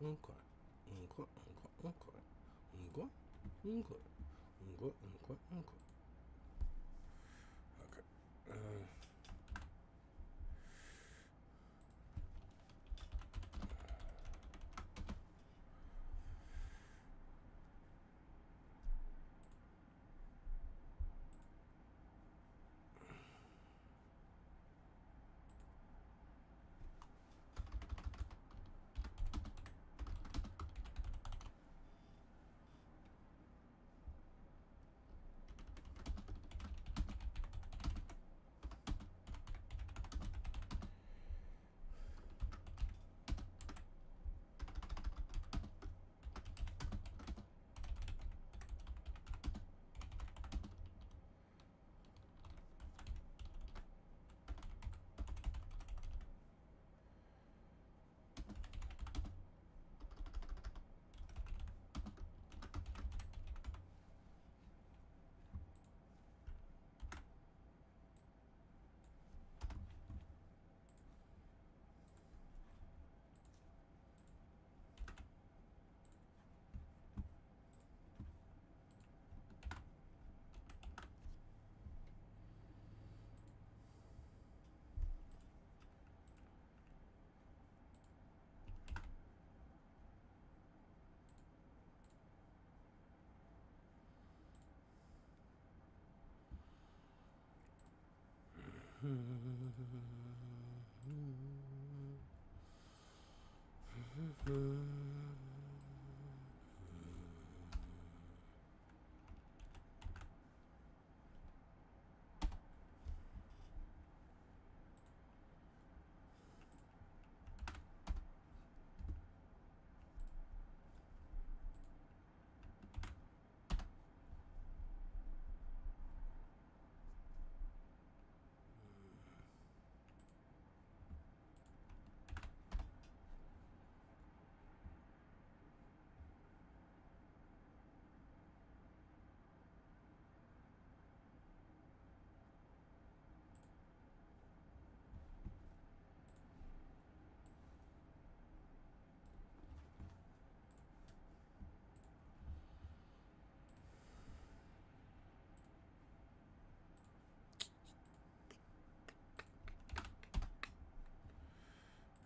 okay, okay, okay, okay, okay, okay, okay, okay. Okay.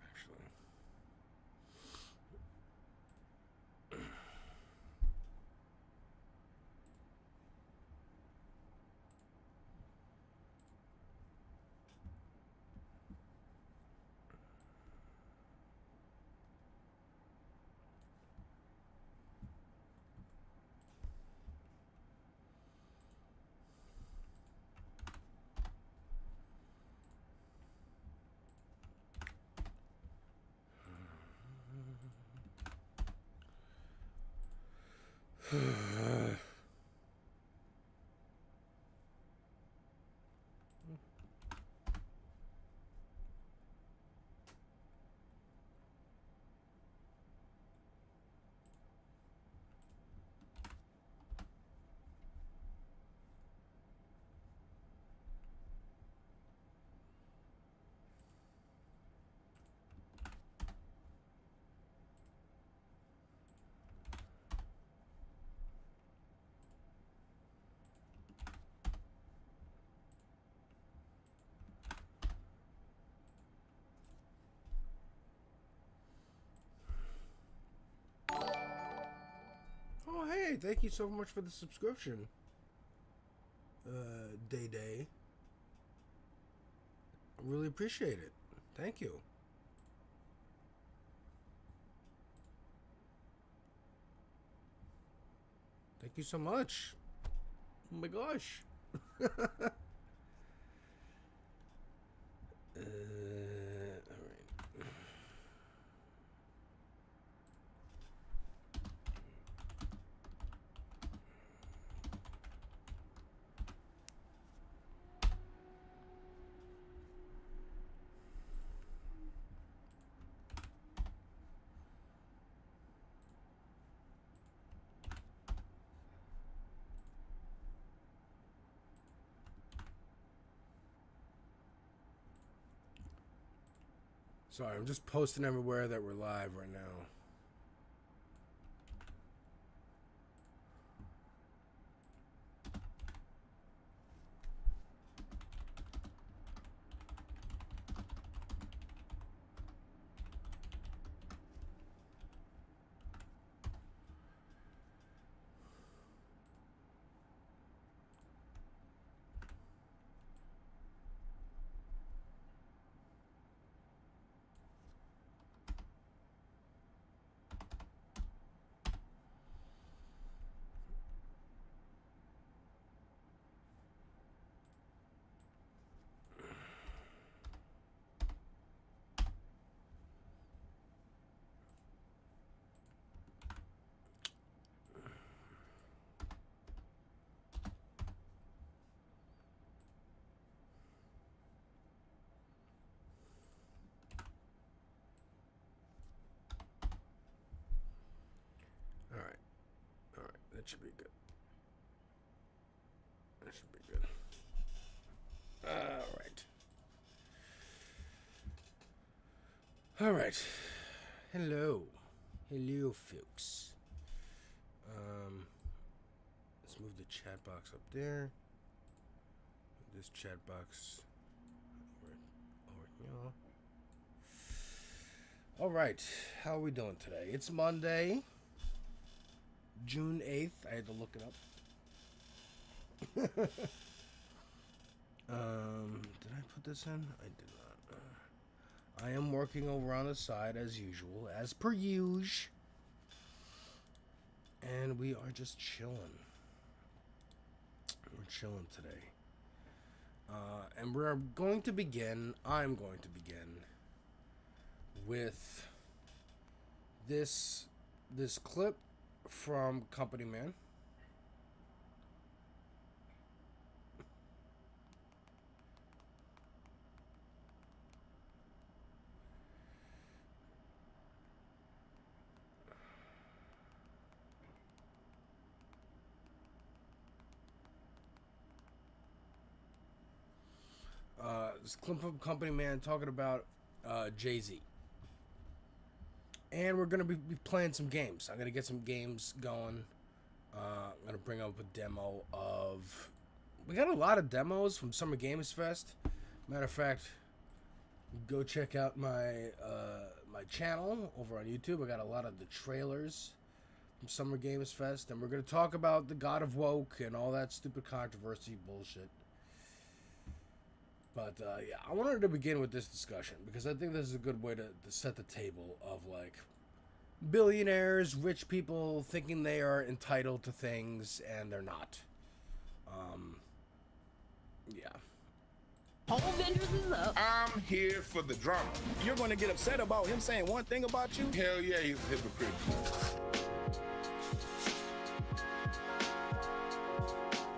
Actually. Oh, hey, thank you so much for the subscription, Day Day. I really appreciate it. Thank you. Thank you so much. Oh my gosh. All right. Sorry, I'm just posting everywhere that we're live right now. should be good. That should be good. Alright. Alright. Hello. Hello, folks. Let's move the chat box up there. This chat box over here. Alright. How are we doing today? It's Monday, June 8th. I had to look it up. Did I put this in? I did not. I am working over on the side as usual, as per usual. And we are just chilling. We're chilling today. And we're going to begin, I'm going to begin with this clip from Company Man. This clip from Company Man talking about Jay-Z. And we're going to be playing some games. I'm going to get some games going. I'm going to bring up a demo of... We got a lot of demos from Summer Games Fest. Matter of fact, go check out my my channel over on YouTube. I got a lot of the trailers from Summer Games Fest. And we're going to talk about the God of Woke and all that stupid controversy bullshit. But, yeah, I wanted to begin with this discussion because I think this is a good way to set the table of, like, billionaires, rich people thinking they are entitled to things and they're not. Yeah. All vendors is up. I'm here for the drama. You're going to get upset about him saying one thing about you? Hell yeah, he's a hypocrite.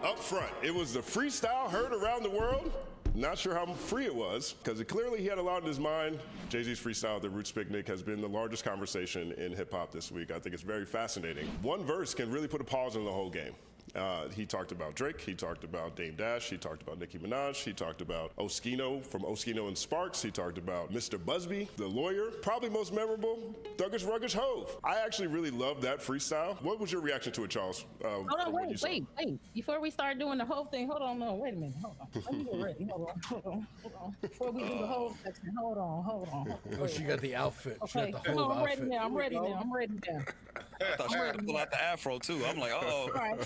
Up front, it was the freestyle heard around the world. Not sure how free it was, because clearly he had a lot on his mind. Jay-Z's freestyle at the Roots Picnic has been the largest conversation in hip-hop this week. I think it's very fascinating. One verse can really put a pause on the whole game. He talked about Drake, he talked about Dame Dash, he talked about Nicki Minaj, he talked about Oskino from Oskino and Sparks, he talked about Mr. Busby, the lawyer, probably most memorable, Thuggish Ruggish Hove. I actually really loved that freestyle. What was your reaction to it, Charles? Hold on, wait. Before we start doing the whole thing, hold on, no, wait a minute, hold on. Let me get ready, hold on. Before we do the whole section, hold on. Oh, she got the outfit. Okay, She got the whole outfit. I'm ready now. I thought she was going to pull out the afro, too. I'm like, uh-oh. All right,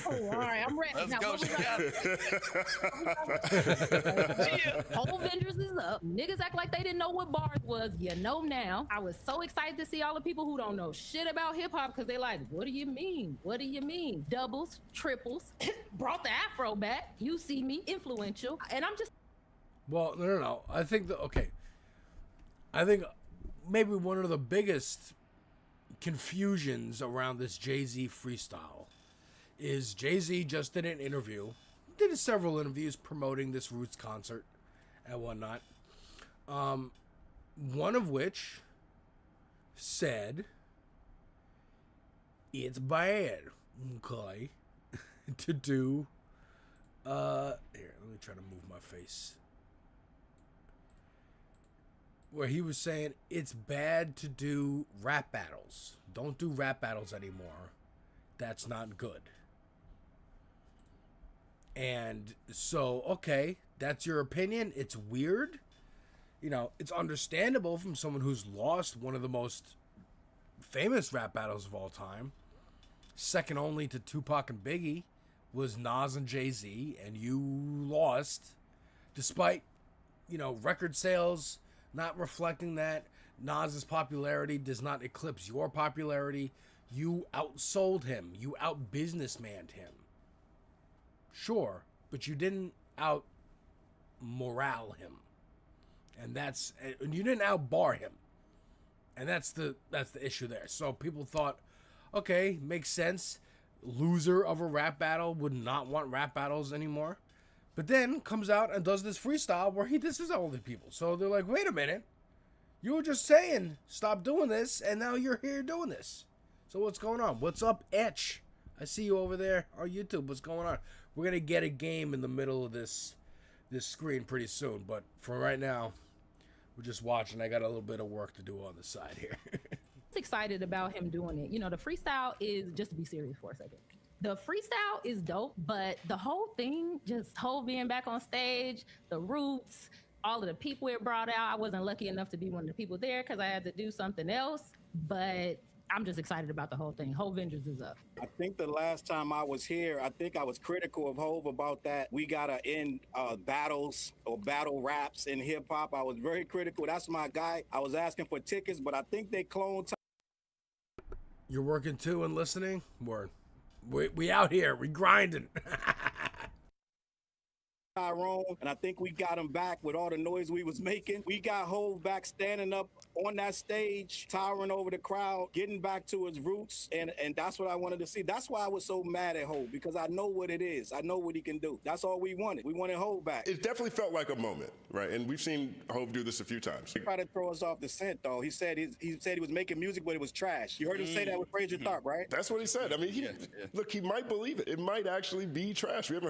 cool. All right, I'm ready. Let's now, go. She got it. Whole vendors is up. Niggas act like they didn't know what bars was. You know now. I was so excited to see all the people who don't know shit about hip hop because they like, what do you mean? What do you mean? Doubles, triples, brought the afro back. You see me, influential. And I'm just... Well, no. I think maybe one of the biggest confusions around this Jay-Z freestyle is Jay-Z just did an interview, did several interviews promoting this Roots concert and whatnot. One of which said it's bad, okay, to do. Here, let me try to move my face. Where he was saying it's bad to do rap battles. Don't do rap battles anymore. That's not good. And so, okay, that's your opinion. It's weird. You know, it's understandable from someone who's lost one of the most famous rap battles of all time. Second only to Tupac and Biggie was Nas and Jay-Z, and you lost despite, you know, record sales not reflecting that. Nas's popularity does not eclipse your popularity. You outsold him. You out-businessmanned him. Sure, but you didn't out-morale him. And you didn't out-bar him. And that's the issue there. So people thought, okay, makes sense. Loser of a rap battle would not want rap battles anymore. But then comes out and does this freestyle where he disses all the people. So they're like, wait a minute. You were just saying stop doing this, and now you're here doing this. So what's going on? What's up, Etch? I see you over there on YouTube. What's going on? We're gonna get a game in the middle of this screen pretty soon, but for right now, we're just watching. I got a little bit of work to do on the side here. Excited about him doing it. You know, the freestyle is, just to be serious for a second, the freestyle is dope, but the whole thing, just whole being back on stage, the roots, all of the people it brought out. I wasn't lucky enough to be one of the people there because I had to do something else, but I'm just excited about the whole thing. Whole Vengeance is up. I think the last time I was here, I think I was critical of Hove about that. We gotta end battles or battle raps in hip hop. I was very critical. That's my guy. I was asking for tickets, but I think they cloned. You're working too and listening? Word. We out here. We grinding. Tyrone, and I think we got him back with all the noise we was making. We got Hove back standing up on that stage, towering over the crowd, getting back to his roots, and that's what I wanted to see. That's why I was so mad at Hove, because I know what it is. I know what he can do. That's all we wanted. We wanted Hove back. It definitely felt like a moment, right? And we've seen Hove do this a few times. He tried to throw us off the scent, though. He said he was making music, but it was trash. You heard him say that with Fraser Tharp, right? That's what he said. I mean, look, he might believe it. It might actually be trash. We haven't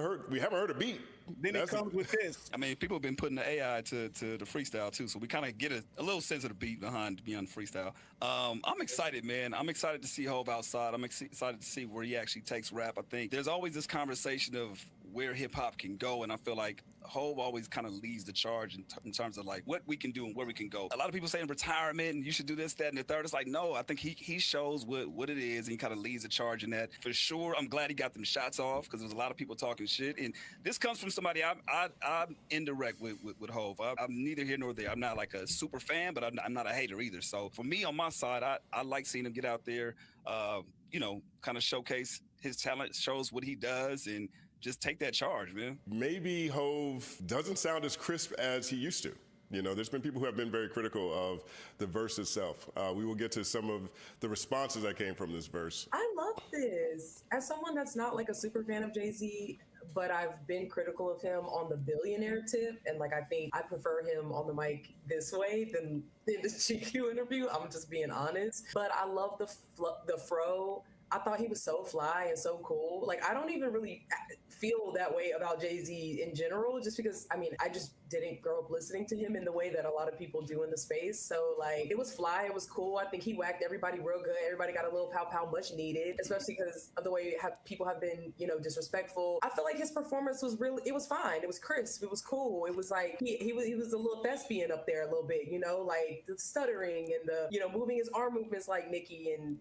heard a beat. Then it comes with this. I mean, people have been putting the AI to the freestyle too, so we kind of get a little sense of the beat behind the freestyle. I'm excited, man. I'm excited to see Hove outside. I'm excited to see where he actually takes rap. I think there's always this conversation of where hip hop can go, and I feel like Hove always kind of leads the charge in terms of like what we can do and where we can go. A lot of people saying retirement and you should do this, that, and the third. It's like, no, I think he shows what it is, and he kind of leads the charge in that. For sure, I'm glad he got them shots off because there's a lot of people talking shit, and this comes from somebody I'm indirect with Hove. I'm neither here nor there. I'm not like a super fan, but I'm not a hater either. So for me, on my side, I like seeing him get out there, kind of showcase his talent, shows what he does, and just take that charge, man. Maybe Hove doesn't sound as crisp as he used to. You know, there's been people who have been very critical of the verse itself. We will get to some of the responses that came from this verse. I love this. As someone that's not like a super fan of Jay-Z, but I've been critical of him on the billionaire tip, and like I think I prefer him on the mic this way than in this GQ interview. I'm just being honest. But I love the fro. I thought he was so fly and so cool. Like, I don't even really feel that way about Jay-Z in general, just because, I mean, I just didn't grow up listening to him in the way that a lot of people do in the space. So, like, it was fly. It was cool. I think he whacked everybody real good. Everybody got a little pow-pow much needed, especially because of the way people have been, disrespectful. I feel like his performance was really, it was fine. It was crisp. It was cool. It was like, he was a little thespian up there a little bit, like the stuttering and the, moving his arm movements like Nicki. And,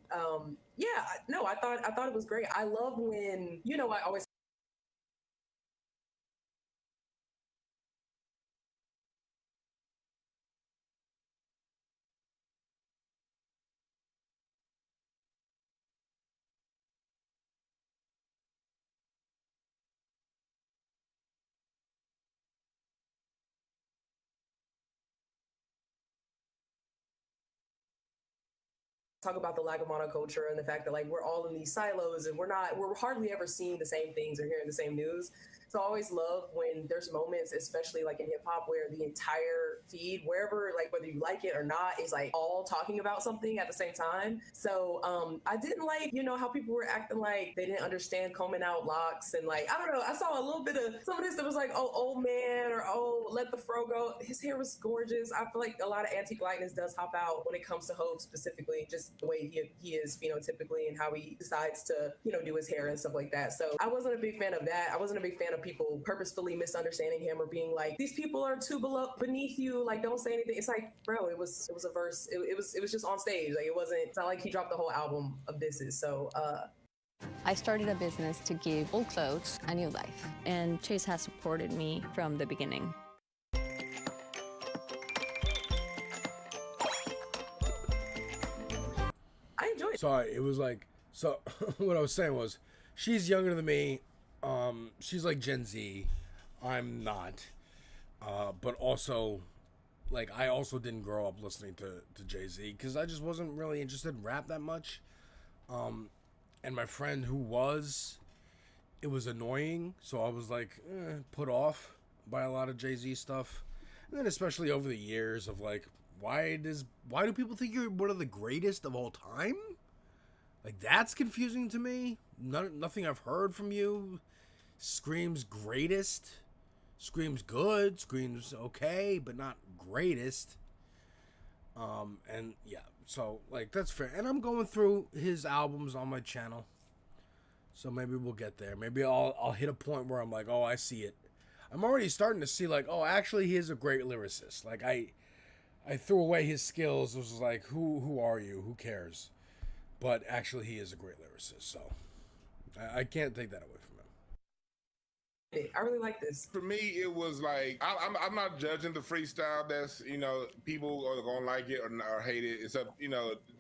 I thought it was great. I love when, I always talk about the lack of monoculture and the fact that like we're all in these silos and we're hardly ever seeing the same things or hearing the same news. So I always love when there's moments, especially like in hip hop, where the entire feed, wherever, like whether you like it or not, is like all talking about something at the same time. So I didn't like, how people were acting like they didn't understand combing out locks and like, I don't know, I saw a little bit of some of this that was like, oh, old man, or oh, let the fro go. His hair was gorgeous. I feel like a lot of anti-blackness does hop out when it comes to Hove specifically, just the way he is phenotypically and how he decides to, do his hair and stuff like that. So I wasn't a big fan of that. I wasn't a big fan of people purposefully misunderstanding him or being like, these people are too beneath you, like don't say anything. It's like, bro, it was a verse. It was just on stage. Like it's not like he dropped the whole album of disses. So I started a business to give old clothes a new life, and Chase has supported me from the beginning. I enjoyed it. Sorry, it was like, so what I was saying was, she's younger than me. She's like Gen Z. I'm not. But also, like, I also didn't grow up listening to Jay-Z because I just wasn't really interested in rap that much. And my friend who was, it was annoying. So I was like, put off by a lot of Jay-Z stuff. And then especially over the years of like, why do people think you're one of the greatest of all time? Like, that's confusing to me. Nothing I've heard from you screams greatest. Screams good, screams okay, but not greatest. And yeah, so like that's fair. And I'm going through his albums on my channel, so maybe we'll get there. Maybe I'll hit a point where I'm like, oh, I see it. I'm already starting to see like, oh, actually, he is a great lyricist. Like I threw away his skills. It was like, who are you? Who cares? But actually, he is a great lyricist. So I can't take that away from him. I really like this. For me, it was like I'm not judging the freestyle. That's people are gonna like it or hate it. It's up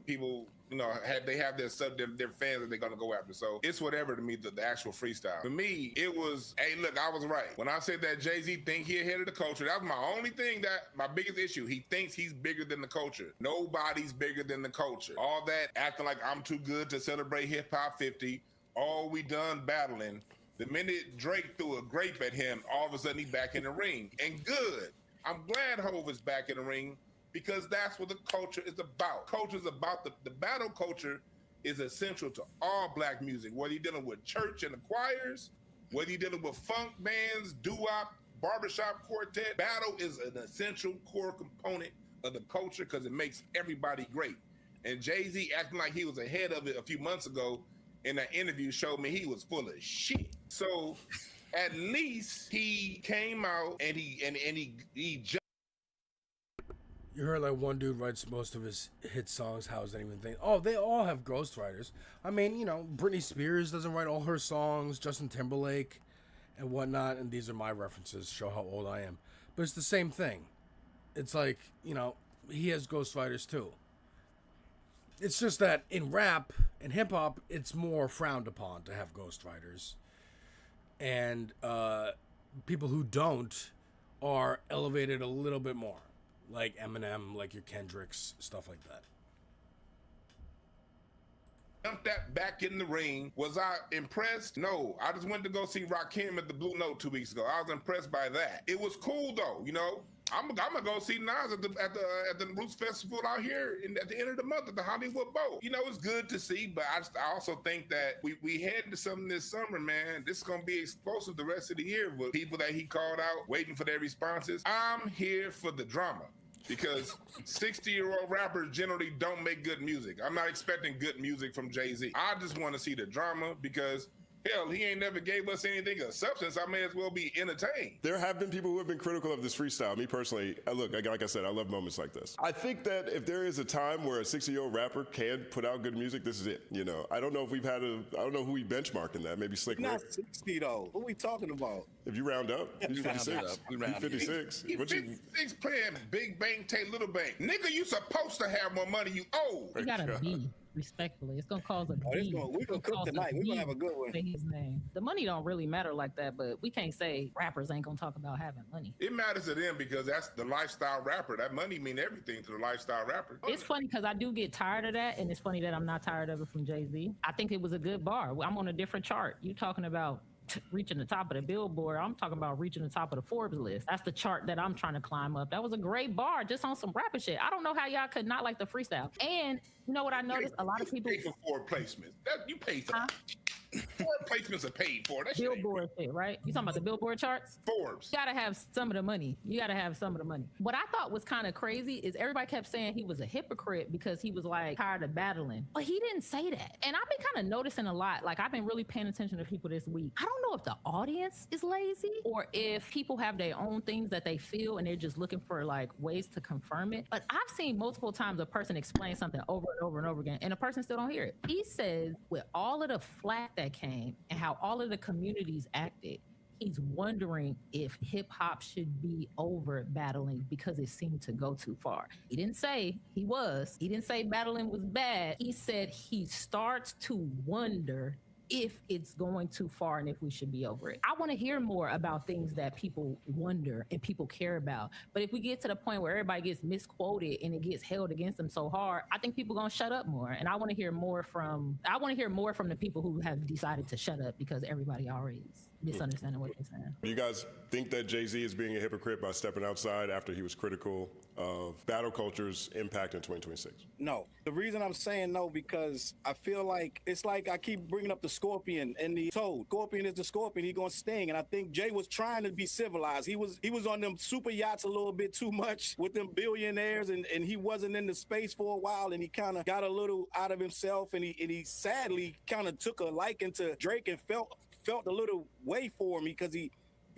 people they have their fans that they're gonna go after. So it's whatever to me the actual freestyle. For me, it was hey look, I was right when I said that Jay-Z think he ahead of the culture. That was my only thing, that my biggest issue. He thinks he's bigger than the culture. Nobody's bigger than the culture. All that acting like I'm too good to celebrate hip hop 50. All we done battling. The minute Drake threw a grape at him, all of a sudden he's back in the ring. And good. I'm glad Hov is back in the ring because that's what the culture is about. Culture is about the battle culture is essential to all black music, whether you're dealing with church and the choirs, whether you're dealing with funk bands, doo-wop, barbershop quartet. Battle is an essential core component of the culture because it makes everybody great. And Jay-Z acting like he was ahead of it a few months ago in that interview showed me he was full of shit. So at least he came out and he just. You heard like one dude writes most of his hit songs. How is that even thing? Oh, they all have ghostwriters. I mean, Britney Spears doesn't write all her songs, Justin Timberlake and whatnot. And these are my references, show how old I am. But it's the same thing. It's like, he has ghostwriters too. It's just that in rap and hip hop, it's more frowned upon to have ghostwriters. And people who don't are elevated a little bit more. Like Eminem, like your Kendricks, stuff like that. Jumped that back in the ring. Was I impressed? No. I just went to go see Rakim at the Blue Note 2 weeks ago. I was impressed by that. It was cool though, I'm gonna go see Nas at the Roots Festival out here at the end of the month at the Hollywood Bowl. It's good to see, but I also think that we head to something this summer, man. This is gonna be explosive the rest of the year with people that he called out, waiting for their responses. I'm here for the drama. Because 60-year-old rappers generally don't make good music. I'm not expecting good music from Jay-Z. I just want to see the drama because hell, he ain't never gave us anything of substance. I may as well be entertained. There have been people who have been critical of this freestyle. Me personally, look, like I said, I love moments like this. I think that if there is a time where a 60-year-old rapper can put out good music, this is it. I don't know if I don't know who we benchmark in that. Maybe Slick Rick. Not 60 though. What are we talking about? If you round up, he's 56. We round up. He's 56. He's 56 playing Big Bank, take Little Bank. Nigga, you supposed to have more money you owe. You gotta be. Respectfully, it's gonna cause a beef. We're gonna cook tonight. We're gonna have a good one. Say his name. The money don't really matter like that, but we can't say rappers ain't gonna talk about having money. It matters to them because that's the lifestyle rapper. That money mean everything to the lifestyle rapper. It's funny because I do get tired of that, and it's funny that I'm not tired of it from Jay-Z. I think it was a good bar. I'm on a different chart. You talking about reaching the top of the Billboard. I'm talking about reaching the top of the Forbes list. That's the chart that I'm trying to climb up. That was a great bar just on some rapper shit. I don't know how y'all could not like the freestyle. And you know what I noticed? A lot of people pay for Ford placements. You pay for Ford placements are paid for. That Billboard shit, right? You talking about the Billboard charts? Forbes. You gotta have some of the money. What I thought was kind of crazy is everybody kept saying he was a hypocrite because he was like tired of battling. But he didn't say that. And I've been kind of noticing a lot. Like I've been really paying attention to people this week. I don't know if the audience is lazy or if people have their own things that they feel and they're just looking for like ways to confirm it. But I've seen multiple times a person explain something over and over and over again and a person still don't hear it. He says with all of the flack that came and how all of the communities acted, he's wondering if hip hop should be over battling because it seemed to go too far. He didn't say he was. He didn't say battling was bad. He said he starts to wonder if it's going too far and if we should be over it. I want to hear more about things that people wonder and people care about. But if we get to the point where everybody gets misquoted and it gets held against them so hard, I think people are going to shut up more. And I want to hear more from the people who have decided to shut up because everybody already is. misunderstanding what you're saying. Do you guys think that Jay-Z is being a hypocrite by stepping outside after he was critical of battle culture's impact in 2026? No. The reason I'm saying no, because I feel like it's like I keep bringing up the scorpion and the toad. Scorpion is the scorpion. He gonna sting. And I think Jay was trying to be civilized. He was on them super yachts a little bit too much with them billionaires, and he wasn't in the space for a while, and he kind of got a little out of himself, and he sadly kind of took a liking to Drake and felt a little way for me, because he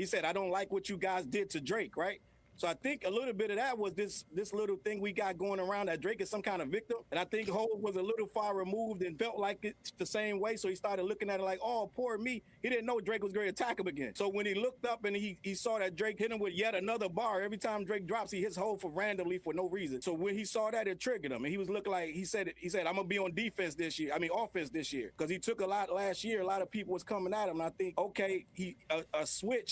said, I don't like what you guys did to Drake, right? So I think a little bit of that was this little thing we got going around that Drake is some kind of victim. And I think Hov was a little far removed and felt like it's the same way. So he started looking at it like, oh, poor me. He didn't know Drake was going to attack him again. So when he looked up and he saw that Drake hit him with yet another bar, every time Drake drops, he hits Hov for randomly for no reason. So when he saw that, it triggered him. And he was looking like, he said, I'm going to be on offense this year. Because he took a lot last year. A lot of people was coming at him. And I think, okay,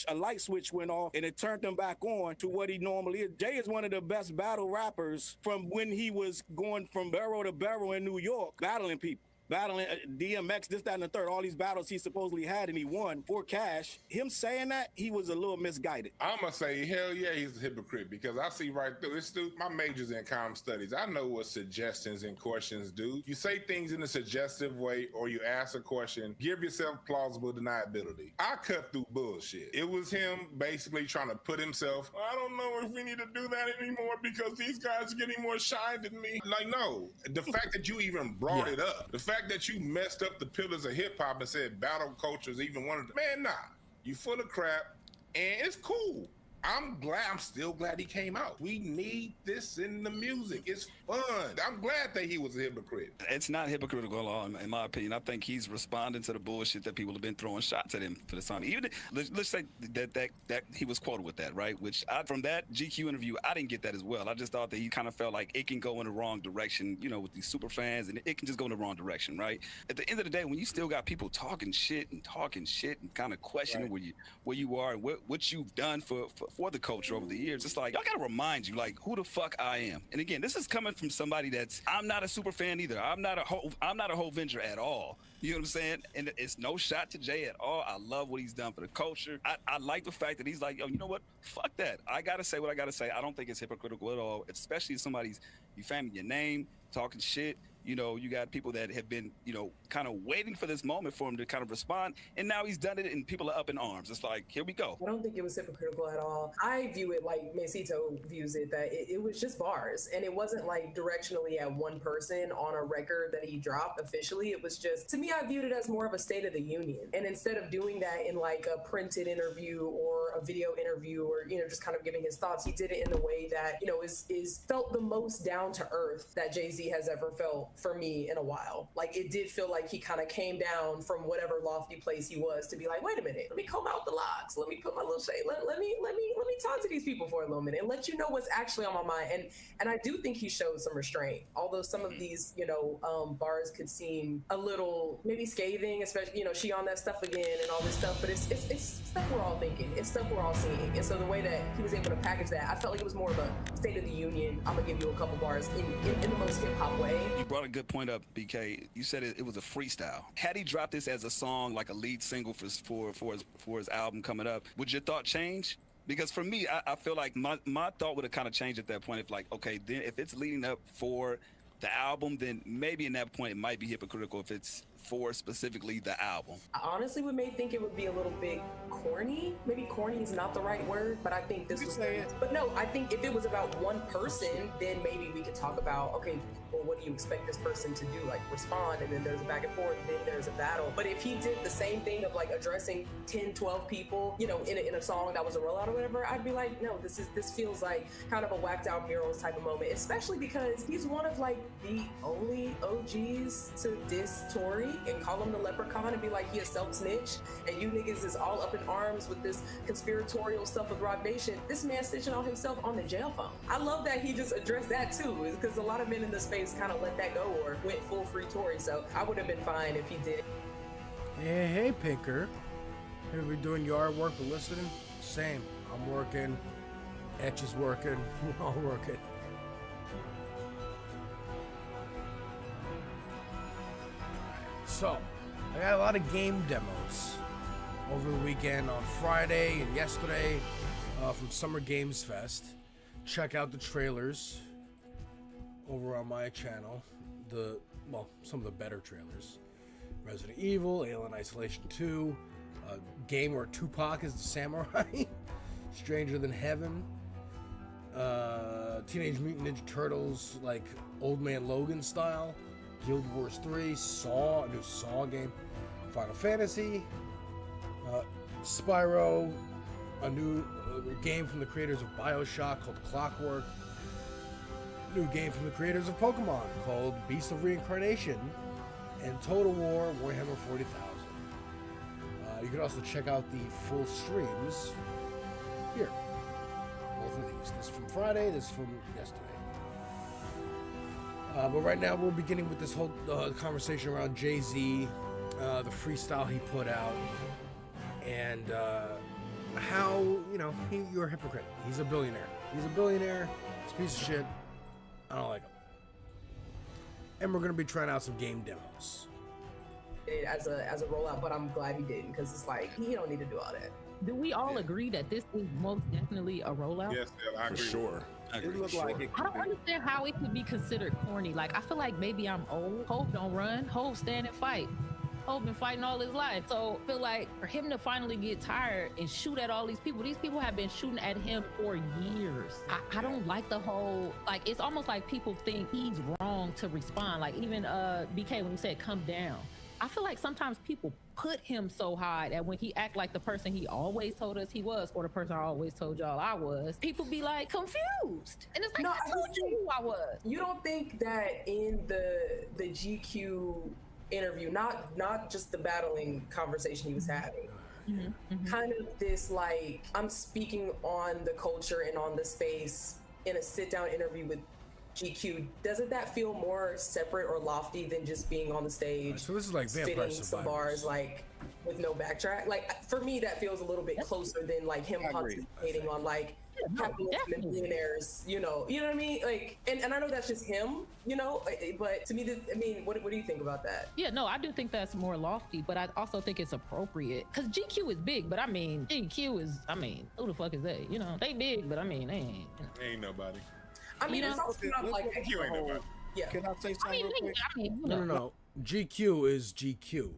a light switch went off and it turned him back on to what he normally is. Jay is one of the best battle rappers from when he was going from barrel to barrel in New York, battling people. Battling DMX, this, that, and the third, all these battles he supposedly had and he won for cash. Him saying that, he was a little misguided. I'm going to say, hell yeah, he's a hypocrite, because I see right through this. My major's in comm studies. I know what suggestions and questions do. You say things in a suggestive way, or you ask a question, give yourself plausible deniability. I cut through bullshit. It was him basically trying to put himself, I don't know if we need to do that anymore because these guys are getting more shine than me. Like, no. The fact that you even brought it up, the fact that you messed up the pillars of hip hop and said battle culture is even one of them. Man, nah, you full of crap, and it's cool. I'm still glad he came out. We need this in the music. It's fun. I'm glad that he was a hypocrite. It's not hypocritical at all, in my opinion. I think he's responding to the bullshit that people have been throwing shots at him for the song. Even let's say that he was quoted with that, right? Which from that GQ interview, I didn't get that as well. I just thought that he kind of felt like it can go in the wrong direction, with these super fans, and it can just go in the wrong direction, right? At the end of the day, when you still got people talking shit and kind of questioning where you are and what you've done for the culture over the years, it's like, y'all gotta remind you, like, who the fuck I am. And again, this is coming from somebody I'm not a super fan either. I'm not a Hovenger at all. You know what I'm saying? And it's no shot to Jay at all. I love what he's done for the culture. I like the fact that he's like, yo, you know what? Fuck that. I gotta say what I gotta say. I don't think it's hypocritical at all, especially if somebody's, you family your name, talking shit. You got people that have been, kind of waiting for this moment for him to kind of respond. And now he's done it and people are up in arms. It's like, here we go. I don't think it was hypocritical at all. I view it like Mesito views it, that it was just bars. And it wasn't like directionally at one person on a record that he dropped officially. It was just, to me, I viewed it as more of a State of the Union. And instead of doing that in like a printed interview or a video interview or, just kind of giving his thoughts, he did it in the way that, is felt the most down to earth that Jay-Z has ever felt for me in a while. Like, it did feel like he kind of came down from whatever lofty place he was to be like, wait a minute, let me comb out the locks, let me put my little shade, let me talk to these people for a little minute and let you know what's actually on my mind. And I do think he showed some restraint, although some of these bars could seem a little maybe scathing, especially she on that stuff again and all this stuff, but it's stuff we're all thinking, it's stuff we're all seeing. And so the way that he was able to package that, I felt like it was more of a State of the Union, I'm gonna give you a couple bars in the most hip-hop way. You brought a good point up, BK. You said it was a freestyle. Had he dropped this as a song, like a lead single for his album coming up, would your thought change? Because for me, I feel like my thought would have kind of changed at that point. If like, okay, then if it's leading up for the album, then maybe in that point it might be hypocritical if it's for specifically the album. I honestly would maybe think it would be a little bit corny. Maybe corny is not the right word, but I think this was. But no, I think if it was about one person, then maybe we could talk about, okay, well, what do you expect this person to do? Like respond, and then there's a back and forth, and then there's a battle. But if he did the same thing of like addressing 10, 12 people, in a song that was a rollout or whatever, I'd be like, no, this feels like kind of a whacked out murals type of moment, especially because he's one of like the only OGs to diss Tory and call him the leprechaun and be like he a self-snitch and you niggas is all up in arms with this conspiratorial stuff with Rock Nation. This man snitching on himself on the jail phone. I love that he just addressed that too, because a lot of men in the space kind of let that go or went full free Tory. So I would have been fine if he did. Hey, Pinker. Hey, we doing yard work but listening? Same. I'm working. Etch is working. We're all working. So, I got a lot of game demos over the weekend on Friday and yesterday from Summer Games Fest. Check out the trailers over on my channel. Some of the better trailers. Resident Evil, Alien Isolation 2, a game where Tupac is the samurai, Stranger Than Heaven, Teenage Mutant Ninja Turtles, like Old Man Logan style, Guild Wars 3, Saw, a new Saw game, Final Fantasy, Spyro, a new game from the creators of BioShock called Clockwork, new game from the creators of Pokemon called Beast of Reincarnation, and Total War Warhammer 40,000. You can also check out the full streams here. Both of these. This from Friday, this from yesterday. But right now we're beginning with this whole conversation around Jay-Z, the freestyle he put out, and how, you're a hypocrite. He's a billionaire. He's a billionaire. He's a piece of shit. I don't like him. And we're going to be trying out some game demos. As a rollout, but I'm glad he didn't, because it's like, he don't need to do all that. Do we all agree that this is most definitely a rollout? Yes, I agree. For sure. It looked like it. I don't understand how it could be considered corny. Like, I feel like maybe I'm old. Hov don't run. Hov stand and fight. Hov been fighting all his life. So I feel like for him to finally get tired and shoot at all these people have been shooting at him for years. I don't like the whole, like, it's almost like people think he's wrong to respond. Like, even BK, when he said come down, I feel like sometimes people put him so high that when he act like the person he always told us he was, or the person I always told y'all I was, people be like confused. And it's like, No, I told you who I was. You don't think that in the GQ interview, not just the battling conversation he was having, kind of this, like, I'm speaking on the culture and on the space in a sit-down interview with GQ, doesn't that feel more separate or lofty than just being on the stage? So this is like spitting Vampire some bars, like, with no backtrack? Like, for me, that feels a little bit closer than like him pontificating on like capitalism and billionaires. You know what I mean? Like, and I know that's just him, but to me, what do you think about that? Yeah, no, I do think that's more lofty, but I also think it's appropriate because GQ is big, but GQ is, who the fuck is they? They big, but they ain't. Ain't nobody. It's also not like You ain't nobody. yeah. Can I say something real quick? No. GQ is GQ.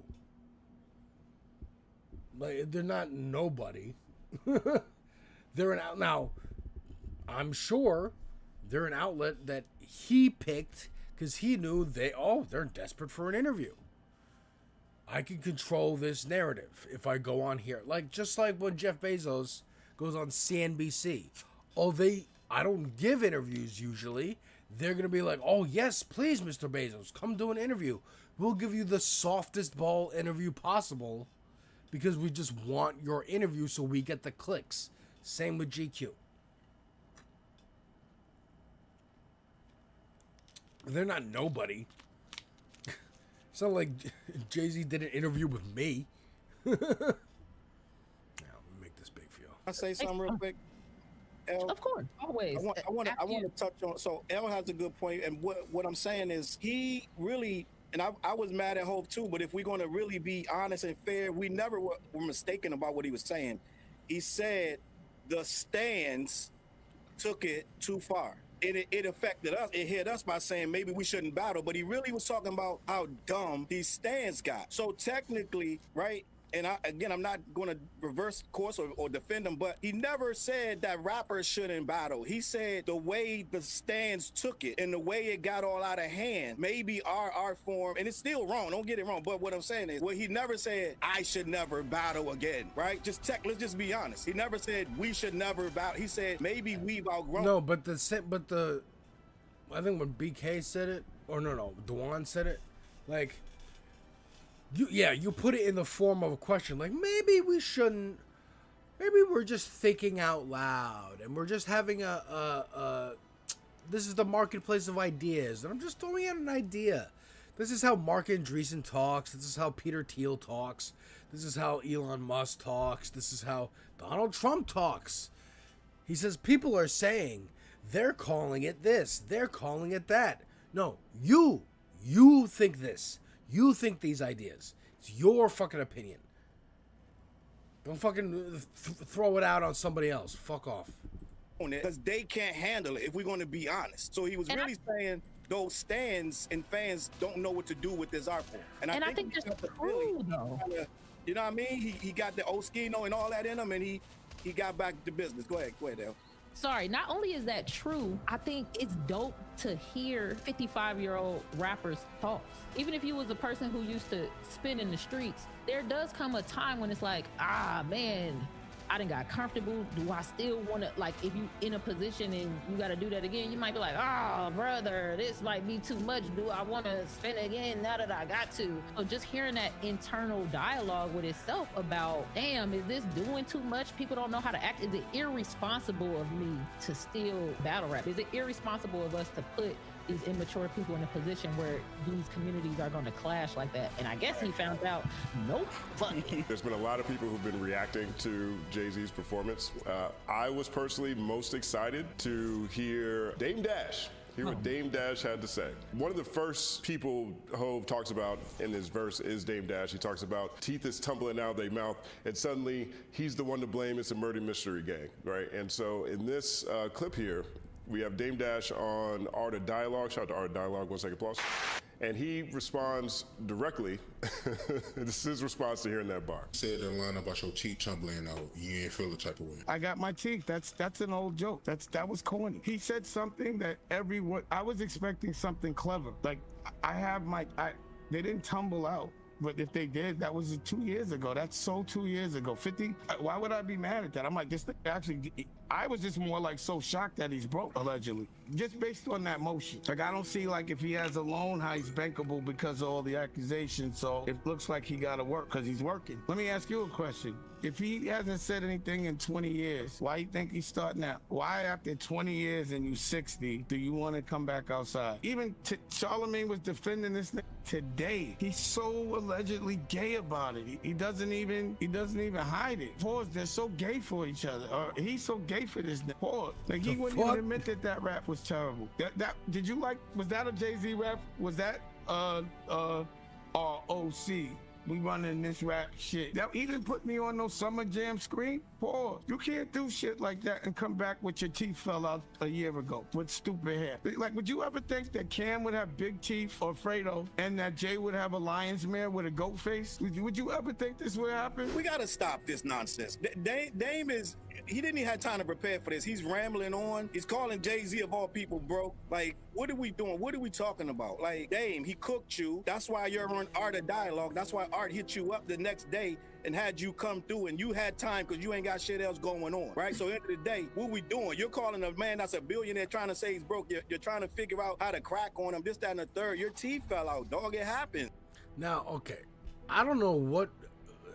Like, they're not nobody. They're an out now. I'm sure they're an outlet that he picked because he knew they're desperate for an interview. I can control this narrative if I go on here. Just like when Jeff Bezos goes on CNBC. I don't give interviews usually. They're going to be like, oh, yes, please, Mr. Bezos, come do an interview. We'll give you the softest ball interview possible because we just want your interview so we get the clicks. Same with GQ. They're not nobody. It's not like Jay-Z did an interview with me. Now, make this big for you. Can I say something real quick? L, Of course, always. I want to touch on. So L has a good point, and what I'm saying is he really, and I was mad at Hope too. But if we're going to really be honest and fair, we never were mistaken about what he was saying. He said the stands took it too far. It affected us. It hit us by saying maybe we shouldn't battle. But he really was talking about how dumb these stands got. So technically, right? And I'm not going to reverse course or defend him, but he never said that rappers shouldn't battle. He said the way the stands took it and the way it got all out of hand, maybe our art form, and it's still wrong, don't get it wrong, but what I'm saying is, he never said, I should never battle again, right? Let's just be honest. He never said we should never battle. He said maybe we've outgrown. No, but I think when BK said it, or no, Dewan said it, like, you put it in the form of a question, like maybe we shouldn't. Maybe we're just thinking out loud, and we're just having this is the marketplace of ideas, and I'm just throwing out an idea. This is how Mark Andreessen talks. This is how Peter Thiel talks. This is how Elon Musk talks. This is how Donald Trump talks. He says people are saying they're calling it this, they're calling it that. No, you think this. You think these ideas. It's your fucking opinion. Don't fucking throw it out on somebody else. Fuck off. Because they can't handle it, if we're going to be honest. So he was really saying those stands and fans don't know what to do with this art form. And I think that's true, though. You know what I mean? He got the Oskino and all that in him, and he got back to business. Go ahead, Dale. Sorry, not only is that true, I think it's dope to hear 55-year-old rappers' thoughts. Even if you was a person who used to spin in the streets, there does come a time when it's like, man, I done got comfortable. Do I still want to, like, if you in a position and you got to do that again, you might be like, brother, this might be too much. Do I want to spin again now that I got to? So just hearing that internal dialogue with itself about, damn, is this doing too much? People don't know how to act. Is it irresponsible of me to still battle rap? Is it irresponsible of us to put these immature people in a position where these communities are going to clash like that? And I guess he found out, nope, fuck it. There's been a lot of people who've been reacting to Jay-Z's performance. I was personally most excited to hear Dame Dash. Hear what Dame Dash had to say. One of the first people Hov talks about in this verse is Dame Dash. He talks about teeth is tumbling out of their mouth, and suddenly he's the one to blame. It's a murder mystery gang, right? And so in this clip here, we have Dame Dash on Art of Dialogue. Shout out to Art of Dialogue, 1 second applause. And he responds directly. This is his response to hearing that bar. Said the line about your teeth tumbling out, you ain't feel the type of way. I got my teeth. That's an old joke. That was corny. He said something that everyone, I was expecting something clever. Like, they didn't tumble out. But if they did, that was 2 years ago. That's so 2 years ago. 50, why would I be mad at that? I'm like, this thing actually, I was just more like so shocked that he's broke, allegedly. Just based on that motion. Like, I don't see, like, if he has a loan, how he's bankable because of all the accusations. So it looks like he got to work because he's working. Let me ask you a question. If he hasn't said anything in 20 years, why you think he's starting out? Why after 20 years and you 60, do you want to come back outside? Even Charlamagne was defending this today. He's so allegedly gay about it. He doesn't even hide it. Pause, they're so gay for each other. Or he's so gay for this. Pause. Like, he wouldn't even admit that rap was terrible. Did you like, was that a Jay-Z rap? Was that ROC? We running this rap shit. That even put me on no Summer Jam screen. Pause. You can't do shit like that and come back with your teeth fell out a year ago with stupid hair. Like, would you ever think that Cam would have big teeth or Fredo and that Jay would have a lion's mare with a goat face? Would you ever think this would happen? We gotta stop this nonsense. Dame is, he didn't even have time to prepare for this. He's rambling on. He's calling Jay-Z of all people broke. Like, what are we doing? What are we talking about? Like, Dame, he cooked you. That's why you're on Art of Dialogue. That's why Art hit you up the next day and had you come through, and you had time because you ain't got shit else going on, right? So at the end of the day, what we doing? You're calling a man that's a billionaire trying to say he's broke. You're trying to figure out how to crack on him, this, that, and the third. Your teeth fell out, dog. It happened. Now, okay, I don't know what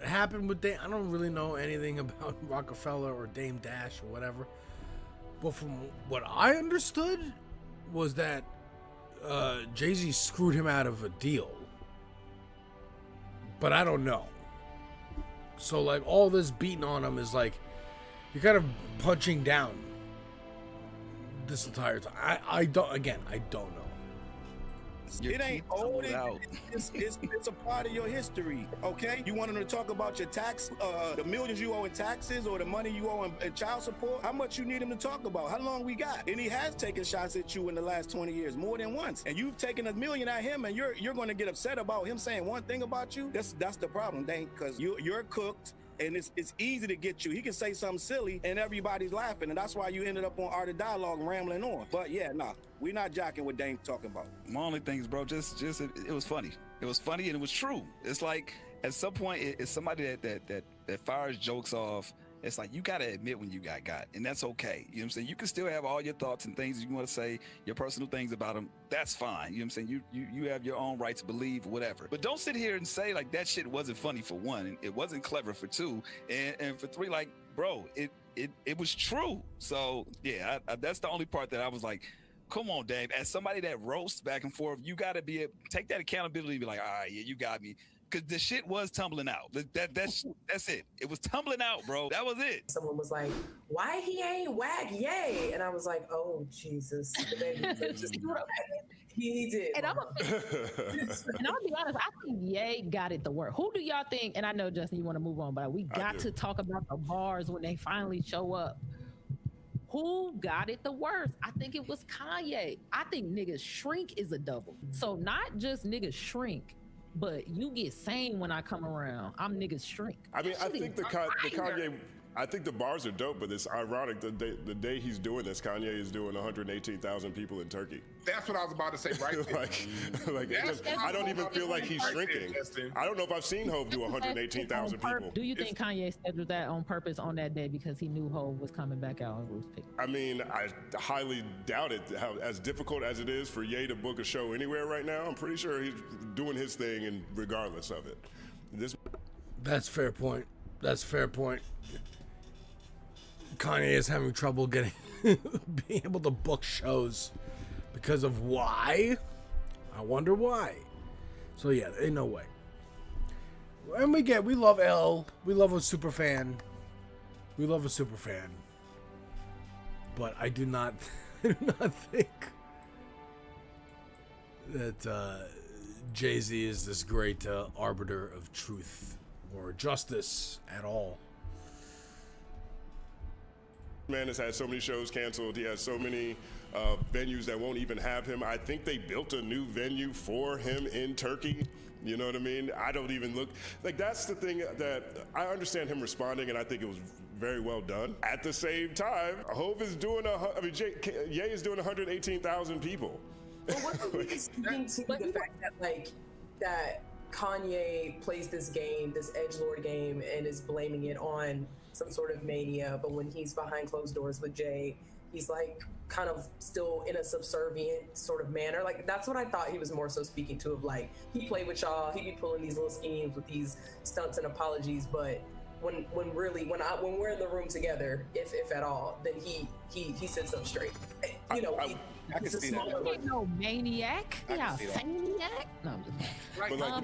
happened with Dame. I don't really know anything about Rockefeller or Dame Dash or whatever. But from what I understood was that Jay-Z screwed him out of a deal. But I don't know. So, like, all this beating on him is like, you're kind of punching down this entire time. I don't know. It ain't old. It's a part of your history, okay? You want them to talk about your tax, the millions you owe in taxes or the money you owe in child support? How much you need him to talk about? How long we got? And he has taken shots at you in the last 20 years, more than once. And you've taken $1 million at him, and you're going to get upset about him saying one thing about you? That's the problem, Dane, because you're cooked. And it's easy to get you. He can say something silly and everybody's laughing. And that's why you ended up on Art of Dialogue rambling on. But yeah, we're not jocking what Dame talking about. My only thing is, bro, it was funny. It was funny and it was true. It's like at some point, it's somebody that fires jokes off. It's like, you got to admit when you got, and that's okay. You know what I'm saying? You can still have all your thoughts and things you want to say, your personal things about them. That's fine. You know what I'm saying? You have your own right to believe, whatever. But don't sit here and say, like, that shit wasn't funny for one, and it wasn't clever for two, and for three, like, bro, it was true. So, yeah, that's the only part that I was like, come on, Dave. As somebody that roasts back and forth, you got to take that accountability and be like, all right, yeah, you got me. Because the shit was tumbling out. That's it. It was tumbling out, bro. That was it. Someone was like, why he ain't whack, yay? And I was like, oh, Jesus. He did. And I'm gonna be honest, I think Ye got it the worst. Who do y'all think? And I know Justin, you want to move on, but we got to talk about the bars when they finally show up. Who got it the worst? I think it was Kanye. I think niggas shrink is a double. So not just niggas shrink, but you get sane when I come around. I'm niggas shrink. I mean, I think the Kanye. I think the bars are dope, but it's ironic the day he's doing this, Kanye is doing 118,000 people in Turkey. That's what I was about to say right there. I don't even feel like he's shrinking. I don't know if I've seen Hov do 118,000 people. Do you think Kanye scheduled that on purpose on that day because he knew Hov was coming back out on Ruth's Pick? I mean, I highly doubt it. How as difficult as it is for Ye to book a show anywhere right now, I'm pretty sure he's doing his thing, and regardless of it. That's fair point. That's fair point. Kanye is having trouble getting being able to book shows because of why? I wonder why. So yeah, ain't no way. And we love L. We love a super fan. We love a super fan. But I do not think that Jay-Z is this great arbiter of truth or justice at all. Man has had so many shows canceled. He has so many venues that won't even have him. I think they built a new venue for him in Turkey. You know what I mean? I don't even look like that's the thing that I understand him responding, and I think it was very well done. At the same time, Hov is doing Ye is doing 118,000 people. But what's speaking to the fact that that Kanye plays this game, this edgelord game, and is blaming it on some sort of mania, but when he's behind closed doors with Jay, he's kind of still in a subservient sort of manner. That's what I thought he was more so speaking to, of he played with y'all, he be pulling these little schemes with these stunts and apologies, but when we're in the room together, if at all, then he sits up straight. You know, I can see that. He ain't no maniac. Yeah, maniac. No, I'm just But I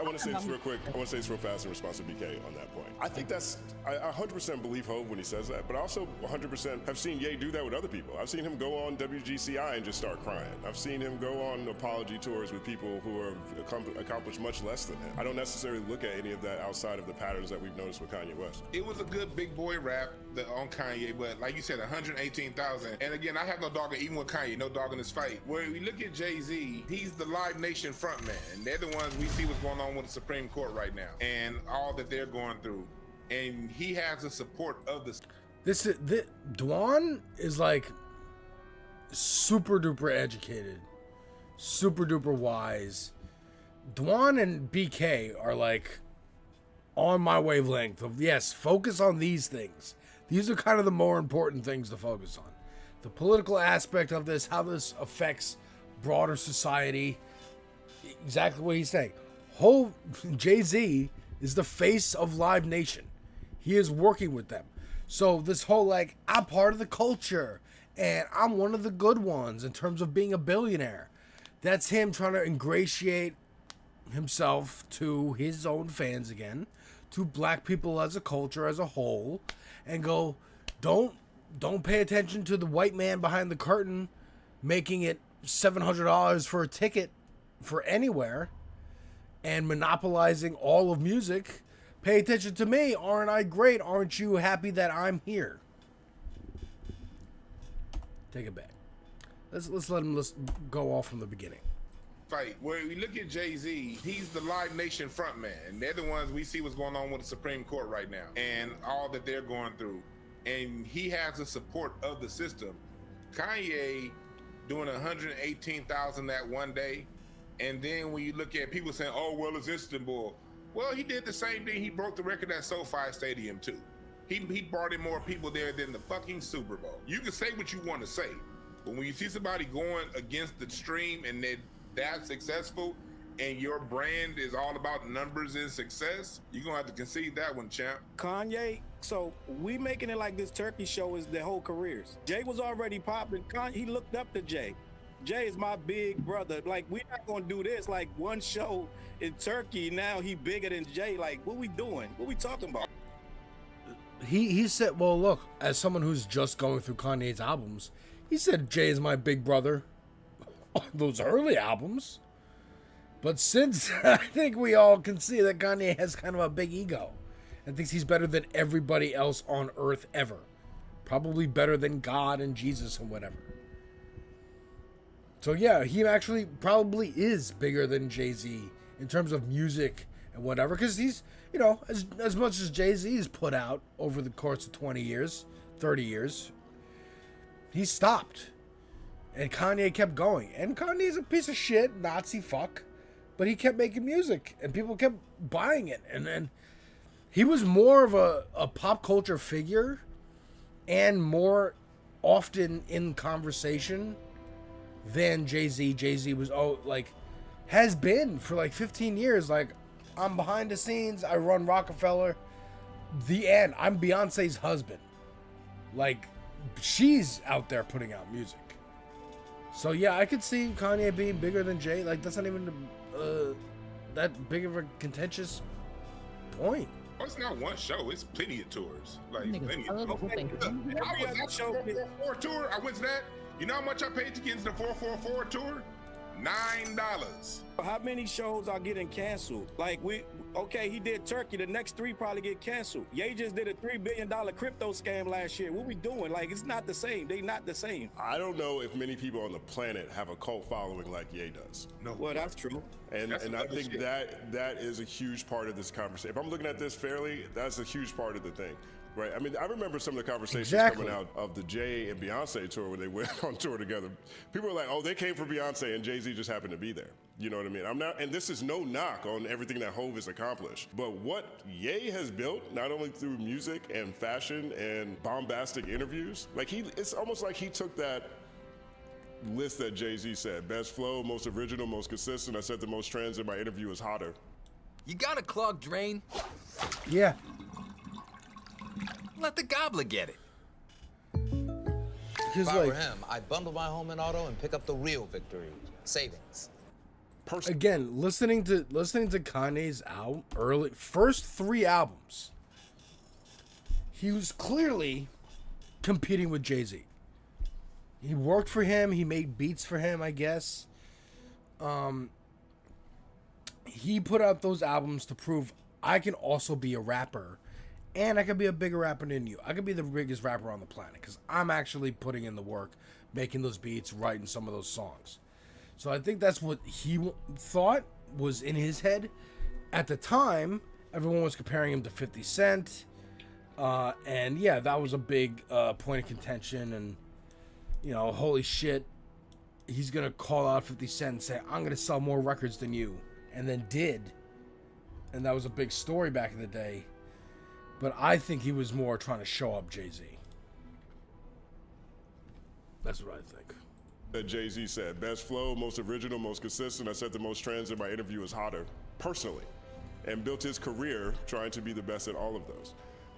want to say this real quick. I want to say this real fast in response to BK on that point. I think I 100% believe Hov when he says that, but I also 100% have seen Ye do that with other people. I've seen him go on WGCI and just start crying. I've seen him go on apology tours with people who have accomplished much less than him. I don't necessarily look at any of that outside of the patterns that we've noticed with Kanye West. It was a good big boy rap on Kanye, but like you said, 118,000. And again, I have no dog, even with Kanye, no dog in this fight. Where we look at Jay-Z, he's the Live Nation frontman, and they're the ones we see what's going on with the Supreme Court right now and all that they're going through. And he has the support of the. Dwan is super duper educated, super duper wise. Dwan and BK are on my wavelength of, yes, focus on these things. These are kind of the more important things to focus on. The political aspect of this, how this affects broader society. Exactly what he's saying. Jay-Z is the face of Live Nation. He is working with them. So this whole I'm part of the culture and I'm one of the good ones in terms of being a billionaire. That's him trying to ingratiate himself to his own fans again, to black people as a culture as a whole, and go, don't pay attention to the white man behind the curtain making it $700 for a ticket for anywhere and monopolizing all of music. Pay attention to me. Aren't I great? Aren't you happy that I'm here? Take it back. Let's let him go off from the beginning. Fight where we look at Jay-Z, he's the Live Nation frontman, and they're the ones we see what's going on with the Supreme Court right now and all that they're going through. And he has the support of the system. Kanye doing 118,000 that one day, and then when you look at people saying, "Oh, well, it's Istanbul," well, he did the same thing. He broke the record at SoFi Stadium too. He brought in more people there than the fucking Super Bowl. You can say what you want to say, but when you see somebody going against the stream and they're that successful, and your brand is all about numbers and success, you're gonna have to concede that one, champ. Kanye, so we making it like this Turkey show is their whole careers. Jay was already popping. He looked up to Jay. Jay is my big brother. We're not gonna do this one show in Turkey. Now he bigger than Jay. What we doing? What we talking about? He said, well, look, as someone who's just going through Kanye's albums, he said Jay is my big brother those early albums. But since I think we all can see that Kanye has kind of a big ego and thinks he's better than everybody else on earth ever. Probably better than God and Jesus and whatever. So yeah, he actually probably is bigger than Jay-Z in terms of music and whatever, because he's, you know, as much as Jay-Z's put out over the course of 20 years, 30 years, he stopped. And Kanye kept going. And Kanye's a piece of shit, Nazi fuck, but he kept making music and people kept buying it. And then he was more of a pop culture figure and more often in conversation than Jay-Z. Jay-Z was, has been for like 15 years. Like, I'm behind the scenes. I run Rockefeller. The end. I'm Beyonce's husband. Like, she's out there putting out music. So yeah, I could see Kanye being bigger than Jay. Like, that's not even that big of a contentious point. Oh, it's not one show. It's plenty of tours. Like, plenty. I was I was at the 444 tour. I went to that. You know how much I paid to get into the 444 tour? $9. How many shows are getting canceled? Like, he did Turkey. The next 3 probably get canceled. Ye just did a $3 billion crypto scam last year. What we doing? Like, it's not the same. They not the same. I don't know if many people on the planet have a cult following like Ye does. No. Well, that's true. And I think that is a huge part of this conversation. If I'm looking at this fairly, that's a huge part of the thing. Right. I mean, I remember some of the conversations coming out of the Jay and Beyonce tour when they went on tour together. People were like, oh, they came for Beyonce and Jay-Z just happened to be there. You know what I mean? And this is no knock on everything that Hov has accomplished. But what Ye has built, not only through music and fashion and bombastic interviews, like it's almost like he took that list that Jay-Z said, best flow, most original, most consistent. I said the most trends in my interview is hotter. You got a clogged drain? Yeah. Let the gobbler get it. If I were him, I'd bundle my home and auto and pick up the real victory savings. Again, listening to Kanye's first 3 albums, he was clearly competing with Jay-Z. He worked for him. He made beats for him, I guess. He put out those albums to prove I can also be a rapper. And I could be a bigger rapper than you. I could be the biggest rapper on the planet because I'm actually putting in the work, making those beats, writing some of those songs. So I think that's what he thought was in his head. At the time, everyone was comparing him to 50 Cent. And yeah, that was a big point of contention. And, you know, holy shit, he's going to call out 50 Cent and say, I'm going to sell more records than you. And then did. And that was a big story back in the day. But I think he was more trying to show up Jay-Z. That's what I think. That Jay-Z said, best flow, most original, most consistent. I said the most trends in my interview is hotter, personally. And built his career trying to be the best at all of those.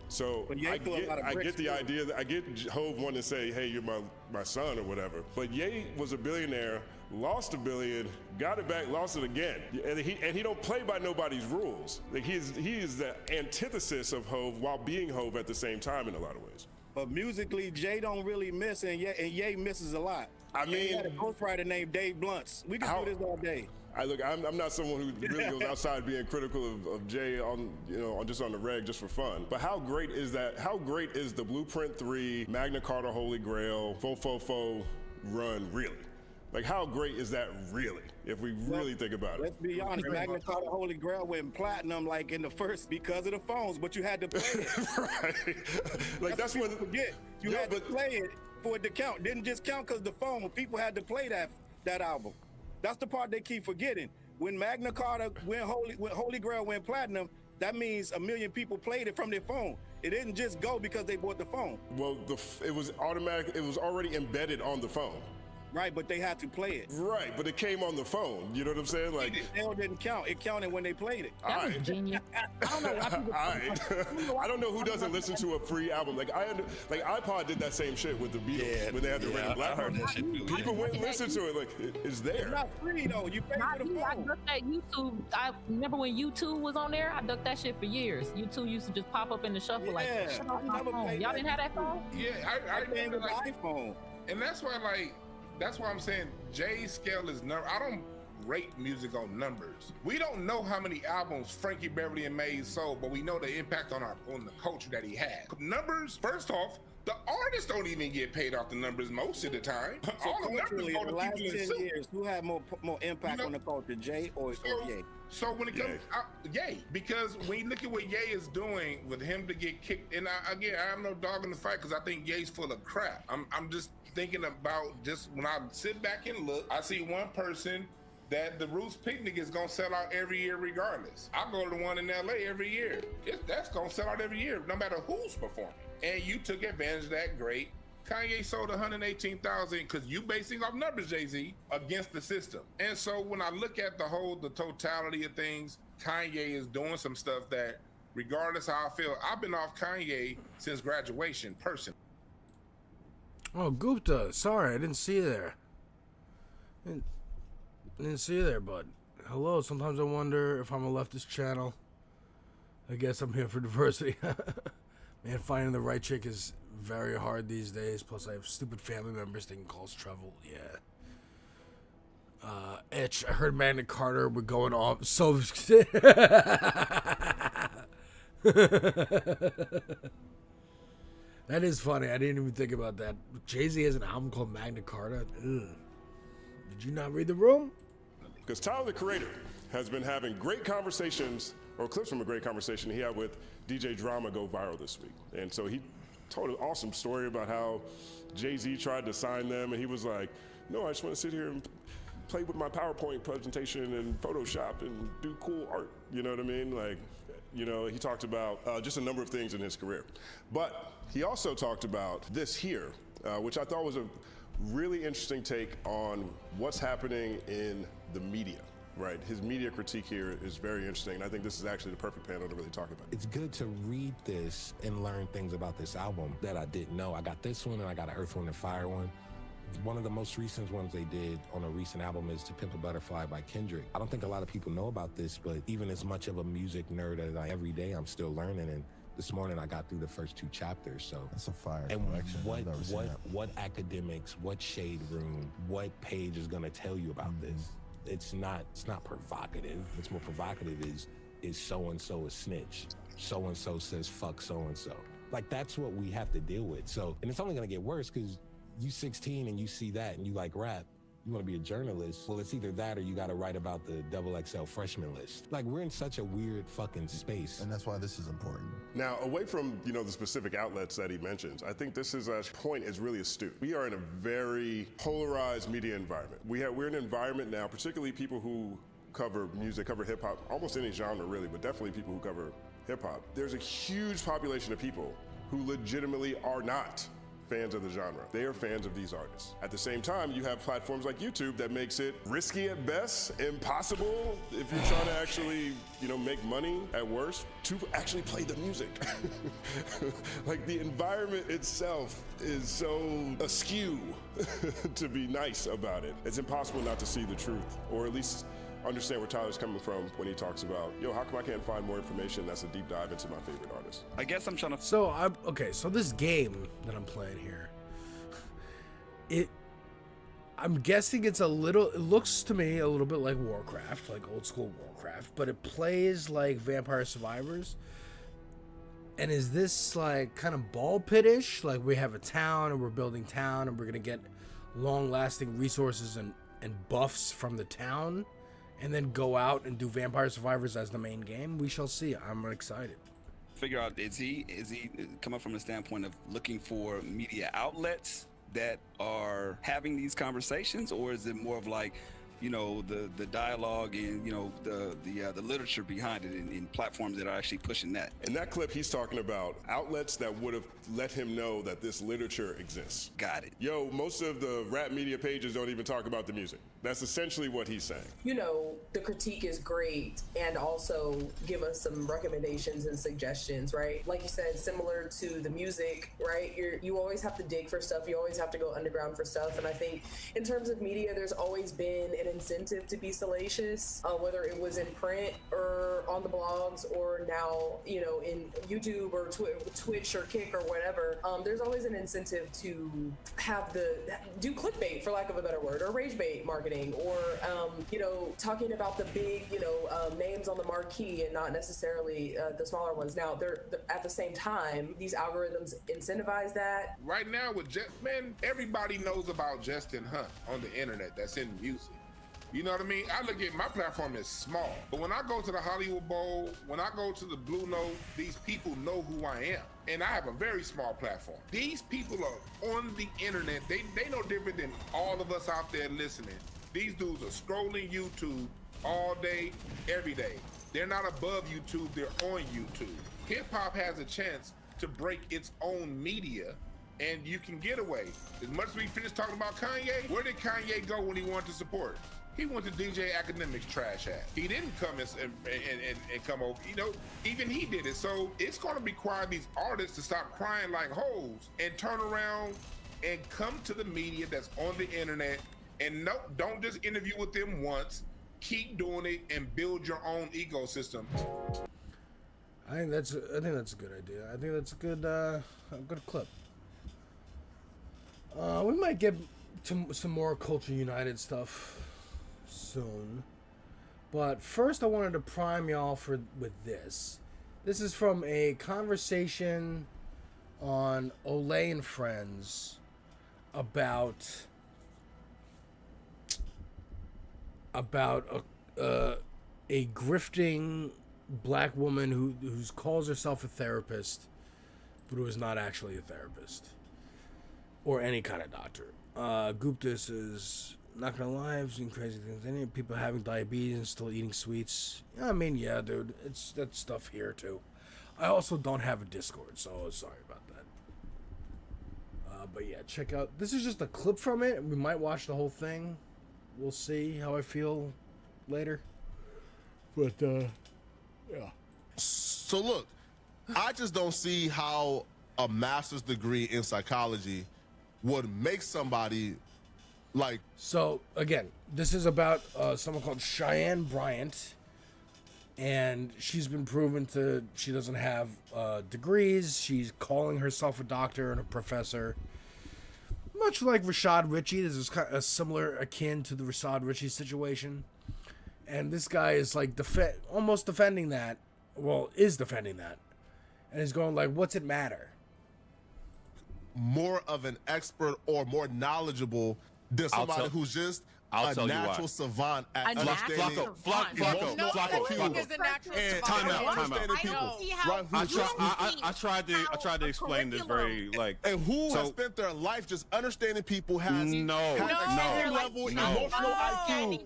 So I get the idea that I get Hov wanting to say, hey, you're my son or whatever. But Ye was a billionaire, lost $1 billion, got it back, lost it again. And he don't play by nobody's rules. Like he is the antithesis of Hov while being Hov at the same time in a lot of ways. But musically, Jay don't really miss, and Ye misses a lot. I mean, he had a ghostwriter named Dave Blunts. We can do this all day. I'm not someone who really goes outside being critical of Jay on just on the reg just for fun. But how great is that? How great is the Blueprint 3, Magna Carta, Holy Grail, Fo run really? Like, how great is that really? If we really think about it. Let's be honest. Magna Carta, Holy Grail went platinum like in the first because of the phones, but you had to play it. Right. Like that's when forget you had to play it for it to count. Didn't just count because the phone. People had to play that album. That's the part they keep forgetting. When Magna Carta when Holy Grail went platinum, that means 1 million people played it from their phone. It didn't just go because they bought the phone. Well, it was automatic. It was already embedded on the phone. Right, but they had to play it. Right, but it came on the phone. You know what I'm saying? Like it still didn't count. It counted when they played it. That was genius. I don't know why people. I don't know who doesn't listen to a free album. Like iPod did that same shit with the Beatles when they had the Red and Black. I heard that shit too. People went and listened to it. Like it's there. It's not free though. You pay for the phone. I ducked that YouTube. I remember when YouTube was on there. I ducked that shit for years. YouTube used to just pop up in the shuffle like, shut off my phone. Y'all didn't have that phone? Yeah, I came with the iPhone. And that's why, like, That's why I'm saying Jay's scale is number. I don't rate music on numbers. We don't know how many albums Frankie Beverly and Maze sold, but we know the impact on the culture that he had. Numbers, first off, the artists don't even get paid off the numbers most of the time. So All the numbers culturally, go to the last people in 10 suit. years, who had more impact on the culture, Jay or Ye? So when it comes, Ye, because when you look at what Ye is doing with him to get kicked, and I'm no dog in the fight because I think Ye's full of crap. I'm just thinking about just when I sit back and look, I see one person that the Roots Picnic is gonna sell out every year regardless. I go to the one in LA every year. That's gonna sell out every year, no matter who's performing. And you took advantage of that, great. Kanye sold 118,000 because you basing off numbers, Jay-Z, against the system. And so when I look at the totality of things, Kanye is doing some stuff that, regardless how I feel, I've been off Kanye since graduation, personally. Oh, Gupta, sorry, I didn't see you there. Didn't see you there, bud. Hello, sometimes I wonder if I'm a leftist channel. I guess I'm here for diversity. Man, finding the right chick is very hard these days. Plus, I have stupid family members taking calls travel. Yeah. Itch, I heard Magna Carta were going off. So. That is funny. I didn't even think about that. Jay-Z has an album called Magna Carta. Ugh. Did you not read The Room? Because Tyler, the Creator, has been having great conversations, or clips from a great conversation he had with DJ Drama go viral this week. And so he told an awesome story about how Jay-Z tried to sign them, and he was like, no, I just want to sit here and play with my PowerPoint presentation and Photoshop and do cool art. You know what I mean? Like, you know, he talked about just a number of things in his career. But he also talked about this here, which I thought was a really interesting take on what's happening in the media, right? His media critique here is very interesting, and I think this is actually the perfect panel to really talk about it. It's good to read this and learn things about this album that I didn't know. I got this one and I got an Earth, Wind & Fire one. One of the most recent ones they did on a recent album is To Pimp a Butterfly by Kendrick. I don't think a lot of people know about this, but even as much of a music nerd as I every day, I'm still learning, and this morning I got through the first 2 chapters. So that's a fire and collection. what academics, what shade room, what page is gonna tell you about this? It's not provocative. What's more provocative is so and so a snitch. So and so says fuck so and so. Like, that's what we have to deal with. So, and it's only gonna get worse because you 16 and you see that and you like rap. You want to be a journalist? Well, it's either that or you got to write about the XXL freshman list. Like, we're in such a weird fucking space. And that's why this is important. Now, away from, you know, the specific outlets that he mentions, I think this is point is really astute. We are in a very polarized media environment. We're in an environment now, particularly people who cover music, cover hip hop, almost any genre really, but definitely people who cover hip hop. There's a huge population of people who legitimately are not fans of the genre. They are fans of these artists. At the same time, you have platforms like YouTube that makes it risky at best, impossible if you're trying to actually, you know, make money at worst, to actually play the music. Like, the environment itself is so askew to be nice about it. It's impossible not to see the truth, or at least understand where Tyler's coming from when he talks about, yo, how come I can't find more information? That's a deep dive into my favorite artist. I guess I'm trying to. So this game that I'm playing here, I'm guessing it looks to me a little bit like Warcraft, like old school Warcraft, but it plays like Vampire Survivors. And is this like kind of ball pit-ish? Like, we have a town and we're building town and we're gonna get long lasting resources and buffs from the town, and then go out and do Vampire Survivors as the main game? We shall see. I'm excited. Figure out, is he coming from the standpoint of looking for media outlets that are having these conversations, or is it more of like, you know, the dialogue and, you know, the literature behind it in platforms that are actually pushing that? In that clip, he's talking about outlets that would have let him know that this literature exists. Got it. Yo, most of the rap media pages don't even talk about the music. That's essentially what he's saying. You know, the critique is great, and also give us some recommendations and suggestions, right? Like you said, similar to the music, right? You always have to dig for stuff. You always have to go underground for stuff. And I think in terms of media, there's always been an incentive to be salacious, whether it was in print or on the blogs or now, you know, in YouTube or Twitch or Kick or whatever, there's always an incentive to do clickbait, for lack of a better word, or rage bait marketing, or, you know, talking about the big, you know, names on the marquee and not necessarily the smaller ones. Now, they're at the same time, these algorithms incentivize that. Right now with man, everybody knows about Justin Hunt on the internet that's in music. You know what I mean? I look at my platform as small, but when I go to the Hollywood Bowl, when I go to the Blue Note, these people know who I am. And I have a very small platform. These people are on the internet. They know different than all of us out there listening. These dudes are scrolling YouTube all day, every day. They're not above YouTube, they're on YouTube. Hip hop has a chance to break its own media, and you can get away. As much as we finished talking about Kanye, where did Kanye go when he wanted to support? He went to DJ Academic's trash app. He didn't come and come over. You know, even he did it. So it's going to require these artists to stop crying like hoes and turn around and come to the media that's on the internet. And no, don't just interview with them once. Keep doing it and build your own ecosystem. I think that's a good idea. I think that's a good clip. We might get to some more Culture United stuff soon, but first I wanted to prime y'all with this. This is from a conversation on Olay and Friends about a grifting black woman who calls herself a therapist, but who is not actually a therapist or any kind of doctor. Gupta says, not gonna lie, I've seen crazy things. Any people having diabetes and still eating sweets? I mean, yeah, dude, it's that stuff here too. I also don't have a Discord, so sorry about that. But yeah, check out. This is just a clip from it. We might watch the whole thing. We'll see how I feel later. But yeah. So look, I just don't see how a master's degree in psychology would make somebody like. So again, this is about someone called Cheyenne Bryant, and she's been proven to. She doesn't have degrees. She's calling herself a doctor and a professor. Much like Rashad Ritchie, this is kind of similar, akin to the Rashad Ritchie situation. And this guy is like almost defending that. Well, is defending that. And he's going like, what's it matter? More of an expert or more knowledgeable than somebody who's just a natural savant at understanding. Flacco. I tried to explain this very and who has spent their life just understanding people has extreme level emotional IQ.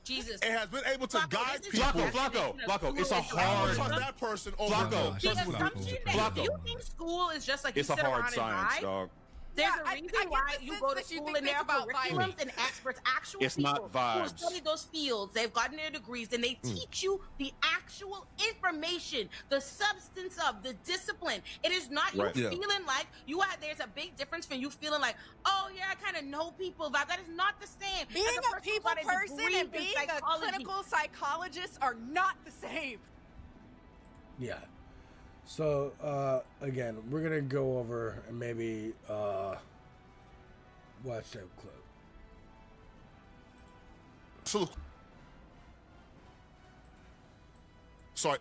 Jesus. And has been able to guide people. Flacco, it's a hard. That person over. Flacco. The assumption that you think school is just like it's you a sit hard around science, and dog. There's a reason why you go to school and there are curriculums and experts, actual it's people not vibes. who study those fields. They've gotten their degrees and they teach you the actual information, the substance of the discipline. It is not you feeling like you are. There's a big difference from you feeling like, oh yeah, I kind of know people. But that is not the same. Being a people person and being a clinical psychologist are not the same. Yeah. So, again, we're going to go over and maybe watch that clip. So,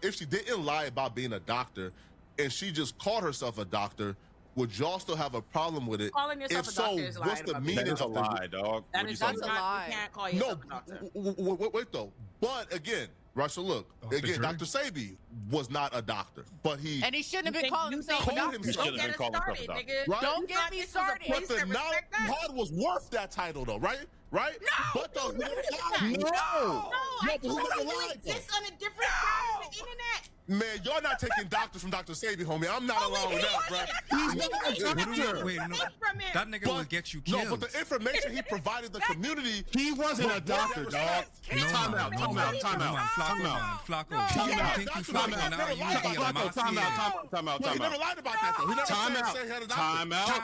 if she didn't lie about being a doctor and she just called herself a doctor, would y'all still have a problem with it? Calling yourself if a doctor so, is lying what's the about meaning That is a of lie, dog. That's a lie. You can't call yourself a doctor. Wait though. But again, right, so look, again, Dr. Sabi was not a doctor, but he shouldn't have been calling himself a doctor. Don't get me started. But the knowledge God was worth that title though, right? Right? No! But the No! I told you exist on a different side of the internet. Man, y'all not taking doctors from Dr. Sabi, homie. I'm not along with that, bro. He's not a doctor. Wait, no. That nigga will get you killed. No, but the information he provided the community. He wasn't a doctor, dog. Time out. Flacco. You think you Flacco now? You be a mafia. Time out. He never lied about that, though. He never said he had a doctor. Time out.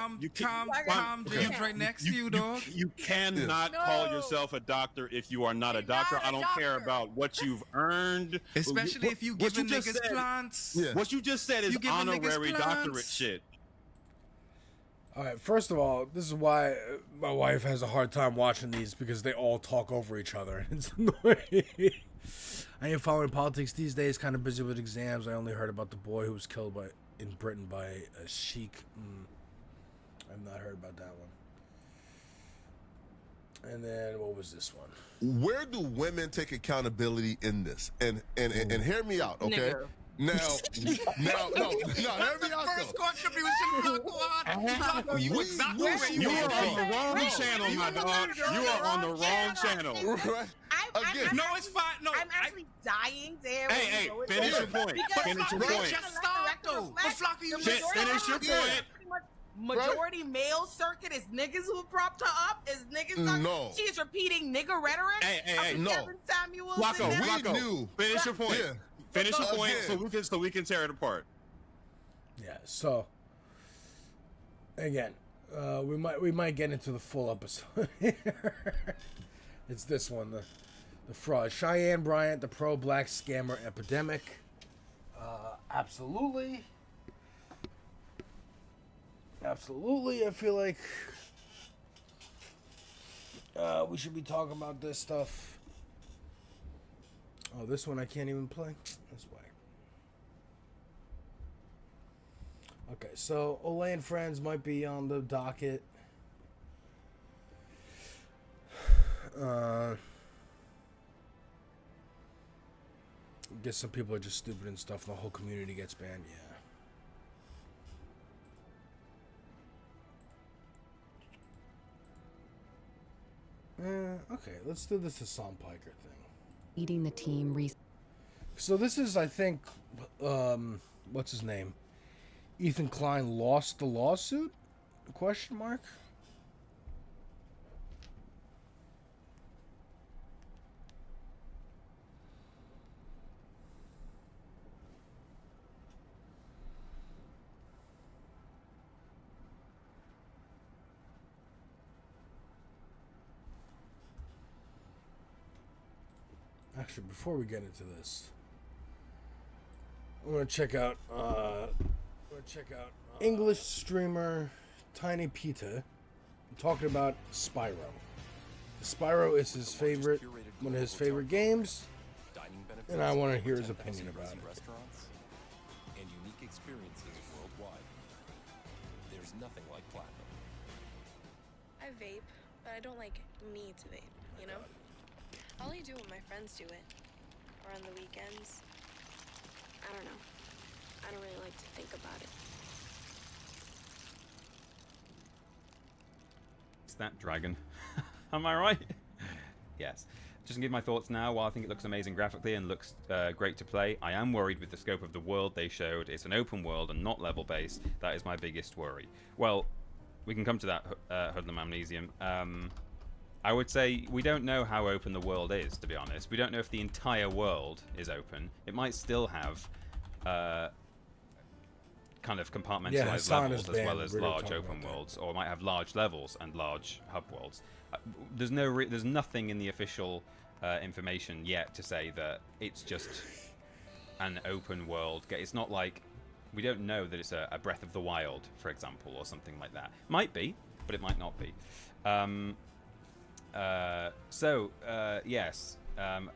Calm James right next to you, dog. You cannot call yourself a doctor if you are not a doctor. I don't care about what you've earned. Especially if you giving niggas plants. Yeah. What you just said is You giving niggas honorary doctorate plants. shit. All right, first of all, this is why my wife has a hard time watching these, because they all talk over each other. It's annoying. I ain't following politics these days, kind of busy with exams. I only heard about the boy who was killed in Britain by a sheik. I've not heard about that one. And then, what was this one? Where do women take accountability in this? And hear me out, okay? Nigga. No, hear me out though. First contribution, Flacco, you exactly where You are on the wrong channel, my dog. You are on the wrong channel. Right. No, it's fine. No, I'm actually dying to hear Hey, what finish your point. Because Finish your Flacco point. just start though. But Flacco, you The just finish your point. Majority male circuit is niggas who propped her up. Is niggas? No. She is repeating nigga rhetoric. Hey, no. Kevin Samuels. Flacco, knew. finish your point. Yeah. Finish your point so we can tear it apart. Yeah. So again, we might get into the full episode here. It's this one, the fraud. Cheyenne Bryant, the pro-black scammer epidemic. Absolutely. Absolutely, I feel like we should be talking about this stuff. Oh, this one I can't even play? This way. Okay, so Olay and Friends might be on the docket. I guess some people are just stupid and stuff, and the whole community gets banned, okay, let's do this Hasan Piker thing. Leading the team. So this is, I think, what's his name? Ethan Klein lost the lawsuit? Question mark? Actually, before we get into this, I'm gonna check out English streamer Tiny Pita talking about Spyro. Spyro is his favorite, one of his favorite games, and I want to hear his opinion about it. Restaurants and unique experiences worldwide. There's nothing like platinum. I vape, but I don't like need to vape, you know? I'll only do when my friends do it. Or on the weekends. I don't know. I don't really like to think about it. It's that dragon. Am I right? Yes. Just to give my thoughts now, while I think it looks amazing graphically and looks great to play, I am worried with the scope of the world they showed. It's an open world and not level-based. That is my biggest worry. Well, we can come to that, Hoodlum Amnesium. I would say we don't know how open the world is, to be honest. We don't know if the entire world is open. It might still have kind of compartmentalized levels as well as large open worlds, or it might have large levels and large hub worlds. There's nothing in the official information yet to say that it's just an open world. It's not like, we don't know that it's a Breath of the Wild, for example, or something like that. Might be, but it might not be. Yes. And,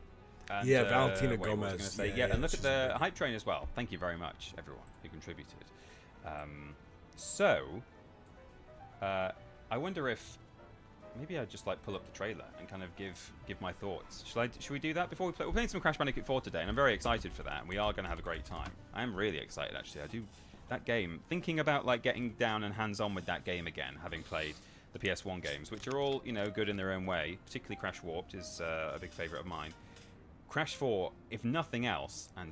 yeah, Valentina what Gomez. Was I gonna say? Yeah, and look at the hype train as well. Thank you very much, everyone who contributed. I wonder if maybe I'd just like pull up the trailer and kind of give my thoughts. Should we do that before we play? We're playing some Crash Bandicoot 4 today, and I'm very excited for that. And we are going to have a great time. I am really excited, actually. I do that game. Thinking about like getting down and hands-on with that game again, having played the PS1 games, which are all, you know, good in their own way. Particularly Crash Warped is a big favourite of mine. Crash 4, if nothing else, and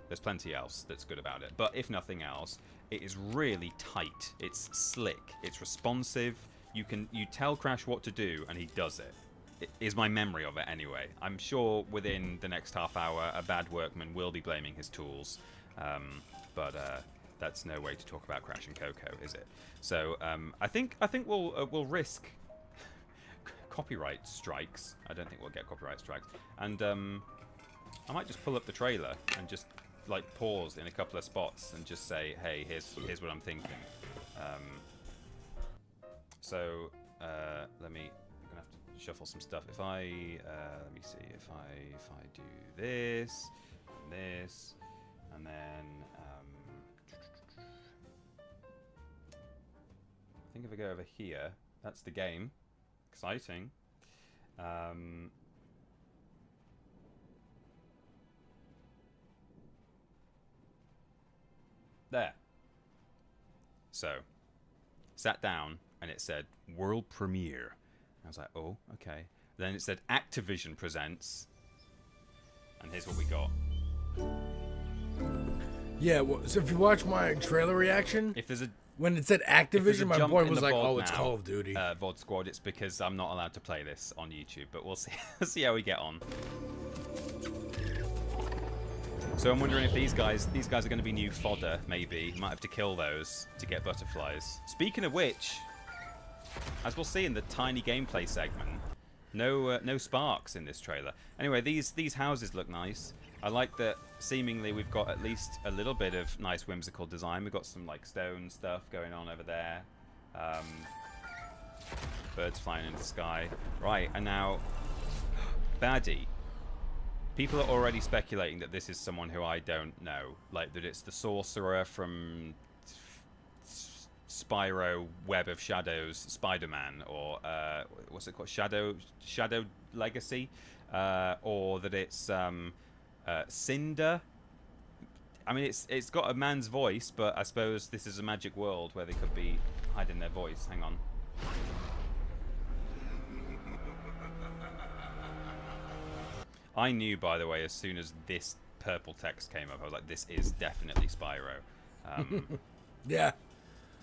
there's plenty else that's good about it, but if nothing else, it is really tight. It's slick. It's responsive. You tell Crash what to do, and he does it. It is my memory of it anyway. I'm sure within the next half hour, a bad workman will be blaming his tools, but that's no way to talk about Crash and Coco, is it? So I think we'll risk copyright strikes. I don't think we'll get copyright strikes. And I might just pull up the trailer and just like pause in a couple of spots and just say, hey, here's what I'm thinking. So let me. I'm gonna have to shuffle some stuff. If I let me see if I do this and this and then I think if I go over here, that's the game. Exciting. There. So, sat down and it said world premiere. I was like, oh, okay. Then it said Activision presents, and here's what we got. Yeah, well, so if you watch my trailer reaction, if there's a when it said Activision, my point was like, oh, it's Call of Duty. VOD Squad. It's because I'm not allowed to play this on YouTube, but we'll see. See how we get on. So I'm wondering if these guys are going to be new fodder. Maybe might have to kill those to get butterflies. Speaking of which, as we'll see in the tiny gameplay segment, no sparks in this trailer. Anyway, these houses look nice. I like that seemingly we've got at least a little bit of nice whimsical design. We've got some like stone stuff going on over there. Birds flying in the sky. Right, and now baddie. People are already speculating that this is someone who I don't know. Like that it's the sorcerer from Spyro Web of Shadows Spider-Man, or what's it called? Shadow Legacy, or that it's Cinder. I mean, it's got a man's voice, but I suppose this is a magic world where they could be hiding their voice. Hang on. I knew, by the way, as soon as this purple text came up, I was like, this is definitely Spyro. Yeah.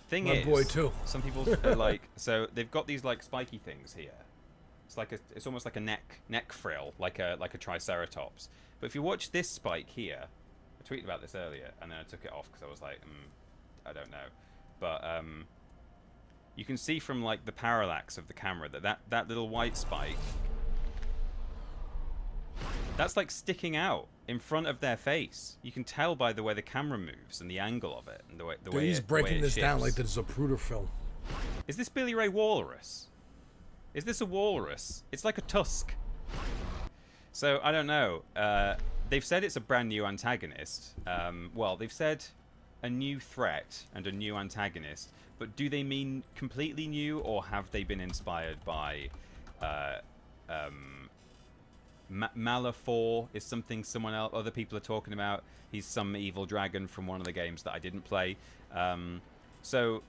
Thing My is, boy too. Some people are like, so they've got these like spiky things here. It's like it's almost like a neck frill, like a triceratops. But if you watch this spike here, I tweeted about this earlier, and then I took it off because I was like, I don't know. But you can see from like the parallax of the camera that little white spike, that's like sticking out in front of their face. You can tell by the way the camera moves and the angle of it and the way he's breaking this down like this is a Zapruder film. Is this Billy Ray Walrus? Is this a walrus? It's like a tusk. So I don't know. They've said it's a brand new antagonist. Well, they've said a new threat and a new antagonist, but do they mean completely new, or have they been inspired by Malefor is something other people are talking about. He's some evil dragon from one of the games that I didn't play. So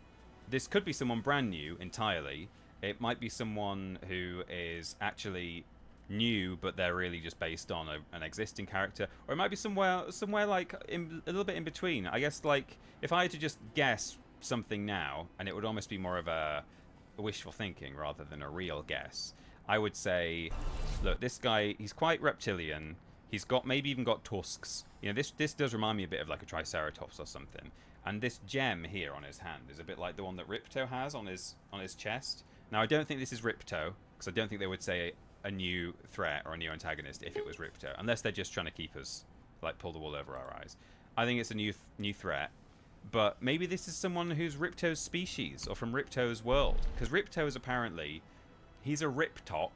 this could be someone brand new entirely. It might be someone who is actually new, but they're really just based on an existing character, or it might be somewhere like a little bit in between. I guess like if I had to just guess something now, and it would almost be more of a wishful thinking rather than a real guess. I would say, look, this guy, he's quite reptilian. He's got maybe even got tusks. You know, this does remind me a bit of like a triceratops or something. And this gem here on his hand is a bit like the one that Ripto has on his chest. Now, I don't think this is Ripto, because I don't think they would say a new threat or a new antagonist if it was Ripto, unless they're just trying to keep us, like, pull the wool over our eyes. I think it's a new threat. But maybe this is someone who's Ripto's species or from Ripto's world, because Ripto is apparently... He's a Riptok,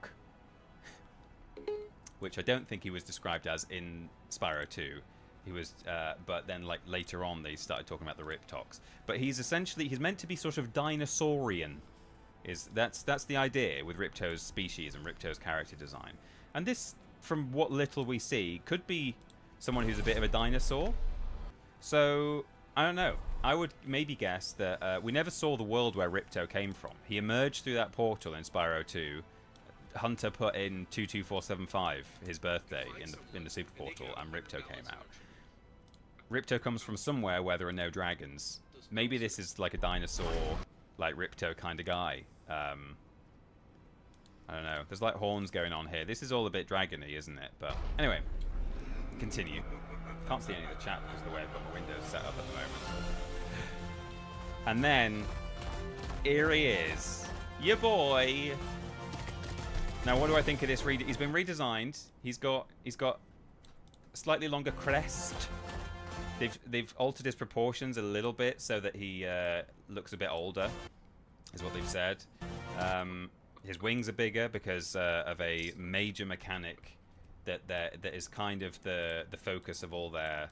which I don't think he was described as in Spyro 2. He was, but then like later on they started talking about the Riptoks. But he's meant to be sort of dinosaurian. That's the idea with Ripto's species and Ripto's character design. And this, from what little we see, could be someone who's a bit of a dinosaur. So I don't know. I would maybe guess that we never saw the world where Ripto came from. He emerged through that portal in Spyro 2. Hunter put in 22475, his birthday, in the super portal, and Ripto came out. Ripto comes from somewhere where there are no dragons. Maybe this is like a dinosaur, like Ripto kind of guy. I don't know. There's like horns going on here. This is all a bit dragony, isn't it? But anyway, continue. Can't see any of the chat because of the way I've got my windows set up at the moment. And then, here he is. Your boy. Now, what do I think of this? He's been redesigned. He's got a slightly longer crest. They've altered his proportions a little bit so that he looks a bit older, is what they've said. His wings are bigger because of a major mechanic that is kind of the focus of all their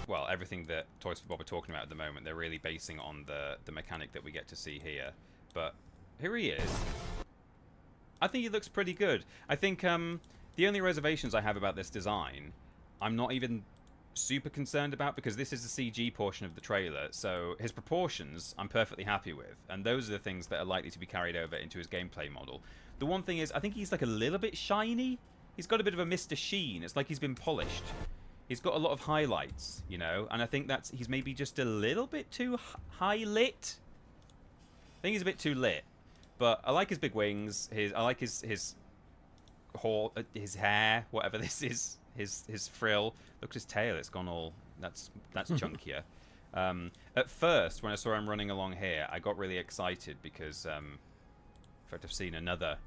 well, everything that Toys for Bob are talking about at the moment. They're really basing on the mechanic that we get to see here. But here he is. I think he looks pretty good. I think the only reservations I have about this design, I'm not even super concerned about, because this is the CG portion of the trailer, so his proportions I'm perfectly happy with, and those are the things that are likely to be carried over into his gameplay model. The one thing is, I think he's like a little bit shiny. He's got a bit of a Mr. Sheen. It's like he's been polished. He's got a lot of highlights, you know, and I think he's maybe just a little bit too high lit. I think he's a bit too lit, but I like his big wings. I like his hair, whatever this is. His frill. Look at his tail. It's gone all. That's chunkier. At first, when I saw him running along here, I got really excited because, in fact, I've seen another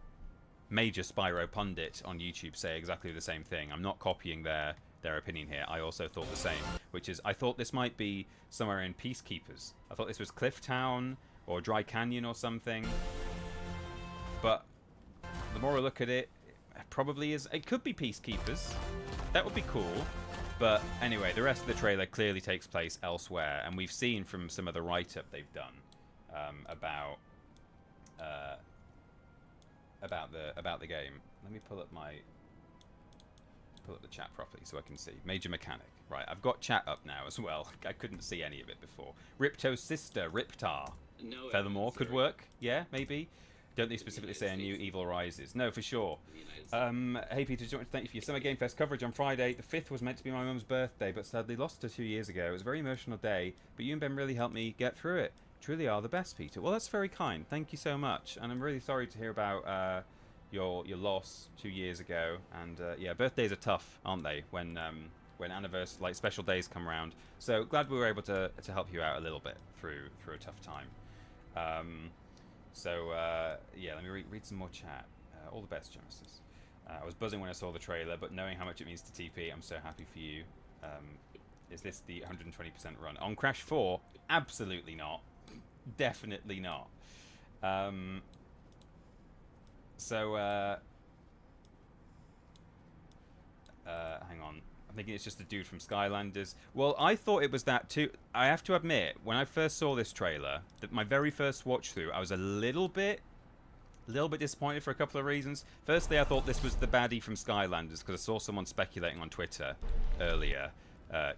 major Spyro pundit on YouTube say exactly the same thing. I'm not copying their opinion here. I also thought the same, which is I thought this might be somewhere in Peacekeepers. I thought this was Clifftown or Dry Canyon or something. But the more I look at it, it probably is. It could be Peacekeepers. That would be cool. But anyway, the rest of the trailer clearly takes place elsewhere, and we've seen from some of the write-up they've done about the game. Let me pull up the chat properly so I can see. Major mechanic. Right, I've got chat up now as well. I couldn't see any of it before. Ripto's sister, Riptar. No, Feathermore could work. Yeah, maybe. Don't they specifically say a new Evil Rises? No, for sure. Hey Peter, just want to thank you for your Summer Game Fest coverage on Friday. The 5th was meant to be my mum's birthday, but sadly lost her 2 years ago. It was a very emotional day, but you and Ben really helped me get through it. Truly are the best, Peter. Well, that's very kind. Thank you so much. And I'm really sorry to hear about your loss 2 years ago. And yeah, birthdays are tough, aren't they? When anniversary, like special days come around. So glad we were able to help you out a little bit through a tough time. Yeah, let me read some more chat. All the best, Genesis. I was buzzing when I saw the trailer, but knowing how much it means to TP, I'm so happy for you. Is this the 120% run? On Crash 4? Absolutely not. Definitely not. Hang on. I'm thinking it's just a dude from Skylanders. Well, I thought it was that too. I have to admit, when I first saw this trailer, my very first watch through, I was a little bit disappointed for a couple of reasons. Firstly, I thought this was the baddie from Skylanders because I saw someone speculating on Twitter earlier.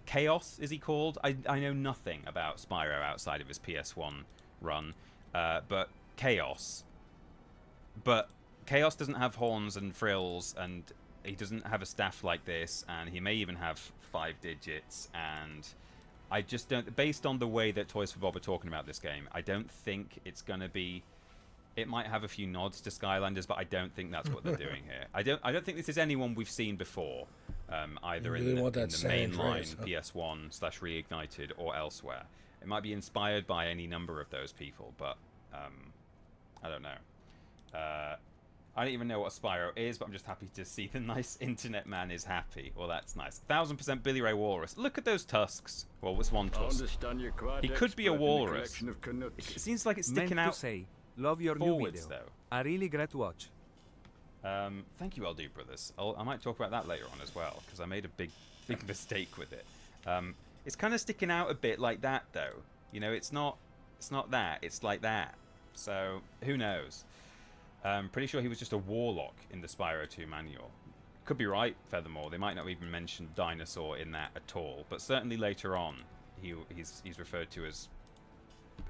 Chaos, is he called? I know nothing about Spyro outside of his PS1 run, but Chaos doesn't have horns and frills, and he doesn't have a staff like this, and he may even have 5 digits, and I just don't, based on the way that Toys for Bob are talking about this game, I don't think it's going to be, it might have a few nods to Skylanders, but I don't think that's what they're doing here. I don't think this is anyone we've seen before, either in the mainline PS1/Reignited or elsewhere. It might be inspired by any number of those people, but I don't know. I don't even know what a Spyro is, but I'm just happy to see the nice internet man is happy. Well, that's nice. 1000% Billy Ray Walrus. Look at those tusks. Well, it's one tusk. He could be a walrus. It seems like it's sticking out. Love your forwards, new video. Though. A really great watch. Thank you, LD Brothers. I might talk about that later on as well, because I made a big mistake with it. It's kind of sticking out a bit like that, though. You know, it's not that. It's like that. So who knows? I'm pretty sure he was just a warlock in the Spyro 2 manual. Could be right, Feathermore. They might not even mention dinosaur in that at all. But certainly later on, he's referred to as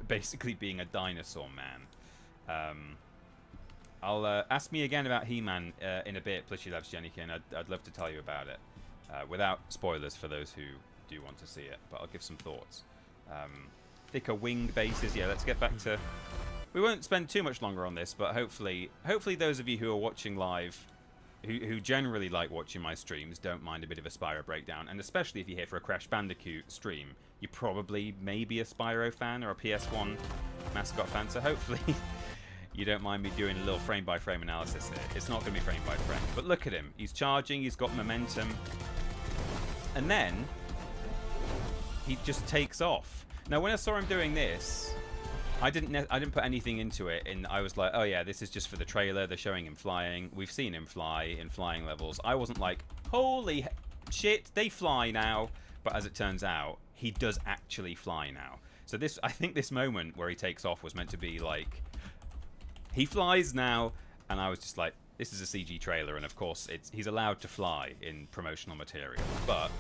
basically being a dinosaur man. I'll ask me again about He-Man in a bit, Plishy Loves Jennykin. I'd love to tell you about it. Without spoilers for those who do want to see it. But I'll give some thoughts. Thicker winged bases. Yeah, let's get back to... We won't spend too much longer on this, but hopefully those of you who are watching live, who generally like watching my streams, don't mind a bit of a Spyro breakdown. And especially if you're here for a Crash Bandicoot stream, you probably may be a Spyro fan or a PS1 mascot fan. So hopefully you don't mind me doing a little frame-by-frame analysis here. It's not going to be frame-by-frame. But look at him. He's charging. He's got momentum. And then he just takes off. Now, when I saw him doing this, I didn't put anything into it, and I was like, oh yeah, this is just for the trailer. They're showing him flying. We've seen him fly in flying levels. I wasn't like, holy shit, they fly now. But as it turns out, he does actually fly now. So I think this moment where he takes off was meant to be like, he flies now, and I was just like, this is a CG trailer, and of course he's allowed to fly in promotional material, but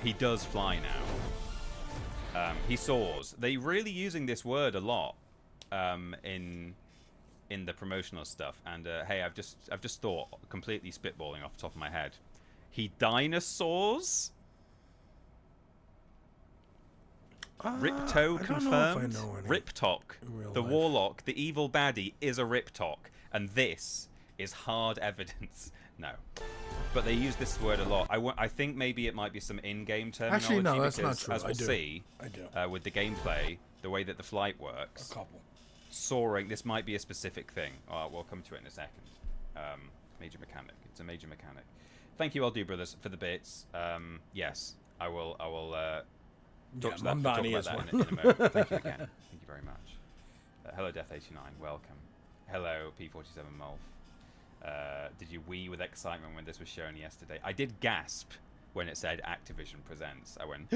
he does fly now. He soars. They're really using this word a lot in the promotional stuff. And hey, I've just thought, completely spitballing off the top of my head, he dinosaurs. Ripto confirmed. Riptok, the warlock, the evil baddie, is a Riptok, and this is hard evidence. No, but they use this word a lot. I think maybe it might be some in-game terminology. Actually, no, that's because, not true. as we'll see, with the gameplay, the way that the flight works, soaring. This might be a specific thing. We'll come to it in a second. Major mechanic. It's a major mechanic. Thank you, LD Brothers, for the bits. Yes, I will. Talk about that in a moment. Thank you again. Thank you very much. Hello, Death89. Welcome. Hello, P47 Molf. Did you wee with excitement when this was shown yesterday? I did gasp when it said Activision Presents. I went,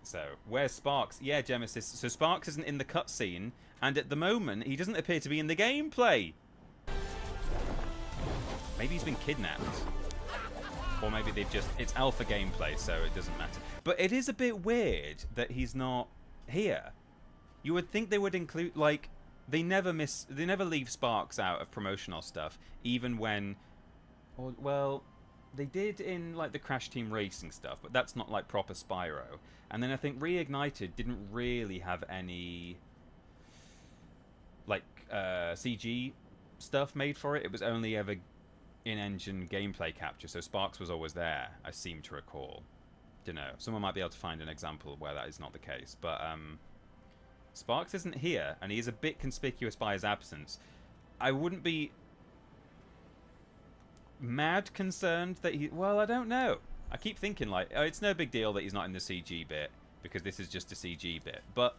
so, where's Sparks? Yeah, Genesis. So Sparks isn't in the cutscene, and at the moment, he doesn't appear to be in the gameplay. Maybe he's been kidnapped. Or maybe they've it's alpha gameplay, so it doesn't matter. But it is a bit weird that he's not here. You would think they would include, like, they never leave Sparks out of promotional stuff, even when, well, they did in, like, the Crash Team Racing stuff, but that's not, like, proper Spyro. And then I think Reignited didn't really have any, like, CG stuff made for it. It was only ever in-engine gameplay capture, so Sparks was always there, I seem to recall. Don't know. Someone might be able to find an example where that is not the case, but Sparks isn't here, and he is a bit conspicuous by his absence. I wouldn't be mad concerned that well, I don't know. I keep thinking, like, oh, it's no big deal that he's not in the CG bit, because this is just a CG bit, but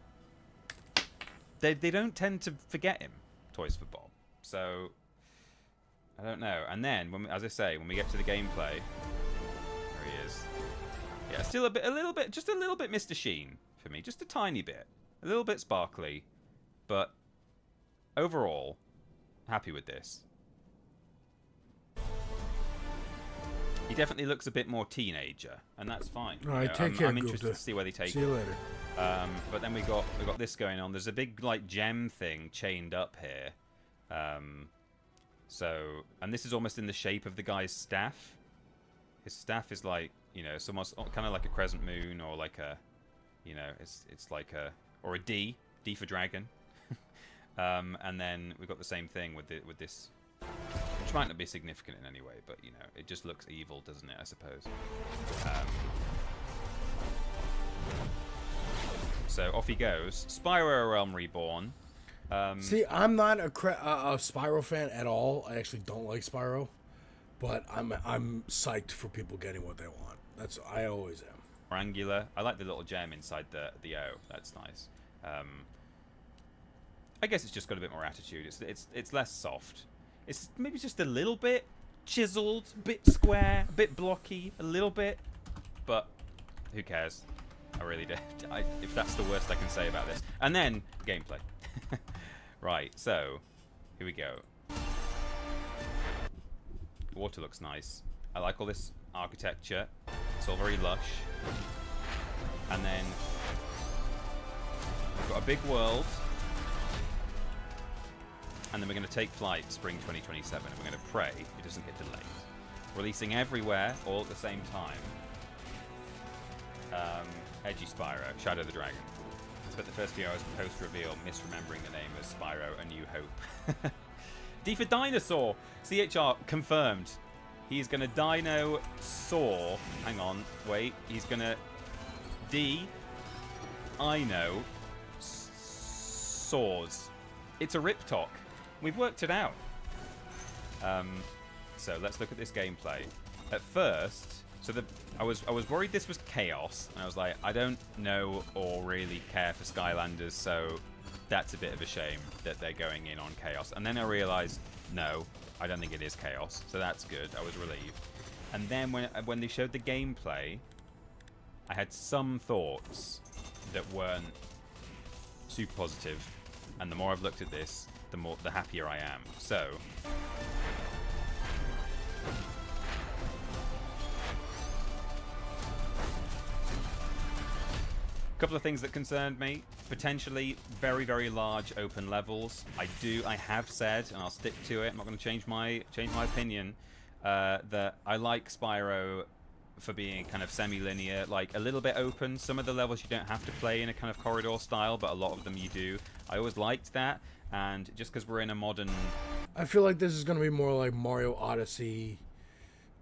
they don't tend to forget him, Toys for Bob, so I don't know. And then, as I say, when we get to the gameplay, there he is. Yeah, still just a little bit Mr. Sheen for me. Just a tiny bit. A little bit sparkly. But overall, happy with this. He definitely looks a bit more teenager, and that's fine. All right, take care, I'm interested to see where they take it. See you later. But then we got this going on. There's a big, like, gem thing chained up here. So, and this is almost in the shape of the guy's staff. His staff is like, you know, it's almost kind of like a crescent moon, or like a, you know, it's like a, or a D for dragon. And then we've got the same thing with this, which might not be significant in any way, but, you know, it just looks evil, doesn't it, I suppose. So off he goes. Spyro Realm Reborn. See, I'm not a Spyro fan at all. I actually don't like Spyro, but I'm psyched for people getting what they want. I always am. Angular. I like the little gem inside the O. That's nice. I guess it's just got a bit more attitude. It's less soft. It's maybe just a little bit chiseled, a bit square, a bit blocky, a little bit, but who cares? I really do. If that's the worst I can say about this. And then gameplay. Right, so here we go. The water looks nice. I like all this architecture. It's all very lush. And then we've got a big world. And then we're going to take flight spring 2027. And we're going to pray it doesn't get delayed. Releasing everywhere all at the same time. Edgy Spyro, Shadow the Dragon. Spent the first few hours post-reveal misremembering the name as Spyro A New Hope. D for Dinosaur! CHR confirmed. He's going to dino-saw. Hang on, wait. He's going to D. I know. Saws. It's a rip talk. We've worked it out. So let's look at this gameplay. At first, I was worried this was chaos, and I was like, I don't know or really care for Skylanders, so that's a bit of a shame that they're going in on chaos. And then I realized, no, I don't think it is chaos, so that's good. I was relieved. And then when they showed the gameplay, I had some thoughts that weren't super positive, and the more I've looked at this, the happier I am. So a couple of things that concerned me. Potentially very, very large open levels. I have said, and I'll stick to it, I'm not going to change my opinion, that I like Spyro for being kind of semi-linear, like a little bit open. Some of the levels you don't have to play in a kind of corridor style, but a lot of them you do. I always liked that, and just because we're in a modern... I feel like this is going to be more like Mario Odyssey,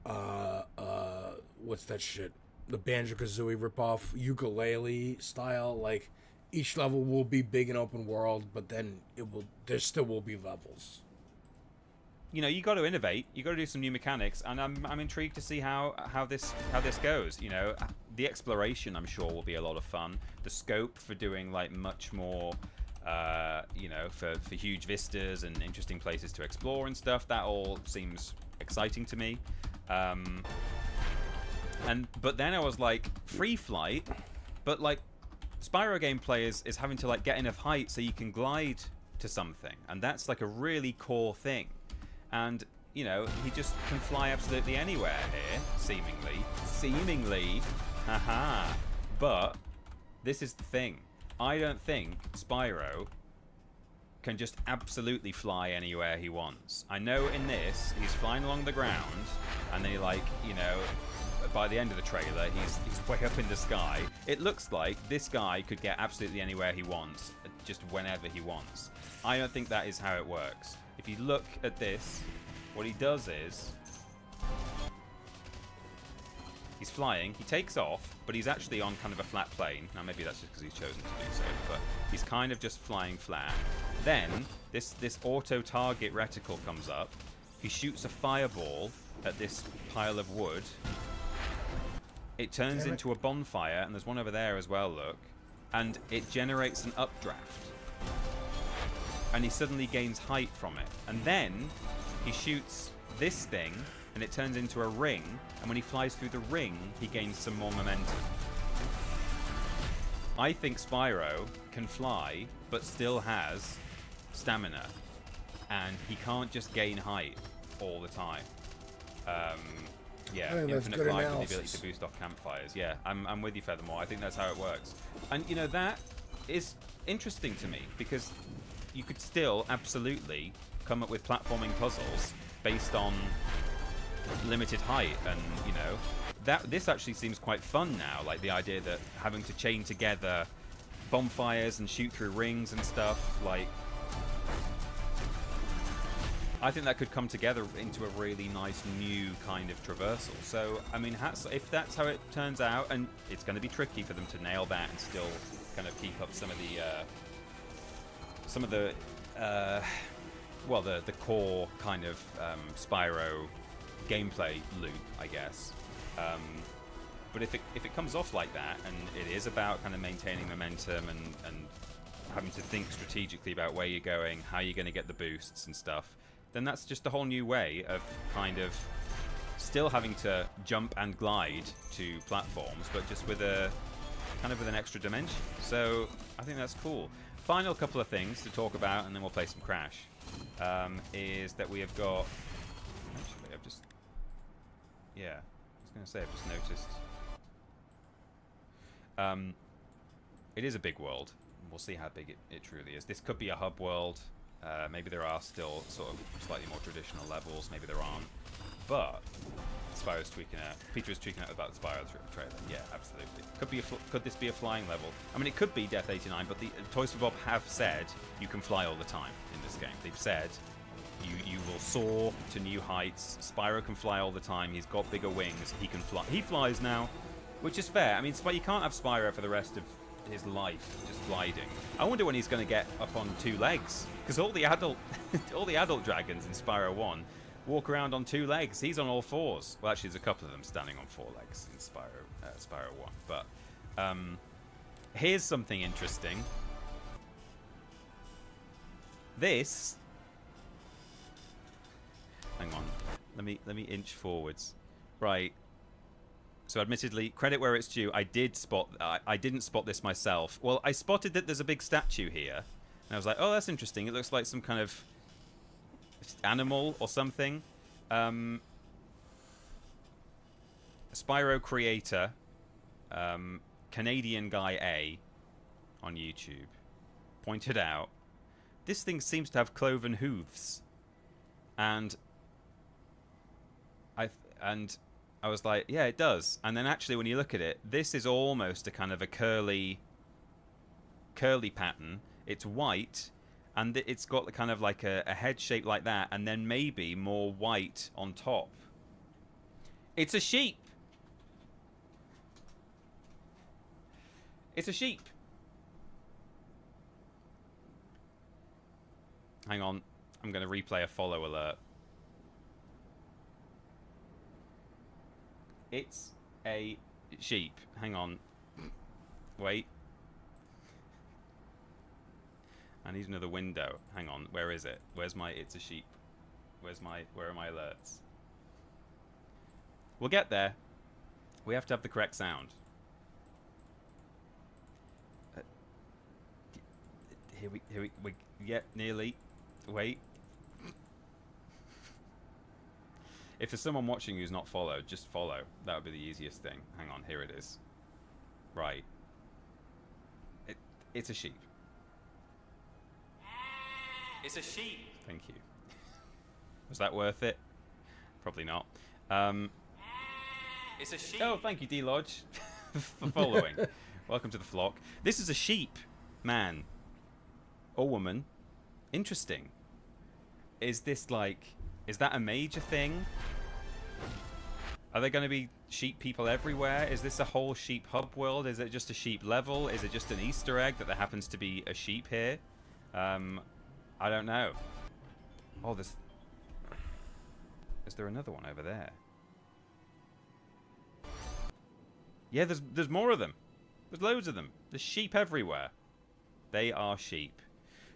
what's that shit? The Banjo-Kazooie ripoff, ukulele style. Like, each level will be big and open world, but then there still will be levels. You know, you got to innovate. You got to do some new mechanics, and I'm intrigued to see how this goes. You know, the exploration I'm sure will be a lot of fun. The scope for doing like much more, you know, for huge vistas and interesting places to explore and stuff. That all seems exciting to me. But then I was like, free flight, but like Spyro gameplay is having to like get enough height so you can glide to something, and that's like a really core thing. And you know, he just can fly absolutely anywhere here, seemingly, haha. But this is the thing, I don't think Spyro can just absolutely fly anywhere he wants. I know in this he's flying along the ground, and then he, like, you know, by the end of the trailer he's way up in the sky. It looks like this guy could get absolutely anywhere he wants, just whenever he wants. I don't think that is how it works. If you look at this, what he does is he's flying, he takes off, but he's actually on kind of a flat plane. Now maybe that's just because he's chosen to do so, but he's kind of just flying flat. Then this auto target reticle comes up. He shoots a fireball at this pile of wood. It turns into a bonfire, and there's one over there as well, look. And it generates an updraft. And he suddenly gains height from it. And then he shoots this thing, and it turns into a ring. And when he flies through the ring, he gains some more momentum. I think Spyro can fly, but still has stamina. And he can't just gain height all the time. Yeah, infinite glide with the ability to boost off campfires. Yeah, I'm with you, Feathermore. I think that's how it works. And, you know, that is interesting to me, because you could still absolutely come up with platforming puzzles based on limited height, and, you know, this actually seems quite fun now, like the idea that having to chain together bonfires and shoot through rings and stuff, like, I think that could come together into a really nice new kind of traversal. So, I mean, if that's how it turns out, and it's going to be tricky for them to nail that and still kind of keep up some of the well, the core kind of Spyro gameplay loop, I guess. But if it comes off like that, and it is about kind of maintaining momentum and having to think strategically about where you're going, how you're going to get the boosts and stuff, then that's just a whole new way of kind of still having to jump and glide to platforms, but just with an extra dimension. So I think that's cool. Final couple of things to talk about, and then we'll play some Crash. Is that we have got... Actually, I've just... Yeah, I was going to say, I've just noticed. It is a big world. We'll see how big it truly is. This could be a hub world. Maybe there are still sort of slightly more traditional levels. Maybe there aren't. But Spyro's tweaking out. Peter is tweaking out about the Spyro trailer. Yeah, absolutely. Could this be a flying level? I mean, it could be Death 89, but the Toys for Bob have said you can fly all the time in this game. They've said you will soar to new heights. Spyro can fly all the time. He's got bigger wings. He can fly. He flies now, which is fair. I mean, you can't have Spyro for the rest of his life just gliding. I wonder when he's going to get up on 2 legs, because all the adult dragons in Spyro 1 walk around on 2 legs. He's on all 4s. Well, actually, there's a couple of them standing on 4 legs in Spyro 1. But here's something interesting. This. Hang on. Let me inch forwards. Right. So admittedly, credit where it's due, I didn't spot this myself. Well, I spotted that there's a big statue here. And I was like, oh, that's interesting. It looks like some kind of animal or something. Spyro creator, Canadian guy A on YouTube pointed out, this thing seems to have cloven hooves. And I was like, yeah, it does. And then actually, when you look at it, this is almost a kind of a curly pattern. It's white, and it's got kind of like a head shape like that, and then maybe more white on top. It's a sheep. It's a sheep. Hang on. I'm going to replay a follow alert. It's a sheep. Hang on. Wait. I need another window. Hang on. Where is it? Where's my it's a sheep? Where are my alerts? We'll get there. We have to have the correct sound. Here we get nearly. Wait. If there's someone watching who's not followed, just follow. That would be the easiest thing. Hang on, here it is. Right. It's a sheep. It's a sheep. Thank you. Was that worth it? Probably not. It's a sheep. Oh, thank you, D Lodge, for following. Welcome to the flock. This is a sheep, man. Or woman. Interesting. Is that a major thing? Are there going to be sheep people everywhere? Is this a whole sheep hub world? Is it just a sheep level? Is it just an Easter egg that there happens to be a sheep here? I don't know. Oh, is there another one over there? Yeah, there's more of them. There's loads of them. There's sheep everywhere. They are sheep.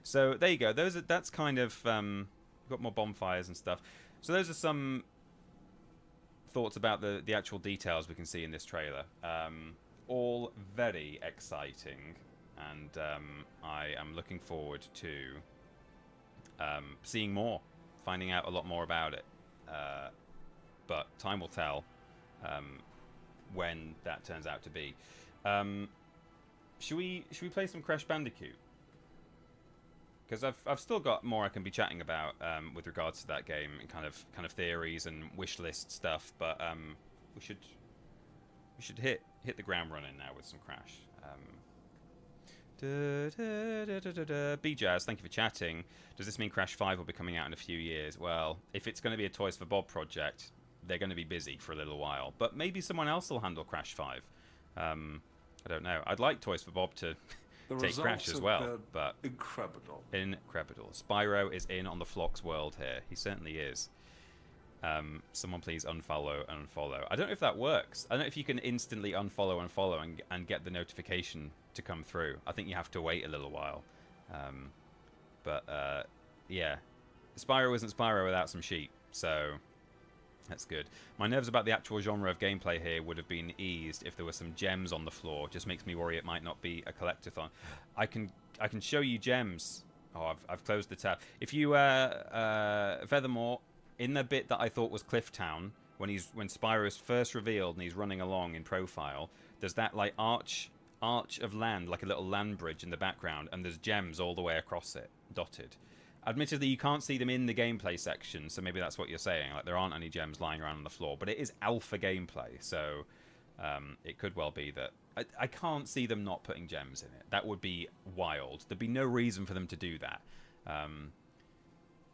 So there you go. That's kind of got more bonfires and stuff. So those are some thoughts about the actual details we can see in this trailer. All very exciting, and I am looking forward to seeing more, finding out a lot more about it. But time will tell when that turns out to be. Should we play some Crash Bandicoot? Because I've still got more I can be chatting about with regards to that game and kind of theories and wish list stuff, but we should hit the ground running now with some Crash. B-Jazz, thank you for chatting. Does this mean Crash 5 will be coming out in a few years? Well, if it's going to be a Toys for Bob project, they're going to be busy for a little while, but maybe someone else will handle Crash 5. I don't know. I'd like Toys for Bob to take Crash as well, but incredible. Spyro is in on the Flock's world here. He certainly is. Someone please unfollow and unfollow. I don't know if that works. I don't know if you can instantly unfollow and get the notification to come through. I think you have to wait a little while. Yeah, Spyro isn't Spyro without some sheep, so that's good. My nerves about the actual genre of gameplay here would have been eased if there were some gems on the floor. Just makes me worry it might not be a collectathon. I can show you gems. Oh, I've closed the tab. If you furthermore, in the bit that I thought was Clifftown, when Spyro is first revealed and he's running along in profile, there's that like arch of land, like a little land bridge in the background, and there's gems all the way across it, dotted. Admittedly, you can't see them in the gameplay section, so maybe that's what you're saying. Like, there aren't any gems lying around on the floor, but it is alpha gameplay, so it could well be that... I can't see them not putting gems in it. That would be wild. There'd be no reason for them to do that.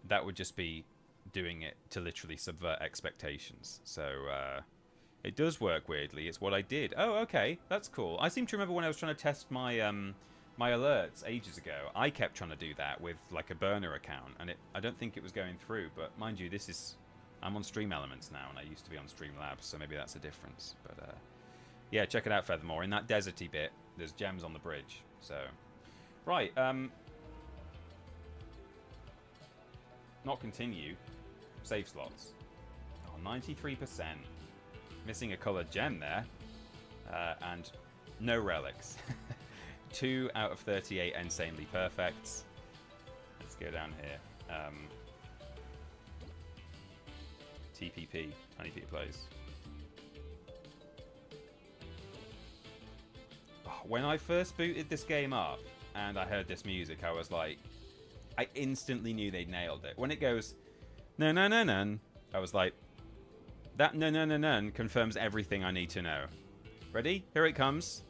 That would just be doing it to literally subvert expectations. So, It does work weirdly. It's what I did. Oh, okay. That's cool. I seem to remember when I was trying to test my my alerts ages ago, I kept trying to do that with like a burner account, and I don't think it was going through. But mind you, I'm on Stream Elements now, and I used to be on Streamlabs, so maybe that's a difference. But yeah, check it out, Feathermore. In that deserty bit, there's gems on the bridge. So, right. Not continue. Save slots. Oh, 93%. Missing a colored gem there. And no relics. 2 out of 38 insanely perfects. Let's go down here. TPP. Honeypea plays. Oh, when I first booted this game up and I heard this music, I was like, I instantly knew they'd nailed it. When it goes, no, no, no, no, I was like, that no, no, no, no confirms everything I need to know. Ready? Here it comes.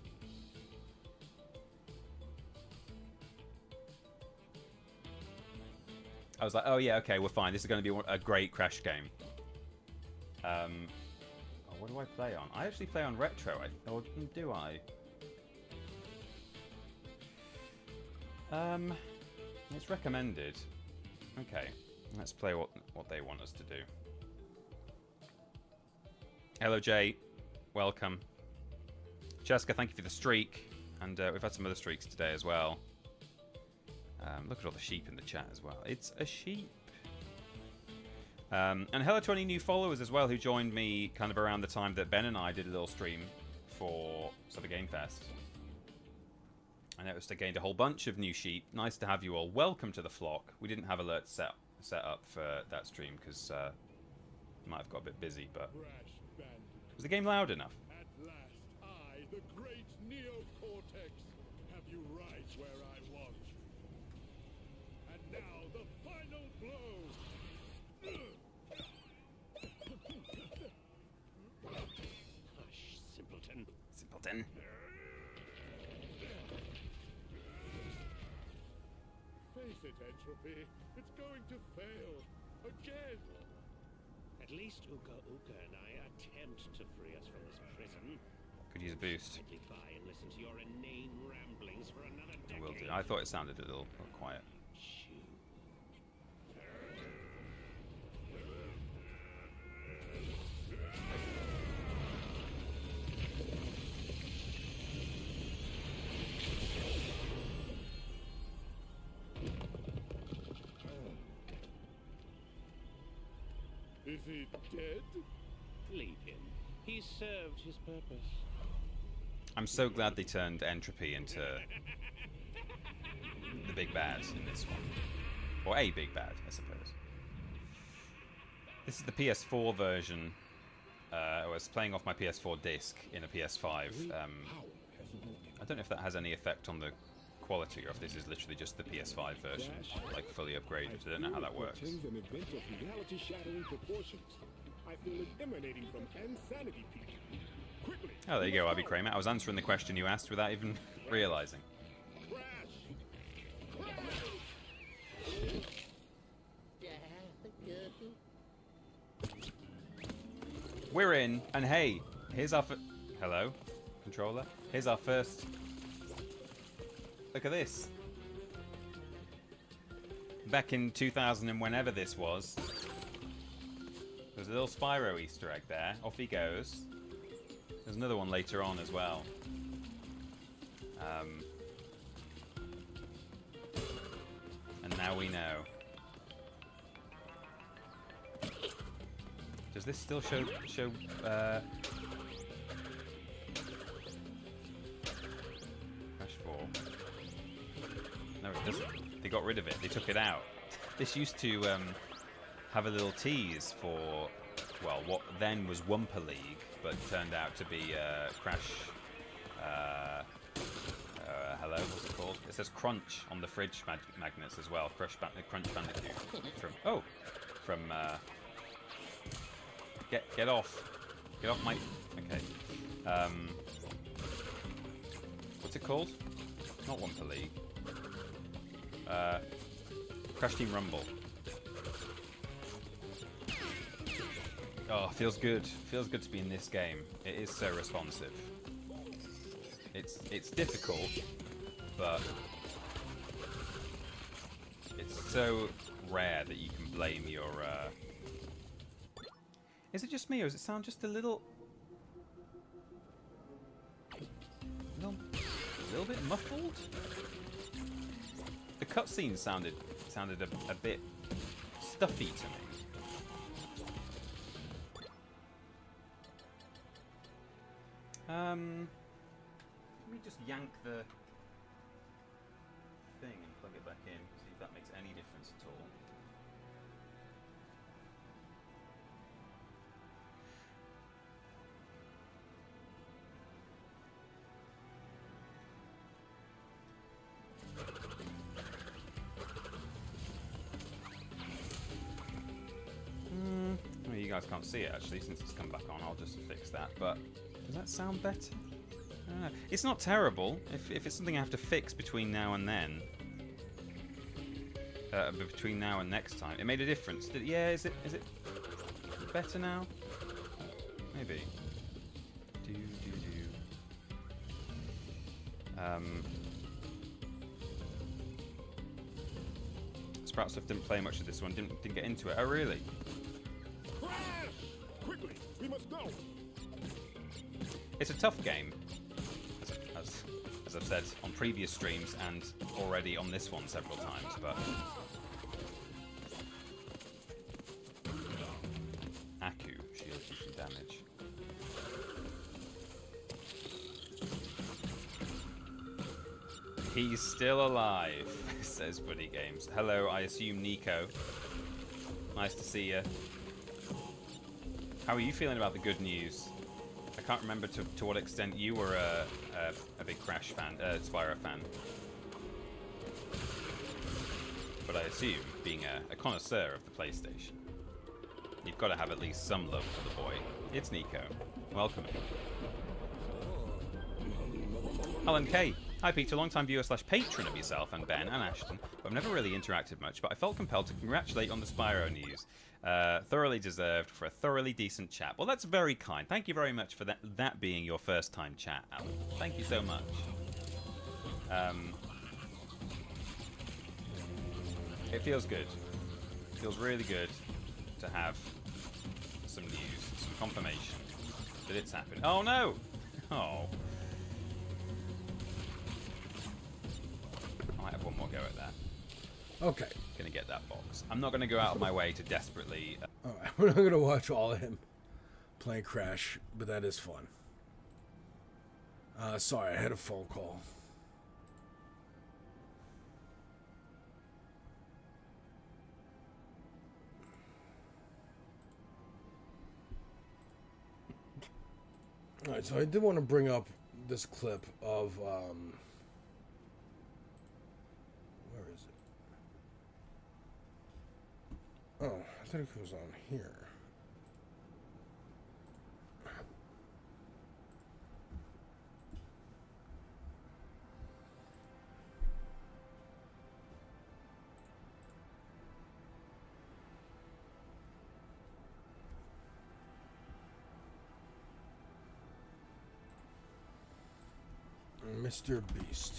I was like, oh yeah, okay, we're fine. This is going to be a great Crash game. Oh, what do I play on? I actually play on Retro, or do I? It's recommended. Okay, let's play what they want us to do. Hello, Jay. Welcome. Cheska, thank you for the streak. And we've had some other streaks today as well. Look at all the sheep in the chat as well. It's a sheep. And hello to any new followers as well who joined me kind of around the time that Ben and I did a little stream for the Game Fest. I noticed I gained a whole bunch of new sheep. Nice to have you all. Welcome to the flock. We didn't have alerts set up for that stream because might have got a bit busy, but was the game loud enough? At last, I, the great neocortex, have you right where I want you. And now the final blow. Hush, simpleton. Simpleton. Face it, Entropy. It's going to fail. Again. At least Uka Uka and I attempt to free us from this prison. Could use a boost. Simply buy and listen to your inane ramblings for another I will decade. do. I thought it sounded a little quiet. Is he dead? Leave him. He served his purpose. I'm so glad they turned Entropy into the big bad in this one. Or a big bad, I suppose. This is the PS4 version. I was playing off my PS4 disc in a PS5. I don't know if that has any effect on the quality, or if this is literally just the PS5 version, like fully upgraded. I don't know how that works. An event of reality-shattering proportions. I feel it emanating from Insanity Peak. Quickly. Oh, there you go, Abby Kramer. I was answering the question you asked without even realizing. We're in, and hey, here's our hello, controller. Here's our first. Look at this. Back in 2000 and whenever this was, there's a little Spyro Easter egg there. Off he goes. There's another one later on as well. And now we know. Does this still show Crash 4? No, it doesn't. They got rid of it. They took it out. This used to have a little tease for, well, what then was Wumpa League, but turned out to be Crash. Hello, what's it called? It says Crunch on the fridge magnets as well. Crunch Bandicoot. From Get off my. Okay. What's it called? Not Wumpa League. Crash Team Rumble. Oh, feels good. Feels good to be in this game. It is so responsive. It's difficult, but it's so rare that you can blame your. Is it just me, or does it sound just a little bit muffled? The cutscene sounded a bit stuffy to me. Let me just yank the thing and plug it back in, see if that makes any difference at all. Well, you guys can't see it actually since it's come back on. I'll just fix that. But does that sound better? I don't know. It's not terrible. If it's something I have to fix between now and then, between now and next time, it made a difference. Yeah, is it better now? Maybe. Sproutsliff didn't play much of this one. Didn't get into it. Oh really? Crash! Quickly, we must go. It's a tough game, as I've said on previous streams and already on this one several times, but Aku, she'll do some damage. He's still alive, says Buddy Games. Hello, I assume Nico. Nice to see you. How are you feeling about the good news? I can't remember to what extent you were a big Crash fan, Spyro fan. But I assume, being a connoisseur of the PlayStation, you've got to have at least some love for the boy. It's Nico. Welcome. Alan K. Hi Peter, long-time viewer / patron of yourself and Ben and Ashton. I've never really interacted much, but I felt compelled to congratulate on the Spyro news. Thoroughly deserved for a thoroughly decent chat. Well, that's very kind. Thank you very much for that being your first time chat, Alan. Thank you so much. It feels good. It feels really good to have some news, some confirmation that it's happened. Oh no! Oh. I might have one more go at that. Okay. Gonna get that box. I'm not gonna go out of my way to desperately. Alright, we're not gonna watch all of him playing Crash, but that is fun. Sorry, I had a phone call. Alright, so I did want to bring up this clip of where is it? Oh, I thought it was on here. Mr. Beast.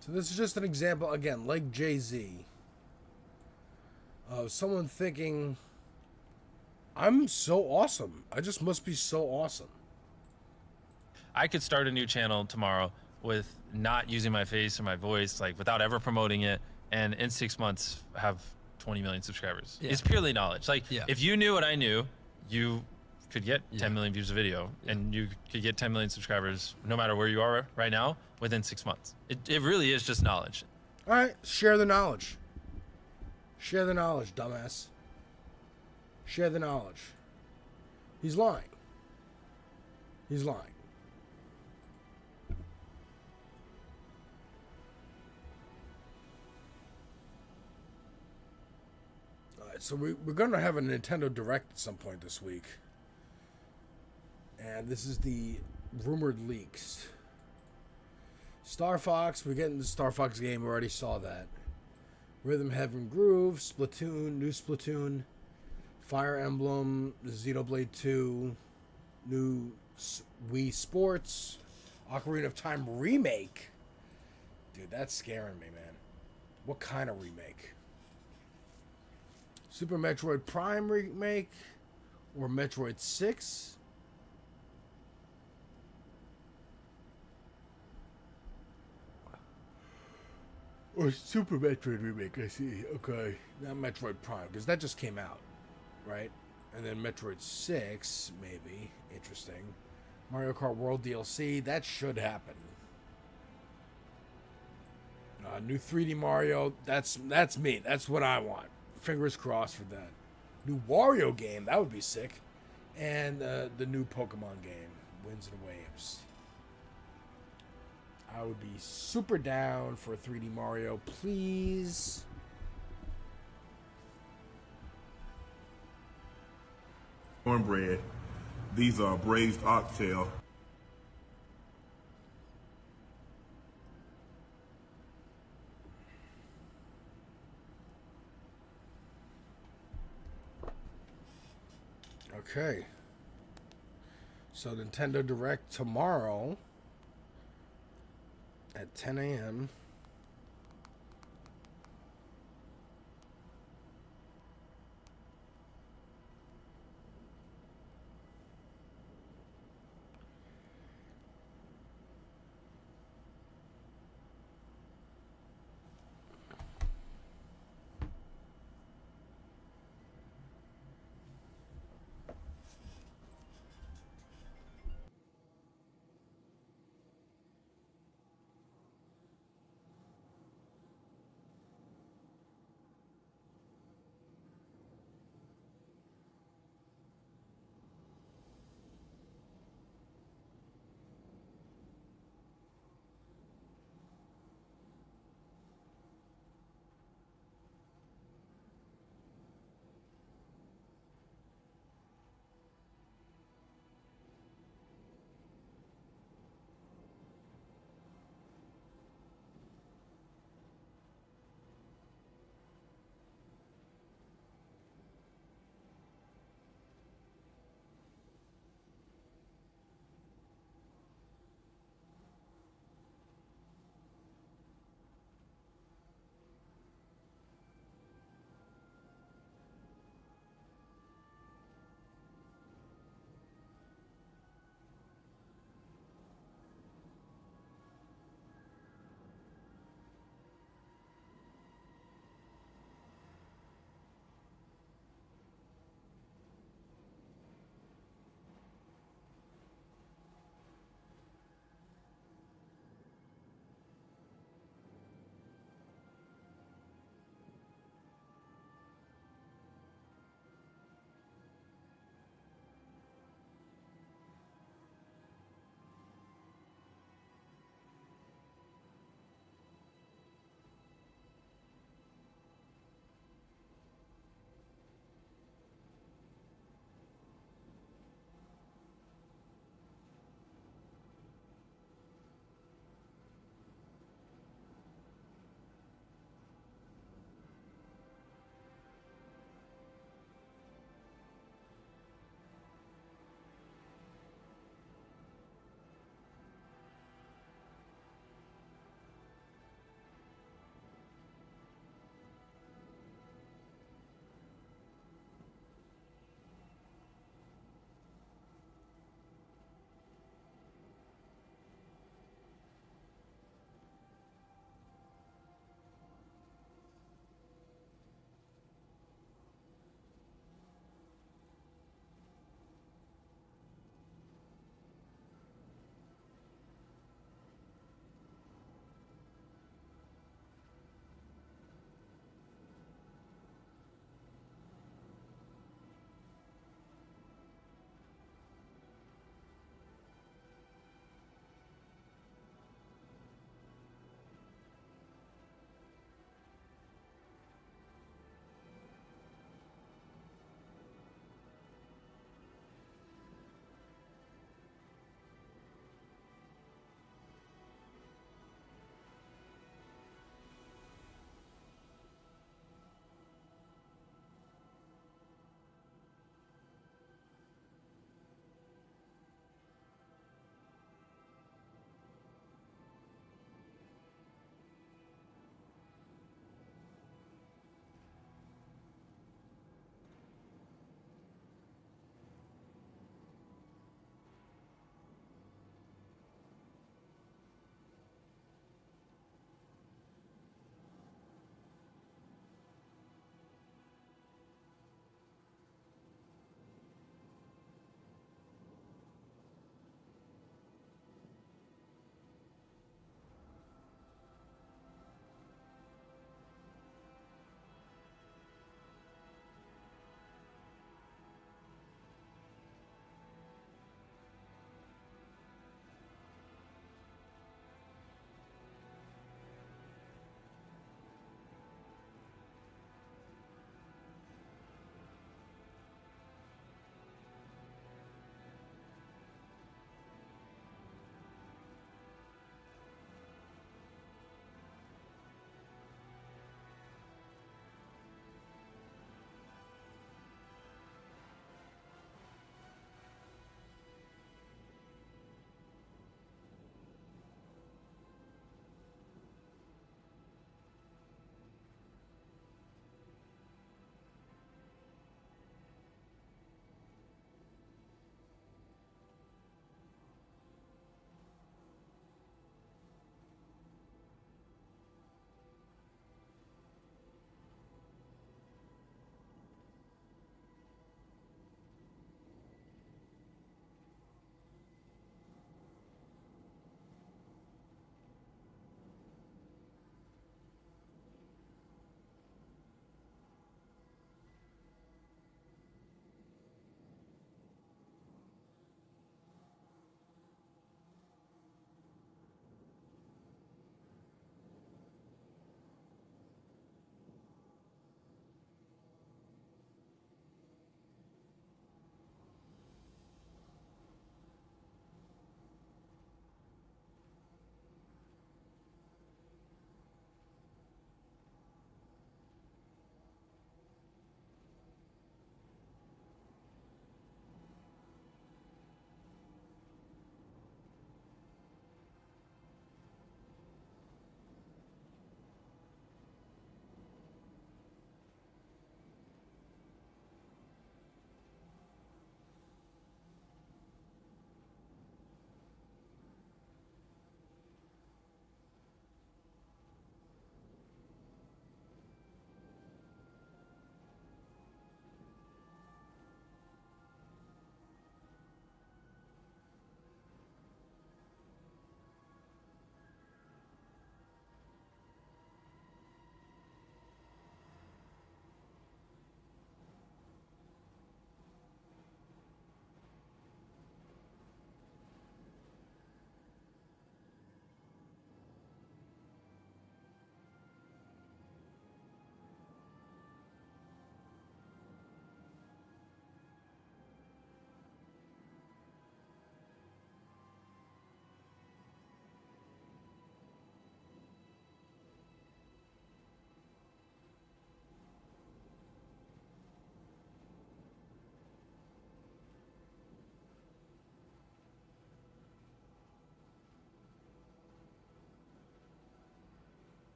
So this is just an example, again, like Jay-Z, of someone thinking, I'm so awesome. I just must be so awesome. I could start a new channel tomorrow with not using my face or my voice, like without ever promoting it, and in 6 months have 20 million subscribers. Yeah. It's purely knowledge. Like, if you knew what I knew, you could get 10 million views a video, and you could get 10 million subscribers no matter where you are right now within 6 months. It really is just knowledge. All right, share the knowledge. Share the knowledge, dumbass. Share the knowledge. He's lying. He's lying. So we're going to have a Nintendo Direct at some point this week. And this is the rumored leaks. Star Fox, we're getting the Star Fox game. We already saw that. Rhythm Heaven Groove, Splatoon, new Splatoon, Fire Emblem, Xenoblade 2, new Wii Sports, Ocarina of Time remake. Dude, that's scaring me, man. What kind of remake? Super Metroid Prime remake or Metroid 6? Or Super Metroid remake, I see. Okay. Not Metroid Prime, because that just came out, right? And then Metroid 6, maybe. Interesting. Mario Kart World DLC, that should happen. New 3D Mario, that's me. That's what I want. Fingers crossed for that. New Wario game, that would be sick. And the new Pokemon game, Winds and Waves. I would be super down for 3D Mario, please. Cornbread. These are braised oxtail. Okay. So Nintendo Direct tomorrow at 10 a.m.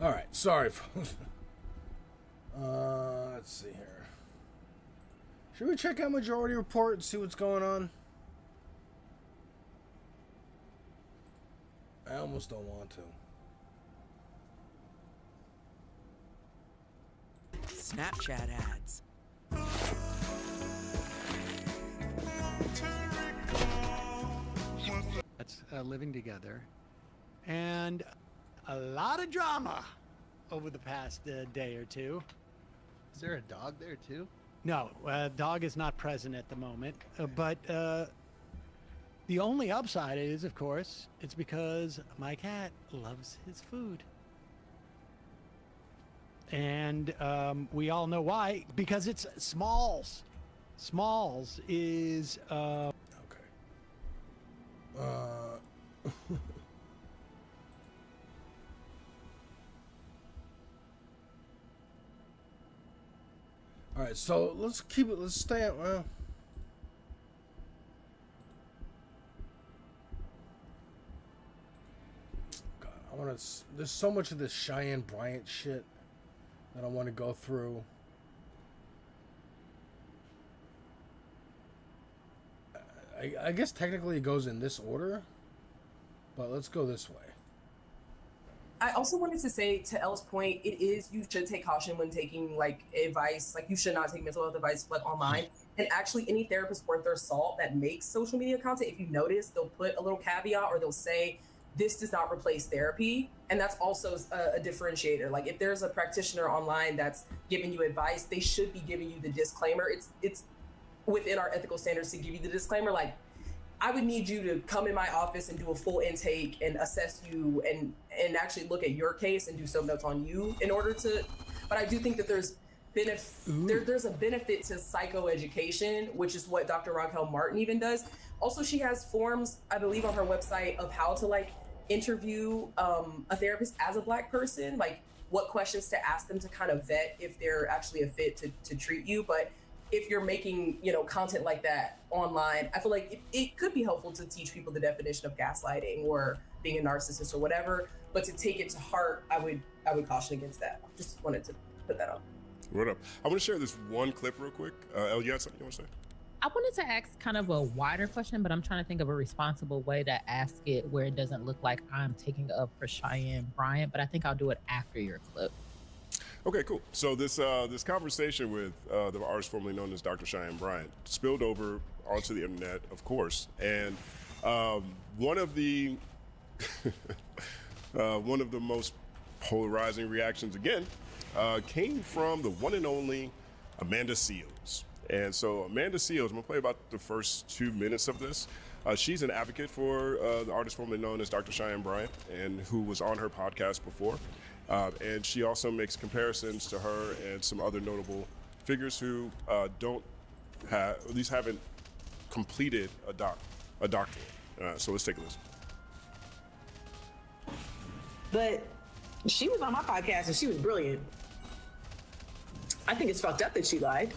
All right, sorry. Let's see here. Should we check out Majority Report and see what's going on? I almost don't want to. Snapchat ads. That's living together. And a lot of drama over the past day or two. Is there a dog there too? No, dog is not present at the moment. But the only upside is, of course, it's because my cat loves his food. And we all know why. Because it's Smalls. Smalls is... Okay. All right, so let's keep it. Let's stay at well. God, I want to. There's so much of this Cheyenne Bryant shit that I want to go through. I guess technically it goes in this order, but let's go this way. I also wanted to say, to Elle's point, it is, you should take caution when taking like advice. Like, you should not take mental health advice like online. And actually, any therapist worth their salt that makes social media content, if you notice, they'll put a little caveat or they'll say, this does not replace therapy. And that's also a differentiator. Like, if there's a practitioner online that's giving you advice, they should be giving you the disclaimer. It's within our ethical standards to give you the disclaimer. Like, I would need you to come in my office and do a full intake and assess you and actually look at your case and do some notes on you in order to, but I do think that there's a benefit to psychoeducation, which is what Dr. Raquel Martin even does. Also, she has forms, I believe, on her website of how to like interview a therapist as a Black person, like what questions to ask them to kind of vet if they're actually a fit to treat you. But if you're making, content like that online, I feel like it could be helpful to teach people the definition of gaslighting or being a narcissist or whatever. But to take it to heart, I would caution against that. Just wanted to put that on. What up? I want to share this one clip real quick. Elle, you had something you want to say? I wanted to ask kind of a wider question, but I'm trying to think of a responsible way to ask it where it doesn't look like I'm taking up for Cheyenne Bryant, but I think I'll do it after your clip. Okay, cool. So this conversation with the artist formerly known as Dr. Cheyenne Bryant spilled over onto the internet, of course, and one of the most polarizing reactions again came from the one and only Amanda Seales. And so Amanda Seales, I'm gonna play about the first 2 minutes of this. She's an advocate for the artist formerly known as Dr. Cheyenne Bryant, and who was on her podcast before. And she also makes comparisons to her and some other notable figures who don't have, at least haven't completed a doctorate. So let's take a listen. But she was on my podcast and she was brilliant. I think it's fucked up that she lied.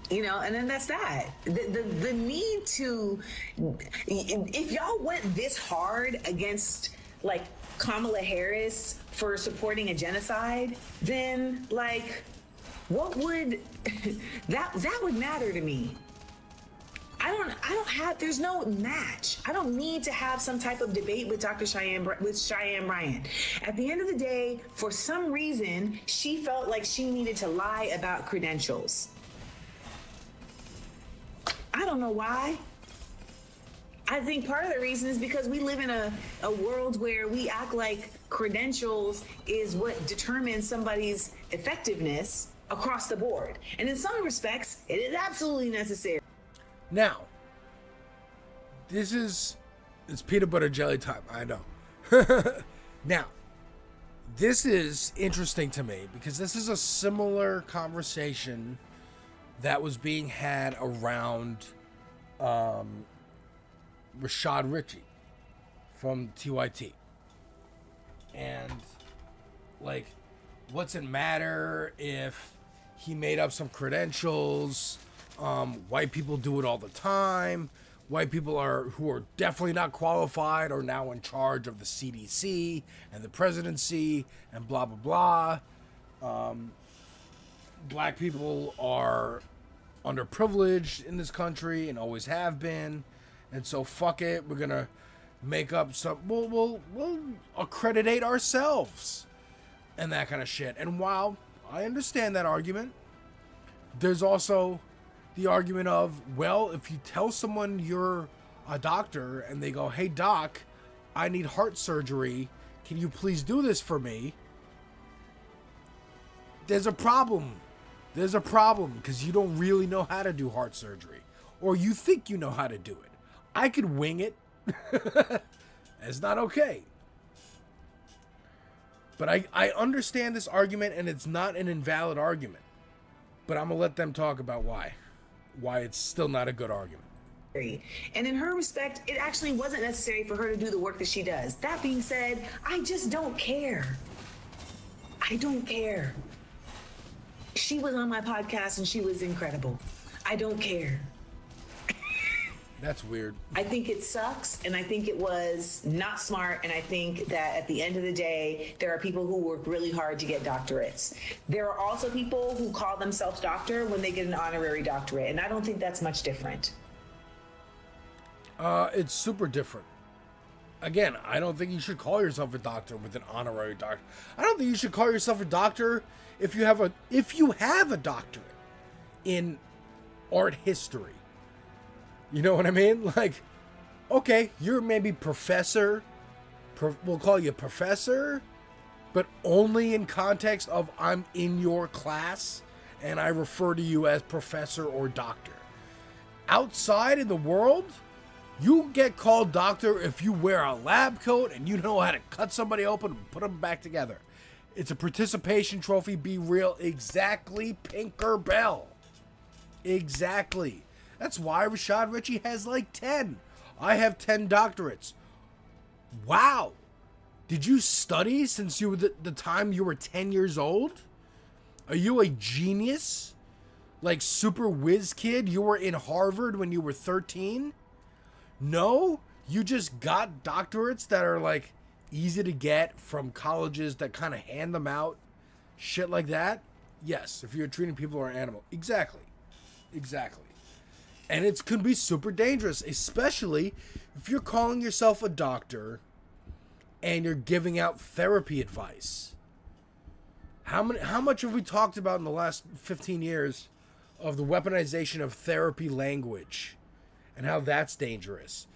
And then that's that. The need to, if y'all went this hard against like Kamala Harris for supporting a genocide, then like, what would that would matter to me? There's no match. I don't need to have some type of debate with Cheyenne Bryant. At the end of the day, for some reason, she felt like she needed to lie about credentials. I don't know why. I think part of the reason is because we live in a world where we act like credentials is what determines somebody's effectiveness across the board. And in some respects, it is absolutely necessary. Now, it's peanut butter jelly time, I know. Now, this is interesting to me because this is a similar conversation that was being had around Rashad Ritchie from TYT. And, like, what's it matter if he made up some credentials? White people do it all the time. white people who are definitely not qualified are now in charge of the CDC and the presidency and blah blah blah. Black people are underprivileged in this country and always have been, and so fuck it, we're gonna make up some. We'll accreditate ourselves and that kind of shit. And while I understand that argument, there's also the argument of, well, if you tell someone you're a doctor and they go, hey doc, I need heart surgery, can you please do this for me? There's a problem. There's a problem because you don't really know how to do heart surgery, or you think you know how to do it. I could wing it. It's not okay. But I understand this argument, and it's not an invalid argument. But I'm going to let them talk about why it's still not a good argument. And in her respect, it actually wasn't necessary for her to do the work that she does. That being said, I just don't care. I don't care. She was on my podcast and she was incredible. I don't care. That's weird. I think it sucks, and I think it was not smart, and I think that at the end of the day, there are people who work really hard to get doctorates. There are also people who call themselves doctor when they get an honorary doctorate, and I don't think that's much different. It's super different. Again, I don't think you should call yourself a doctor with an honorary doctor. I don't think you should call yourself a doctor if you have a doctorate in art history. You know what I mean? Like, okay, you're maybe professor. We'll call you professor, but only in context of I'm in your class and I refer to you as professor or doctor. Outside in the world, you get called doctor if you wear a lab coat and you know how to cut somebody open and put them back together. It's a participation trophy. Be real. Exactly, Pinker Bell. Exactly. That's why Rashad Ritchie has like 10. I have 10 doctorates. Wow. Did you study since you were the time you were 10 years old? Are you a genius? Like super whiz kid? You were in Harvard when you were 13? No? You just got doctorates that are like easy to get from colleges that kind of hand them out? Shit like that? Yes, if you're treating people as an animal. Exactly. And it could be super dangerous, especially if you're calling yourself a doctor and you're giving out therapy advice. How much have we talked about in the last 15 years of the weaponization of therapy language and how that's dangerous?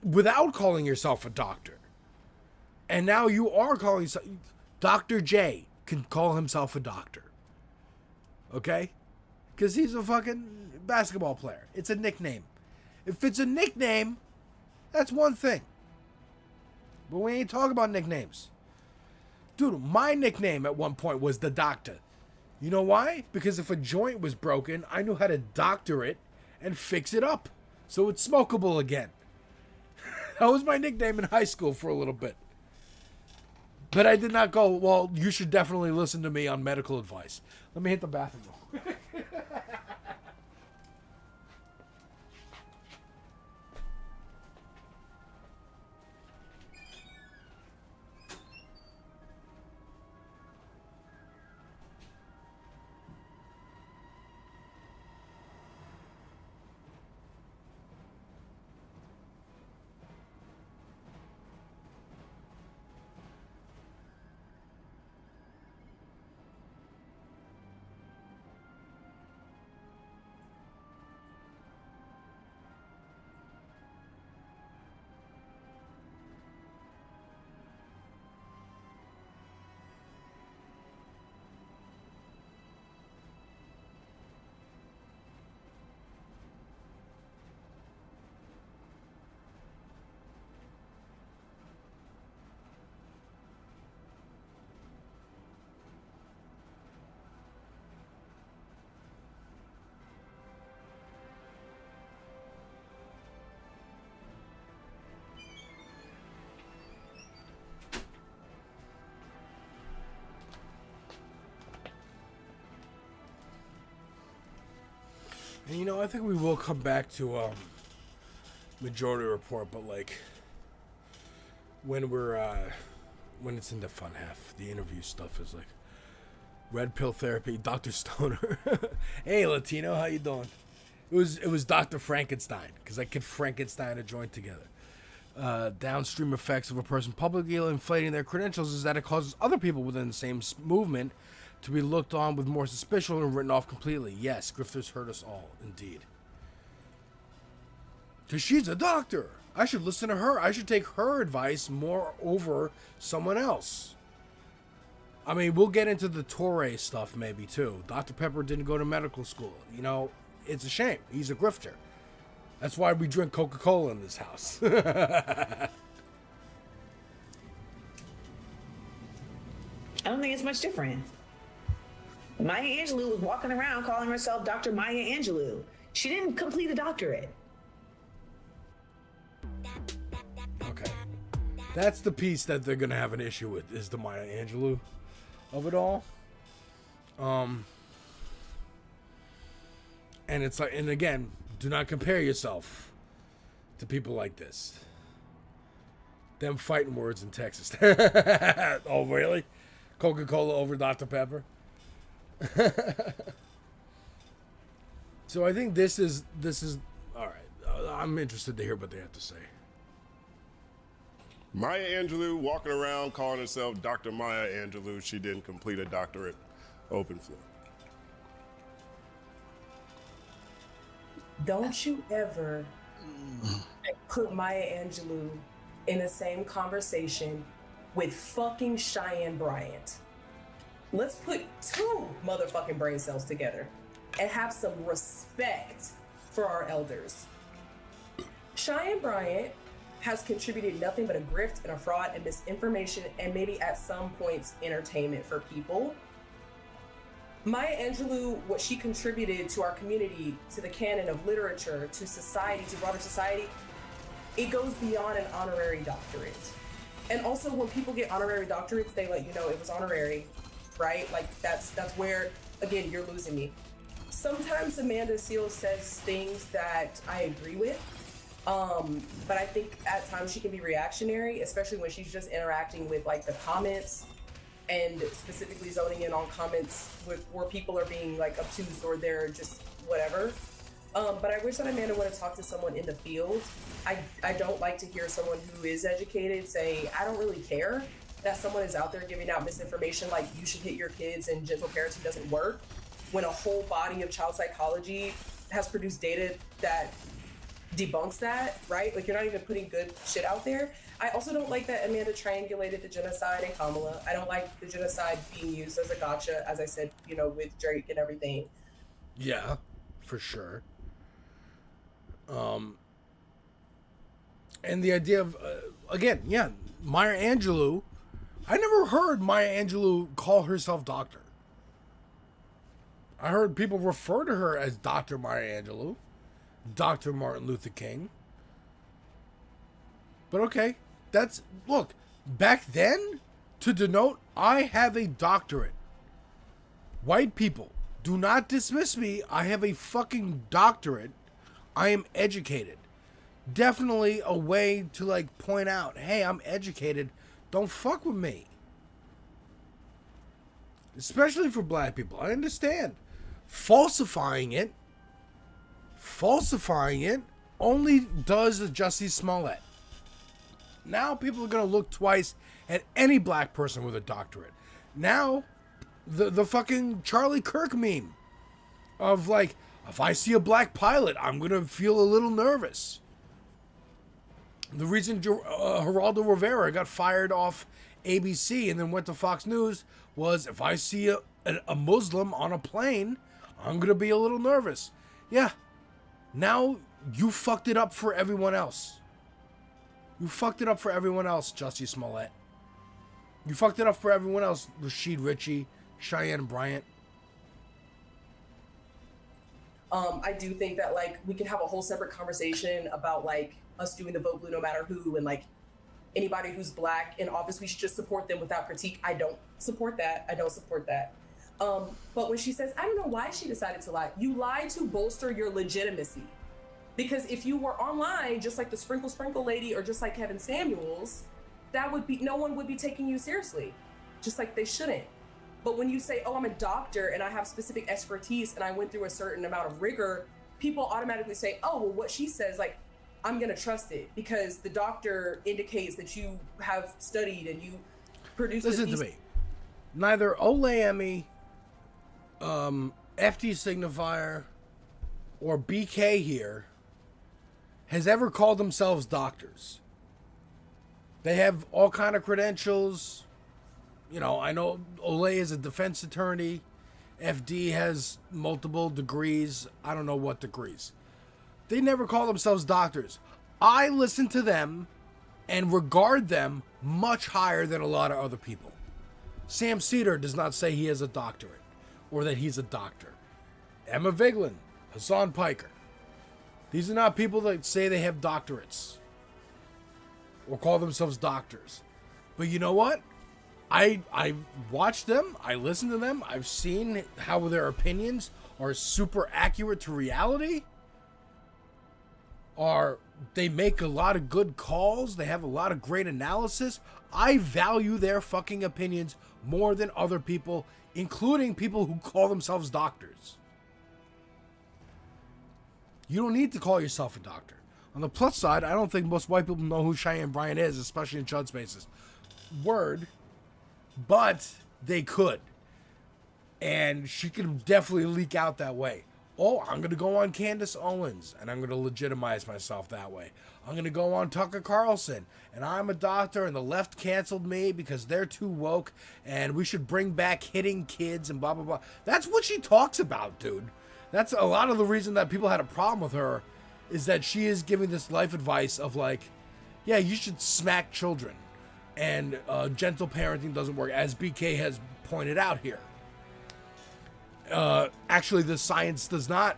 Without calling yourself a doctor. And now you are calling yourself... Dr. J can call himself a doctor. Okay? Because he's a fucking basketball player. It's a nickname. If it's a nickname, that's one thing. But we ain't talking about nicknames. Dude, my nickname at one point was the Doctor. You know why? Because if a joint was broken, I knew how to doctor it and fix it up so it's smokable again. That was my nickname in high school for a little bit. But I did not go, well, you should definitely listen to me on medical advice. Let me hit the bathroom real quick. And you know, I think we will come back to Majority Report, but like when we're when it's in the fun half, the interview stuff is like red pill therapy, Dr. Stoner. Hey Latino, how you doing? It was Dr. Frankenstein, because I could Frankenstein a joint together. Downstream effects of a person publicly inflating their credentials is that it causes other people within the same movement to be looked on with more suspicion and written off completely. Yes, grifters hurt us all, indeed. Because she's a doctor. I should listen to her. I should take her advice more over someone else. I mean, we'll get into the Torre stuff maybe too. Dr. Pepper didn't go to medical school. You know, it's a shame. He's a grifter. That's why we drink Coca-Cola in this house. I don't think it's much different. Maya Angelou was walking around calling herself Dr. Maya Angelou. She didn't complete a doctorate. Okay. That's the piece that they're going to have an issue with, is the Maya Angelou of it all. And it's like, and again, do not compare yourself to people like this. Them fighting words in Texas. Oh, really? Coca-Cola over Dr. Pepper? So I think this is all right. I'm interested to hear what they have to say. Maya Angelou walking around calling herself Dr. Maya Angelou. She didn't complete a doctorate. Open floor. Don't you ever put Maya Angelou in the same conversation with fucking Cheyenne Bryant. Let's put two motherfucking brain cells together and have some respect for our elders. Cheyenne Bryant has contributed nothing but a grift and a fraud and misinformation and maybe at some points entertainment for people. Maya Angelou, what she contributed to our community, to the canon of literature, to society, to broader society, it goes beyond an honorary doctorate. And also when people get honorary doctorates, they let you know it was honorary, right? Like that's where, again, you're losing me. Sometimes Amanda Seales says things that I agree with, but I think at times she can be reactionary, especially when she's just interacting with like the comments and specifically zoning in on comments where people are being like obtuse or they're just whatever. But I wish that Amanda would have talked to someone in the field. I don't like to hear someone who is educated say, I don't really care that someone is out there giving out misinformation like you should hit your kids and gentle parenting doesn't work, when a whole body of child psychology has produced data that debunks that, right? Like you're not even putting good shit out there. I also don't like that Amanda triangulated the genocide and Kamala. I don't like the genocide being used as a gotcha, as I said, you know, with Drake and everything. Yeah, for sure. And the idea of, again, yeah, Maya Angelou. I never heard Maya Angelou call herself doctor. I heard people refer to her as Dr. Maya Angelou, Dr. Martin Luther King. But okay, look, back then, to denote I have a doctorate. White people, do not dismiss me. I have a fucking doctorate. I am educated. Definitely a way to like point out, hey, I'm educated. Don't fuck with me. Especially for black people. I understand. Falsifying it only does Jussie Smollett. Now people are going to look twice at any black person with a doctorate. Now, the fucking Charlie Kirk meme of like, if I see a black pilot, I'm going to feel a little nervous. The reason Geraldo Rivera got fired off ABC and then went to Fox News was, if I see a Muslim on a plane, I'm going to be a little nervous. Yeah. Now you fucked it up for everyone else. You fucked it up for everyone else, Jussie Smollett. You fucked it up for everyone else, Rashid Ritchie, Cheyenne Bryant. I do think that like we can have a whole separate conversation about like us doing the vote blue no matter who, and like anybody who's black in office, we should just support them without critique. I don't support that. But when she says, I don't know why she decided to lie. You lied to bolster your legitimacy. Because if you were online, just like the Sprinkle lady or just like Kevin Samuels, no one would be taking you seriously, just like they shouldn't. But when you say, oh, I'm a doctor and I have specific expertise and I went through a certain amount of rigor, people automatically say, oh, well, what she says, like, I'm going to trust it because the doctor indicates that you have studied and you produced. Listen to me. Neither Olemi, FD Signifier, or BK here has ever called themselves doctors. They have all kind of credentials. You know, I know Olay is a defense attorney. FD has multiple degrees. I don't know what degrees. They never call themselves doctors. I listen to them and regard them much higher than a lot of other people. Sam Cedar does not say he has a doctorate or that he's a doctor. Emma Vigeland, Hasan Piker. These are not people that say they have doctorates or call themselves doctors. But you know what? I watch them, I listen to them, I've seen how their opinions are super accurate to reality. They make a lot of good calls, they have a lot of great analysis. I value their fucking opinions more than other people, including people who call themselves doctors. You don't need to call yourself a doctor. On the plus side, I don't think most white people know who Cheyenne Bryant is, especially in Chud spaces. Word. But they could. And she could definitely leak out that way. Oh, I'm going to go on Candace Owens, and I'm going to legitimize myself that way. I'm going to go on Tucker Carlson, and I'm a doctor, and the left canceled me because they're too woke, and we should bring back hitting kids and blah, blah, blah. That's what she talks about, dude. That's a lot of the reason that people had a problem with her is that she is giving this life advice of like, yeah, you should smack children. And gentle parenting doesn't work, as BK has pointed out here. Actually, the science does not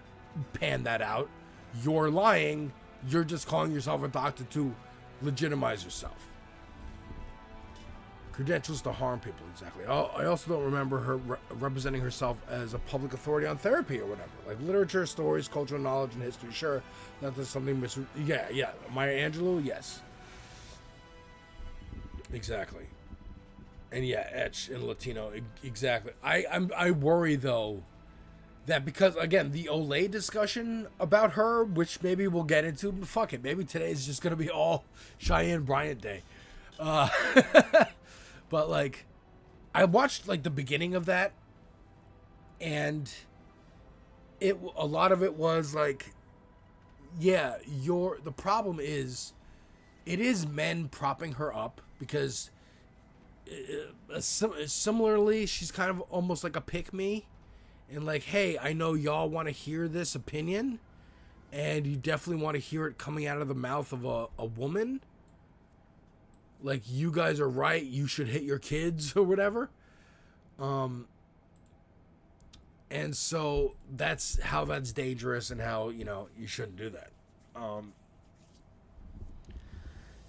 pan that out. You're lying. You're just calling yourself a doctor to legitimize yourself. Credentials to harm people, exactly. I also don't remember her representing herself as a public authority on therapy or whatever. Like literature, stories, cultural knowledge, and history. Sure, that there's something yeah. Maya Angelou, yes. Exactly. And yeah, etch and Latino, exactly. I worry though that because again the Olay discussion about her, which maybe we'll get into, but fuck it, maybe today is just gonna be all Cheyenne Bryant Day. But like, I watched like the beginning of that, and a lot of it was like, yeah, the problem is, it is men propping her up. Because similarly, she's kind of almost like a pick-me. And like, hey, I know y'all want to hear this opinion. And you definitely want to hear it coming out of the mouth of a woman. Like, you guys are right. You should hit your kids or whatever. And so that's how that's dangerous and how, you shouldn't do that.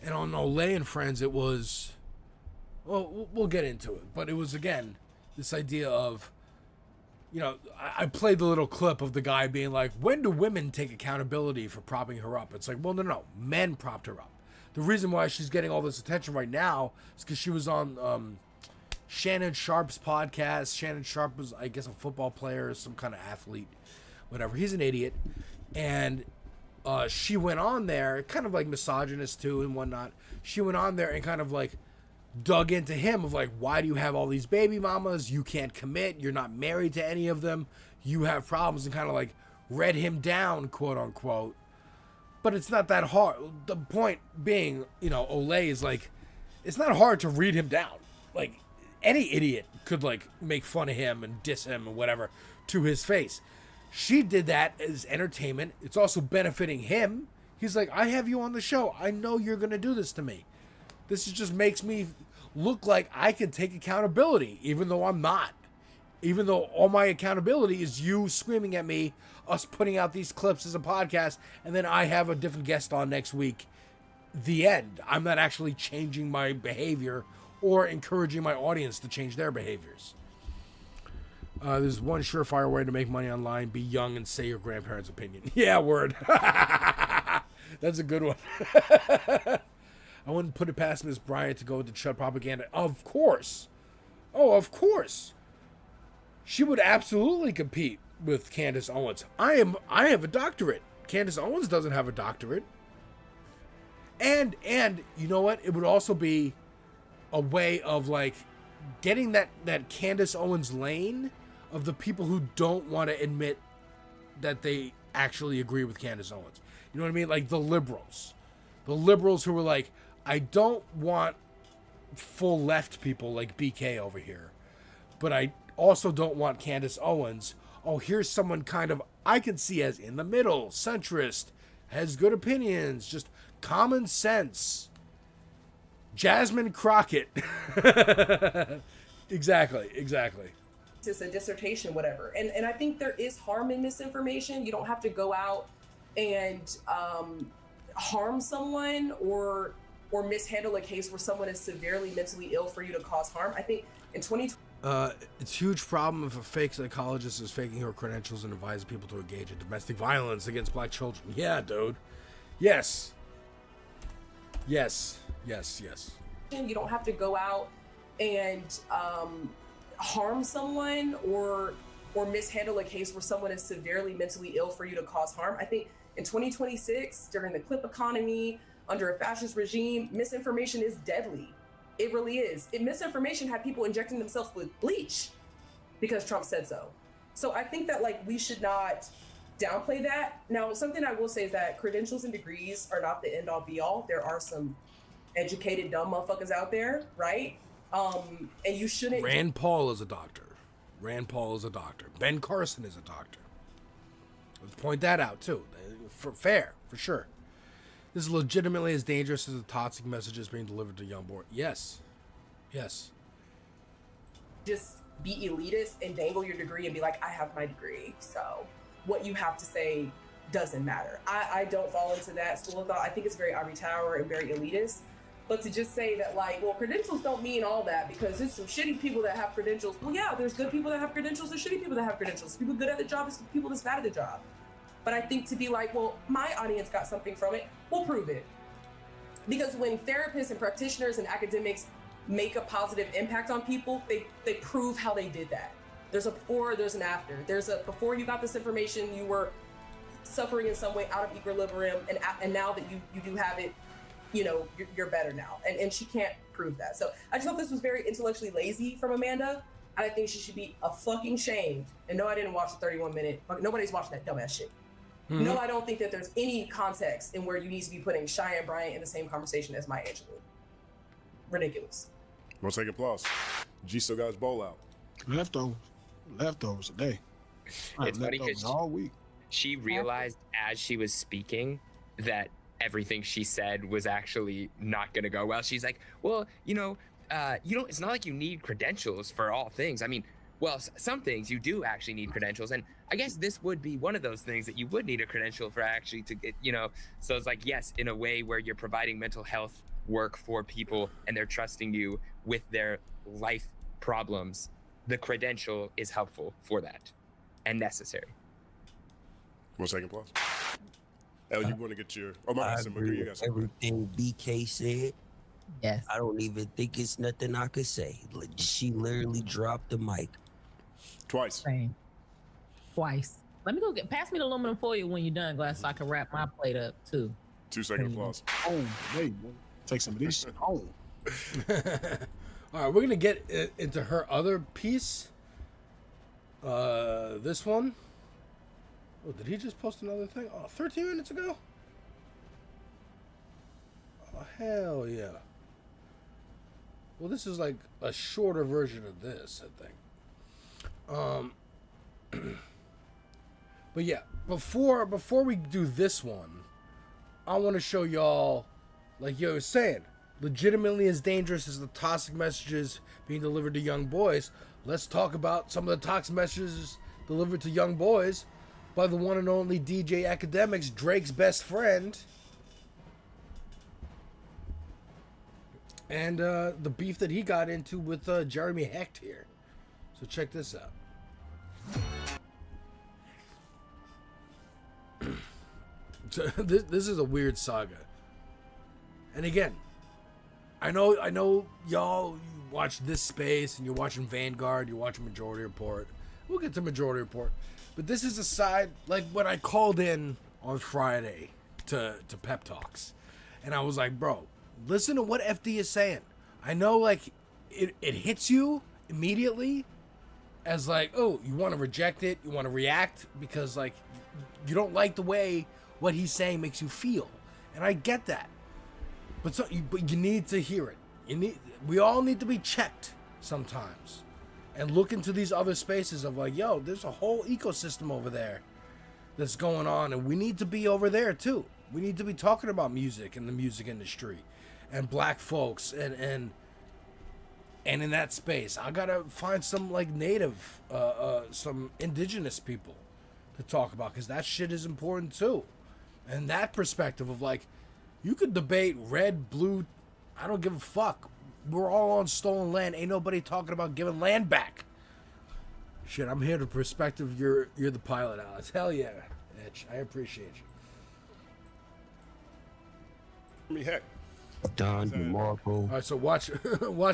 And on Olay and Friends, it was, well, we'll get into it. But it was, again, this idea of, I played the little clip of the guy being like, when do women take accountability for propping her up? It's like, well, no. Men propped her up. The reason why she's getting all this attention right now is because she was on Shannon Sharp's podcast. Shannon Sharp was, I guess, a football player, some kind of athlete, whatever. He's an idiot. And she went on there, kind of like misogynist too and whatnot. She went on there and kind of like dug into him of like, why do you have all these baby mamas? You can't commit. You're not married to any of them. You have problems, and kind of like read him down, quote unquote. But it's not that hard. The point being, Olay is like, it's not hard to read him down. Like, any idiot could like make fun of him and diss him and whatever to his face. She did that as entertainment. It's also benefiting him. He's like, I have you on the show. I know you're going to do this to me. This just makes me look like I can take accountability, even though I'm not. Even though all my accountability is you screaming at me, us putting out these clips as a podcast, and then I have a different guest on next week. The end. I'm not actually changing my behavior or encouraging my audience to change their behaviors. There's one surefire way to make money online: be young and say your grandparents' opinion. Yeah, word. That's a good one. I wouldn't put it past Miss Bryant to go with the Chud propaganda. Of course. Oh, of course. She would absolutely compete with Candace Owens. I have a doctorate. Candace Owens doesn't have a doctorate. And you know what? It would also be a way of like getting that Candace Owens lane of the people who don't want to admit that they actually agree with Candace Owens. You know what I mean? Like the liberals. The liberals who were like, I don't want full left people like BK over here, but I also don't want Candace Owens. Oh, here's someone kind of I can see as in the middle, centrist, has good opinions, just common sense. Jasmine Crockett. Exactly. It's a dissertation, whatever. And I think there is harm in misinformation. You don't have to go out and harm someone or mishandle a case where someone is severely mentally ill for you to cause harm. I think in 2020. It's a huge problem if a fake psychologist is faking her credentials and advising people to engage in domestic violence against black children. Yeah, dude. Yes. You don't have to go out and harm someone or mishandle a case where someone is severely mentally ill for you to cause harm. I think in 2026, during the clip economy, under a fascist regime, misinformation is deadly. It really is. Misinformation had people injecting themselves with bleach because Trump said so. So I think that like we should not downplay that. Now, something I will say is that credentials and degrees are not the end all be all. There are some educated dumb motherfuckers out there, right? And you shouldn't. Rand Paul is a doctor. Ben Carson is a doctor. Let's point that out too. For sure. This is legitimately as dangerous as the toxic messages being delivered to young boys. Yes. Just be elitist and dangle your degree and be like, I have my degree. So what you have to say doesn't matter. I don't fall into that school of thought. I think it's very ivory tower and very elitist. But to just say that like, well, credentials don't mean all that because there's some shitty people that have credentials. Well, yeah, there's good people that have credentials. There's shitty people that have credentials. People good at the job. There's people that's bad at the job. But I think to be like, well, my audience got something from it, we'll prove it. Because when therapists and practitioners and academics make a positive impact on people, they prove how they did that. There's a before, there's an after. There's a before you got this information, you were suffering in some way out of equilibrium, and now that you do have it, you know, you're better now. And she can't prove that. So I just thought this was very intellectually lazy from Amanda. And I think she should be a fucking shamed. And no, I didn't watch the 31-minute. Nobody's watching that dumbass shit. Mm-hmm. No, I don't think that there's any context in where you need to be putting Cheyenne Bryant in the same conversation as Maya Angelou. Ridiculous. We'll take applause. G still got his bowl out. Leftovers today. It's funny because all week. She realized as she was speaking that everything she said was actually not going to go well. She's like, well, it's not like you need credentials for all things. I mean, well, some things you do actually need credentials. And I guess this would be one of those things that you would need a credential for actually to get, so it's like, yes, in a way where you're providing mental health work for people and they're trusting you with their life problems, the credential is helpful for that and necessary. One second, applause. El, you want to get your... Oh, my God, you got something. Everything BK said. Yes. I don't even think it's nothing I could say. She literally dropped the mic. Twice. Twice. Let me go pass me the aluminum foil when you're done, Glass, so I can wrap my plate up too. 2 second applause. Oh, wait, take some of this shit home. All right, we're gonna get into her other piece. This one. Oh, did he just post another thing? Oh, 13 minutes ago? Oh, hell yeah. Well, this is like a shorter version of this, I think. But yeah, before we do this one, I want to show y'all, like yo was saying, legitimately as dangerous as the toxic messages being delivered to young boys. Let's talk about some of the toxic messages delivered to young boys by the one and only DJ Academics, Drake's best friend. And the beef that he got into with Jeremy Hecht here. So check this out. this is a weird saga. And again, I know y'all watch this space and you're watching Vanguard, you're watching Majority Report. We'll get to Majority Report. But this is a side, like when I called in on Friday to Pep Talks. And I was like, bro, listen to what FD is saying. I know, like, it hits you immediately as like, oh, you want to reject it, you want to react because, like, you don't like the way what he's saying makes you feel. And I get that. But you need to hear it. We all need to be checked sometimes. And look into these other spaces of like, yo, there's a whole ecosystem over there that's going on, and we need to be over there too. We need to be talking about music and the music industry and black folks and in that space. I gotta find some like native, some indigenous people to talk about, because that shit is important too. And that perspective of like, you could debate red, blue, I don't give a fuck. We're all on stolen land. Ain't nobody talking about giving land back. Shit, I'm here to perspective. You're the pilot, Alex. Hell yeah, Itch. I appreciate I mean, heck. Don DeMarco. All right, so watch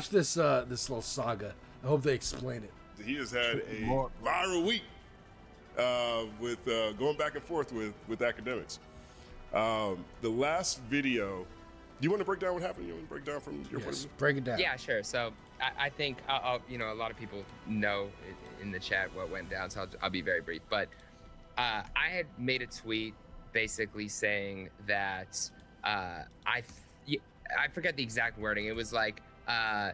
this this little saga. I hope they explain it. He has had a viral week with going back and forth with academics. The last video. Do you want to break down what happened? You want to break down from your point of view? Break it down. Yeah, sure. So I think I'll a lot of people know in the chat what went down, so I'll be very brief. But I had made a tweet basically saying that I forget the exact wording. It was like the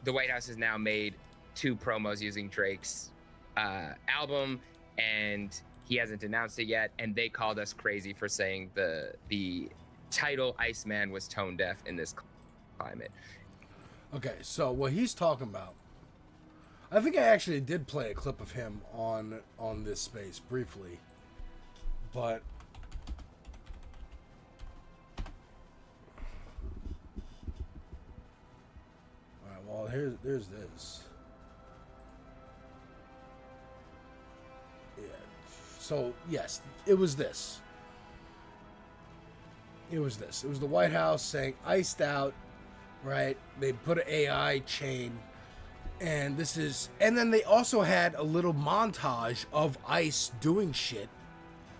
White House has now made 2 promos using Drake's album, and he hasn't announced it yet. And they called us crazy for saying the title Iceman was tone deaf in this climate. Okay, so what he's talking about, I think I actually did play a clip of him on this space briefly, but all right, well, there's this. Yeah. So yes, it was this. It was this. It was the White House saying iced out, right? They put an AI chain, and this is, and then they also had a little montage of ICE doing shit,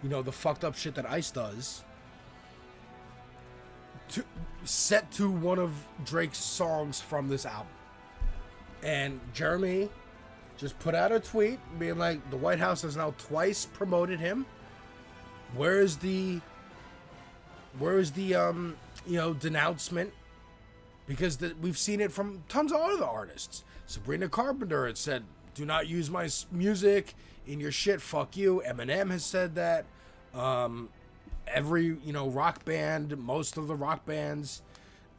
the fucked up shit that ICE does, set to one of Drake's songs from this album. And Jeremy just put out a tweet being like, the White House has now twice promoted him. Where is the denouncement? Because we've seen it from tons of other artists. Sabrina Carpenter had said, do not use my music in your shit, fuck you. Eminem has said that. Every, rock band, most of the rock bands,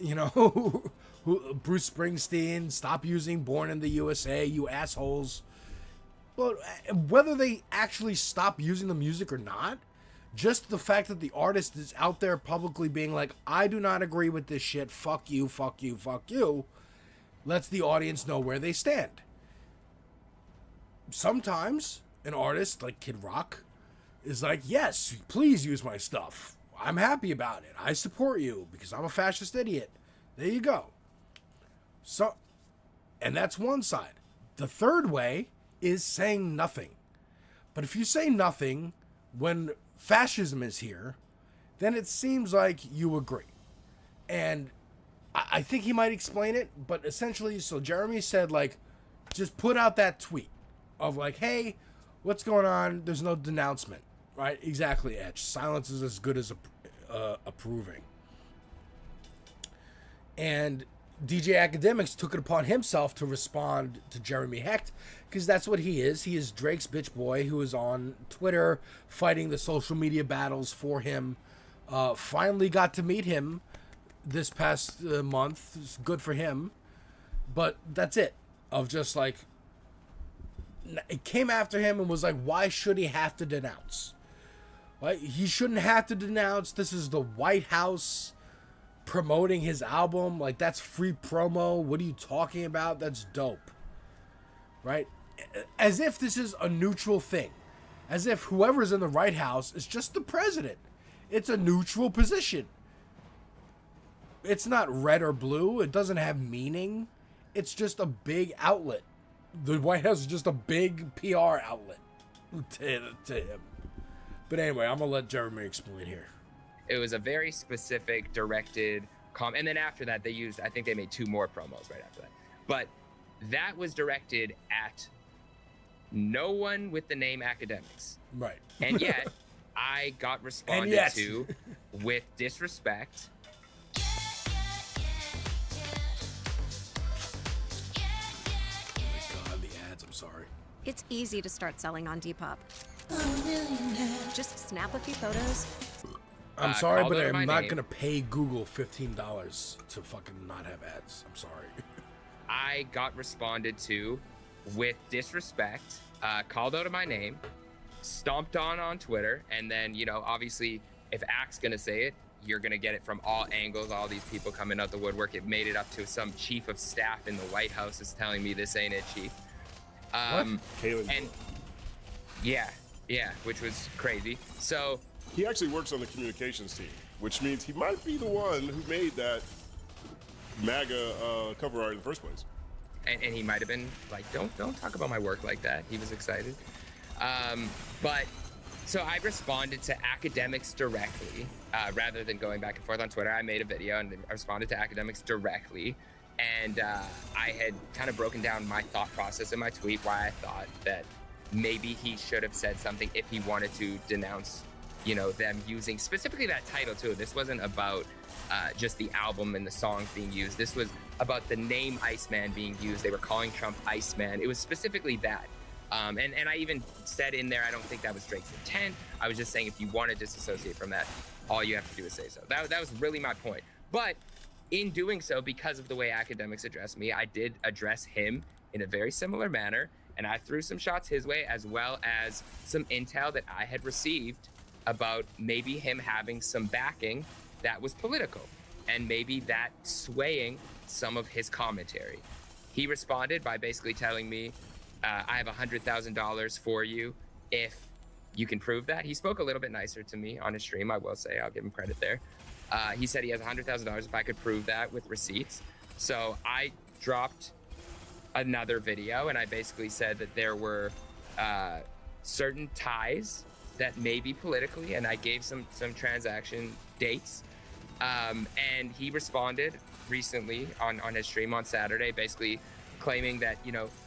who Bruce Springsteen, stop using Born in the USA, you assholes. But whether they actually stop using the music or not, just the fact that the artist is out there publicly being like, I do not agree with this shit, fuck you, fuck you, fuck you, lets the audience know where they stand. Sometimes an artist like Kid Rock is like, yes, please use my stuff. I'm happy about it. I support you because I'm a fascist idiot. There you go. So, and that's one side. The third way is saying nothing. But if you say nothing when fascism is here, then it seems like you agree. And I think he might explain it, but essentially, so Jeremy said, like, just put out that tweet of like, hey, what's going on? There's no denouncement, right? Exactly, Etch. Silence is as good as approving. And DJ Academics took it upon himself to respond to Jeremy Hecht, because that's what he is. He is Drake's bitch boy who is on Twitter fighting the social media battles for him. Finally got to meet him this past month. It's good for him. But that's it. Of just like, it came after him and was like, why should he have to denounce? Right? He shouldn't have to denounce. This is the White House promoting his album. Like, that's free promo. What are you talking about? That's dope. Right? As if this is a neutral thing. As if whoever's in the White House is just the president. It's a neutral position. It's not red or blue. It doesn't have meaning. It's just a big outlet. The White House is just a big PR outlet to him. But anyway, I'm going to let Jeremy explain here. It was a very specific, directed and then after that, I think they made 2 more promos right after that. But that was directed at no one with the name academics. Right. And yet, I got responded to with disrespect. God, the ads, I'm sorry. It's easy to start selling on Depop. Just snap a few photos. I'm sorry, but I'm not going to pay Google $15 to fucking not have ads. I'm sorry. I got responded to with disrespect, called out of my name, stomped on Twitter, and then, obviously, if Ack's going to say it, you're going to get it from all angles, all these people coming out the woodwork. It made it up to some chief of staff in the White House is telling me this ain't it, chief. And yeah, which was crazy. So he actually works on the communications team, which means he might be the one who made that MAGA cover art in the first place. And he might have been like, don't talk about my work like that. He was excited. But so I responded to academics directly, rather than going back and forth on Twitter. I made a video and I responded to academics directly. And I had kind of broken down my thought process in my tweet, why I thought that maybe he should have said something if he wanted to denounce, them using specifically that title too. This wasn't about just the album and the songs being used. This was about the name Iceman being used. They were calling Trump Iceman. It was specifically that. And I even said in there, I don't think that was Drake's intent. I was just saying if you want to disassociate from that, all you have to do is say so. That was really my point. But in doing so, because of the way academics addressed me, I did address him in a very similar manner. And I threw some shots his way, as well as some intel that I had received about maybe him having some backing that was political, and maybe that swaying some of his commentary. He responded by basically telling me, I have $100,000 for you if you can prove that. He spoke a little bit nicer to me on his stream, I will say. I'll give him credit there. He said he has $100,000 if I could prove that with receipts. So I dropped another video, and I basically said that there were certain ties that may be politically, and I gave some transaction dates. And he responded recently on his stream on Saturday, basically claiming that,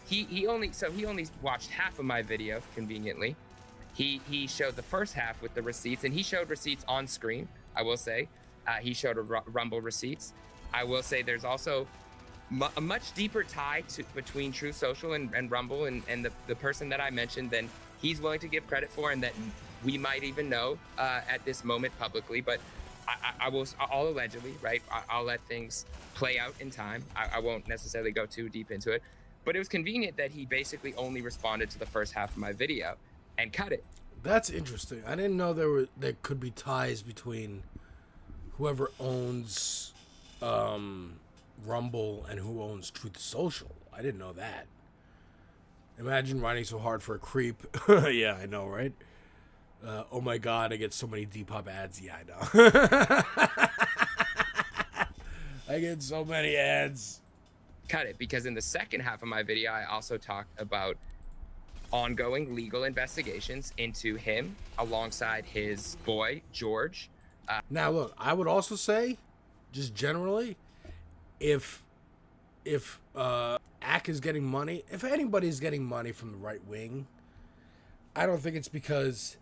he only watched half of my video, conveniently. He showed the first half with the receipts, and he showed receipts on screen, I will say. He showed Rumble receipts. I will say there's also a much deeper tie between True Social and Rumble and the person that I mentioned than he's willing to give credit for, and that we might even know at this moment publicly. But I'll allegedly, right? I'll let things play out in time. I won't necessarily go too deep into it. But it was convenient that he basically only responded to the first half of my video and cut it. That's interesting. I didn't know there could be ties between whoever owns Rumble and who owns Truth Social. I didn't know that. Imagine riding so hard for a creep. Yeah, I know, right? Oh my God, I get so many Depop ads. Yeah, I know. I get so many ads. Cut it, because in the second half of my video, I also talked about ongoing legal investigations into him alongside his boy, George. Now, look, I would also say, just generally, if Ack is getting money, if anybody's getting money from the right wing, I don't think it's because,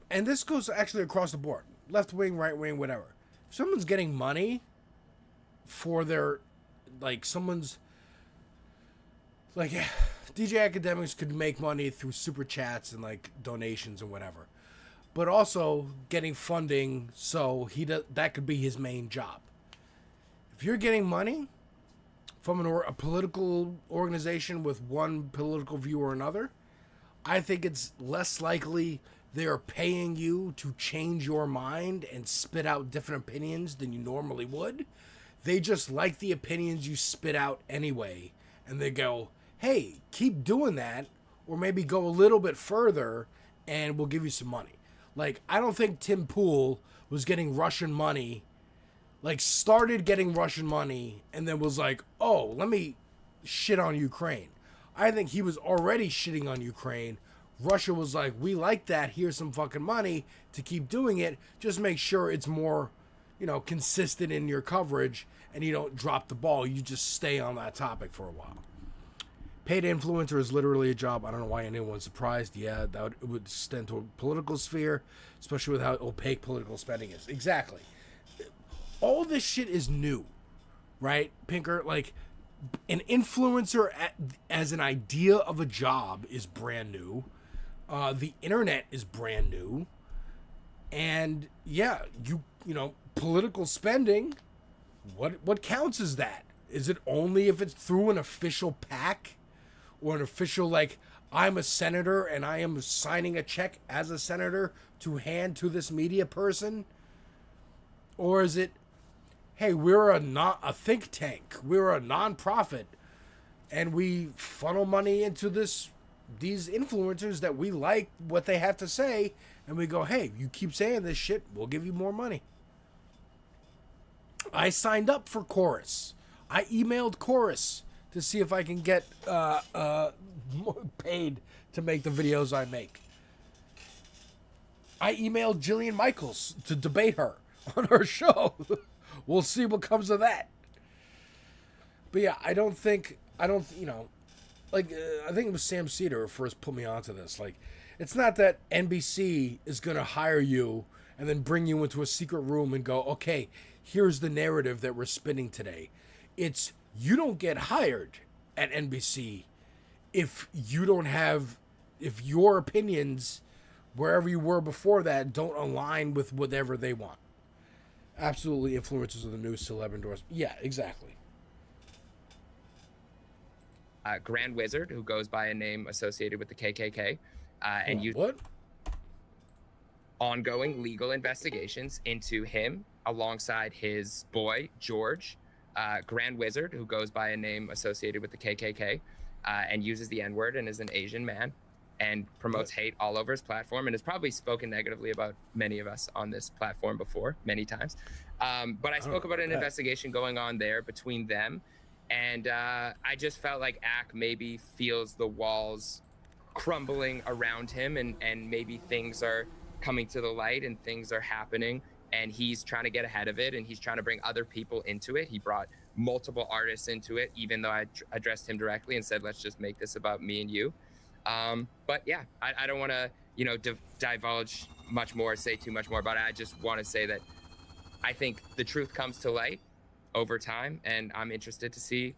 and this goes actually across the board, left wing, right wing, whatever. If someone's getting money for their, someone's, DJ Academics could make money through super chats and donations and whatever, but also getting funding so that could be his main job. If you're getting money from a political organization with one political view or another, I think it's less likely they are paying you to change your mind and spit out different opinions than you normally would. They just like the opinions you spit out anyway, and they go, hey, keep doing that, or maybe go a little bit further and we'll give you some money. Like, I don't think Tim Pool was getting Russian money, like, started getting Russian money, and then was like, oh, let me shit on Ukraine. I think he was already shitting on Ukraine. Russia was like, we like that. Here's some fucking money to keep doing it. Just make sure it's more, consistent in your coverage and you don't drop the ball. You just stay on that topic for a while. Paid influencer is literally a job. I don't know why anyone's surprised. Yeah, it would extend to a political sphere, especially with how opaque political spending is. Exactly. All this shit is new, right, Pinker? Like, an influencer as an idea of a job is brand new. The internet is brand new. And yeah, political spending, what counts as that? Is it only if it's through an official PAC or an official, like, I'm a senator and I am signing a check as a senator to hand to this media person? Or is it, hey, we're a think tank, we're a nonprofit, and we funnel money into these influencers that we like what they have to say, and we go, hey, you keep saying this shit, we'll give you more money. I signed up for Chorus. I emailed Chorus to see if I can get paid to make the videos I make. I emailed Jillian Michaels to debate her on her show. We'll see what comes of that. But yeah, I think it was Sam Cedar who first put me onto this. Like, it's not that NBC is going to hire you and then bring you into a secret room and go, okay, here's the narrative that we're spinning today. It's, you don't get hired at NBC if your opinions, wherever you were before that, don't align with whatever they want. Absolutely, influencers of the new celeb endorsement. Yeah, exactly. Grand Wizard, who goes by a name associated with the KKK, and what? Ongoing legal investigations into him alongside his boy George. Grand Wizard, who goes by a name associated with the KKK, and uses the N-word and is an Asian man, and promotes hate all over his platform, and has probably spoken negatively about many of us on this platform before, many times. But I spoke about an investigation going on there between them, and I just felt like Ack maybe feels the walls crumbling around him, and maybe things are coming to the light and things are happening, and he's trying to get ahead of it, and he's trying to bring other people into it. He brought multiple artists into it, even though I addressed him directly and said, let's just make this about me and you. But yeah, I don't want to, divulge much more, say too much more about it. I just want to say that I think the truth comes to light over time, and I'm interested to see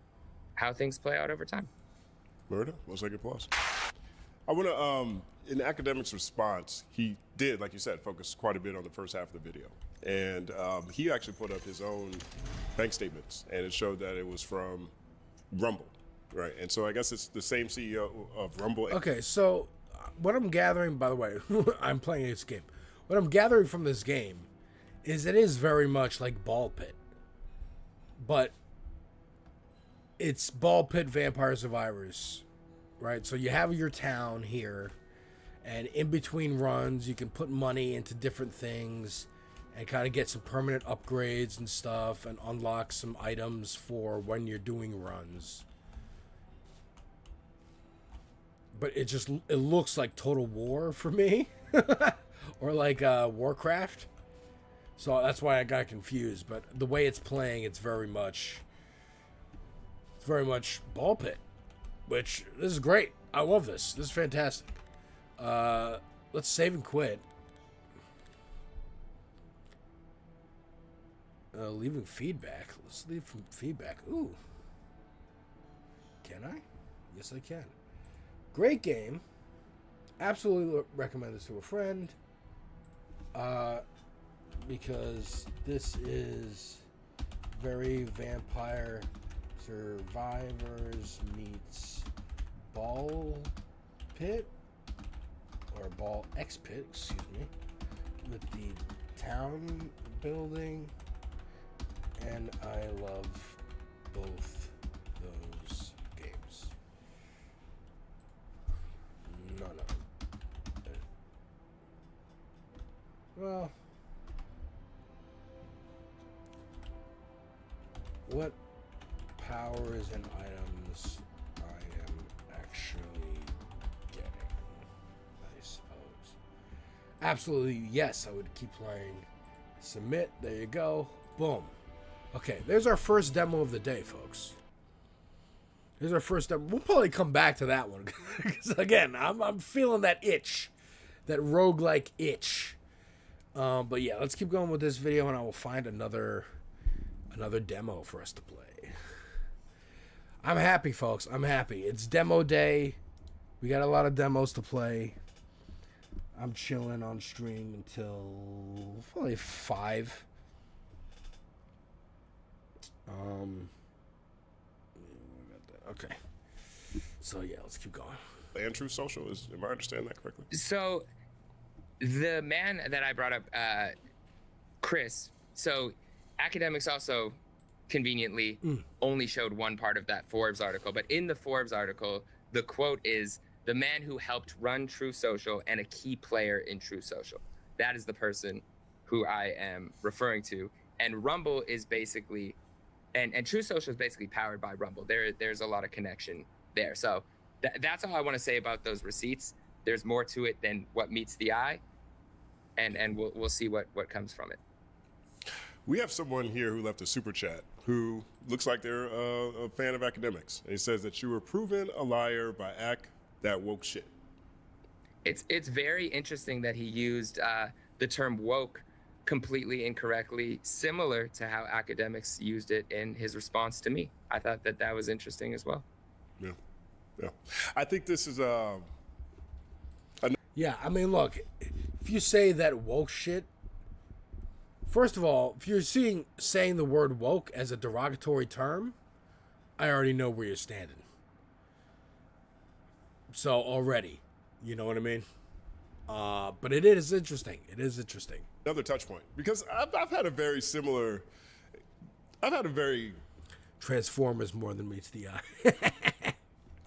how things play out over time. Murder, one second applause. I want to, in Academic's response, he did, like you said, focus quite a bit on the first half of the video. And he actually put up his own bank statements, and it showed that it was from Rumble, right? And so I guess it's the same CEO of Rumble. Okay, so what I'm gathering, by the way, I'm playing this game. What I'm gathering from this game is it is very much like Ball Pit. But it's Ball Pit Vampire Survivors, right? So you have your town here, and in between runs, you can put money into different things and kind of get some permanent upgrades and stuff and unlock some items for when you're doing runs. But it looks like Total War for me, or like Warcraft. So that's why I got confused. But the way it's playing, it's very much Ball Pit, which this is great. I love this. This is fantastic. Let's save and quit. Leaving feedback. Let's leave from feedback. Ooh. Can I? Yes, I can. Great game. Absolutely recommend this to a friend. Because this is very Vampire Survivors meets Ball Pit, or Ball X Pit, excuse me, with the town building, and I love both those games. No. Well, what powers and items I am actually getting, I suppose. Absolutely, yes, I would keep playing. Submit, there you go. Boom. Okay, there's our first demo of the day, folks. There's our first demo. We'll probably come back to that one. Because, again, I'm feeling that itch. That roguelike itch. But yeah, let's keep going with this video, and I will find another demo for us to play. I'm happy, folks. I'm happy. It's demo day. We got a lot of demos to play. I'm chilling on stream until probably 5. Okay. So yeah, let's keep going. And True Social am I understanding that correctly? So the man that I brought up, Chris, so Academics also conveniently only showed one part of that Forbes article, but in the Forbes article, the quote is, "The man who helped run True Social and a key player in True Social." That is the person who I am referring to. And Rumble is basically, and True Social is basically powered by Rumble. There's a lot of connection there. So that's all I want to say about those receipts. There's more to it than what meets the eye, and we'll see what comes from it. We have someone here who left a super chat who looks like they're a fan of Academics. And he says that you were proven a liar by that woke shit. It's very interesting that he used the term woke completely incorrectly, similar to how Academics used it in his response to me. I thought that was interesting as well. Yeah. I think this is yeah, I mean, look, if you say that woke shit, first of all, if you're saying the word woke as a derogatory term, I already know where you're standing. So already, you know what I mean? But it is interesting. It is interesting. Another touch point, because I've had a very Transformers more than meets the eye.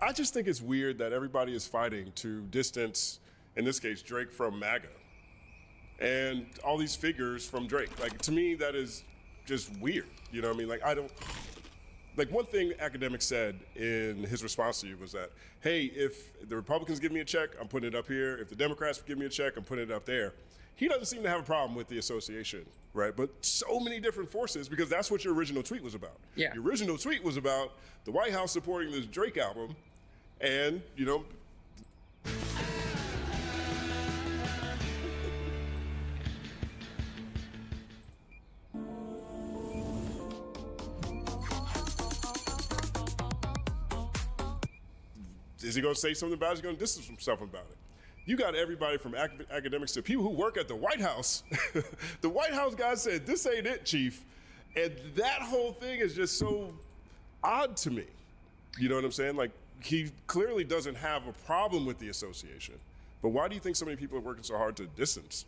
I just think it's weird that everybody is fighting to distance, in this case, Drake from MAGA. And all these figures from Drake. Like, to me, that is just weird. You know what I mean? Like, one thing Academic said in his response to you was that, hey, if the Republicans give me a check, I'm putting it up here. If the Democrats give me a check, I'm putting it up there. He doesn't seem to have a problem with the association, right? But so many different forces, because that's what your original tweet was about. Yeah. Your original tweet was about the White House supporting this Drake album, and, you know, is he going to say something about it? Is he going to distance himself about it? You got everybody from Academics to people who work at the White House. The White House guy said, "This ain't it, Chief." And that whole thing is just so odd to me. You know what I'm saying? Like, he clearly doesn't have a problem with the association. But why do you think so many people are working so hard to distance?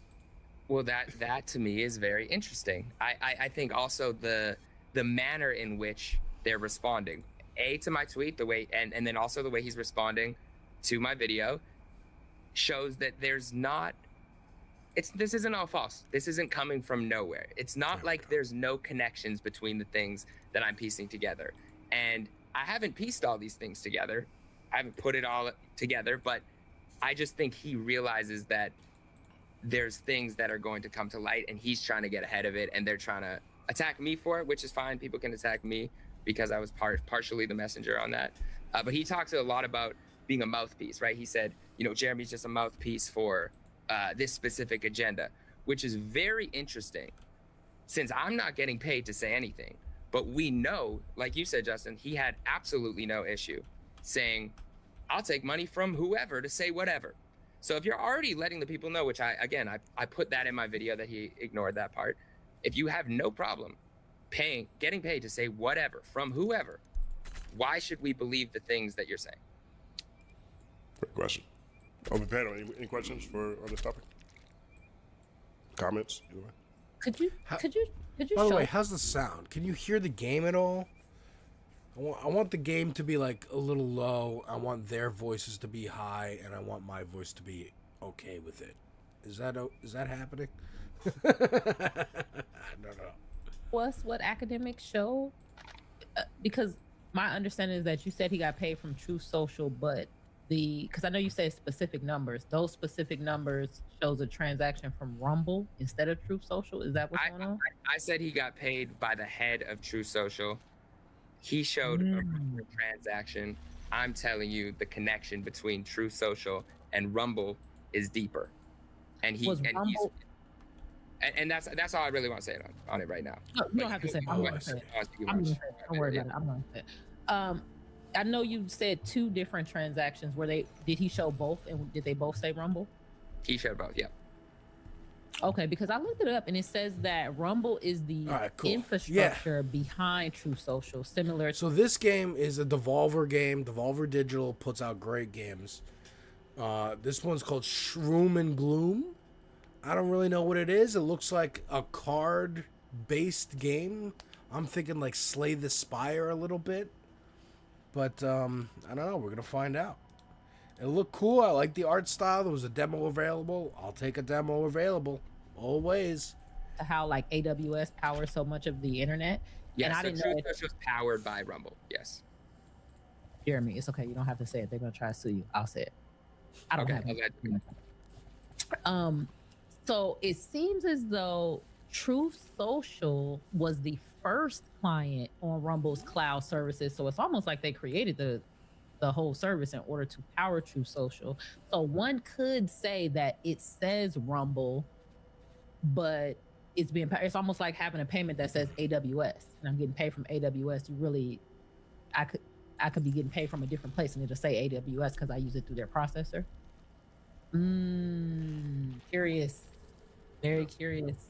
Well, that to me is very interesting. I think also the manner in which they're responding, to my tweet, the way, and then also the way he's responding to my video, shows that there's not, this isn't all false. This isn't coming from nowhere. It's not like there's no connections between the things that I'm piecing together. And I haven't pieced all these things together. I haven't put it all together, but I just think he realizes that there's things that are going to come to light, and he's trying to get ahead of it, and they're trying to attack me for it, which is fine. People can attack me because I was partially the messenger on that. But he talks a lot about being a mouthpiece, right? He said, you know, Jeremy's just a mouthpiece for this specific agenda, which is very interesting since I'm not getting paid to say anything. But we know, like you said, Justin, he had absolutely no issue saying, I'll take money from whoever to say whatever. So if you're already letting the people know, which I put that in my video that he ignored that part. If you have no problem getting paid to say whatever from whoever, why should we believe the things that you're saying? Great question. Open panel, any questions on this topic? Comments, either way? Could you By the way, how's the sound? Can you hear the game at all? I want the game to be like a little low. I want their voices to be high, and I want my voice to be okay with it. Is that happening? What academics show? Because my understanding is that you said he got paid from True Social, but because I know you said specific numbers. Those specific numbers shows a transaction from Rumble instead of True Social. Is that what's going on? I said he got paid by the head of True Social. He showed a Rumble transaction. I'm telling you, the connection between True Social and Rumble is deeper. And that's all I really want to say on it right now. No, you don't have to say it. I'm going to say it. Don't worry about it. I'm going to say it. I know you said 2 different transactions. Did he show both, and did they both say Rumble? He showed both, yeah. Okay, because I looked it up and it says that Rumble is the infrastructure behind True Social, similar. So this game is a Devolver game. Devolver Digital puts out great games. This one's called Shroom and Gloom. I don't really know what it is. It looks like a card-based game. I'm thinking like Slay the Spire a little bit. But, I don't know. We're going to find out. It looked cool. I like the art style. There was a demo available. I'll take a demo available. Always. How, like, AWS powers so much of the internet. Yes, and I didn't know it was powered by Rumble. Yes. Jeremy, it's okay. You don't have to say it. They're going to try to sue you. I'll say it. I don't have it. So it seems as though True Social was the first client on Rumble's cloud services. So it's almost like they created the whole service in order to power True Social. So one could say that it says Rumble, but it's almost like having a payment that says AWS, and I'm getting paid from AWS. I could be getting paid from a different place and it'll say AWS because I use it through their processor. Curious. Very curious.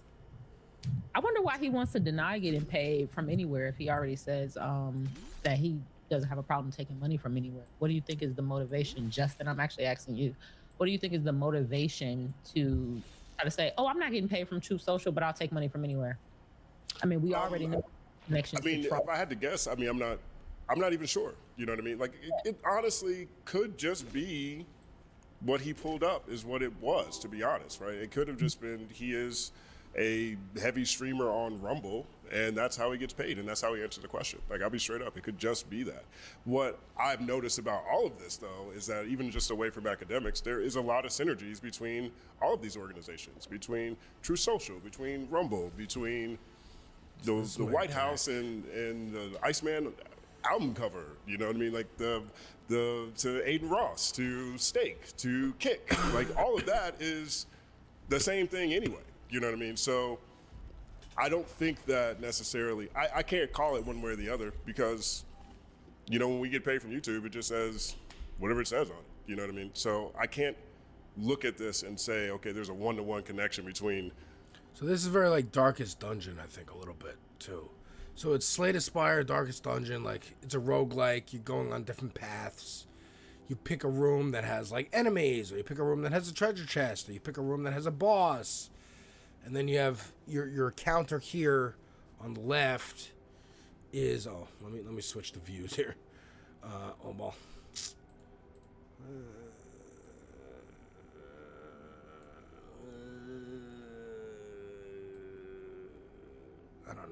I wonder why he wants to deny getting paid from anywhere if he already says that he doesn't have a problem taking money from anywhere. What do you think is the motivation, Justin? I'm actually asking you. What do you think is the motivation to try to say, oh, I'm not getting paid from True Social, but I'll take money from anywhere? I mean, we already know connections. I mean, if I had to guess, I mean, I'm not even sure. You know what I mean? Like, it honestly could just be what he pulled up is what it was, to be honest, right? It could have just been he is a heavy streamer on Rumble, and that's how he gets paid, and that's how he answered the question. Like, I'll be straight up, it could just be that. What I've noticed about all of this, though, is that even just away from academics, there is a lot of synergies between all of these organizations, between True Social, between Rumble, between the White House and the Iceman album cover, you know what I mean? Like to Aiden Ross, to Steak, to Kick, like all of that is the same thing anyway. You know what I mean? So I don't think that necessarily, I can't call it one way or the other because, you know, when we get paid from YouTube, it just says whatever it says on it. You know what I mean? So I can't look at this and say, okay, there's a one-to-one connection between. So this is very like Darkest Dungeon, I think, a little bit too. So it's Slay the Spire, Darkest Dungeon, like it's a roguelike, you're going on different paths. You pick a room that has like enemies, or you pick a room that has a treasure chest, or you pick a room that has a boss. And then you have your counter here on the left is let me switch the views here. I don't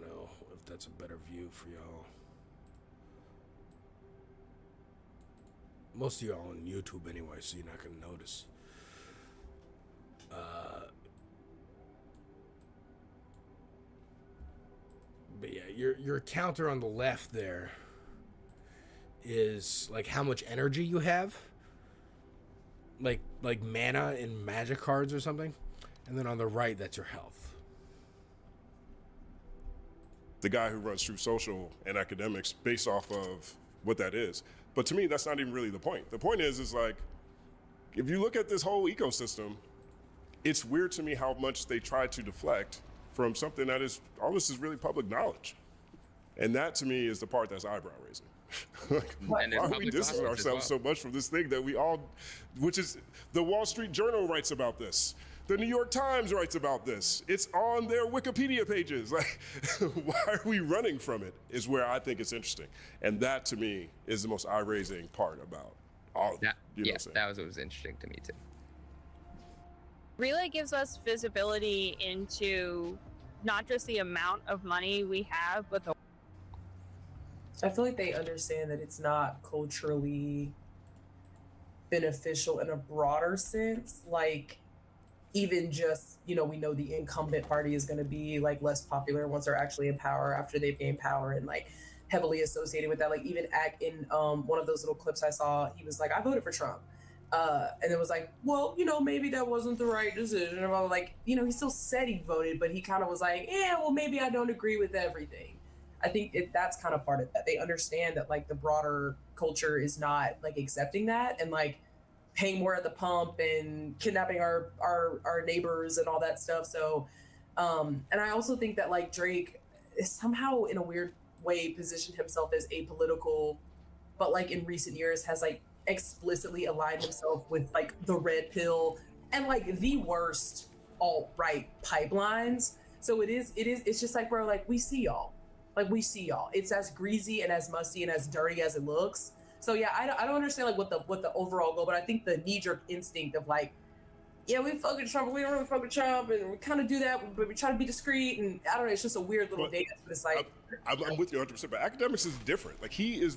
know if that's a better view for y'all. Most of y'all on YouTube anyway, so you're not gonna notice. But yeah, your counter on the left there is like how much energy you have, like mana in magic cards or something, and then on the right that's your health. The guy who runs True Social and academics based off of what that is. But to me, that's not even really the point. The point is like, if you look at this whole ecosystem, it's weird to me how much they try to deflect from something that is, all this is really public knowledge. And that to me is the part that's eyebrow raising. Like, why are we distancing ourselves so much from this thing that we all, which is, the Wall Street Journal writes about this. The New York Times writes about this. It's on their Wikipedia pages. Like, why are we running from it is where I think it's interesting. And that to me is the most eye-raising part about all of it. Yes, that was what was interesting to me too. Relay gives us visibility into not just the amount of money we have, but the. I feel like they understand that it's not culturally beneficial in a broader sense. Like, even just, you know, we know the incumbent party is going to be like less popular once they're actually in power after they've gained power, and like heavily associated with that. Like even in one of those little clips I saw, he was like, I voted for Trump. And it was like, well, you know, maybe that wasn't the right decision. And I was like, you know, he still said he voted, but he kind of was like, yeah, well, maybe I don't agree with everything. I think that's kind of part of that. They understand that like the broader culture is not like accepting that, and like paying more at the pump and kidnapping our neighbors and all that stuff. So, and I also think that like Drake is somehow in a weird way positioned himself as apolitical, but like in recent years has like explicitly aligned himself with like the red pill and like the worst alt-right pipelines. So it's just like, bro, like we see y'all. It's as greasy and as musty and as dirty as it looks. So yeah, I don't understand like what the overall goal, but I think the knee-jerk instinct of like, yeah, we fuck with Trump, but we don't really fuck with Trump, and we kind of do that, but we try to be discreet, and I don't know, it's just a weird little dance. But it's like I'm with you 100%, but academics is different. Like he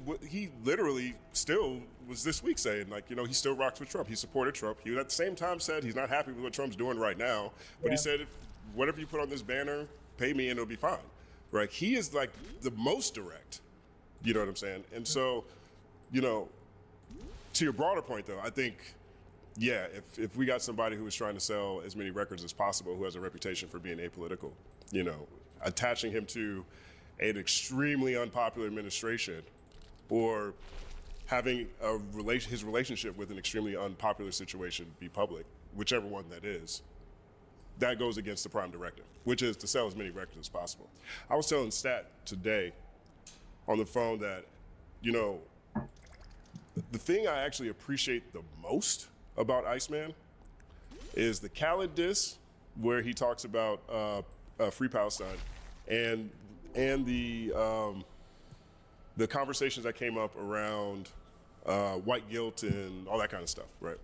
literally still was this week saying like, you know, he still rocks with Trump. He supported Trump. He at the same time said he's not happy with what Trump's doing right now, but he said if whatever you put on this banner, pay me and it'll be fine. Right? He is like the most direct. You know what I'm saying? And so, you know, to your broader point though, I think, yeah, if we got somebody who is trying to sell as many records as possible, who has a reputation for being apolitical, you know, attaching him to an extremely unpopular administration or having his relationship with an extremely unpopular situation be public, whichever one that is, that goes against the prime directive, which is to sell as many records as possible. I was telling Stat today on the phone that, you know, the thing I actually appreciate the most about Iceman is the Khaled diss, where he talks about Free Palestine, and the conversations that came up around white guilt and all that kind of stuff, right?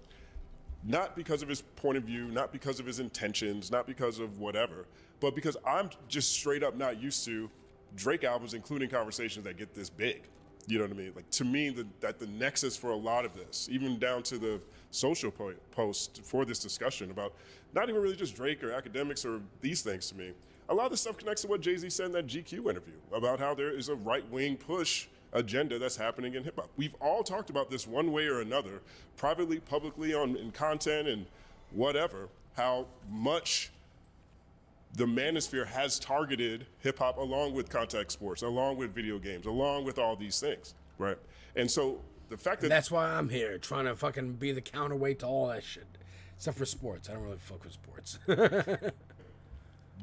Not because of his point of view, not because of his intentions, not because of whatever, but because I'm just straight up not used to Drake albums including conversations that get this big. You know what I mean? Like, to me, that the nexus for a lot of this, even down to the social post for this discussion about not even really just Drake or academics or these things to me, a lot of this stuff connects to what Jay-Z said in that GQ interview about how there is a right-wing push agenda that's happening in hip-hop. We've all talked about this one way or another, privately, publicly, in content and whatever, how much the manosphere has targeted hip-hop along with contact sports, along with video games, along with all these things, right? And so the fact that... That's why I'm here, trying to fucking be the counterweight to all that shit. Except for sports. I don't really fuck with sports.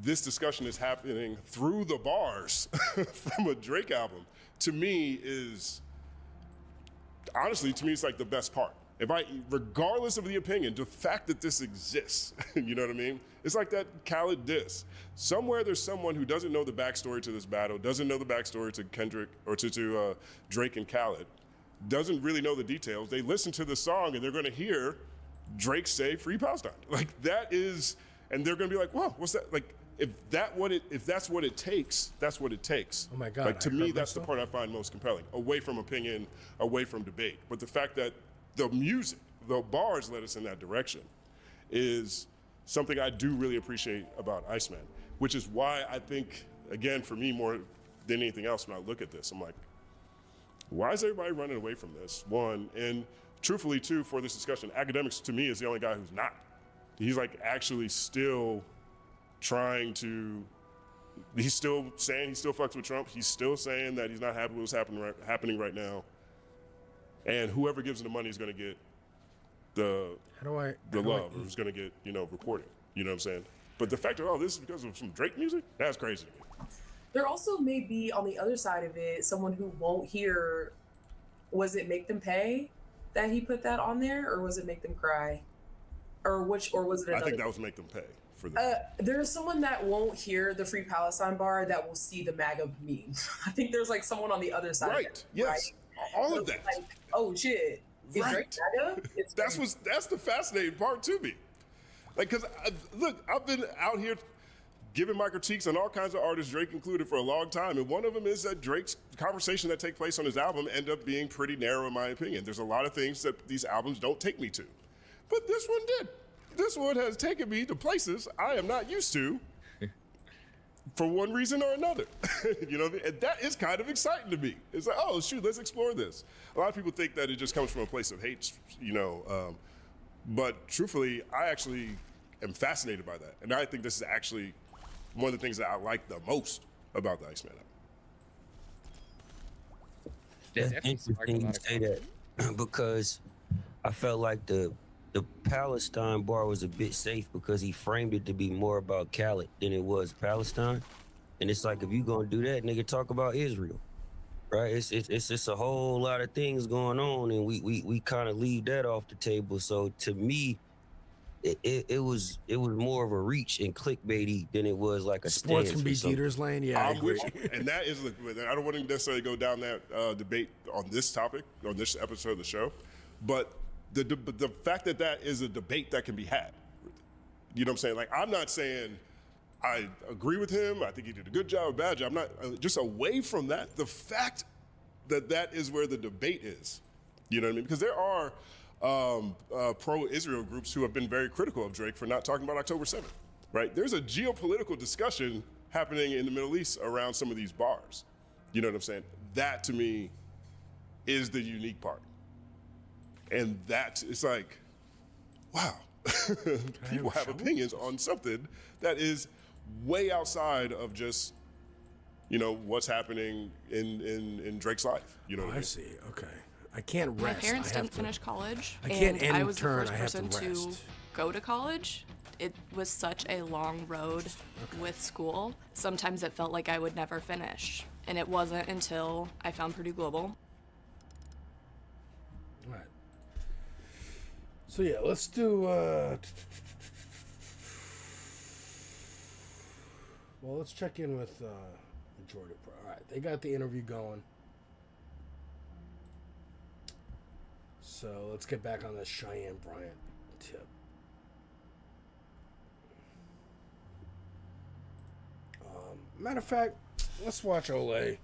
This discussion is happening through the bars from a Drake album, to me is... Honestly, to me, it's like the best part. Regardless of the opinion, the fact that this exists, you know what I mean? It's like that Khaled diss. Somewhere there's someone who doesn't know the backstory to this battle, doesn't know the backstory to Kendrick or to Drake and Khaled, doesn't really know the details. They listen to the song and they're going to hear Drake say "Free Palestine." Like that is, and they're going to be like, "Whoa, what's that?" Like if that's what it takes, that's what it takes. Oh my God! Like to me, that's the part I find most compelling. Away from opinion, away from debate, but the fact that the music, the bars led us in that direction is something I do really appreciate about Iceman, which is why I think, again, for me, more than anything else, when I look at this, I'm like, why is everybody running away from this? One, and truthfully, two, for this discussion, academics to me is the only guy who's not. He's like actually still trying to, he's still saying he still fucks with Trump. He's still saying that he's not happy with what's happening right now. And whoever gives him the money is going to get the love, or who's going to get, you know, reporting. You know what I'm saying? But the fact that, oh, this is because of some Drake music, that's crazy to me. There also may be, on the other side of it, someone who won't hear, was it Make Them Pay that he put that on there, or was it Make Them Cry? Or was it another? I think that was Make Them Pay. For the there's someone that won't hear the Free Palestine bar that will see the MAGA meme. I think there's like someone on the other side. Right, of it, yes. Right? All of that. Like, oh shit. Is right. Drake MAGA? That's the fascinating part to me. Like, because look, I've been out here giving my critiques on all kinds of artists, Drake included, for a long time. And one of them is that Drake's conversation that take place on his album end up being pretty narrow, in my opinion. There's a lot of things that these albums don't take me to. But this one did. This one has taken me to places I am not used to for one reason or another. You know, and that is kind of exciting to me. It's like, oh, shoot, let's explore this. A lot of people think that it just comes from a place of hate, you know, but truthfully, I actually am fascinated by that. And I think this is actually one of the things that I like the most about the Iceman album. That's interesting you say that because I felt like the Palestine bar was a bit safe because he framed it to be more about Khaled than it was Palestine. And it's like, if you gonna do that, nigga, talk about Israel, right? It's just a whole lot of things going on, and we kind of leave that off the table. So to me, it was more of a reach and clickbaity than it was like a Sports stance can be for something. Dieter's lane. Yeah, I I'm agree. with you. And that is, I don't want to necessarily go down that debate on this topic, on this episode of the show, but the fact that that is a debate that can be had. You know what I'm saying? Like, I'm not saying I agree with him. I think he did a good job, a bad job. I'm not, just away from that, the fact that that is where the debate is. You know what I mean? Because there are pro-Israel groups who have been very critical of Drake for not talking about October 7th, right? There's a geopolitical discussion happening in the Middle East around some of these bars. You know what I'm saying? That, to me, is the unique part. And that, it's like, wow. People have opinions on something that is way outside of just, you know, what's happening in Drake's life. You know what I mean? I see. Okay. I can't rest. My parents I have didn't to- finish college, I can't and I was the intern, first I have to person to rest. go to college. It was such a long road with school. Sometimes it felt like I would never finish, and it wasn't until I found Purdue Global. All right. So yeah, let's do. Well, let's check in with Majority Pro. All right, they got the interview going. So let's get back on the Cheyenne Bryant tip. Matter of fact, let's watch Olay.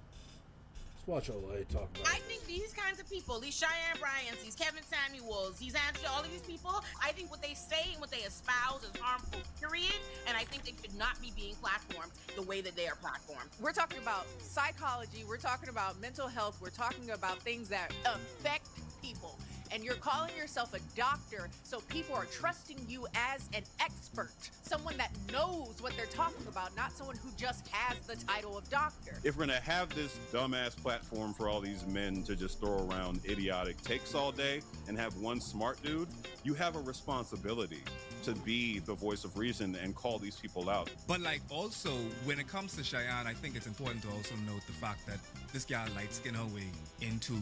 Let's watch Olay talk about I think these kinds of people, these Cheyenne Bryants, these Kevin Samuels, these Andrew, all of these people, I think what they say and what they espouse is harmful, period. And I think they should not be being platformed the way that they are platformed. We're talking about psychology, we're talking about mental health, we're talking about things that affect people. And you're calling yourself a doctor, so people are trusting you as an expert, someone that knows what they're talking about, not someone who just has the title of doctor. If we're gonna have this dumbass platform for all these men to just throw around idiotic takes all day and have one smart dude, you have a responsibility to be the voice of reason and call these people out. But like also, when it comes to Cheyenne, I think it's important to also note the fact that this gal light-skinned her way into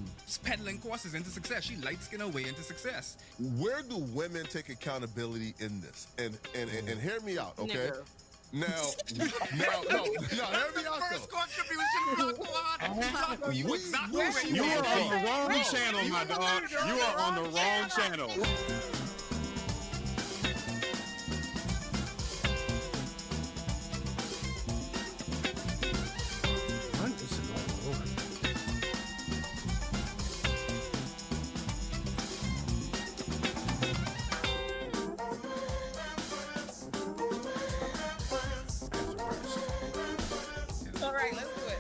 peddling courses into success. She light-skinned her way into success. Where do women take accountability in this? And hear me out, okay? Nigga. Now, no, hear me out First though. contribution, you exactly where You are on the wrong channel, my dog. You are on the wrong channel. What is going on? All right, let's do it.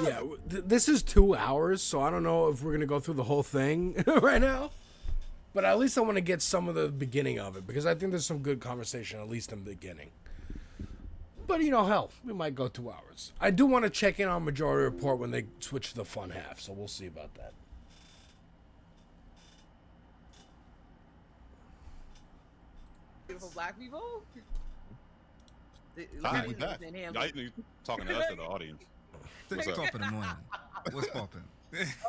Yeah, this is 2 hours, so I don't know if we're gonna go through the whole thing right now. But at least I want to get some of the beginning of it because I think there's some good conversation, at least in the beginning. But you know, hell, we might go 2 hours. I do want to check in on Majority Report when they switch to the fun half, so we'll see about that. Beautiful black people. Hi, we back. I think talking to us to the audience. What's up in the morning? What's popping?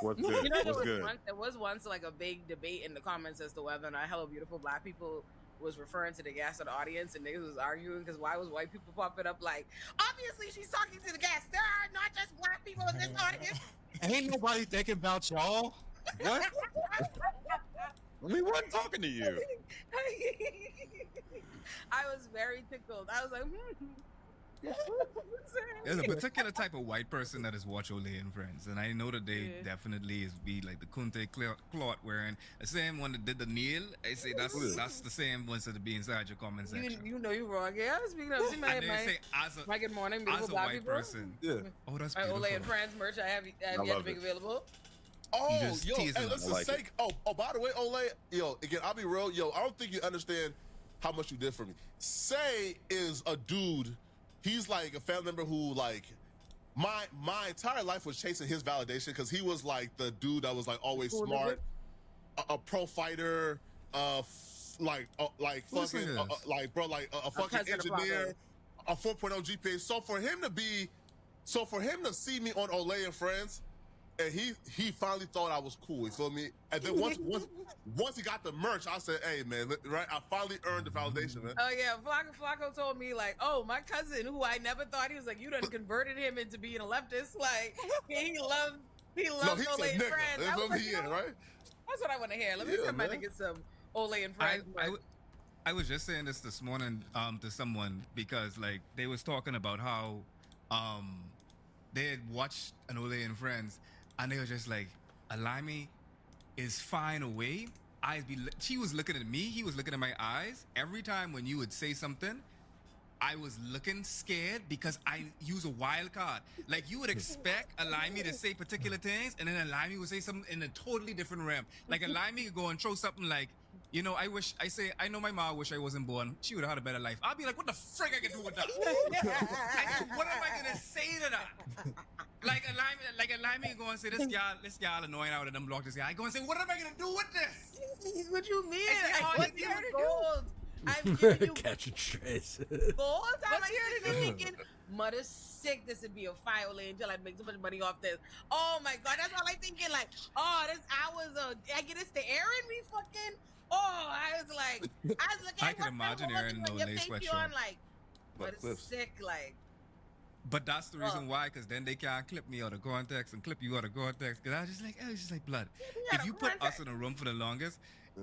What's good? You know, What's good? there was once like a big debate in the comments as to whether or not Hello Beautiful Black People was referring to the gas of the audience, and niggas was arguing because why was white people popping up like, obviously she's talking to the gas. There are not just black people in this audience. Ain't nobody thinking about y'all. What? We wasn't talking to you. I was very tickled. I was like, There's a particular type of white person that is watch Olay and Friends, and I know that they definitely is be like the Kunte Clot wearing the same one that did the nail. I say that's the same ones that be inside your comment section. you know you're wrong. Yeah, speaking of, see And they say my good morning, as beautiful a black white people. person. Yeah. Oh, that's My beautiful. Olay and Friends merch I have yet to make available. Oh, just yo, teasing hey, them. listen, I like say, it. oh, by the way, Olay, yo, again, I'll be real, yo, I don't think you understand how much you did for me. Say is a dude, he's like a family member who, like, my entire life was chasing his validation because he was like the dude that was like always Who is smart, it? a pro fighter, like Who's fucking, this? like, bro, like a fucking Cousin of engineer, Bravo. a 4.0 GPA. So for him to see me on Olay and Friends, and he finally thought I was cool. You feel me? And then once he got the merch, I said, "Hey man, right? I finally earned the validation, man." Oh yeah, Flacco told me like, oh, my cousin who I never thought, he was like, you done converted him into being a leftist. Like he loved He's Olay a and nigga. Friends. That's I was what like, he you is, know, right? that's what I want to hear. Let me Yeah, see if I man. can get some Olay and Friends. I was just saying this morning to someone because like they was talking about how they had watched an Olay and Friends and they were just like, Alimi is fine away. She was looking at me, he was looking at my eyes. Every time when you would say something, I was looking scared because I use a wild card. Like you would expect Alimi to say particular things, and then Alimi would say something in a totally different realm. Like Alimi could go and throw something like, you know, I know my mom wish I wasn't born. She would have had a better life. I'll be like, what the frick I can do with that? I said, what am I gonna say to that? Like Alimi go and say, this y'all annoying out of them block this guy. I go and say, what am I gonna do with this? What you mean? I What's here to gold? I'm giving you Catching strays. gold. I'm like sitting there thinking, mother sick, this would be a fire Olay until I make so much money off this. Oh my god, that's all I'm thinking. Like, oh, this hours of I get this to Aaron me fucking. Oh, I was looking. I can imagine Aaron in your a lace Patreon, sweatshirt. like, mother sick, like. But that's the reason why, because then they can't clip me out of context and clip you out of context. Because I was just like, oh, it's just like blood. If you put us in a room for the longest,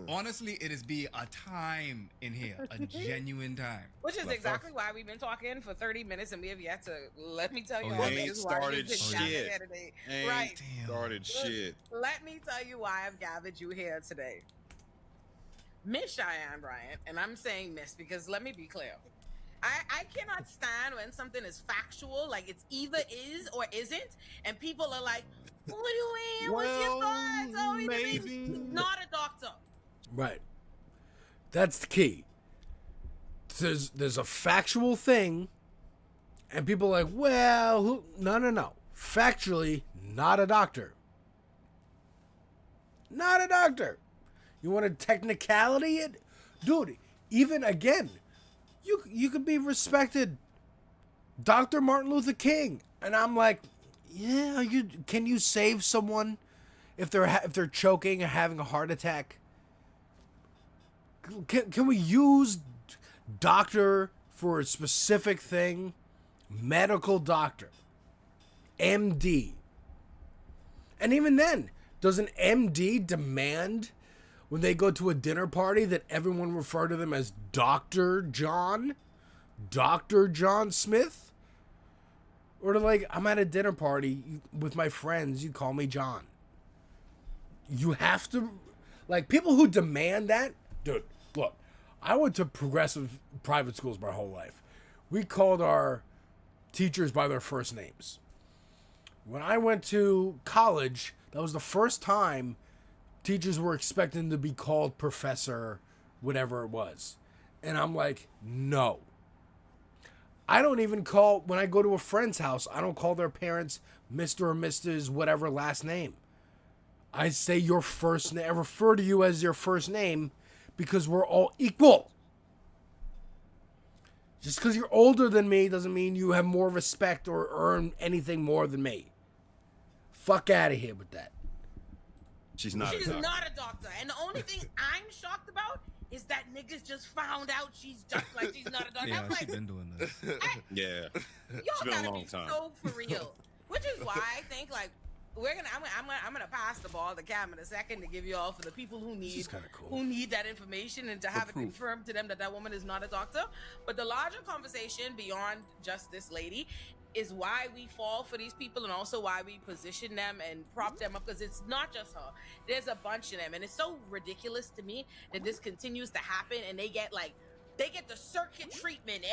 honestly, it is be a time in here, a genuine time. Which is exactly why we've been talking for 30 minutes and we have yet to, let me tell you Oh, all yeah. niggas why Started we've been gathered shit. here today. Ain't Right. started shit. Let me tell you why I've gathered you here today. Miss Cheyenne Bryant, and I'm saying miss because let me be clear. I cannot stand when something is factual, like it's either is or isn't, and people are like, what do you mean? What's your thoughts? Oh, he's not a doctor. Right. That's the key. There's a factual thing, and people are like, well, no. Factually, not a doctor. Not a doctor. You want a technicality? Dude, even again, you could be respected. Dr. Martin Luther King. And I'm like, yeah, can you save someone if they're choking or having a heart attack? Can we use doctor for a specific thing? Medical doctor. MD. And even then, does an MD demand when they go to a dinner party that everyone refer to them as Dr. John? Dr. John Smith? Or like, I'm at a dinner party with my friends, you call me John. You have to, like, people who demand that, dude, look, I went to progressive private schools my whole life. We called our teachers by their first names. When I went to college, that was the first time teachers were expecting to be called professor, whatever it was. And I'm like, no. I don't even call, when I go to a friend's house, I don't call their parents Mr. or Mrs. whatever last name. I say your first name, I refer to you as your first name because we're all equal. Just because you're older than me doesn't mean you have more respect or earn anything more than me. Fuck out of here with that. She's not She's a doctor. not a doctor. And the only thing I'm shocked about is that niggas just found out she's just like she's not a doctor. Yeah, I'm like, she's been doing this. Yeah. y'all It's been a gotta long be time. so for real. Which is why I think like I'm gonna pass the ball to Cam in a second to give you all for the people who need that information and to have it confirmed to them that woman is not a doctor. But the larger conversation beyond just this lady is why we fall for these people and also why we position them and prop them up, because it's not just her. There's a bunch of them, and it's so ridiculous to me that this continues to happen and they get the circuit treatment.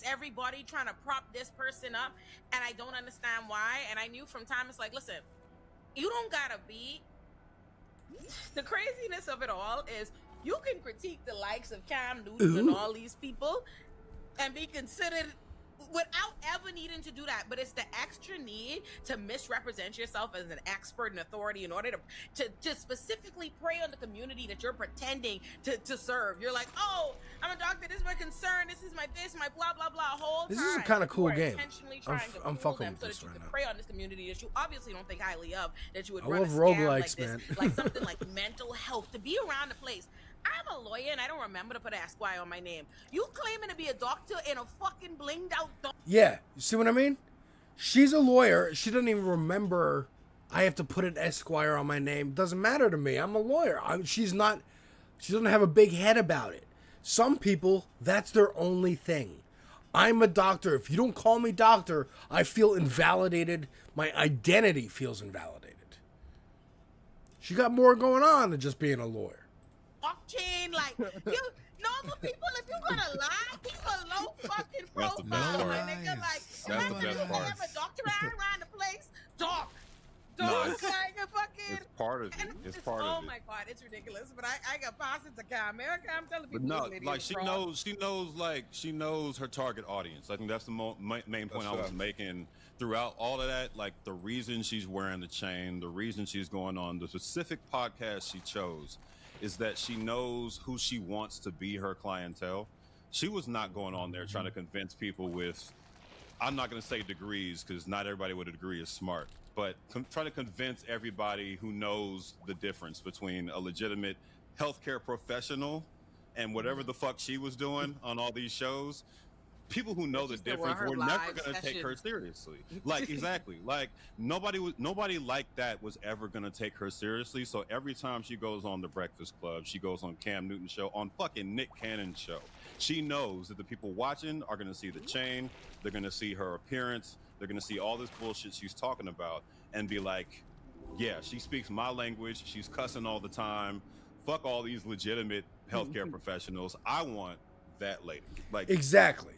Everybody trying to prop this person up, and I don't understand why. And I knew from time, it's like, listen, you don't gotta be. The craziness of it all is you can critique the likes of Cam Newton and all these people and be considered without ever needing to do that, but it's the extra need to misrepresent yourself as an expert and authority in order to specifically prey on the community that you're pretending to serve. You're like, oh, I'm a doctor, this is my concern, this is my blah blah blah. This is a kind of cool game. I'm fucking them with so this that you right can now. prey on this community that you obviously don't think highly of, that you would I run love a scam roguelikes, like this, man. like something like mental health, to be around the place. I'm a lawyer and I don't remember to put Esquire on my name. You claiming to be a doctor in a fucking blinged out Yeah, you see what I mean? She's a lawyer. She doesn't even remember I have to put an Esquire on my name. Doesn't matter to me. I'm a lawyer. She doesn't have a big head about it. Some people, that's their only thing. I'm a doctor. If you don't call me doctor, I feel invalidated. My identity feels invalidated. She got more going on than just being a lawyer. blockchain, like you normal people, if you're gonna lie, people low fucking That's the best profile, my part. nigga. Like, That's the best part. have a doctor around the place, dog. No, it's- like a fucking. It's part of it. It's part Oh of it. my god, it's ridiculous. But I got pass it to Cam. I'm telling people. But no, this lady like is she knows her target audience. I think that's the main point I was making throughout all of that. Like the reason she's wearing the chain, the reason she's going on the specific podcast she chose, is that she knows who she wants to be her clientele. She was not going on there trying to convince people with, I'm not going to say degrees because not everybody with a degree is smart, but trying to convince everybody who knows the difference between a legitimate healthcare professional and whatever the fuck she was doing on all these shows. People who know the difference were never going to take her seriously. Like, exactly. Like, nobody like that was ever going to take her seriously. So every time she goes on The Breakfast Club, she goes on Cam Newton show, on fucking Nick Cannon's show, she knows that the people watching are going to see the chain, they're going to see her appearance, they're going to see all this bullshit she's talking about and be like, yeah, she speaks my language, she's cussing all the time, fuck all these legitimate healthcare professionals, I want that lady. Like, exactly.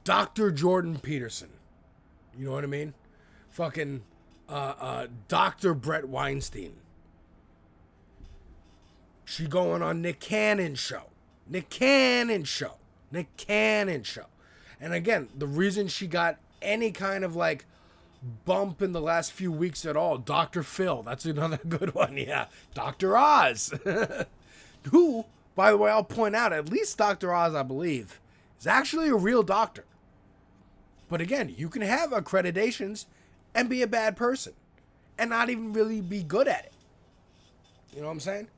Dr. Jordan Peterson. You know what I mean? Fucking Dr. Brett Weinstein. She going on Nick Cannon's show. Nick Cannon show. And again, the reason she got any kind of like bump in the last few weeks at all, Dr. Phil. That's another good one. Yeah. Dr. Oz. Who, by the way, I'll point out, at least Dr. Oz, I believe, is actually a real doctor. But again, you can have accreditations and be a bad person and not even really be good at it. You know what I'm saying?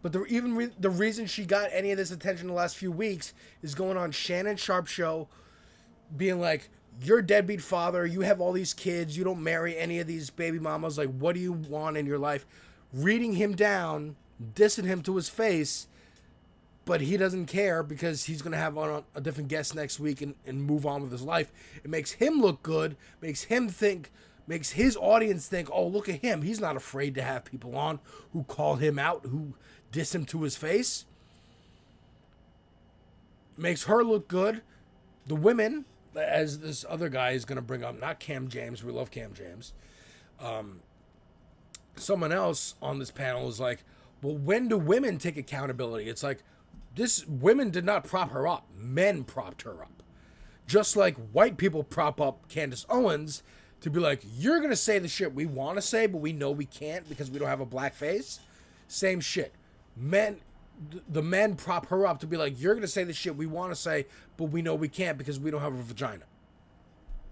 But the reason she got any of this attention the last few weeks is going on Shannon Sharp's show, being like, you're a deadbeat father, you have all these kids, you don't marry any of these baby mamas, like, what do you want in your life? Reading him down, dissing him to his face, but he doesn't care because he's going to have on a different guest next week and move on with his life. It makes him look good, makes his audience think, oh, look at him. He's not afraid to have people on who call him out, who diss him to his face. Makes her look good. The women, as this other guy is going to bring up, not Cam James, we love Cam James. Someone else on this panel is like, well, when do women take accountability? It's like, women did not prop her up. Men propped her up. Just like white people prop up Candace Owens to be like, you're going to say the shit we want to say, but we know we can't because we don't have a black face. Same shit. The men prop her up to be like, you're going to say the shit we want to say, but we know we can't because we don't have a vagina.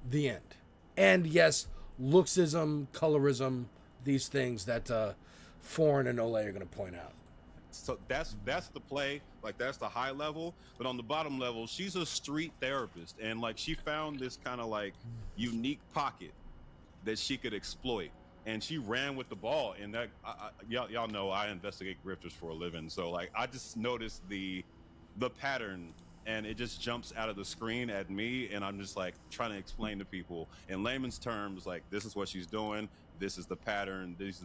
The end. And yes, looksism, colorism, these things that Foreign and Ole are going to point out. So that's the play, like that's the high level, but on the bottom level, she's a street therapist, and like she found this kind of like unique pocket that she could exploit and she ran with the ball. And that y'all know I investigate grifters for a living, so like I just noticed the pattern, and it just jumps out of the screen at me, and I'm just like trying to explain to people in layman's terms, like, this is what she's doing, this is the pattern, these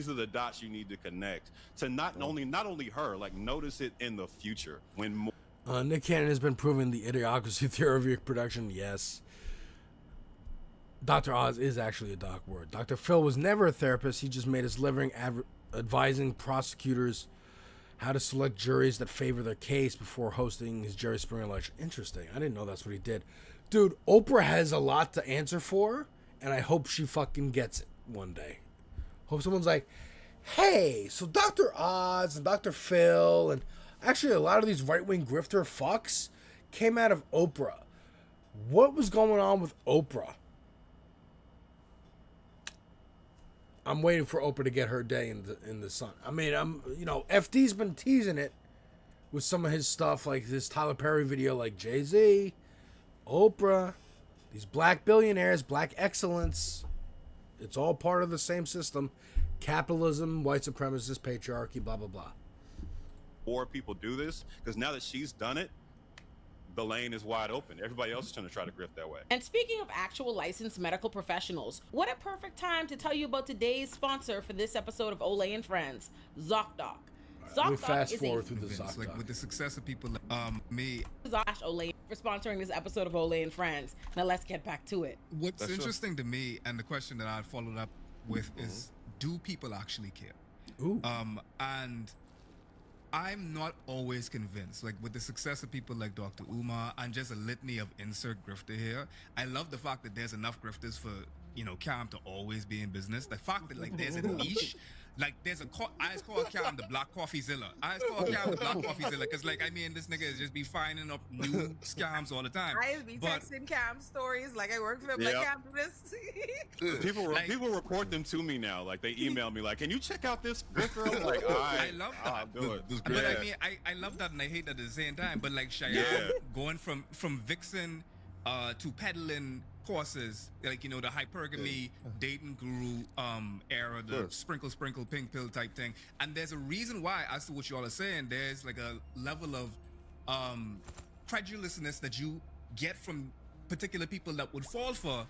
are the dots you need to connect to not only her, like, notice it in the future when more. Nick Cannon has been proving the idiocracy theory of production. Yes. Dr. Oz is actually a doc word. Dr. Phil was never a therapist. He just made his living advising prosecutors how to select juries that favor their case before hosting his Jerry Springer lecture. Interesting. I didn't know that's what he did. Dude, Oprah has a lot to answer for, and I hope she fucking gets it one day. Hope someone's like, hey, so Dr. Oz and Dr. Phil, and actually a lot of these right-wing grifter fucks came out of Oprah. What was going on with Oprah? I'm waiting for Oprah to get her day in the sun. I mean, FD's been teasing it with some of his stuff, like this Tyler Perry video, like Jay-Z, Oprah, these black billionaires, black excellence. It's all part of the same system. Capitalism, white supremacist, patriarchy, blah, blah, blah. More people do this, because now that she's done it, the lane is wide open. Everybody else is trying to grift that way. And speaking of actual licensed medical professionals, what a perfect time to tell you about today's sponsor for this episode of Olay and Friends, ZocDoc. We fast forward through the ZocDoc. Like with the success of people like me. Olay for sponsoring this episode of Olay and Friends. Now let's get back to it. What's interesting to me, and the question that I followed up with is, do people actually care? Ooh. And I'm not always convinced. Like with the success of people like Dr. Umar and just a litany of insert grifter here, I love the fact that there's enough grifters for, Cam to always be in business. The fact that like there's a niche, like there's I just call Cam the Black Coffee Zilla. I just call Cam the Black Coffee Zilla because like this nigga is just be finding up new scams all the time. I just be texting Cam stories like I work for him. Like Cam do this. People report them to me now. Like they email me like, can you check out this grifter? I'm like, I love that. I'll do it. But I mean, I love that and I hate that at the same time. But like Cheyenne going from Vixen to peddling courses, like the hypergamy dating guru era, the sprinkle pink pill type thing. And there's a reason why, as to what you all are saying, there's like a level of credulousness that you get from particular people that would fall for,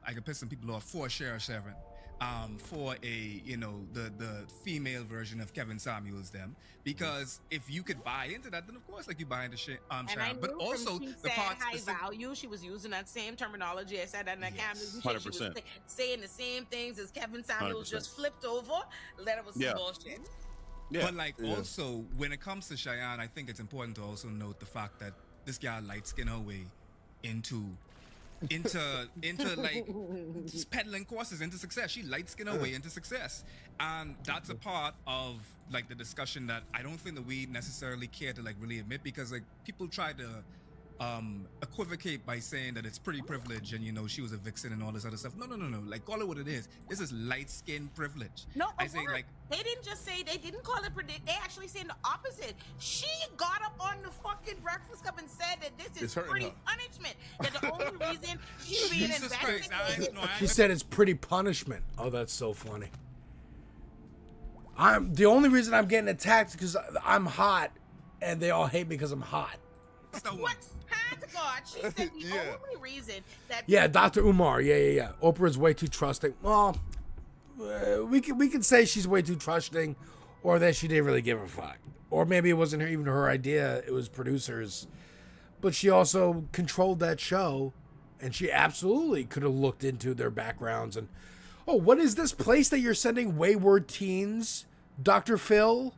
I could piss some people off, for Shara Sharon, for a the female version of Kevin Samuels them, because if you could buy into that, then of course like you buy into Sharon. But also the part high value, she was using that same terminology. I said that in that Cam, she was saying the same things as Kevin Samuels, 100%. Just flipped over. That was some bullshit. Yeah. But also when it comes to Cheyenne, I think it's important to also note the fact that this guy light skinned her way into like peddling courses into success. She light skinned her way into success, and that's a part of like the discussion that I don't think that we necessarily care to like really admit, because like people try to equivocate by saying that it's pretty privilege and she was a vixen and all this other stuff. No, like call it what it is. This is light skin privilege. No, I say like they didn't just say, they didn't call it predict, they actually saying the opposite. She got up on the fucking Breakfast Club and said that this is pretty punishment, that the only reason she's being investigated. She said it's pretty punishment. Oh, that's so funny. The only reason I'm getting attacked is because I'm hot and they all hate me because I'm hot. What? Hand to God, she said the only reason that. Yeah, Dr. Umar. Yeah. Oprah's way too trusting. Well, we can say she's way too trusting, or that she didn't really give a fuck, or maybe it wasn't even her idea. It was producers, but she also controlled that show, and she absolutely could have looked into their backgrounds and, oh, what is this place that you're sending wayward teens, Dr. Phil,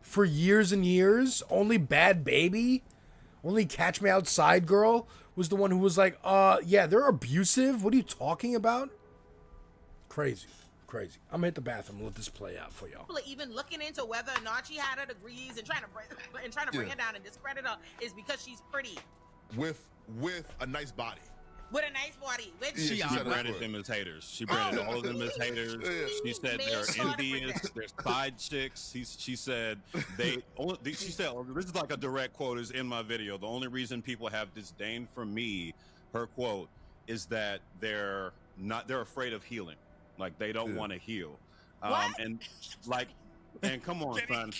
for years and years? Only Bad Baby. Only Catch Me Outside Girl was the one who was like, yeah, they're abusive. What are you talking about? Crazy. I'm gonna hit the bathroom and let this play out for y'all. People are even looking into whether or not she had her degrees and trying to bring her down and discredit her is because she's pretty. With a nice body. With a nice body. She branded them as haters. She branded all of them as haters. She said they're envious. They're side chicks. She said she said, this is like a direct quote is in my video. The only reason people have disdain for me, her quote, is that they're they're afraid of healing. Like they don't want to heal. What? And come on, son.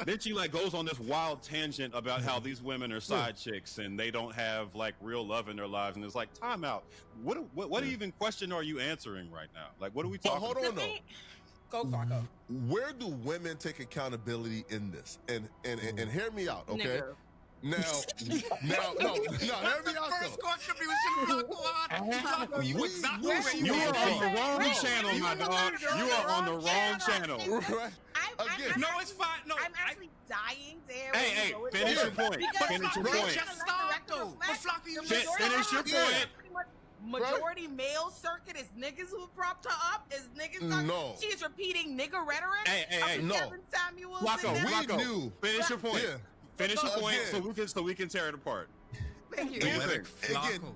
Then she like goes on this wild tangent about how these women are side chicks and they don't have like real love in their lives. And it's like, time out. What even question are you answering right now? Like, what are we talking Hold about? on, though. Go, Flacco. Where do women take accountability in this? And hear me out, okay? Nigga. Now, hear me out. First question we should Flacco on. You exactly where You are on the wrong channel, my dog. You are on the wrong channel. Right? Again. No, it's fine. No, I'm actually dying there. Hey, finish your point. Finish your point. Just stop, though. But Flacco, you Finish your point. Majority male circuit is niggas who propped her up. Is niggas? No. She's repeating nigga rhetoric. Hey, no. Kevin Samuels. Flacco, we knew. Finish your point. Yeah. Finish your point so we can tear it apart. Thank you. Again,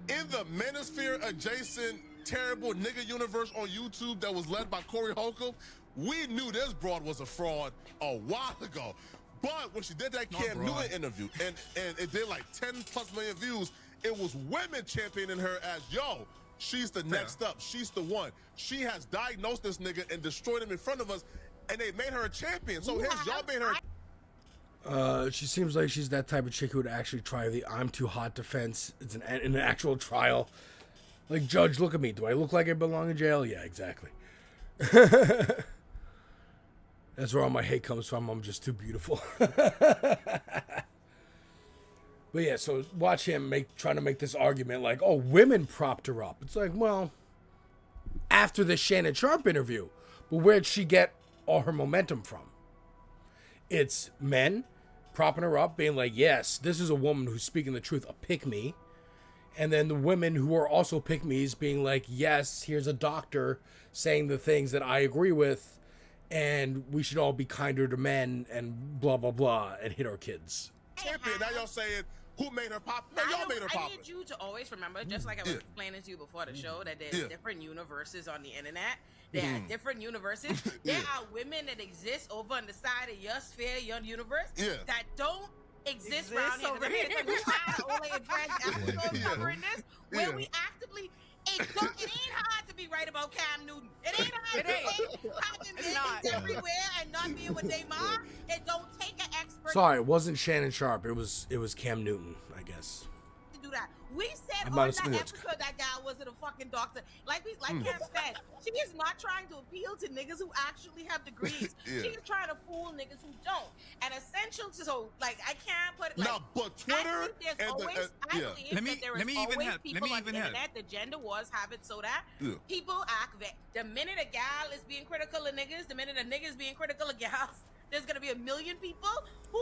in the manosphere adjacent terrible nigga universe on YouTube that was led by Corey Holcomb, we knew this broad was a fraud a while ago. But when she did that Cam Newton interview and it did like 10+ million views, it was women championing her as, yo, she's the next up. She's the one. She has diagnosed this nigga and destroyed him in front of us, and they made her a champion. So here's y'all made her. She seems like she's that type of chick who would actually try the "I'm too hot" defense. It's in an actual trial. Like, judge, look at me. Do I look like I belong in jail? Yeah, exactly. That's where all my hate comes from. I'm just too beautiful. But yeah, so watch him trying to make this argument like, oh, women propped her up. It's like, well, after the Shannon Sharp interview, but where'd she get all her momentum from? It's men propping her up, being like, yes, this is a woman who's speaking the truth, a pick-me. And then the women who are also pick-me's being like, yes, here's a doctor saying the things that I agree with, and we should all be kinder to men and blah, blah, blah, and hit our kids. Champion. Now y'all saying, who made her pop? No, y'all made her pop. I need you to always remember, just like I was explaining to you before the show, that there's different universes on the internet. There are different universes. There are women that exist over on the side of your sphere, your universe, that don't exist around here. We had Ole and Friends episode covering this, where we actively. It ain't hard to be right about Cam Newton. It ain't hard to be having niggas everywhere and not being what they are. It don't take an expert. Sorry, it wasn't Shannon Sharp. It was Cam Newton, I guess. To do that. We said on that episode that guy wasn't a fucking doctor. Like Cam said, she is not trying to appeal to niggas who actually have degrees. She is trying to fool niggas who don't. And essential to I can't put it like. No, but Twitter Let me people on the internet. The gender wars have it so that people act that the minute a gal is being critical of niggas, the minute a nigga is being critical of gals, there's gonna be a million people who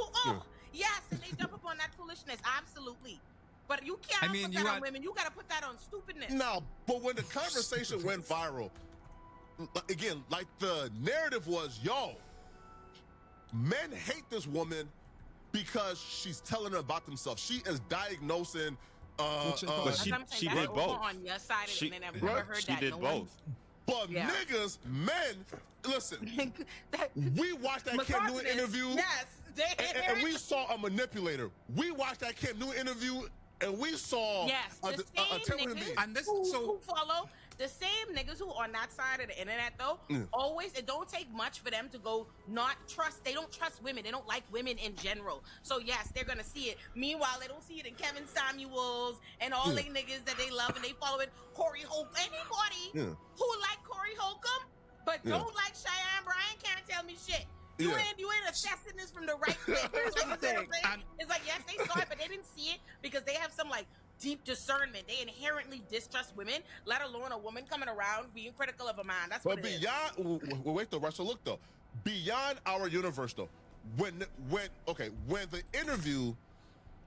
yes, and they jump upon that foolishness. Absolutely. But you can't put that on women. You got to put that on stupidness. No, but when the conversation went viral, again, like the narrative was, yo, men hate this woman because she's telling them about themselves. She is diagnosing. But she did both. On your side of the internet, I've never heard she that. did both. But niggas, men, listen, we watched that Cam Newton interview. Yes. And we saw a manipulator. We watched that Cam Newton interview. And we saw the same niggas who follow the same niggas who on that side of the internet though always it don't take much for them to go not trust. They don't trust women. They don't like women in general. So yes, they're gonna see it. Meanwhile, they don't see it in Kevin Samuels and all they niggas that they love and they following Corey Holcomb. Anybody who like Corey Holcomb but don't like Cheyenne Bryan can't tell me shit. You ain't assessing this from the right way. It's like, yes, they saw it, but they didn't see it because they have some like deep discernment. They inherently distrust women, let alone a woman coming around being critical of a man. That's what it is. Wait though, Russell, look though. Beyond our universe though, when the interview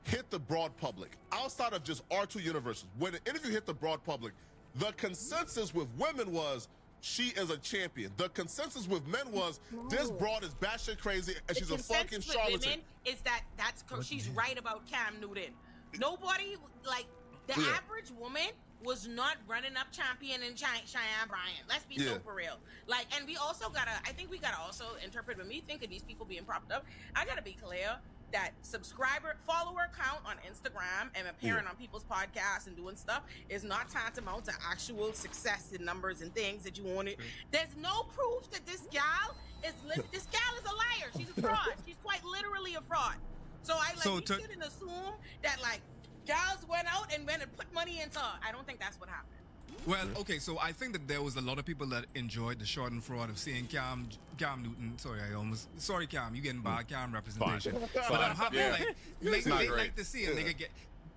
hit the broad public, outside of just our two universes, when the interview hit the broad public, the consensus with women was she is a champion. The consensus with men was this broad is batshit crazy and she's a fucking charlatan. Is that's she's right about Cam Newton. Nobody like the average woman was not running up champion in Cheyenne Bryan. Let's be so for real. Like, and we also I think we gotta also interpret when we think of these people being propped up. I gotta be clear. that follower count on Instagram and appearing on people's podcasts and doing stuff is not tantamount to actual success in numbers and things that you want it. There's no proof that this gal is a liar. She's a fraud. She's quite literally a fraud. So we shouldn't assume that like gals went out and went and put money into her. I don't think that's what happened. Well, okay, so I think that there was a lot of people that enjoyed the short and fraud of seeing Cam Newton. Sorry, Cam, you getting bad Cam representation. But I'm happy, they like to see a nigga get.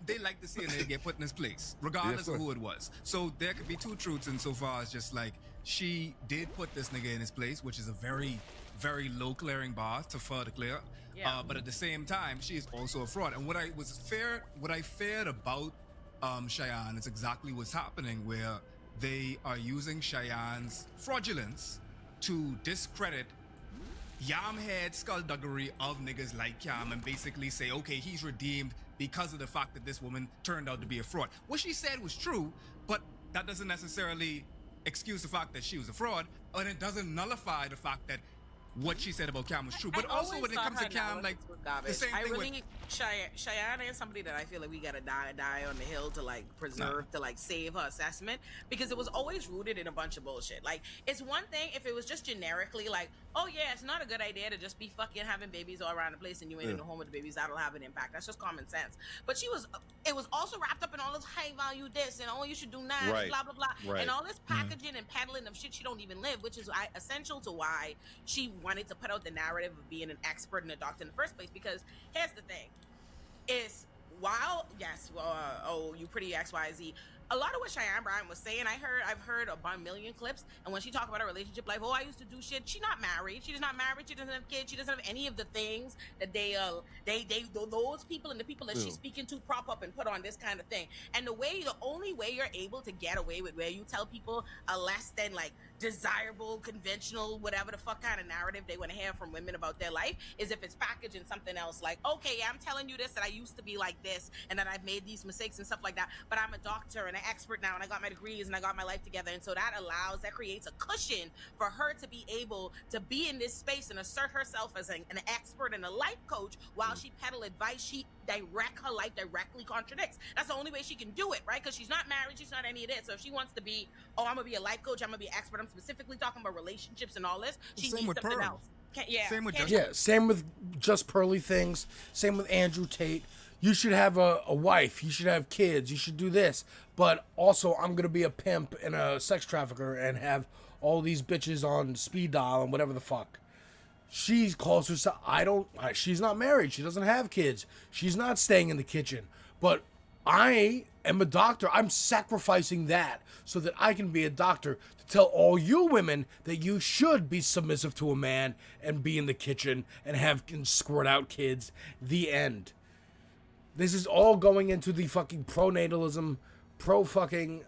They like to see a nigga get put in his place, regardless of who it was. So there could be two truths insofar as just like she did put this nigga in his place, which is a very, very low clearing bar to further clear. Yeah. But at the same time, she is also a fraud. And what I feared about Cheyenne is exactly what's happening, where they are using Cheyenne's fraudulence to discredit yam-head skullduggery of niggas like Cam and basically say, okay, he's redeemed because of the fact that this woman turned out to be a fraud. What she said was true, but that doesn't necessarily excuse the fact that she was a fraud, and it doesn't nullify the fact that what she said about Cam was true. But also when it comes to Cam, like the same thing with Cheyenne is somebody that I feel like we gotta die on the hill to like preserve, to like save her assessment, because it was always rooted in a bunch of bullshit. Like, it's one thing if it was just generically like, oh yeah, it's not a good idea to just be fucking having babies all around the place and you ain't in the home with the babies. That'll have an impact. That's just common sense. But it was also wrapped up in all this high value this and oh you should do that, blah blah blah, and all this packaging and peddling of shit she don't even live, which is essential to why she wanted to put out the narrative of being an expert and a doctor in the first place. Because here's the thing, is while you pretty XYZ, a lot of what Cheyenne Bryant was saying, I've heard about a million clips, and when she talked about her relationship life, I used to do shit. She's not married. She's not married. She doesn't have kids. She doesn't have any of the things that those people and the people that she's speaking to prop up and put on this kind of thing. And the only way you're able to get away with where you tell people a less than like desirable, conventional, whatever the fuck kind of narrative they want to hear from women about their life is if it's packaged in something else. Like, okay, I'm telling you this, that I used to be like this, and that I've made these mistakes and stuff like that, but I'm a doctor and an expert now, and I got my degrees and I got my life together. And so that creates a cushion for her to be able to be in this space and assert herself as an expert and a life coach while she peddle advice. Her life directly contradicts. That's the only way she can do it, right? Because she's not married, she's not any of this. So if she wants to be, I'm gonna be a life coach, I'm gonna be an expert, I'm specifically talking about relationships and all this, she needs something else. Same with Just Pearly Things. Same with Andrew Tate. You should have a wife. You should have kids. You should do this. But also, I'm going to be a pimp and a sex trafficker and have all these bitches on speed dial and whatever the fuck. She calls herself, she's not married. She doesn't have kids. She's not staying in the kitchen. But I am a doctor. I'm sacrificing that so that I can be a doctor to tell all you women that you should be submissive to a man and be in the kitchen and squirt out kids. The end. This is all going into the fucking pronatalism, pro-fucking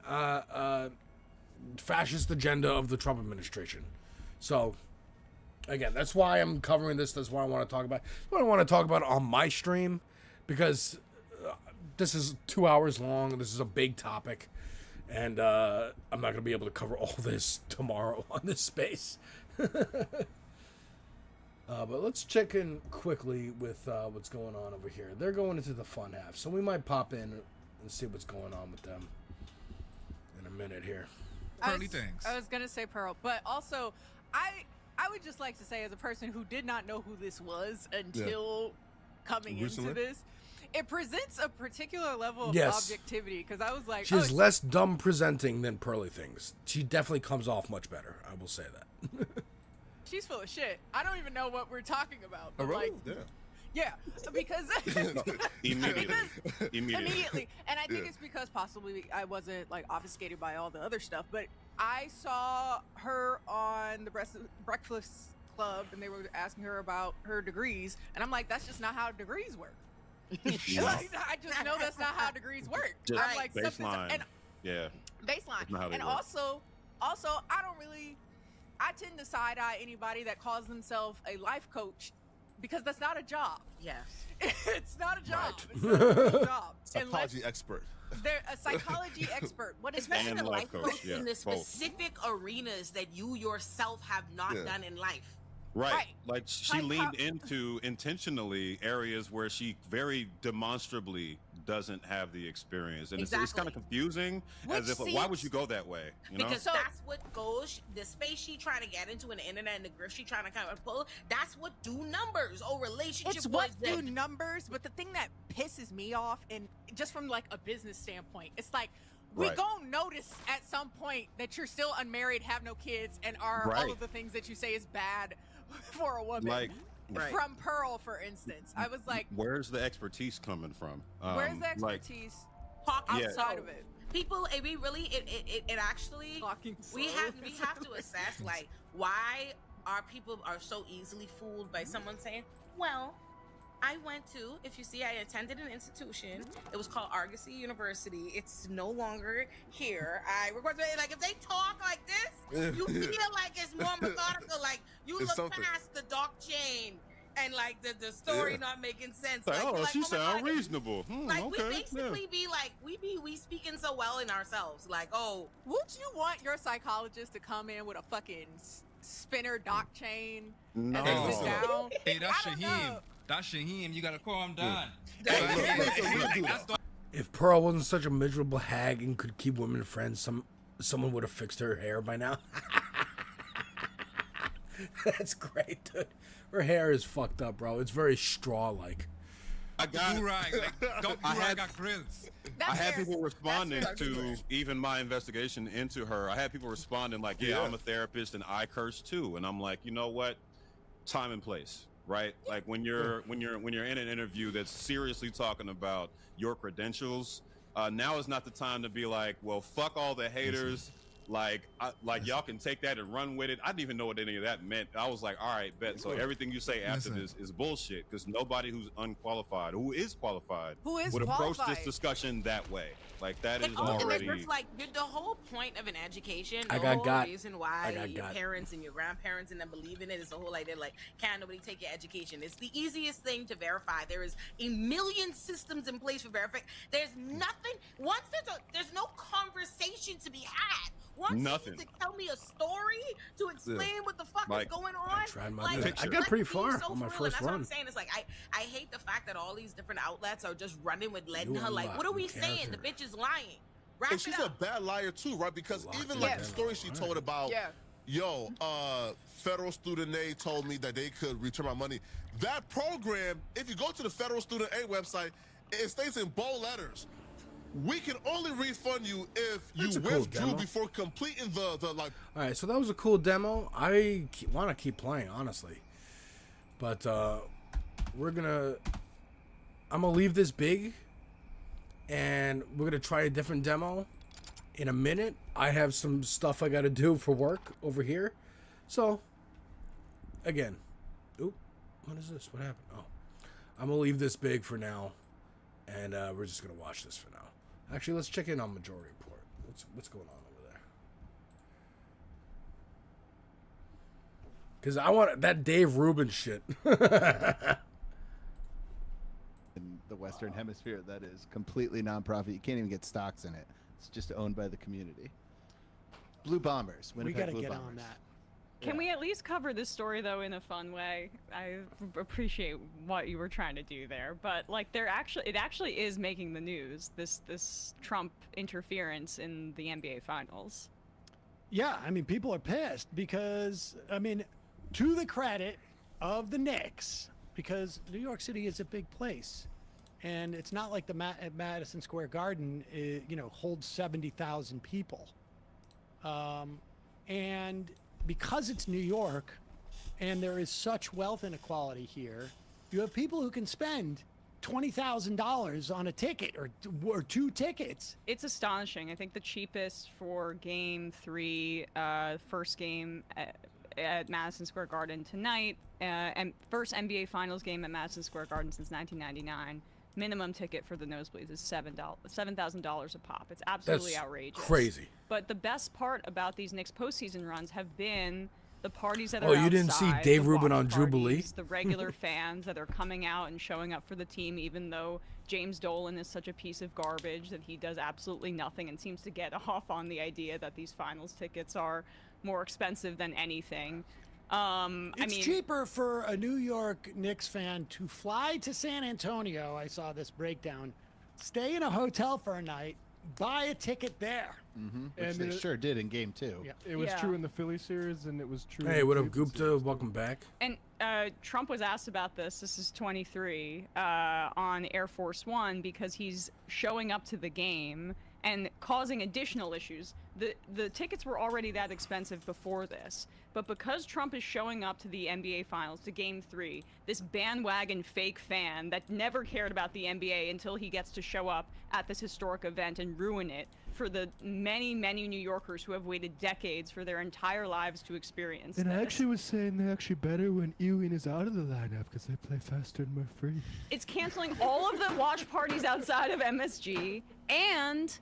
fascist agenda of the Trump administration. So, again, that's why I'm covering this. That's why I want to talk about it. That's why I want to talk about it on my stream, because this is 2 hours long. This is a big topic, and I'm not going to be able to cover all this tomorrow on this space. But let's check in quickly with what's going on over here. They're going into the fun half, so we might pop in and see what's going on with them in a minute here. Pearly things. I was gonna say Pearl, but also I would just like to say, as a person who did not know who this was until coming into this, it presents a particular level of objectivity, because I was like, she's less dumb presenting than Pearly Things. She definitely comes off much better. I will say that. She's full of shit. I don't even know what we're talking about. Oh, really? Yeah, because immediately. And I think it's because possibly I wasn't like obfuscated by all the other stuff, but I saw her on the Breakfast Club, and they were asking her about her degrees, and I'm like, that's just not how degrees work. Like, I just know that's not how degrees work. Just I'm like, baseline. Baseline. And also, I tend to side-eye anybody that calls themselves a life coach, because that's not a job. Yes. It's not a job. It's not a real job. Psychology expert. They're a psychology expert. What is especially that? the life coach in the specific arenas that you yourself have not done in life. Right. Like she leaned into intentionally areas where she very demonstrably doesn't have the experience, and it's kind of confusing. As if why would you go that way? You know? Because that's what goes, the space she trying to get into in the internet and the grift she trying to kind of pull. That's what do numbers or relationship. It's what do numbers, but the thing that pisses me off, and just from like a business standpoint, it's like we gon' notice at some point that you're still unmarried, have no kids, and are all of the things that you say is bad for a woman. Like from Pearl, for instance, I was like, where's the expertise coming from? where's the expertise outside of it? People, we really, it actually, we have to assess like why our people are so easily fooled by someone saying, well, I went to, if you see, I attended an institution. It was called Argosy University. It's no longer here. Like, if they talk like this, you feel like it's more methodical. Like, you look past the dark chain and, like, the story not making sense. Like, like, she sound reasonable. Like, okay, we basically be like, we speaking so well in ourselves. Like, oh. Would you want your psychologist to come in with a fucking spinner dock chain and then sit down? Hey, that's Shaheem. That's Shaheem. You gotta calm down. If Pearl wasn't such a miserable hag and could keep women friends, someone would have fixed her hair by now. That's great, dude. Her hair is fucked up, bro. It's very straw-like. I got I got grills. I had people responding to even my investigation into her. I had people responding like, yeah, I'm a therapist and I curse too. And I'm like, you know what? Time and place. Right, like when you're in an interview that's seriously talking about your credentials, now is not the time to be like, well, fuck all the haters. Like y'all can take that and run with it. I didn't even know what any of that meant. I was like, all right, bet. So everything you say after this is bullshit, because nobody who's unqualified, who is qualified, would approach this discussion that way. Like that is already. It's like the whole point of an education. The whole reason why your parents and your grandparents and them believe in it is the whole idea. Like, can't nobody take your education? It's the easiest thing to verify. There is a million systems in place for verifying. There's nothing. Once there's no conversation to be had. Once you need to tell me a story to explain what the fuck is going on, I got pretty far on my first that's run. what I'm saying. It's like I hate the fact that all these different outlets are just running with letting her. Like, what are we saying? The bitch is lying. And she's a bad liar too, right? Because even like the story she told about, federal student aid told me that they could return my money. That program, if you go to the federal student aid website, it states in bold letters, we can only refund you if you withdrew before completing the like. All right, so that was a cool demo. I want to keep playing, honestly, but I'm gonna leave this big, and we're gonna try a different demo in a minute. I have some stuff I got to do for work over here, so again, what is this? What happened? Oh, I'm gonna leave this big for now, and we're just gonna watch this for now. Actually, let's check in on Majority Report. What's going on over there? Because I want that Dave Rubin shit. In the Western Hemisphere, that is completely nonprofit. You can't even get stocks in it. It's just owned by the community. Blue Bombers. We got to get Bombers. on that. Can we at least cover this story though in a fun way? I appreciate what you were trying to do there, but like it actually is making the news. This Trump interference in the NBA Finals. Yeah, I mean, people are pissed because, I mean, to the credit of the Knicks, because New York City is a big place, and it's not like the Madison Square Garden, holds 70,000 people, and because it's New York and there is such wealth inequality here, you have people who can spend $20,000 on a ticket or two tickets. It's astonishing. I think the cheapest for Game 3, first game at Madison Square Garden tonight, and first NBA Finals game at Madison Square Garden since 1999. Minimum ticket for the nosebleeds is $7,000 a pop. It's absolutely outrageous. Crazy. But the best part about these Knicks postseason runs have been the parties that are outside. Oh, you didn't see Dave Rubin on Jubilee? The regular fans that are coming out and showing up for the team, even though James Dolan is such a piece of garbage that he does absolutely nothing and seems to get off on the idea that these finals tickets are more expensive than anything. It's cheaper for a New York Knicks fan to fly to San Antonio. I saw this breakdown. Stay in a hotel for a night, buy a ticket there. Which And they it- sure did in Game 2. Yeah. It was Yeah. true in the Philly series, and it was true. Hey, in what the up, Cleveland Gupta? Welcome back. And Trump was asked about this. This is 23 on Air Force One because he's showing up to the game and causing additional issues. The tickets were already that expensive before this, but because Trump is showing up to the NBA Finals, to Game 3, this bandwagon fake fan that never cared about the NBA until he gets to show up at this historic event and ruin it for the many, many New Yorkers who have waited decades for their entire lives to experience And I this. actually was saying they're actually better when Ewing is out of the lineup because they play faster and more free. It's canceling all of the watch parties outside of MSG, and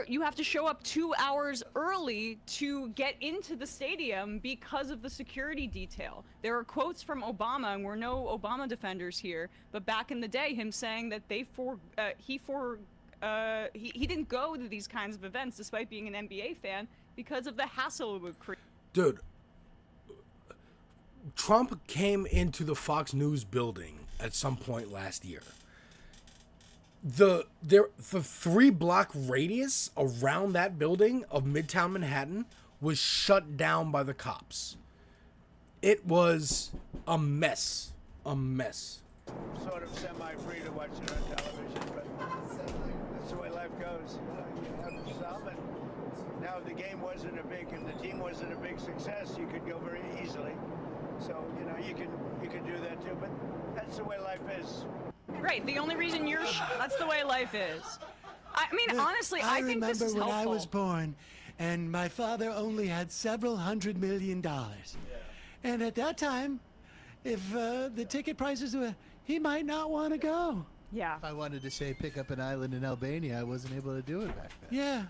you have to show up 2 hours early to get into the stadium because of the security detail. There are quotes from Obama, and we're no Obama defenders here, but back in the day, him saying that he didn't go to these kinds of events despite being an NBA fan because of the hassle it would create. Dude, Trump came into the Fox News building at some point last year. The 3-block radius around that building of Midtown Manhattan was shut down by the cops. It was a mess. A mess. Sort of semi-free to watch it on television, but that's the way life goes. You have to solve it. Now, if the game wasn't if the team wasn't a big success, you could go very easily. So, you can do that too, but that's the way life is. Right, the only reason that's the way life is. I mean, honestly, I think this is remember when helpful. I was born, and my father only had several $100 million. And at that time, if the ticket prices were, he might not want to go. Yeah. If I wanted to say pick up an island in Albania, I wasn't able to do it back then. Yeah.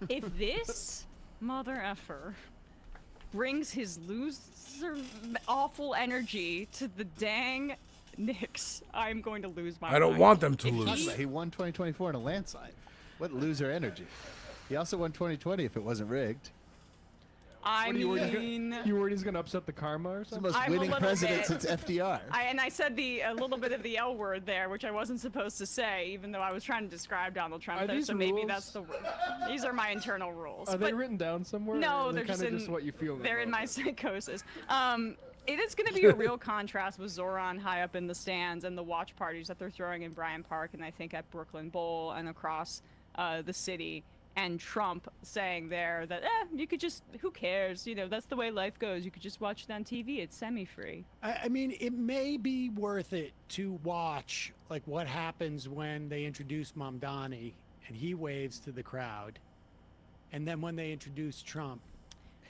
If this mother effer brings his loser awful energy to the dang Knicks, I'm going to lose my I don't mind. want them to If lose. He won 2024 in a landslide. What loser energy. He also won 2020 if it wasn't rigged. I What, you worried mean, you worried he's going to upset the karma or He's the something? most I'm a winning little president bit- since FDR. I said a little bit of the L word there, which I wasn't supposed to say, even though I was trying to describe Donald Trump Are there. these So maybe rules- that's these are my internal rules. Are they But written down somewhere? no, or they're just kinda in just what you feel. They're in about my it? psychosis. It is going to be a real contrast with Zoran high up in the stands and the watch parties that they're throwing in Bryant Park and I think at Brooklyn Bowl and across the city. And Trump saying there that, you could just, who cares? That's the way life goes. You could just watch it on TV. It's semi-free. I mean, it may be worth it to watch, like, what happens when they introduce Mamdani and he waves to the crowd. And then when they introduce Trump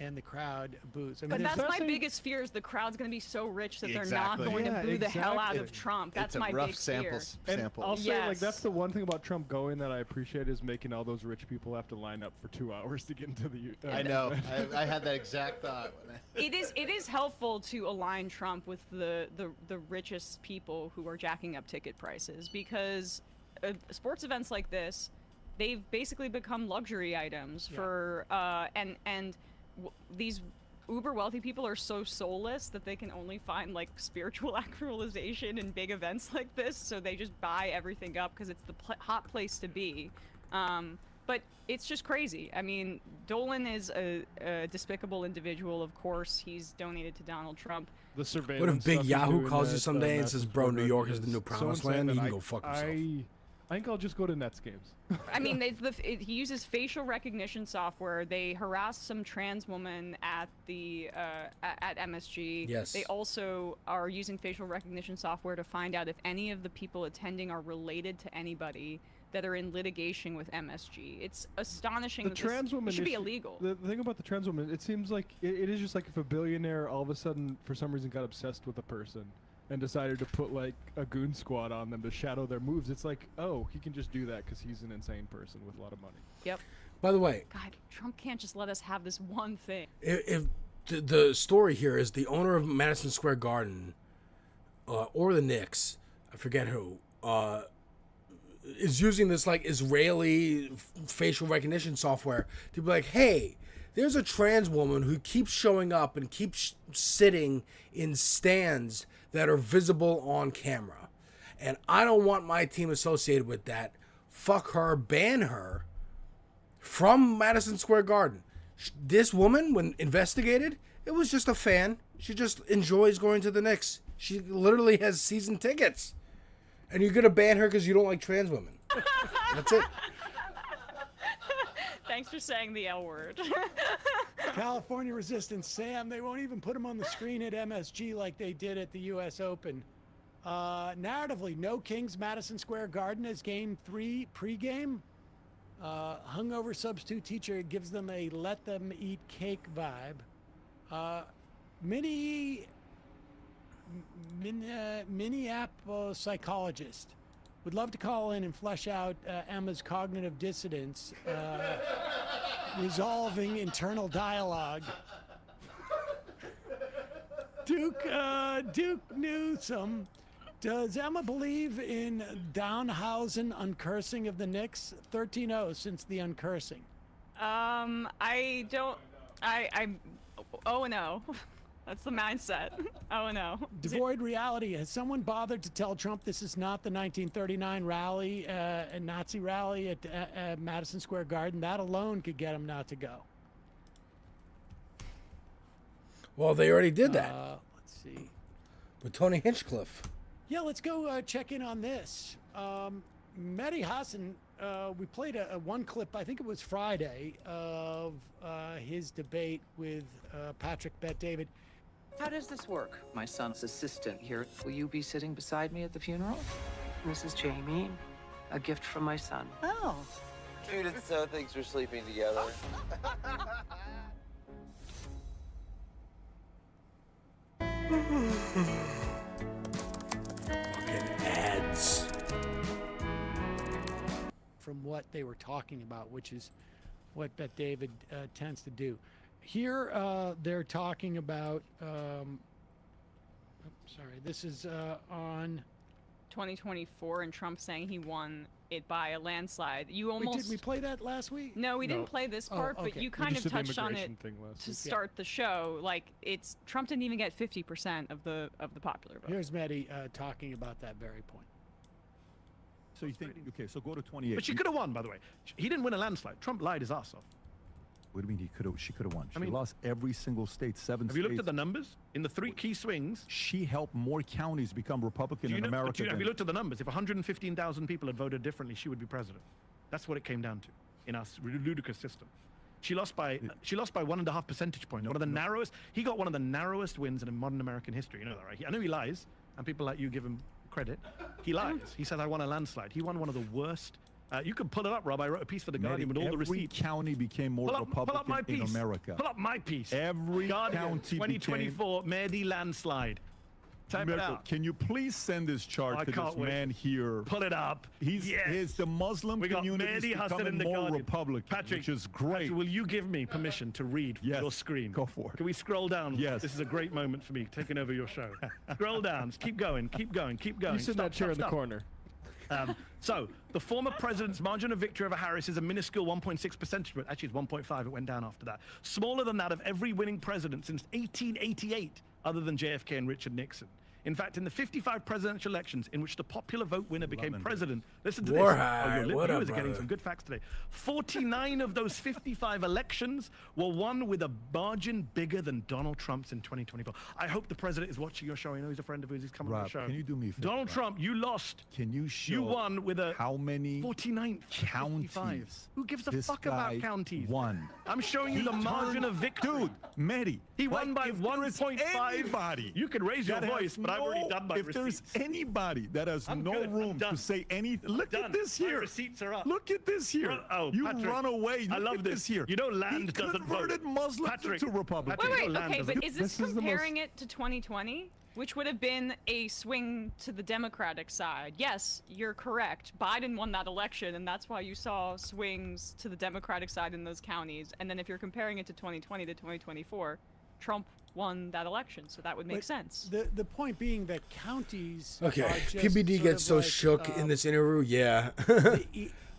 and the crowd boos. I mean, But it's- that's my biggest fear is the crowd's going to be so rich that they're Exactly. not going Yeah, to boo the hell out of exactly. Trump. That's It's a my rough big fear. And I'll say, like, Yes. that's the one thing about Trump going that I appreciate is making all those rich people have to line up for 2 hours to get into the. I know. I had that exact thought. It is helpful to align Trump with the richest people who are jacking up ticket prices because sports events like this, they've basically become luxury items for these uber wealthy people are so soulless that they can only find like spiritual actualization in big events like this, so they just buy everything up because it's the hot place to be. But it's just crazy. I mean, Dolan is a despicable individual. Of course, he's donated to Donald Trump. The surveillance. What if Big stuff he's Yahoo doing calls you at, someday and says, Madison "Bro, Square New York Garden is the new so promised insane land"? that You can go fuck yourself. I think I'll just go to Nets games. I mean, he uses facial recognition software. They harassed some trans woman at the at MSG. Yes. They also are using facial recognition software to find out if any of the people attending are related to anybody that are in litigation with MSG. It's astonishing. The that trans woman this should be issue- illegal. The thing about the trans woman, it seems like it is just like if a billionaire all of a sudden, for some reason, got obsessed with a person and decided to put like a goon squad on them to shadow their moves. It's like, oh, he can just do that because he's an insane person with a lot of money. Yep. By the way, God, Trump can't just let us have this one thing. if the story here is the owner of Madison Square Garden or the Knicks, I forget who, is using this like Israeli facial recognition software to be like, hey, There's a trans woman who keeps showing up and keeps sitting in stands that are visible on camera. And I don't want my team associated with that. Fuck her, ban her from Madison Square Garden. This woman, when investigated, it was just a fan. She just enjoys going to the Knicks. She literally has season tickets. And you're going to ban her because you don't like trans women. That's it. Thanks for saying the L word. California Resistance, Sam, they won't even put him on the screen at MSG like they did at the U.S. Open. Narratively, no Kings Madison Square Garden as Game 3 pregame. Hungover substitute teacher gives them a let them eat cake vibe. Minneapolis psychologist would love to call in and flesh out Emma's cognitive dissonance, resolving internal dialogue. Duke Newsom, does Emma believe in Downhausen uncursing of the Knicks? 13-0 since the uncursing. I don't. I'm. Oh no. That's the mindset. Oh no. Devoid reality. Has someone bothered to tell Trump this is not the 1939 rally, a Nazi rally at Madison Square Garden? That alone could get him not to go. Well, they already did that. Let's see. With Tony Hinchcliffe. Yeah, let's go check in on this. Mehdi Hasan, we played one clip, I think it was Friday, of his debate with Patrick Bet-David. How does this work? My son's assistant here. Will you be sitting beside me at the funeral? Mrs. Jamie, a gift from my son. Oh. Judith so thinks we're sleeping together. Fucking ads. From what they were talking about, which is what Bet-David tends to do. Here, they're talking about, this is on 2024, and Trump saying he won it by a landslide. You almost. Did we play that last week? No, we didn't play this part, but you kind of touched on it to start the show. Like, it's Trump didn't even get 50% of the popular vote. Here's Mehdi talking about that very point. So you think, okay, so go to 28. But she could have won, by the way. He didn't win a landslide. Trump lied his ass off. What do you mean she could have won? She lost every single state, 7 states. Have you looked at the numbers? In the 3 key swings. She helped more counties become Republican in America. Have you looked at the numbers? If 115,000 people had voted differently, she would be president. That's what it came down to in our ludicrous system. She lost by 1.5 percentage points. One of the narrowest. He got one of the narrowest wins in modern American history. You know that, right? I know he lies, and people like you give him credit. He lies. He said, I won a landslide. He won one of the worst. You can pull it up, Rob. I wrote a piece for The Guardian with all the receipts. Every county became more Republican in America. Pull up my piece. Every Guardian, county 2024 Mehdi landslide. Type it out. Can you please send this chart to this man here? Pull it up. The Muslim community is becoming more Republican, Patrick, which is great. Patrick, will you give me permission to read your screen? Go for it. Can we scroll down? Yes. This is a great moment for me, taking over your show. Scroll down. Keep going. Keep going. Keep going. You sit in that chair in the corner. So, the former president's margin of victory over Harris is a minuscule 1.6 percentage point. Actually, it's 1.5. It went down after that. Smaller than that of every winning president since 1888, other than JFK and Richard Nixon. In fact, in the 55 presidential elections in which the popular vote winner became president, listen to this. Warhide, Your what up, viewers are getting brother? some good facts today. 49 of those 55 elections were won with a margin bigger than Donald Trump's in 2024. I hope the president is watching your show. I know he's a friend of his. He's coming on the show. Can you do me a favor? Donald Trump, you lost. Can you show You won with a how many 49th counties? Who gives a this fuck guy about counties? Won. I'm showing you the margin of victory. Dude, Mehdi. He won by 1.5. Anybody You can raise your voice, but I've already done my If there's anybody that has no good. room to say anything, look at this My here. receipts are up. Look at this here. You Patrick, run away. I Look love at this here. You know, land he doesn't vote. converted Muslims Patrick, into Republicans. Wait, okay, but is this comparing it to 2020? Which would have been a swing to the Democratic side. Yes, you're correct. Biden won that election, and that's why you saw swings to the Democratic side in those counties. And then if you're comparing it to 2020 to 2024, Trump won that election, so that would make sense. The point being that counties. Okay, are just PBD sort gets of so like, shook in this interview. Yeah.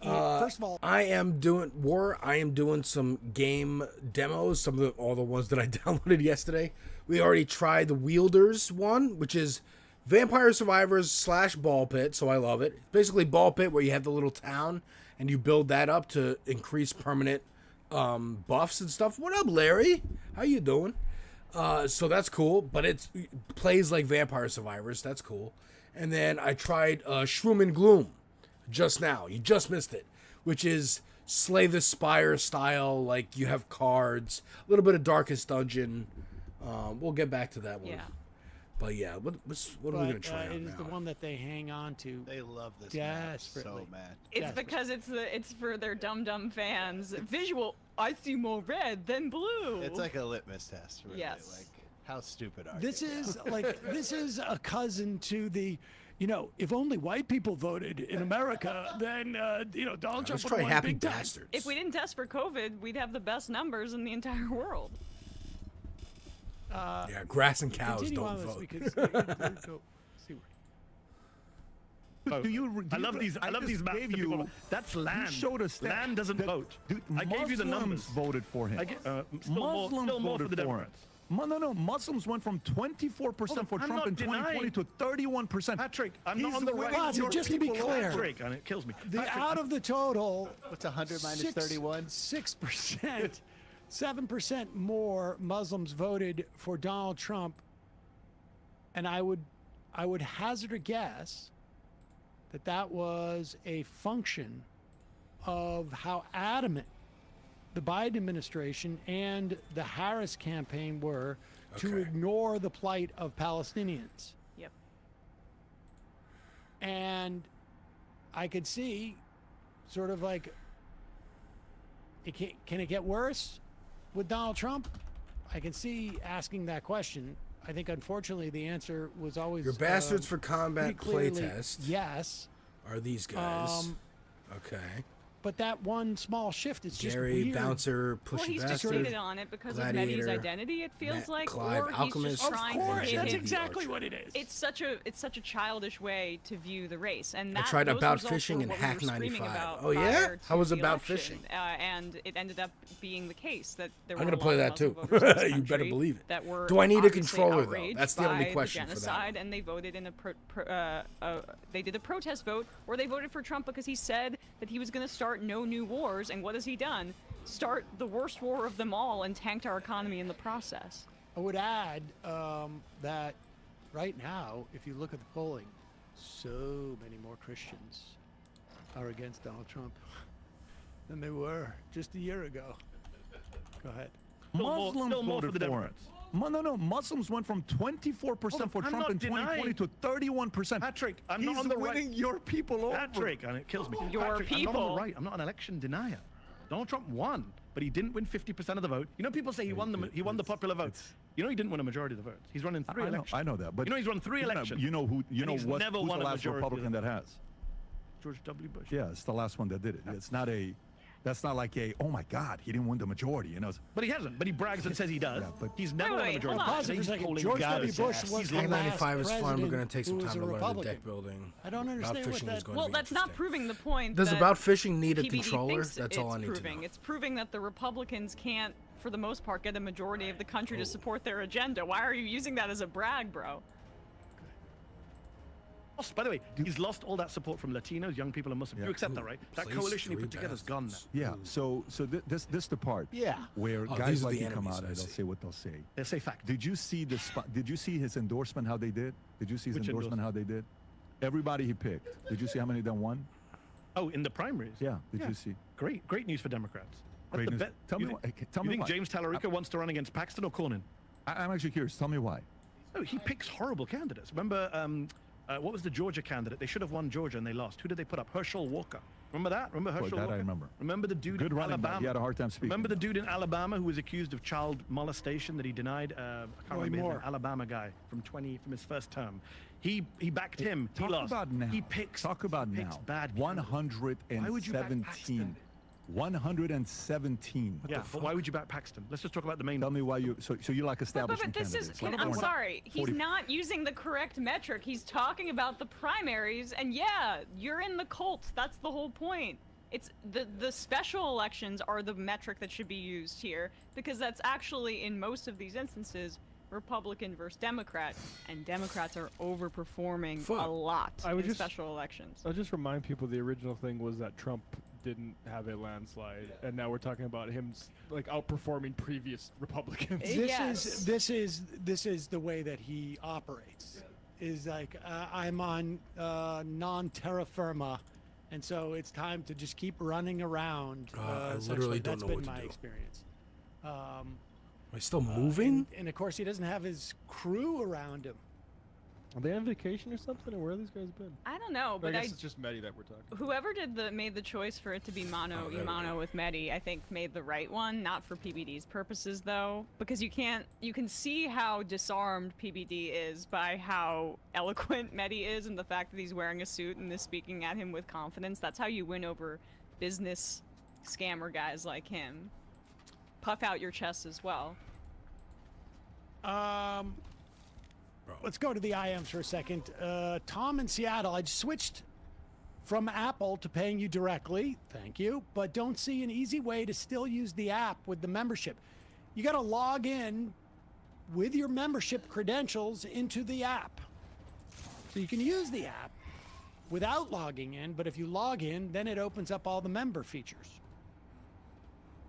First of all, I am doing some game demos, all the ones that I downloaded yesterday. We already tried the Wielders one, which is Vampire Survivors / Ball Pit, so I love it. It's basically Ball Pit where you have the little town and you build that up to increase permanent buffs and stuff. What up, Larry? How you doing? So that's cool, but it plays like Vampire Survivors. That's cool. And then I tried Shroom and Gloom just now. You just missed it, which is Slay the Spire style. Like you have cards, a little bit of Darkest Dungeon. We'll get back to that one. Yeah. But yeah, what are we gonna try out It is now? the one that they hang on to. They love this map so desperately. mad. It's because it's for their dumb fans. Visual. I see more red than blue. It's like a litmus test, really. Yes. Like, how stupid are This you? is this is a cousin to the, if only white people voted in America, then Donald Trump would have won big time. If we didn't test for COVID, we'd have the best numbers in the entire world. Yeah, grass and cows continue don't on this vote. because go see where. I love these. I love these maps. that people- That's land. showed us that- land doesn't that- vote. Dude, I gave you the numbers. Muslims voted for him. Still more Muslims for voted the for him. Democrats. No, Muslims went from 24% for I'm Trump not in 2020 denying- to 31%. Patrick, I'm not He's on the right. winning your just to be people clear, over. Patrick, and it kills me. Out of the total, what's 100 minus 31? 6%, 7% more Muslims voted for Donald Trump, and I would hazard a guess that was a function of how adamant the Biden administration and the Harris campaign were to ignore the plight of Palestinians. Yep. And I could see sort of like, can it get worse with Donald Trump? I can see asking that question. I think, unfortunately, the answer was always Your Bastards for Combat pretty clearly playtest. Yes. Are these guys? Okay. But that one small shift is just Gary, weird. Bouncer, Pushy Well, he's Bastard. fixated on it because of Mehdi's Gladiator, identity. It feels Matt like, Clive, or he's Alchemist. just trying Of course, to that's hit exactly what it is. It's such a childish way to view the race, and I that, tried those About results Fishing were and what we Hack were screaming 95. about Oh, yeah? prior How was to the About election, Fishing? And it ended up being the case that there I'm were gonna a play lot that of too. Muslim voters in this You better country believe it. That were Do I need a obviously controller, though? outraged That's the only by question for that genocide, one. and they voted in they did a protest vote, or they voted for Trump because he said that he was going to start no new wars, and what has he done? Start the worst war of them all and tanked our economy in the process. I would add that right now, if you look at the polling, so many more Christians are against Donald Trump than they were just a year ago. Go ahead. Muslims still more for voted the for it. No. Muslims went from 24% for I'm Trump not in 2020 to 31%. Patrick, I'm He's not on the right. winning your people over. Patrick, and it kills me. Your Patrick, I'm not on people. the right. I'm not an election denier. Donald Trump won, but he didn't win 50% of the vote. You know, people say he won the popular vote. You know, he didn't win a majority of the votes. He's running three elections. I know that, but you know, he's run three you know- elections. You know who? You and know he's what? never Who's won the a last majority Republican of that the has? George W. Bush. Yeah, it's the last one that did it. It's not a. That's not like a. Oh my God, he didn't win the majority. You know. But he hasn't. But he brags and says he does. Yeah, but he's never won a wait, majority. hold on. Pause it for a He's second. polling George God W. his Bush ass. was He's the Hack last 95 is fun. We're president going to take some who was time a to learn the Republican. deck building. I don't About understand what Fishing is that. going Well, to be that's not interesting. proving the point. Does that About Fishing need a TBD controller? thinks That's all I it's need to proving. know. It's proving that the Republicans can't, for the most part, get a majority of the country to support their agenda. Why are you using that as a brag, bro? By the way, he's lost all that support from Latinos, young people, and Muslims. Yeah. You accept that, right? That Please, coalition he three put together is gone now. Yeah. So this the part. Yeah. Where Oh, guys these are like the you come enemies, out I and they'll see. say what they'll say. They say fact. Did you see the spot? Did you see his endorsement? How they did? Did you see his Which endorsement? How they did? Everybody he picked. Did you see how many of them won? Oh, in the primaries. Yeah. Did Yeah. you see? Great news for Democrats. That's Great the news. bet. Tell you me think, why- tell you me think why. James Tallarico wants to run against Paxton or Cornyn? I'm actually curious. Tell me why. Oh, he picks horrible candidates. Remember, what was the Georgia candidate? They should have won Georgia and they lost. Who did they put up? Herschel Walker. Remember that? Remember Boy, Herschel that I Walker? remember. Remember the dude Good in running back. Alabama? He had a hard time speaking. Remember the dude in Alabama who was accused of child molestation that he denied? I can't Roy remember his Moore. name. Alabama guy from his first term. He backed him. Talk he lost. about now. He picks. Talk about he picks now. bad candidates. Why would you back 117. Paxton? 117. Yeah, but why would you back Paxton? Let's just talk about the main. Tell me why you. So you like But establishment this is, candidates? Like I'm Warren. sorry, he's 40 not using the correct metric. He's talking about the primaries, and yeah, you're in the cult. That's the whole point. It's the special elections are the metric that should be used here, because that's actually, in most of these instances, Republican versus Democrat, and Democrats are overperforming a lot in special elections. I'll just remind people the original thing was that Trump didn't have a landslide, and now we're talking about him like outperforming previous Republicans. This is the way that he operates. Is like I'm on non-terra firma, and so it's time to just keep running around. I literally don't know what to do. That's been my experience. Am I still moving? And of course, he doesn't have his crew around him. Are they on vacation or something, or where have these guys been? I don't know, but I guess it's just Medi that we're talking. Whoever made the choice for it to be mono with Medi, I think made the right one. Not for PBD's purposes though, because you can see how disarmed PBD is by how eloquent Medi is, and the fact that he's wearing a suit and is speaking at him with confidence. That's how you win over business scammer guys like him. Puff out your chest as well. Let's go to the IMs for a second. Tom in Seattle, I just switched from Apple to paying you directly. Thank you. But don't see an easy way to still use the app with the membership. You got to log in with your membership credentials into the app. So you can use the app without logging in, but if you log in, then it opens up all the member features.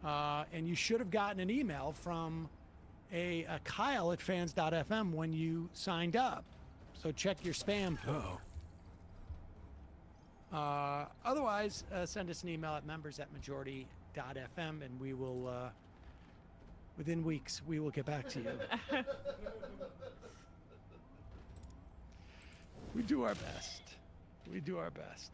And you should have gotten an email from a Kyle at fans.fm when you signed up. So check your spam folder. Otherwise, send us an email at members@majority.fm, and we will, within weeks, we will get back to you. We do our best. We do our best.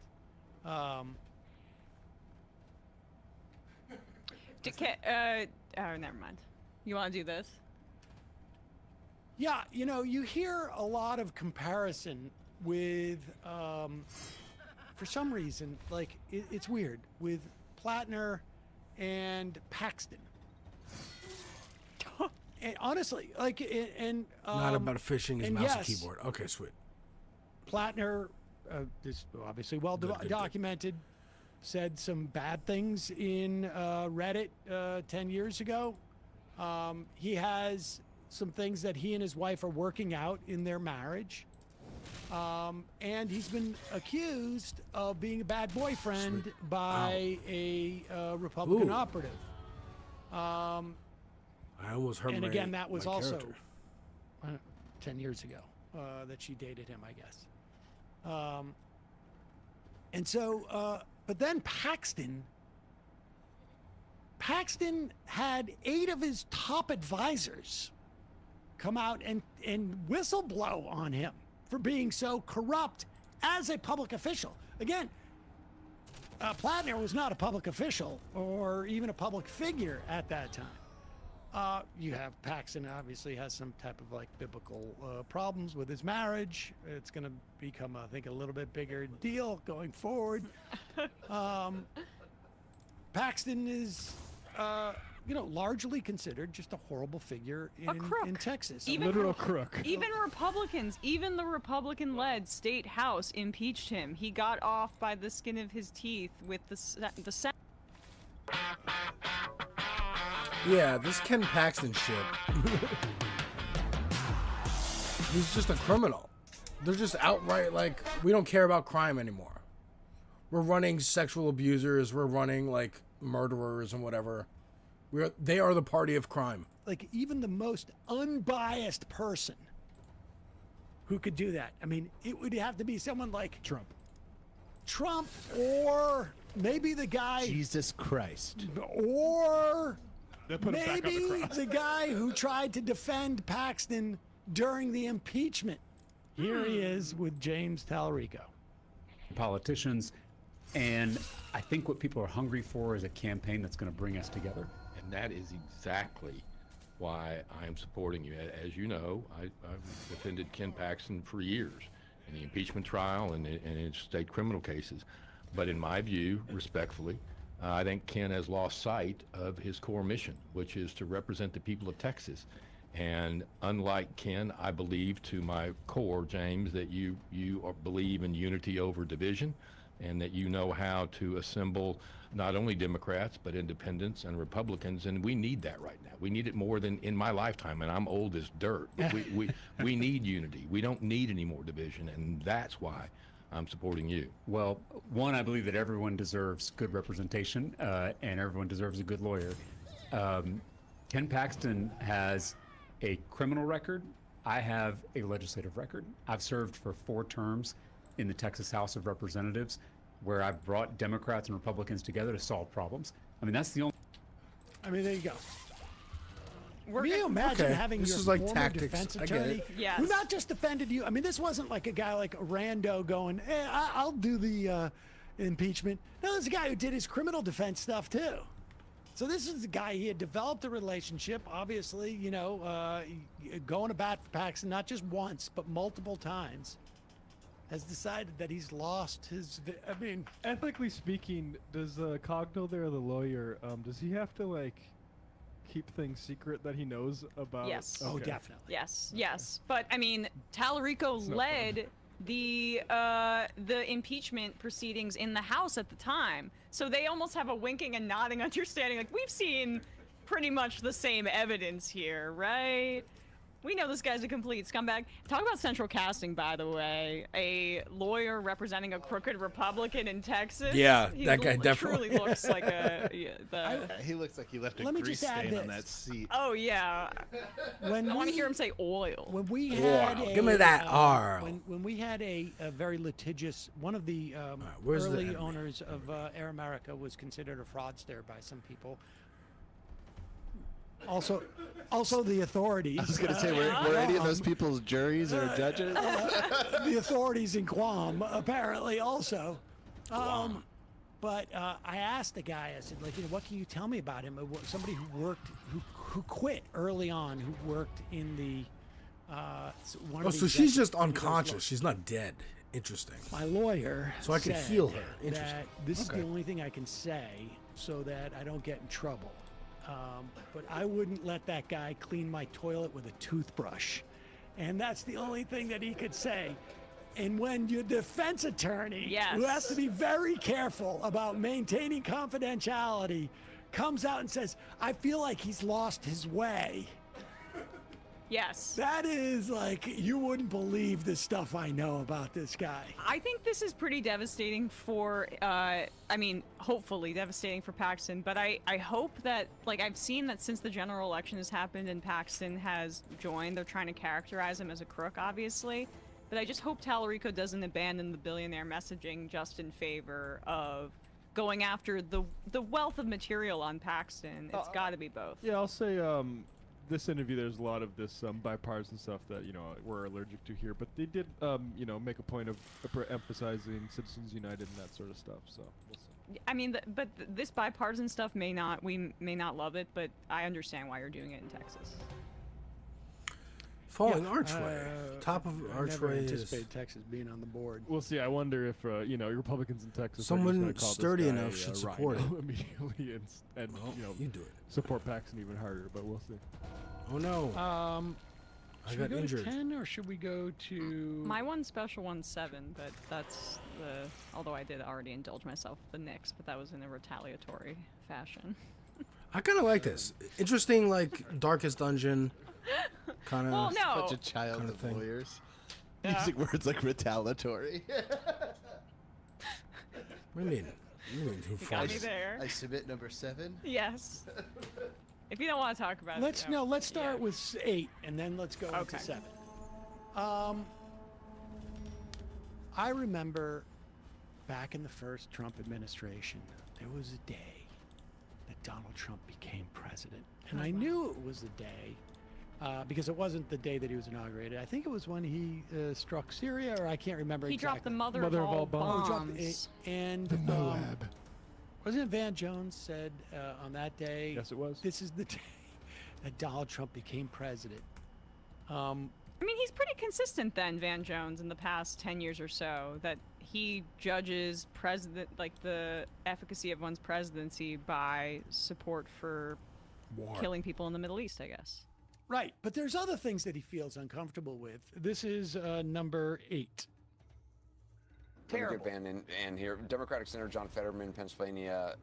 Never mind. You want to do this? Yeah, you hear a lot of comparison with, for some reason, like, it's weird, with Plattner and Paxton. And honestly, like, not about fishing his mouse and yes, keyboard. Okay, sweet. Plattner is obviously well documented, said some bad things in Reddit 10 years ago. He has some things that he and his wife are working out in their marriage. And he's been accused of being a bad boyfriend by a Republican operative. I almost heard. And again, that was also character. 10 years ago that she dated him, I guess. And so, but then Paxton had 8 of his top advisors come out and whistleblow on him for being so corrupt as a public official. Again, Plattner was not a public official or even a public figure at that time. You have Paxton obviously has some type of like biblical problems with his marriage. It's going to become, I think, a little bit bigger deal going forward. Paxton is, largely considered just a horrible figure in Texas. Even a literal crook. Even Republicans, even the Republican-led state house impeached him. He got off by the skin of his teeth with the Senate. Yeah, this Ken Paxton shit. He's just a criminal. They're just outright like, we don't care about crime anymore. We're running sexual abusers. We're running like murderers and whatever. They are the party of crime. Like even the most unbiased person who could do that. I mean, it would have to be someone like Trump, or maybe the guy Jesus Christ, or put him back on the maybe cross. the guy who tried to defend Paxton during the impeachment. Here he is with James Tallarico. Politicians, and I think what people are hungry for is a campaign that's going to bring us together. And that is exactly why I am supporting you. As you know, I've defended Ken Paxton for years in the impeachment trial and in state criminal cases. But in my view, respectfully, I think Ken has lost sight of his core mission, which is to represent the people of Texas. And unlike Ken, I believe to my core, James, that you believe in unity over division. and that you know how to assemble not only Democrats, but independents and Republicans, and we need that right now. We need it more than in my lifetime, and I'm old as dirt. But we need unity. We don't need any more division, and that's why I'm supporting you. Well, one, I believe that everyone deserves good representation, and everyone deserves a good lawyer. Ken Paxton has a criminal record. I have a legislative record. I've served for 4 terms in the Texas House of Representatives, where I've brought Democrats and Republicans together to solve problems. I mean, that's the only... I mean, there you go. Can you imagine having This your is like former tactics. defense I get attorney it. Yes. who not just defended you? I mean, this wasn't like a guy like a rando going, I'll do the impeachment. No, this is a guy who did his criminal defense stuff too. So this is the guy, he had developed a relationship, obviously, you know, going to bat for Paxton, not just once, but multiple times, has decided that he's lost his, I mean... Ethically speaking, does Cogno there, the lawyer, does he have to, like, keep things secret that he knows about? Yes. Oh, Okay. definitely. Yes. But I mean, Tallarico led the impeachment proceedings in the House at the time, so they almost have a winking and nodding understanding. Like, we've seen pretty much the same evidence here, right? We know this guy's a complete scumbag. Talk about central casting, by the way. A lawyer representing a crooked Republican in Texas. Yeah, He that guy definitely truly looks like a. He looks like he left a Let me grease just add stain on this. that seat. Oh yeah. When I want to hear him say oil. When we had Oil. Give me that oil. When we had a very litigious, one of the where's the early enemy? owners of Air America was considered a fraudster by some people. Also the authorities. I was going to say, were any of those people's juries or judges? The authorities in Guam apparently also. But I asked the guy, I said, like, you know, what can you tell me about him? Somebody who worked, who quit early on, who worked in the. One Oh, of the so she's executive- just he goes, unconscious. "Look, She's not dead. Interesting. my lawyer So I can said heal her. Interesting. that this is Okay. the only thing I can say so that I don't get in trouble. But I wouldn't let that guy clean my toilet with a toothbrush. And that's the only thing that he could say. And when your defense attorney, Yes. who has to be very careful about maintaining confidentiality, comes out and says, I feel like he's lost his way. Yes. That is like, you wouldn't believe the stuff I know about this guy. I think this is pretty devastating for, I mean, hopefully devastating for Paxton, but I hope that, like, I've seen that since the general election has happened and Paxton has joined, they're trying to characterize him as a crook, obviously, but I just hope Tallarico doesn't abandon the billionaire messaging just in favor of going after the wealth of material on Paxton. It's got to be both. Yeah, I'll say this interview, there's a lot of this bipartisan stuff that, you know, we're allergic to here, but they did, you know, make a point of emphasizing Citizens United and that sort of stuff, so we'll see. I mean, but this bipartisan stuff we may not love it, but I understand why you're doing it in Texas. Falling archway. Top of I never archway is anticipated Texas being on the board. We'll see. I wonder if, you know, Republicans in Texas Someone are just gonna call sturdy this guy, enough should support Rhino it. immediately and Well, you know, you do it. support Paxton even harder, but we'll see. Oh no. I Should got we go injured. to 10 or should we go to... My one special one's 7, but that's the. Although I did already indulge myself with the Knicks, but that was in a retaliatory fashion. I kind of like this. Interesting, like Darkest Dungeon kind of. Well, no. Such a child Kinda of thing. lawyers. Yeah. Using words like retaliatory. What do you mean? You mean who You got me falls? there. I submit number 7. Yes. If you don't want to talk about Let's it, no. let's start with 8 and then let's go Okay. into 7. I remember back in the first Trump administration, there was a day that Donald Trump became president. And I knew it was the day because it wasn't the day that he was inaugurated. I think it was when he struck Syria, or I can't remember He exactly. dropped the mother of all Oh, he dropped bombs. and wasn't it Van Jones said on that day? Yes, it was. This is the day that Donald Trump became president. I mean, he's pretty consistent then, Van Jones, in the past 10 years or so, that he judges the efficacy of one's presidency by support for War. killing people in the Middle East, I guess. Right, but there's other things that he feels uncomfortable with. This is number 8. terrible. And here, Democratic Senator John Fetterman, Pennsylvania,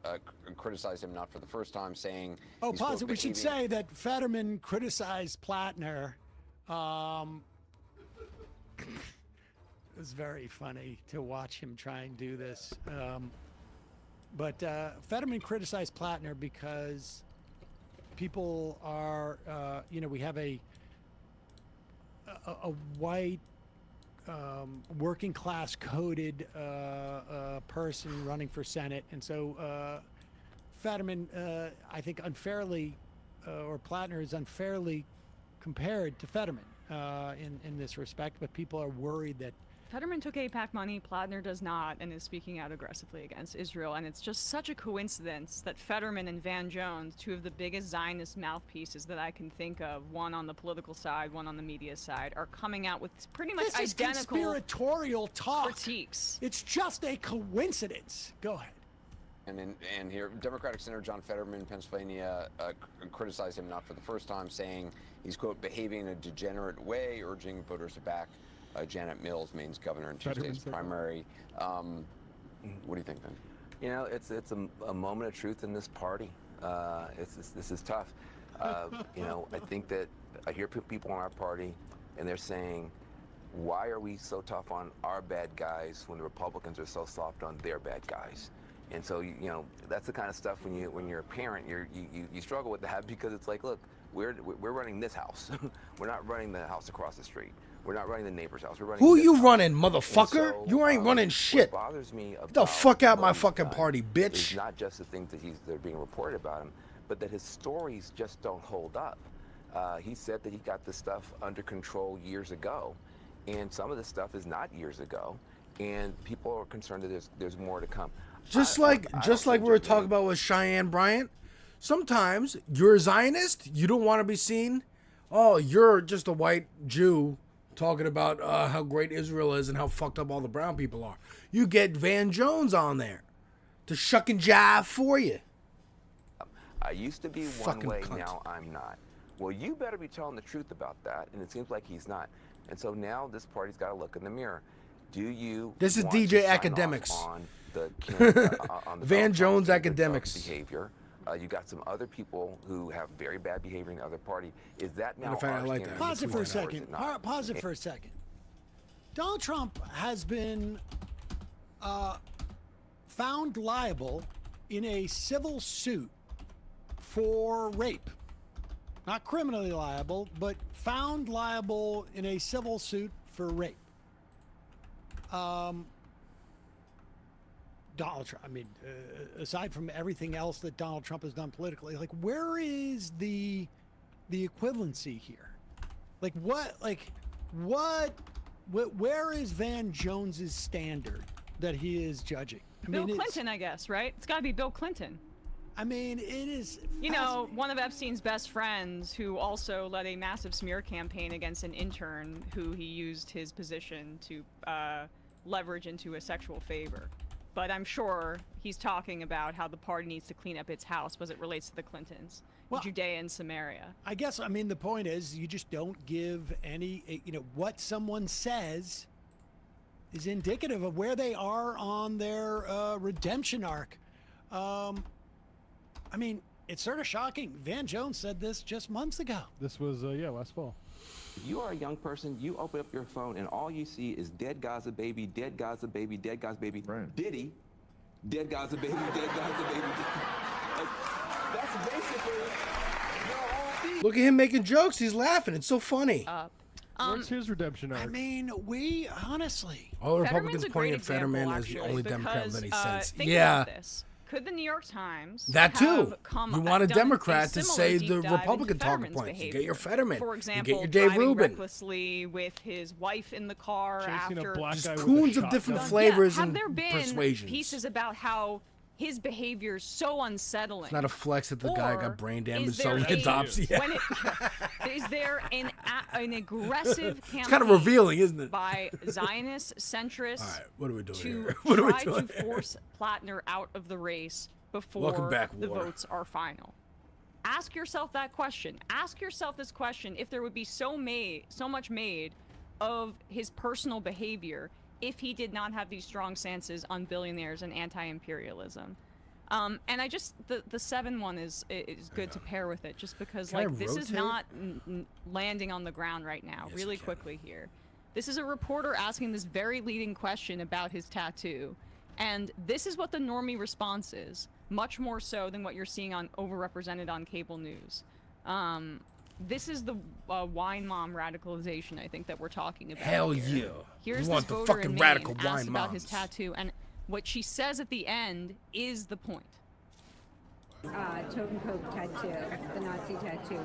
criticized him not for the first time, saying. Oh, he's, pause quote, it. We should behaving- say that Fetterman criticized Plattner. It was very funny to watch him try and do this. But Fetterman criticized Plattner because people are, we have a white, working class coded person running for Senate. And so Fetterman, I think unfairly, or Plattner is unfairly compared to Fetterman in this respect, but people are worried that Fetterman took AIPAC money, Plattner does not, and is speaking out aggressively against Israel. And it's just such a coincidence that Fetterman and Van Jones, two of the biggest Zionist mouthpieces that I can think of, one on the political side, one on the media side, are coming out with pretty much this is identical conspiratorial talk. critiques. It's just a coincidence. Go ahead. And here, Democratic Senator John Fetterman, Pennsylvania, criticized him not for the first time, saying he's, quote, behaving in a degenerate way, urging voters to back Janet Mills, Maine's governor, in Tuesday's primary. What do you think, then? You know, it's a moment of truth in this party. This is tough. You know, I think that I hear people in our party, and they're saying, why are we so tough on our bad guys when the Republicans are so soft on their bad guys? And so, you know, that's the kind of stuff when you're a parent, you struggle with that, because it's like, look, we're running this house. We're not running the house across the street. We're not running the neighbor's house. We're running. Who this you house. running, motherfucker? So, you ain't running shit. What bothers me Get the fuck out my fucking Modi's party, side bitch. is not just the things that they're being reported about him, but that his stories just don't hold up. He said that he got this stuff under control years ago, and some of this stuff is not years ago, and people are concerned that there's more to come. Just like we were talking about with Cheyenne Bryant, sometimes you're a Zionist, you don't want to be seen. Oh, you're just a white Jew talking about how great Israel is and how fucked up all the brown people are. You get Van Jones on there to shuck and jive for you. I used to be one Fucking way, cunt. now I'm not. Well, you better be telling the truth about that, and it seems like he's not. And so now this party's got to look in the mirror. Do you? This is want to DJ sign off Academics. On the, on the Van Donald Jones Trump Academics. behavior. You got some other people who have very bad behavior in the other party. Is that now? Matter of fact, I like that. Pause it for a or is it second. not? Pause it for a second. Donald Trump has been found liable in a civil suit for rape. Not criminally liable, but found liable in a civil suit for rape. Donald Trump, I mean, aside from everything else that Donald Trump has done politically, like, where is the equivalency here? Like, where is Van Jones's standard that he is judging? Bill Clinton, I guess, right? It's got to be Bill Clinton. I mean, it is. You know, one of Epstein's best friends who also led a massive smear campaign against an intern who he used his position to leverage into a sexual favor. But I'm sure he's talking about how the party needs to clean up its house as it relates to the Clintons, Judea and Samaria. I guess, I mean, the point is you just don't give any, what someone says is indicative of where they are on their redemption arc. I mean, it's sort of shocking. Van Jones said this just months ago. This was, last fall. If you are a young person, you open up your phone and all you see is dead Gaza baby, dead Gaza baby, dead Gaza baby, Diddy, dead Gaza baby, dead Gaza baby. Like, that's basically your whole feed. Look at him making jokes. He's laughing. It's so funny. What's his redemption arc? I mean, we honestly. All the Fetterman's Republicans a pointing great at Fetterman example, as the actually, only Democrat with any because, sense. think Yeah. about this. Could the New York Times That too. have come You want a done Democrat to similar say deep the dive Republican into talking Fetterman's points. You get behavior? your Fetterman. For You example, get your Dave driving Rubin. recklessly with his wife in the car Chasing a after black Just guy with a coons of shotgun. different flavors have and there been persuasions. pieces about how his behavior is so unsettling? It's not a flex that the guy Or got brain damage, is so there he a- adopts. Yeah. when is there an aggressive campaign It's kind of revealing, isn't it? by Zionist centrists All right, what are we doing to here? What are we try doing to force Plattner out of the race before Welcome back, the war. votes are final? Ask yourself that question. Ask yourself this question: if there would be so much made of his personal behavior, if he did not have these strong stances on billionaires and anti-imperialism. And I just the 7 one is good to pair with it, just because Can I like this is rotate? not landing on the ground right now. Yes, really you can. quickly here, this is a reporter asking this very leading question about his tattoo, and this is what the normie response is, much more so than what you're seeing on overrepresented on cable news. This is the wine mom radicalization I think that we're talking about. Hell here. yeah. Here's We want this the voter fucking in radical Maine asked wine about his moms. tattoo, and what she says at the end is the point. Totem Pope tattoo, the Nazi tattoo.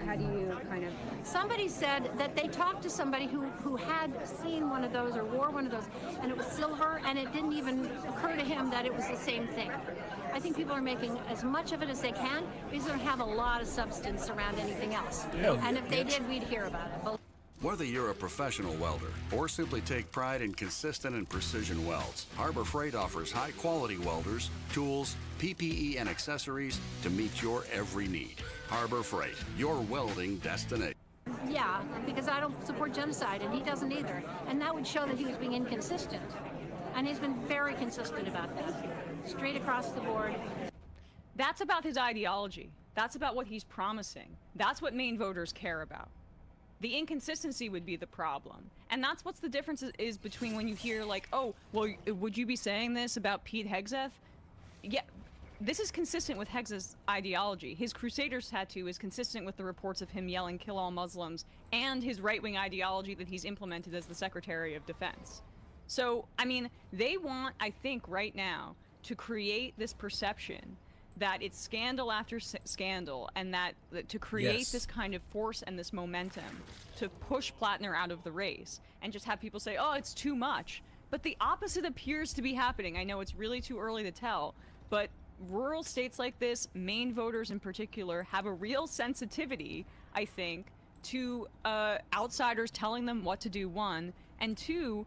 How do you kind of? Somebody said that they talked to somebody who had seen one of those or wore one of those, and it was silver, and it didn't even occur to him that it was the same thing. I think people are making as much of it as they can because they don't have a lot of substance around anything else. And if they did, we'd hear about it. But Whether you're a professional welder or simply take pride in consistent and precision welds, Harbor Freight offers high-quality welders, tools, PPE, and accessories to meet your every need. Harbor Freight, your welding destination. yeah, because I don't support genocide, and he doesn't either. And that would show that he was being inconsistent. And he's been very consistent about that, straight across the board. That's about his ideology. That's about what he's promising. That's what Maine voters care about. The inconsistency would be the problem. And that's what's the difference is between when you hear like, oh, well, would you be saying this about Pete Hegseth? Yeah, this is consistent with Hegseth's ideology. His Crusaders tattoo is consistent with the reports of him yelling, kill all Muslims, and his right-wing ideology that he's implemented as the Secretary of Defense. So, I mean, they want, I think, right now, to create this perception that it's scandal after scandal, and that to create Yes. this kind of force and this momentum to push Plattner out of the race and just have people say, oh, it's too much. But the opposite appears to be happening. I know it's really too early to tell, but rural states like this, Maine voters in particular, have a real sensitivity, I think, to outsiders telling them what to do, one, and two,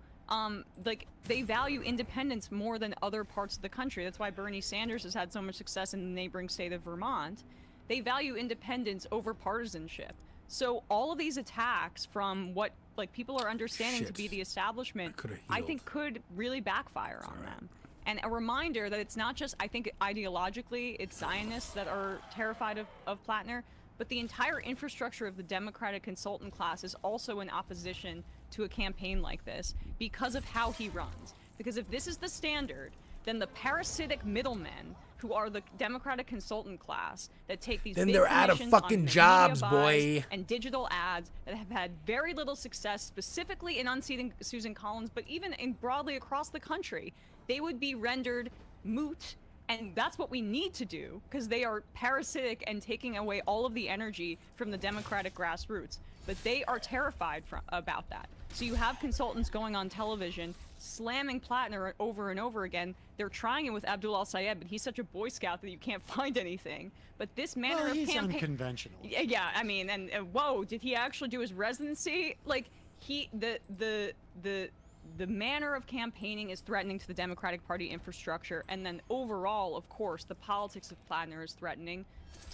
like they value independence more than other parts of the country. That's why Bernie Sanders has had so much success in the neighboring state of Vermont. They value independence over partisanship. So all of these attacks from what like people are understanding to be the establishment, I think could really backfire on them. And a reminder that it's not just, I think ideologically, it's Zionists that are terrified of Plattner, but the entire infrastructure of the Democratic consultant class is also in opposition to a campaign like this because of how he runs. Because if this is the standard, then the parasitic middlemen who are the Democratic consultant class that take these Then big they're out of commissions on fucking media jobs, buys boy. and digital ads that have had very little success, specifically in unseating Susan Collins, but even in broadly across the country, they would be rendered moot. And that's what we need to do, because they are parasitic and taking away all of the energy from the Democratic grassroots. But they are terrified about that. So you have consultants going on television, slamming Plattner over and over again. They're trying it with Abdul al-Sayed, but he's such a Boy Scout that you can't find anything. But this manner Well, of he's campaign... unconventional. Yeah, I mean, and whoa, did he actually do his residency? Like, the manner of campaigning is threatening to the Democratic Party infrastructure, and then overall, of course, the politics of Plattner is threatening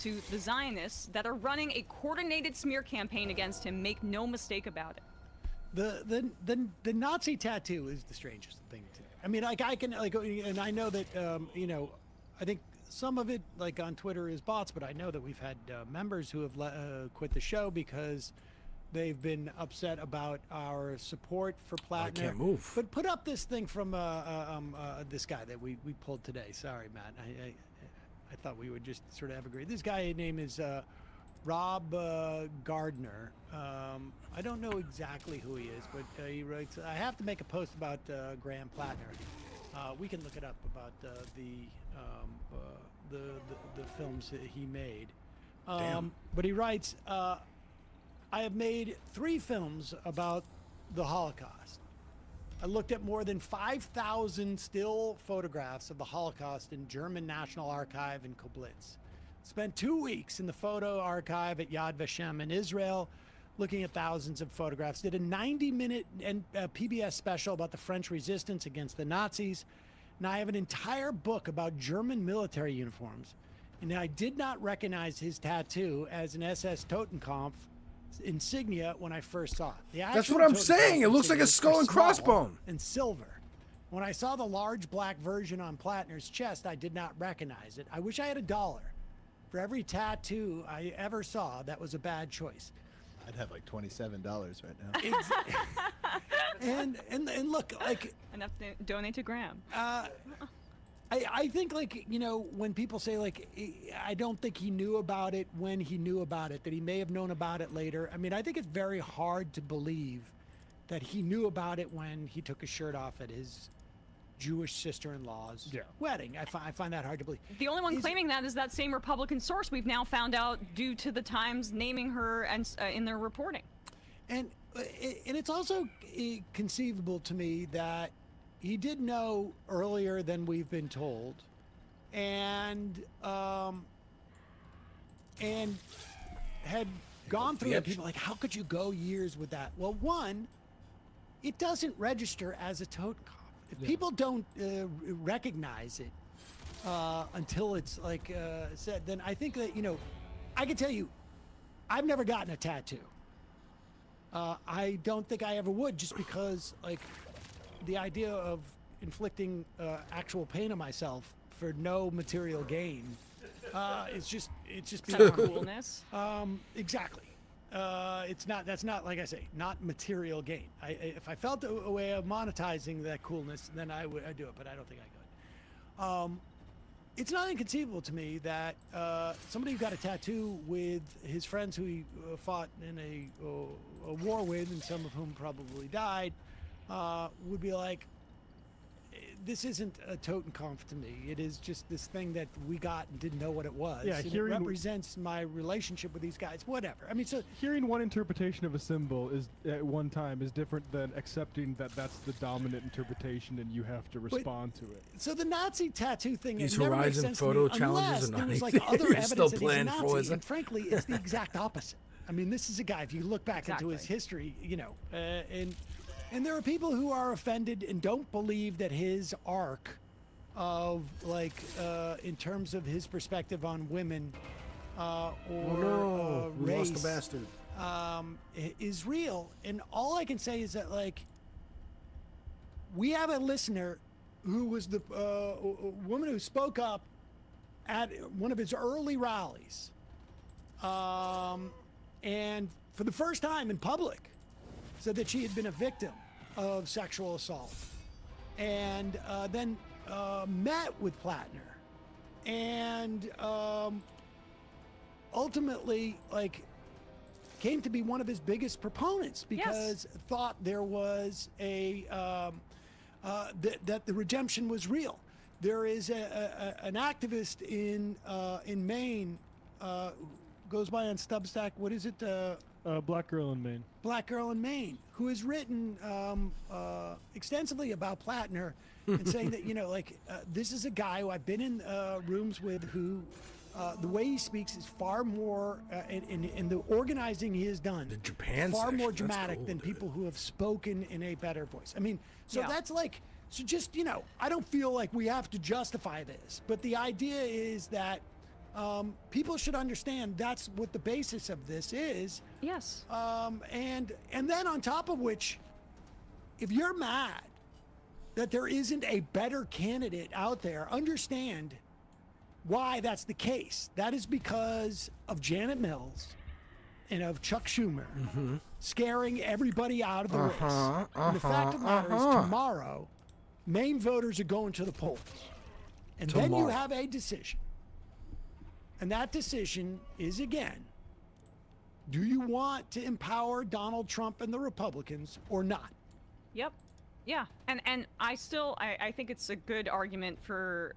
to the Zionists that are running a coordinated smear campaign against him. Make no mistake about it. The Nazi tattoo is the strangest thing to me. I mean, like I can like, and I know that you know, I think some of it like on Twitter is bots, but I know that we've had members who have quit the show because they've been upset about our support for Plattner. I can't move. But put up this thing from this guy that we pulled today. Sorry, Matt. I thought we would just sort of have agreed. This guy name is Rob Gardner. I don't know exactly who he is, but he writes, I have to make a post about Graham Plattner. We can look it up about the films that he made. But he writes, I have made 3 films about the Holocaust. I looked at more than 5,000 still photographs of the Holocaust in German National Archive in Koblitz. Spent 2 weeks in the photo archive at Yad Vashem in Israel, looking at thousands of photographs. Did a 90-minute PBS special about the French resistance against the Nazis. And I have an entire book about German military uniforms. And I did not recognize his tattoo as an SS Totenkopf insignia when I first saw it. The That's actual what I'm totem saying. pole It looks like a insignias skull are and small crossbone. and silver. When I saw the large black version on Plattner's chest, I did not recognize it. I wish I had $1 for every tattoo I ever saw. That was a bad choice. I'd have like $27 right now. And look, like enough to donate to Graham. I think, like, you know, when people say, like, I don't think he knew about it when he knew about it, that he may have known about it later. I mean, I think it's very hard to believe that he knew about it when he took his shirt off at his Jewish sister-in-law's wedding. I find that hard to believe. The only one claiming that is that same Republican source we've now found out due to the Times naming her and in their reporting. And it's also conceivable to me that he did know earlier than we've been told, and had gone through it. People are like, how could you go years with that? Well, one, it doesn't register as a totem cough. If people don't recognize it until it's like said, then I think that, you know, I can tell you, I've never gotten a tattoo. I don't think I ever would, just because, like, the idea of inflicting actual pain on myself for no material gain it's just Some coolness. Exactly. That's not, like I say, not material gain. If I felt a way of monetizing that coolness, then I'd do it, but I don't think I could. It's not inconceivable to me that somebody who got a tattoo with his friends who he fought in a war with, and some of whom probably died, would be like, this isn't a totenkopf to me. It is just this thing that we got and didn't know what it was. Yeah, and it hearing- represents my relationship with these guys. Whatever. I mean, so Hearing one interpretation of a symbol is at one time is different than accepting that that's the dominant interpretation and you have to respond to it. so the Nazi tattoo thing. These it never makes Horizon sense photo to me challenges unless are there not was like easy. other You're evidence still that he's a playing Nazi, Frozen. and frankly, it's the exact opposite. I mean, this is a guy. If you look back into his history, you know, and there are people who are offended and don't believe that his arc of, like, in terms of his perspective on women or we race, lost a bastard. is real. And all I can say is that, like, we have a listener who was the woman who spoke up at one of his early rallies, and for the first time in public said that she had been a victim of sexual assault, and then met with Plattner, and ultimately, like, came to be one of his biggest proponents because thought there was a that the redemption was real. There is an activist in Maine, goes by on Substack. What is it? Black Girl in Maine. Black Girl in Maine, who has written extensively about Plattner and saying that, you know, like, this is a guy who I've been in rooms with who the way he speaks is far more, in the organizing he has done, The Japan far section, more that's dramatic cool, than dude. people who have spoken in a better voice. I mean, so Yeah. that's like, so just, you know, I don't feel like we have to justify this, but the idea is that people should understand that's what the basis of this is. Yes. And then on top of which, if you're mad that there isn't a better candidate out there, understand why that's the case. That is because of Janet Mills and of Chuck Schumer scaring everybody out of the race. And the fact of the matter is, tomorrow, Maine voters are going to the polls. And then you Tomorrow. have a decision. And that decision is, again, do you want to empower Donald Trump and the Republicans or not? Yep. Yeah, and I think it's a good argument for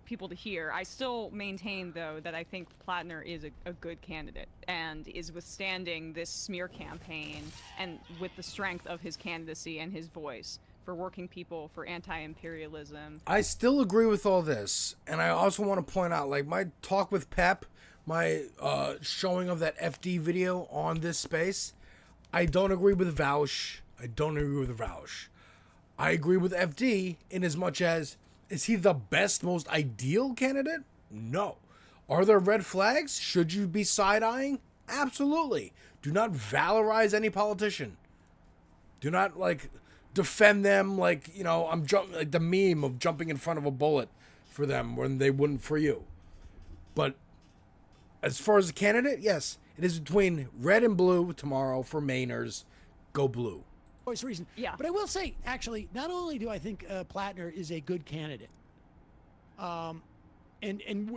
people to hear. I still maintain, though, that I think Plattner is a good candidate and is withstanding this smear campaign, and with the strength of his candidacy and his voice for working people, for anti-imperialism. I still agree with all this, and I also want to point out, like, my talk with Pep, my showing of that FD video on this space, I don't agree with Vaush. I agree with FD in as much as, is he the best, most ideal candidate? No. Are there red flags? Should you be side-eyeing? Absolutely. Do not valorize any politician. Do not like defend them like, you know, like the meme of jumping in front of a bullet for them when they wouldn't for you. But as far as the candidate, yes, it is between red and blue tomorrow for Mainers. Go blue. Voice reason. Yeah. But I will say, actually, not only do I think Plattner is a good candidate, and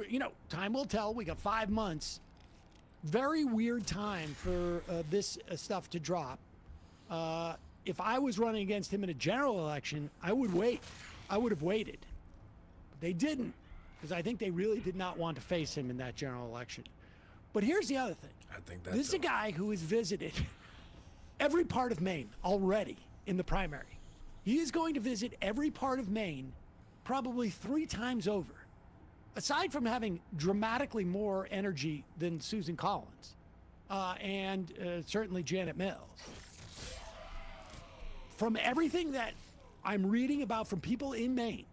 you know, time will tell. We got 5 months. Very weird time for this stuff to drop. If I was running against him in a general election, I would wait. I would have waited. But they didn't, because I think they really did not want to face him in that general election. But here's the other thing. I think this is a guy who has visited every part of Maine already in the primary. He is going to visit every part of Maine probably 3 times over. Aside from having dramatically more energy than Susan Collins and certainly Janet Mills. From everything that I'm reading about from people in Maine,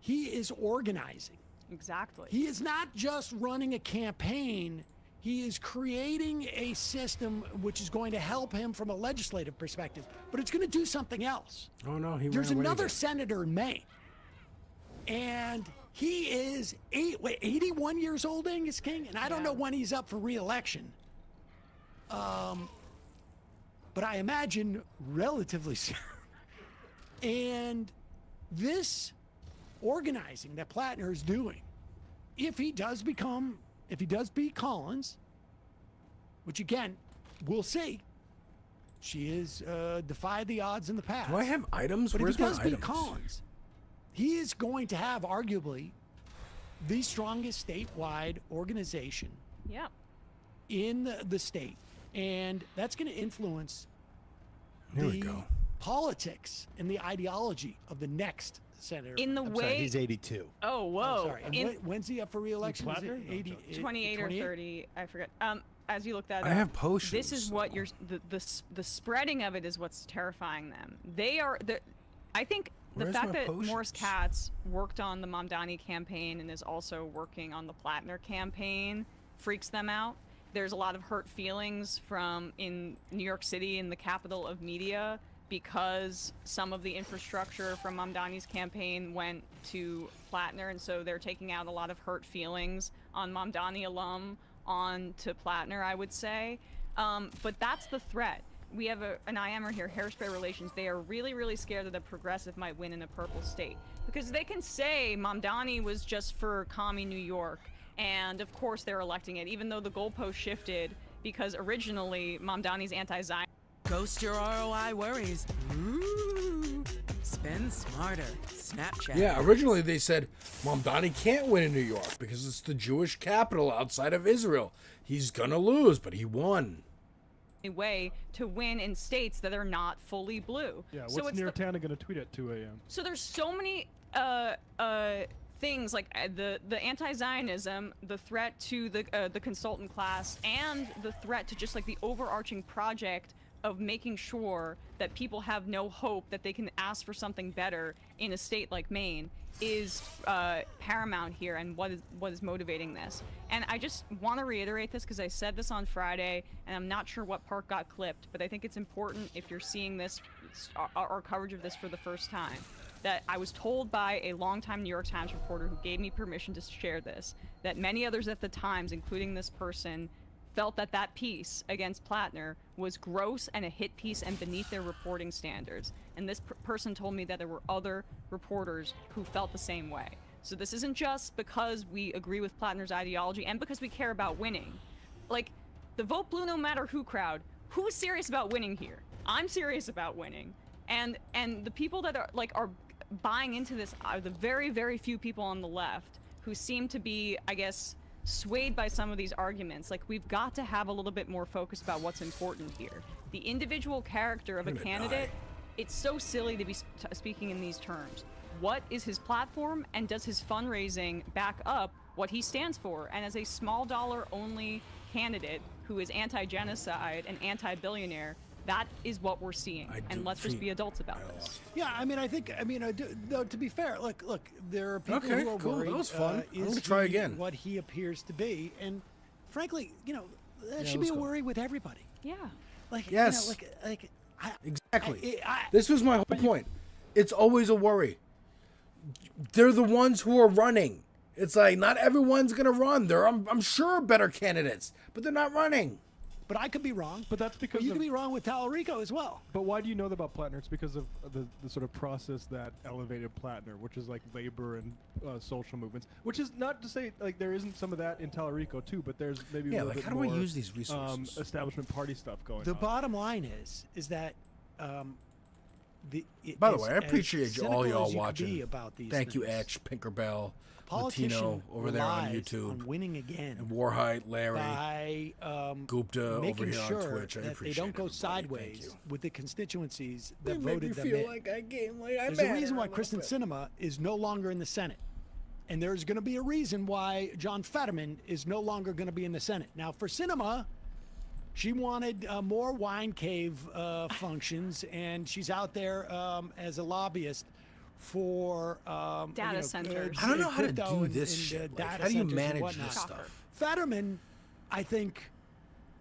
he is organizing. Exactly. He is not just running a campaign. He is creating a system which is going to help him from a legislative perspective, but it's going to do something else. Oh, no, There's another senator in Maine, and he is 81 years old, Angus King, and I don't know when he's up for re-election. But I imagine relatively soon. And this organizing that Plattner is doing, if he does beat Collins, which again, we'll see. She has defied the odds in the past. Do I have items? But Where's if he does my beat items? Collins, he is going to have arguably the strongest statewide organization in the state. And that's going to influence the politics and the ideology of the next senator. In the I'm way sorry, he's 82. Oh, whoa. Oh, sorry. And when's he up for re-election? Is it 80, 28 or 30, I forget. As you look that I up, have potions, this is what you're the spreading of it is what's terrifying them. They are I think the Where's fact my that potions? Morris Katz worked on the Mamdani campaign and is also working on the Plattner campaign freaks them out. There's a lot of hurt feelings in New York City, in the capital of media, because some of the infrastructure from Mamdani's campaign went to Plattner, and so they're taking out a lot of hurt feelings on Mamdani alum on to Plattner, I would say. But that's the threat. We have an IMer here, Hairspray Relations. They are really, really scared that a progressive might win in a purple state, because they can say Mamdani was just for commie New York, and of course they're electing it, even though the goalpost shifted, because originally Mamdani's anti-Zion. Ghost your ROI worries. Ooh, spend smarter. Snapchat. Yeah, originally they said Mamdani can't win in New York because it's the Jewish capital outside of Israel. He's gonna lose, but he won. Way to win in states that are not fully blue. Yeah, so what's Neartown going to tweet at 2 a.m.? So there's so many things like the anti-Zionism, the threat to the consultant class, and the threat to just like the overarching project of making sure that people have no hope that they can ask for something better in a state like Maine is paramount here, and what is motivating this. And I just want to reiterate this because I said this on Friday, and I'm not sure what part got clipped, but I think it's important if you're seeing this, our coverage of this for the first time, that I was told by a longtime New York Times reporter who gave me permission to share this, that many others at the Times, including this person, felt that that piece against Plattner was gross and a hit piece and beneath their reporting standards. And this person told me that there were other reporters who felt the same way. So this isn't just because we agree with Plattner's ideology and because we care about winning. Like, the vote blue no matter who crowd, who's serious about winning here? I'm serious about winning. And the people that are buying into this are the very, very few people on the left who seem to be, I guess, swayed by some of these arguments. Like, we've got to have a little bit more focus about what's important here. The individual character of a candidate, it's so silly to be speaking in these terms. What is his platform, and does his fundraising back up what he stands for? And as a small dollar only candidate who is anti-genocide and anti-billionaire, that is what we're seeing, and let's just be adults about this. Yeah, I mean, though, to be fair, look, there are people Okay, who are cool. worried. That was fun. I'm Is gonna try he again. what he appears to be, and frankly, that Yeah, should be let's a go. worry with everybody. Yeah. Like Yes. Exactly. This was my whole point. It's always a worry. They're the ones who are running. It's like not everyone's gonna run. I'm sure better candidates, but they're not running. But I could be wrong. But that's because you could be wrong with Tallarico as well. But why do you know that about Plattner? It's because of the sort of process that elevated Plattner, which is like labor and social movements. Which is not to say like there isn't some of that in Tallarico too, but there's maybe a little bit how do more, I use these resources? Establishment party stuff going on. The bottom line is that By the way, I appreciate all y'all watching. About these Thank you, things. Etch, Pinkerbell, Politician Latino over there on relies YouTube, on winning again, and Warhite, Larry, by Gupta over making here sure on Twitch. I that appreciate they don't go everybody. sideways with the constituencies that They make voted me them feel in. like I came, like I'm There's a mad reason at why them a Kristen little bit. Sinema is no longer in the Senate. And there's going to be a reason why John Fetterman is no longer going to be in the Senate. Now, for Sinema, she wanted more wine cave functions, and she's out there as a lobbyist for Data centers. I don't know how to crypto do and this shit. Like, data how do you centers and manage whatnot. this stuff? Fetterman, I think.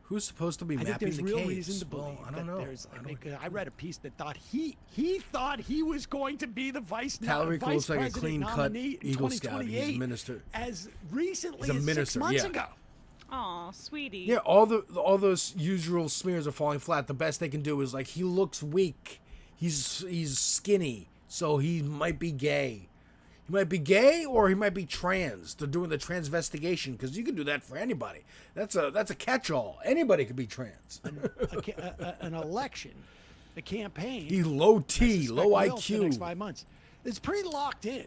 Who's supposed to be I think mapping there's the real caves? reason to believe I don't that know. there's. I read a piece that thought he thought he was going to be the vice Tallarico looks like a president clean-cut nominee in Eagle Scout. He's a 2028 minister. as recently He's a as minister, 6 months yeah. ago. Aw, sweetie. Yeah, all those usual smears are falling flat. The best they can do is like he looks weak. He's skinny, so he might be gay. He might be gay or he might be trans. They're doing the transvestigation because you can do that for anybody. That's a catch-all. Anybody could be trans. An election, a campaign. He's low T, I suspect low will IQ. For the next 5 months. It's pretty locked in.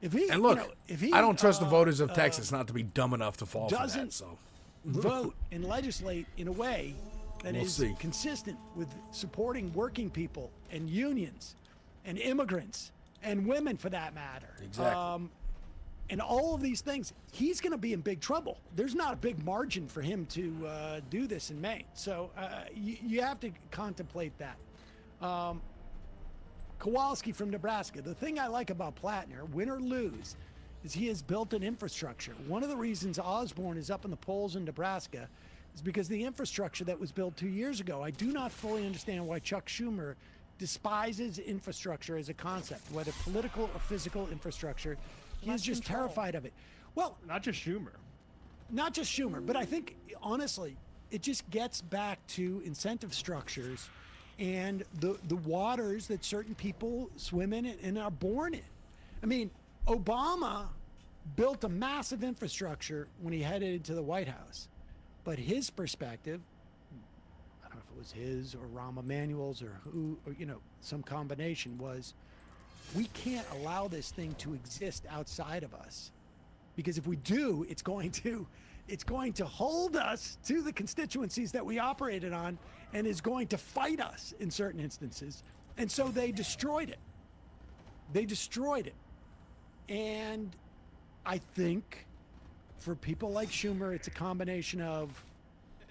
If he And look, you know, if he, I don't trust the voters of Texas not to be dumb enough to fall for that. doesn't So vote and legislate in a way that We'll is see. consistent with supporting working people and unions and immigrants and women for that matter. Exactly. And all of these things, he's going to be in big trouble. There's not a big margin for him to do this in Maine. So you have to contemplate that. Kowalski from Nebraska. The thing I like about Plattner, win or lose, is he has built an infrastructure. One of the reasons Osborne is up in the polls in Nebraska is because the infrastructure that was built 2 years ago. I do not fully understand why Chuck Schumer despises infrastructure as a concept, whether political or physical infrastructure. He is just terrified of it. Well, not just Schumer. Not just Schumer, but I think, honestly, it just gets back to incentive structures and the waters that certain people swim in and are born in. I mean, Obama built a massive infrastructure when he headed into the White House. But his perspective, I don't know if it was his or Rahm Emanuel's or who, or, some combination, was we can't allow this thing to exist outside of us. Because if we do, it's going to hold us to the constituencies that we operated on and is going to fight us in certain instances. And so they destroyed it. And I think for people like Schumer, it's a combination of,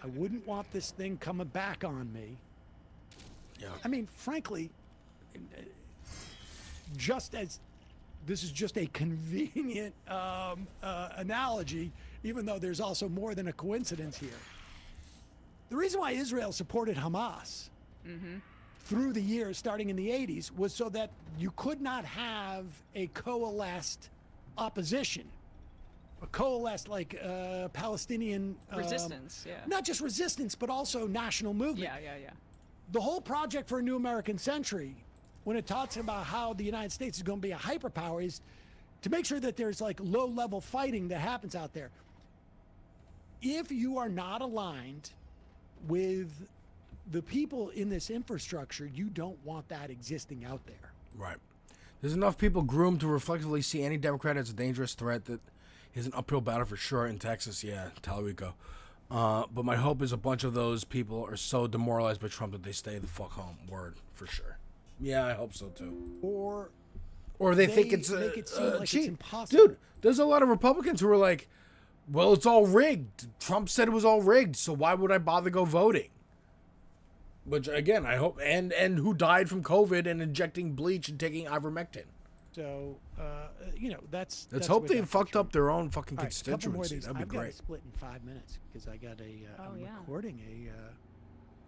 I wouldn't want this thing coming back on me. Yeah. I mean, frankly, just as this is just a convenient analogy, even though there's also more than a coincidence here. The reason why Israel supported Hamas through the years, starting in the 80s, was so that you could not have a coalesced opposition, a coalesced Palestinian Resistance, yeah. Not just resistance, but also national movement. Yeah. The whole project for a new American century, when it talks about how the United States is going to be a hyperpower, is to make sure that there's low-level fighting that happens out there. If you are not aligned with the people in this infrastructure, you don't want that existing out there. Right. There's enough people groomed to reflexively see any Democrat as a dangerous threat that is an uphill battle for sure in Texas. Yeah, Tallarico. But my hope is a bunch of those people are so demoralized by Trump that they stay the fuck home. Word, for sure. Yeah, I hope so too. Or they think it's make it seem like cheat. it's impossible. Dude, there's a lot of Republicans who are like, well, it's all rigged. Trump said it was all rigged, so why would I bother go voting? Which, again, I hope, and who died from COVID and injecting bleach and taking ivermectin. So, that's... Let's the hope way they that fucked Trump. up their own fucking All right, a couple more of constituency. these. That'd be I've got great. to split in 5 minutes because I got I'm recording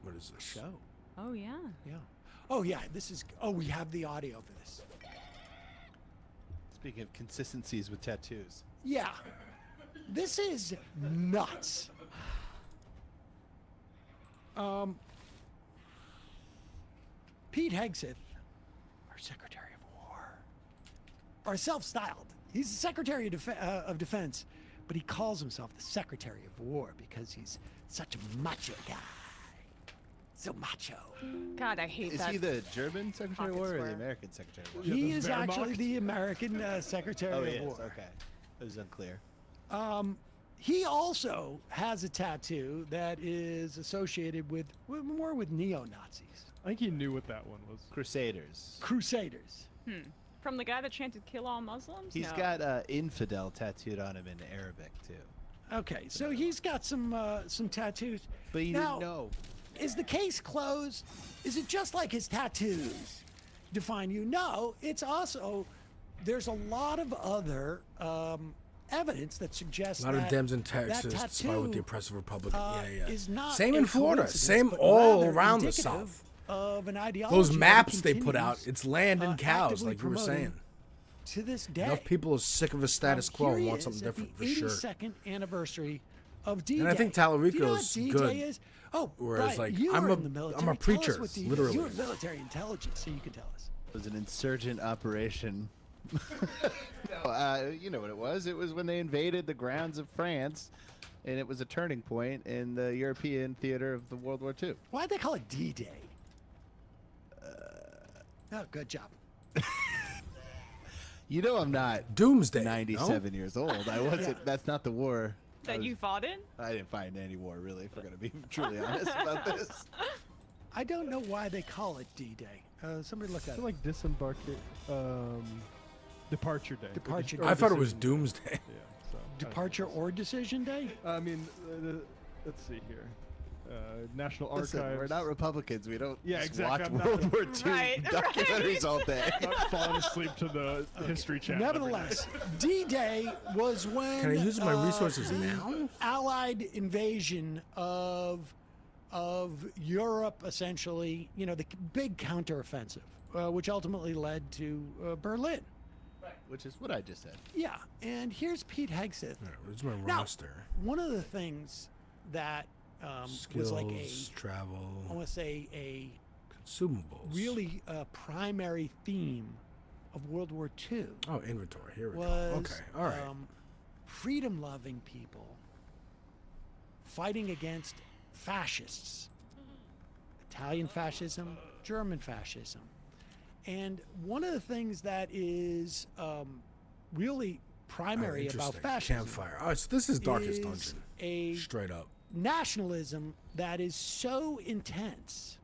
What is this? Show. Oh yeah. Yeah. Oh yeah. This is. Oh, we have the audio for this. Speaking of consistencies with tattoos. Yeah. This is nuts. Pete Hegseth, our Secretary of War, or self-styled. He's the Secretary of Defense, but he calls himself the Secretary of War because he's such a macho guy. So macho. God, I hate that. Is he the German Secretary of War or square. the American Secretary of War? He is actually the American Secretary Oh, of he is. War. Okay. It was unclear. He also has a tattoo that is associated with more with neo-Nazis. I think he knew what that one was. Crusaders. Crusaders. From the guy that chanted "Kill all Muslims." He's No. got infidel tattooed on him in Arabic too. Okay, so he's got some tattoos. But you now, didn't know. Is the case closed? Is it just like his tattoos define you? No, it's also there's a lot of other evidence that suggests A lot of that Dems in that Texas despite with the tattoo, oppressive Republican. is not Same a in Florida. coincidence, Same but all rather around the indicative South. Of an ideology Those that maps they put continues, out, it's land and cows, actively like you were promoting saying. To this day. Enough people are sick of a status quo Here and he want something is at different the for sure. 82nd anniversary of D-Day. And I think Do you know what Tallarico's D-Day good. is? Oh, Whereas, Brian, like, you I'm were a- in the military. I'm a Tell us preacher, what D-Day is. literally. You were in military intelligence, so you can tell us. It was an insurgent operation. No, you know what it was. It was when they invaded the grounds of France, and it was a turning point in the European theater of the World War II. Why'd they call it D-Day? Oh, good job. You know I'm not Doomsday. 97 years old. I wasn't. That's not the war. That you fought in? I didn't fight in any war, really, if we're going to be truly honest about this. I don't know why they call it D-Day. Somebody look I at feel it. like departure day. Departure Or day. I thought it was decision day. Doomsday. Yeah. So, Departure or decision day? I mean, let's see here. National Listen, Archives. we're not Republicans. We don't Yeah, just exactly. watch I'm not- World War II Right, documentaries all day. Not falling asleep to the History Channel. every Nevertheless, D-Day was when Can I use my resources the now? Allied invasion of Europe, essentially, you know, the big counteroffensive, which ultimately led to Berlin. Which is what I just said. Yeah, and here's Pete Hegseth. Where's my Now, roster? one of the things that was like a, travel, I want to say a consumables. really primary theme of World War II. Oh, inventory. Here we was go. Okay. All right. freedom-loving people fighting against fascists, Italian fascism, German fascism. And one of the things that is really primary about interesting. fascism Campfire. Oh, so this is Darkest is Dungeon. a Straight up. nationalism that is so intense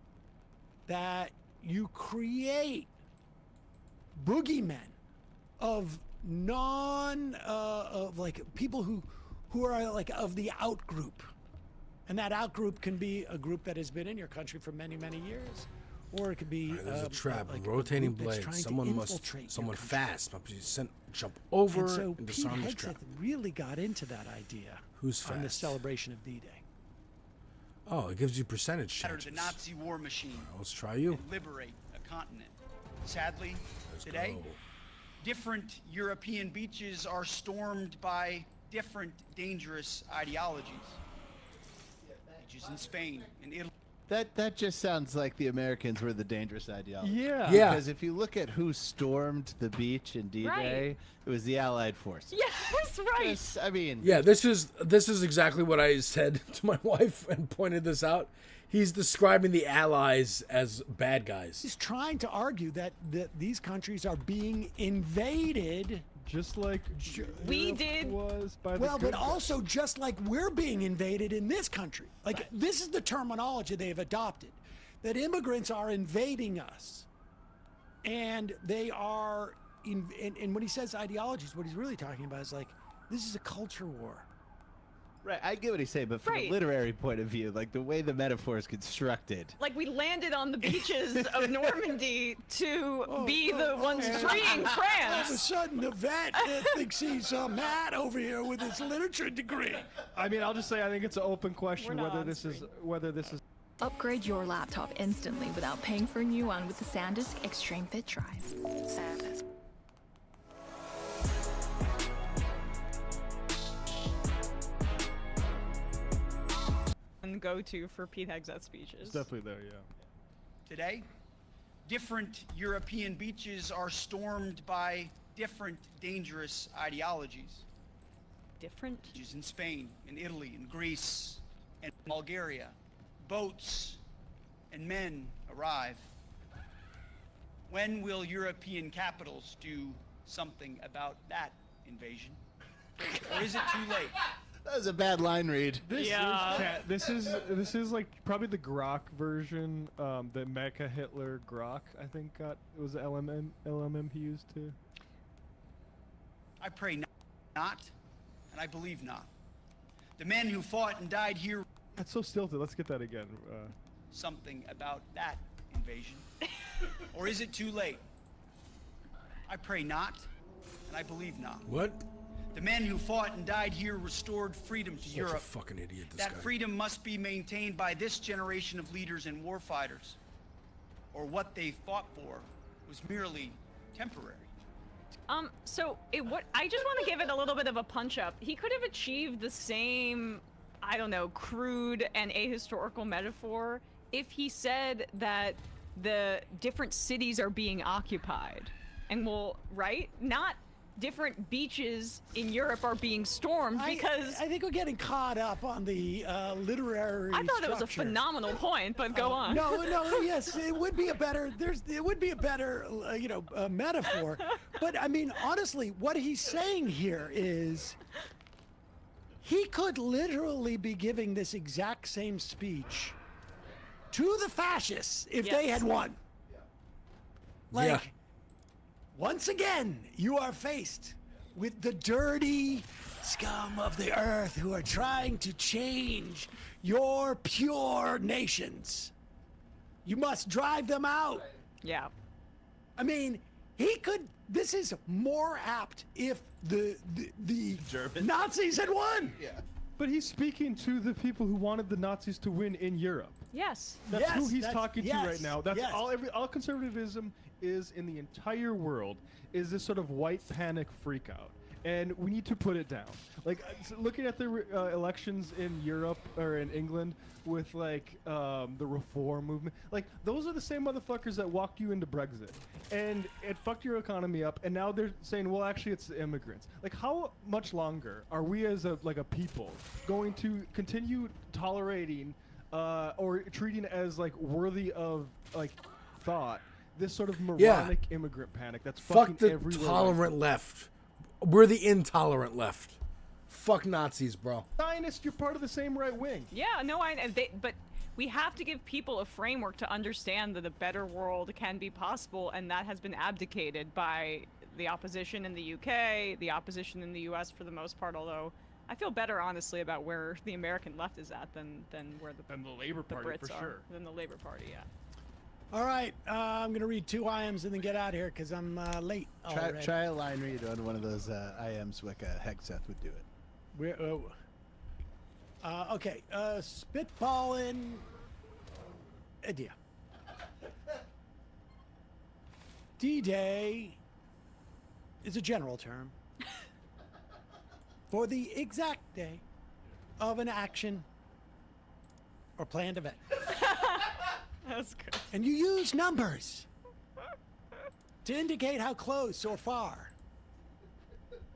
that you create boogeymen of of like people who are like of the out group, and that out group can be a group that has been in your country for many years, or it could be There's a trap, like rotating group that's blade. trying to Someone infiltrate your someone country. fast must be sent jump over And so and Pete disarm this Hegseth trap. really got into that idea Who's on the fast? celebration of D-Day. Oh, it gives you percentage Out of changes. the Nazi war machine. Let's try you. And liberate a continent. Sadly, Let's today, go. different European beaches are stormed by different dangerous ideologies. Beaches in Spain, in Italy. That just sounds like the Americans were the dangerous ideology. Yeah. Yeah. Because if you look at who stormed the beach in D-Day, Right. it was the Allied forces. Yes, right. Just, I mean, Yeah, this is exactly what I said to my wife and pointed this out. He's describing the Allies as bad guys. He's trying to argue that these countries are being invaded. Just like We Europe did. was by the Well, good but guys. also just like we're being invaded in this country. Like this is the terminology they've adopted, that immigrants are invading us, and they are. And when he says ideologies, what he's really talking about is like this is a culture war. right, I get what he's saying, but from Right. a literary point of view, like the way the metaphor is constructed, Like we landed on the beaches of Normandy to be the ones and freeing All of a France. sudden, the vet thinks he's Matt over here with his literature degree. I mean, I'll just say I think it's an open question We're not whether on this is screen. whether this is Upgrade your laptop instantly without paying for a new one with the SanDisk Extreme Fit drive. SanDisk. And go-to for Pete Hegseth speeches. It's definitely there, yeah. Today, different European beaches are stormed by different dangerous ideologies. Different? Beaches in Spain, in Italy, in Greece, and Bulgaria. Boats and men arrive. When will European capitals do something about that invasion? Or is it too late? That was a bad line read. This is like probably the Grok version, the Mecha Hitler Grok. I think it was the LMM he used too. I pray not, and I believe not. The men who fought and died here. That's so stilted. Let's get that again. Something about that invasion. Or is it too late? I pray not, and I believe not. What? The men who fought and died here restored freedom to Such Europe. a fucking idiot, this That guy. freedom must be maintained by this generation of leaders and warfighters. Or what they fought for was merely temporary. So I just want to give it a little bit of a punch up. He could have achieved the same, I don't know, crude and ahistorical metaphor if he said that the different cities are being occupied. And right? Not different beaches in Europe are being stormed because... I think we're getting caught up on the literary I thought it was a structure. phenomenal point, but go on. No, yes, it would be a better, metaphor. But I mean, honestly, what he's saying here is he could literally be giving this exact same speech to the fascists if they had won. Like, once again, you are faced with the dirty scum of the earth who are trying to change your pure nations. You must drive them out. Yeah. I mean, this is more apt if the Nazis had won. Yeah. But he's speaking to the people who wanted the Nazis to win in Europe. Yes. That's who he's talking to right now. That's all conservatism is in the entire world is this sort of white panic freak out. And we need to put it down. Like, looking at the elections in Europe or in England with, like, the reform movement, like, those are the same motherfuckers that walked you into Brexit. And it fucked your economy up, and now they're saying, well, actually, it's the immigrants. Like, how much longer are we as a people going to continue tolerating or treating as, like, worthy of, like, thought this sort of moronic immigrant panic that's Fuck the everywhere tolerant left. We're the intolerant left. Fuck Nazis, bro. Zionist, you're part of the same right wing. Yeah, no, but we have to give people a framework to understand that a better world can be possible, and that has been abdicated by the opposition in the UK, the opposition in the US for the most part, although I feel better, honestly, about where the American left is at than where the Labour Party, Brits for are. sure. Than the Labour Party, yeah. All right, I'm going to read 2 IMs and then get out of here because I'm late already. Try a line read on one of those IMs like Hegseth would do it. Okay, spitballing idea. D-Day is a general term for the exact day of an action or planned event. That's good. And you use numbers to indicate how close or far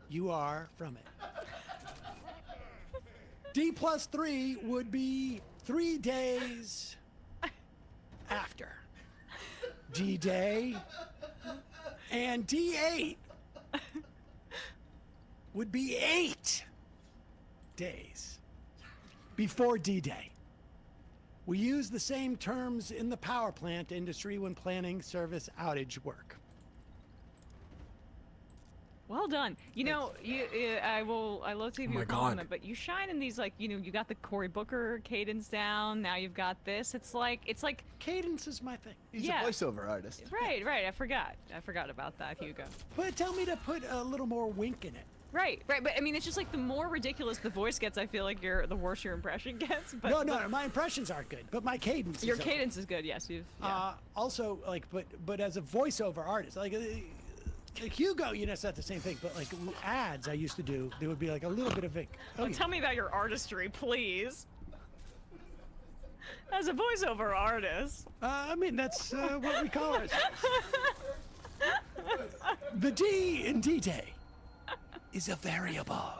you are from it. D+3 would be 3 days after D-Day, and D8 would be 8 days before D-Day. We use the same terms in the power plant industry when planning service outage work. Well done. You know, I love to give you a compliment, but you shine in these, like, you got the Cory Booker cadence down. Now you've got this. It's like cadence is my thing. He's a voiceover artist. Right. I forgot about that, Hugo. But tell me to put a little more wink in it. Right, right, but I mean, it's just like the more ridiculous the voice gets, I feel like the worse your impression gets. But No, my impressions aren't good, but my cadence. Your is okay. cadence is good, yes. Yeah. Also, like, but as a voiceover artist, like Hugo, it's not the same thing. But like ads I used to do, there would be like a little bit of it. Tell me about your artistry, please. As a voiceover artist. I mean, that's what we call ourselves. The D in D-Day is a variable.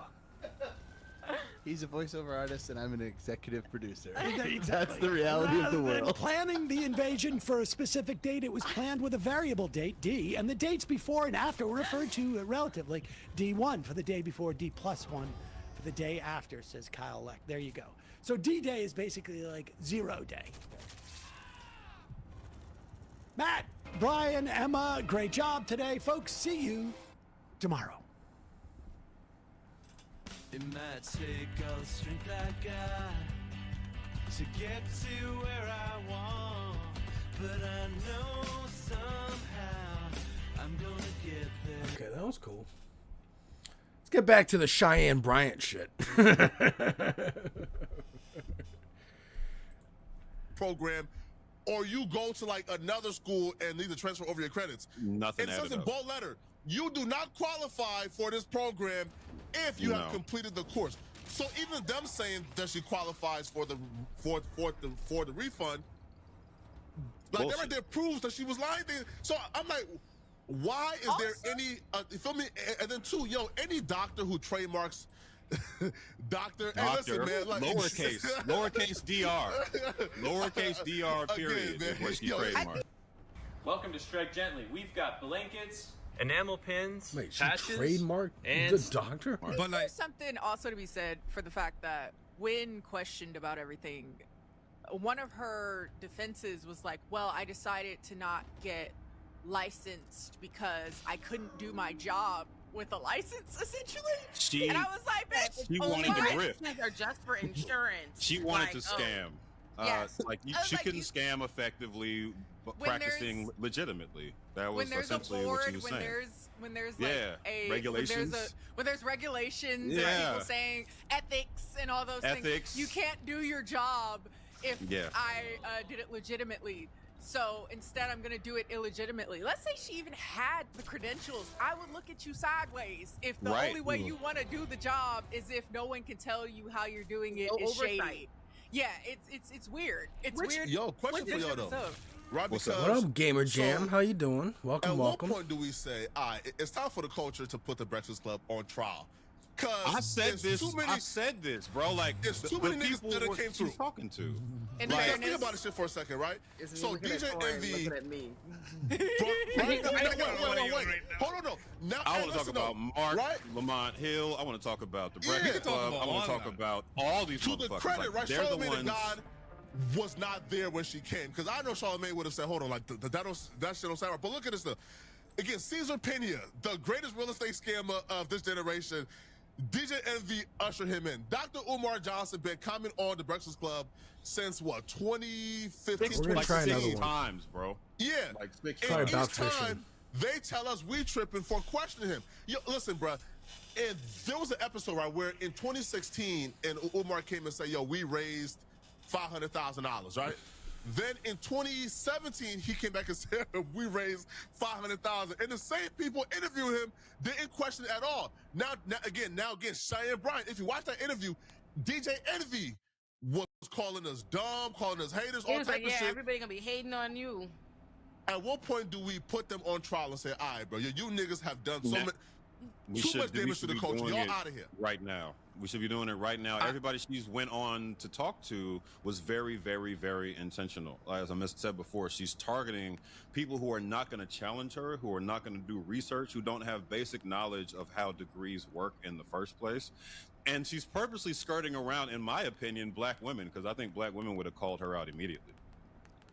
He's a voiceover artist, and I'm an executive producer. Exactly. That's the reality of the Rather than world. planning the invasion for a specific date, it was planned with a variable date, D, and the dates before and after were referred to relatively. D1 for the day before, D+1 for the day after, says Kyle Leck. There you go. So D-Day is basically like 0 day. Matt, Brian, Emma, great job today. Folks, see you tomorrow. It might take all the strength I got to get to where I want, but I know somehow I'm gonna get there. Okay, that was cool. Let's get back to the Cheyenne Bryant shit. Program, or you go to like another school and need to transfer over your credits. Nothing It says added in up. bold letter, you do not qualify for this program if you have No. completed the course. So even them saying that she qualifies for the refund, like that right there proves that she was lying. So I'm like, why is there any? You feel me? And then two, any doctor who trademarks. Doctor, hey, listen, man, like, lowercase dr period is what she trademarked. Welcome to Strike Gently. We've got blankets, enamel pins, Wait, she patches, trademarked and the doctor? But there's something also to be said for the fact that when questioned about everything, one of her defenses was like, well, I decided to not get licensed because I couldn't do my job with a license, essentially. And I was like, bitch, she wanted to grift. licenses are just for insurance. She wanted to Like, scam. yes. She couldn't scam effectively, but practicing legitimately. That was when there's a essentially board, what she was saying. when there's like regulations. when there's regulations and people saying ethics and all those things, you can't do your job if I did it legitimately. So instead, I'm going to do it illegitimately. Let's say she even had the credentials. I would look at you sideways if the only way you want to do the job is if no one can tell you how you're doing it is shady. Yeah, it's weird. It's weird. Yo, question for y'all though. Right, What up, Gamer Jam? How you doing? Welcome, At welcome. what point do we say, all right, it's time for the culture to put the Breakfast Club on trial? I said this, bro. Like, there's too many niggas that it came through. Talking to. And like, think about this shit for a second, right? So DJ Envy. Looking at me. Wait. Hold on, no. Now, I want to talk about Mark, Lamont Hill. I want to talk about the Breakfast Club. I want to talk about all these to the motherfuckers. credit, right? They're the Charlamagne ones. the God was not there when she came, because I know Charlamagne would have said, "Hold on, like that shit don't sound right." But look at this, though. Again, Cesar Pena, the greatest real estate scammer of this generation. DJ Envy ushered him in. Dr. Umar Johnson been coming on the Breakfast Club since what, 2015? We're gonna try another one. Times, bro. Yeah. Like 6 And times. each time they tell us we tripping for questioning him. Yo, listen, bro. And there was an episode right where in 2016, and Umar came and said, "Yo, we raised $500,000, right?" Then in 2017, he came back and said, "We raised $500,000." And the same people interviewing him didn't question it at all. Now again, Cheyenne Bryant. If you watch that interview, DJ Envy was calling us dumb, calling us haters, all He was type like, of shit. everybody gonna be hating on you. At what point do we put them on trial and say, "All right, bro, you niggas have done so much, We too much we damage to the be culture. doing Y'all it out of here." right now. We should be doing it right now. Everybody she's went on to talk to was very, very, very intentional. As I said before, she's targeting people who are not going to challenge her, who are not going to do research, who don't have basic knowledge of how degrees work in the first place. And she's purposely skirting around, in my opinion, black women, because I think black women would have called her out immediately.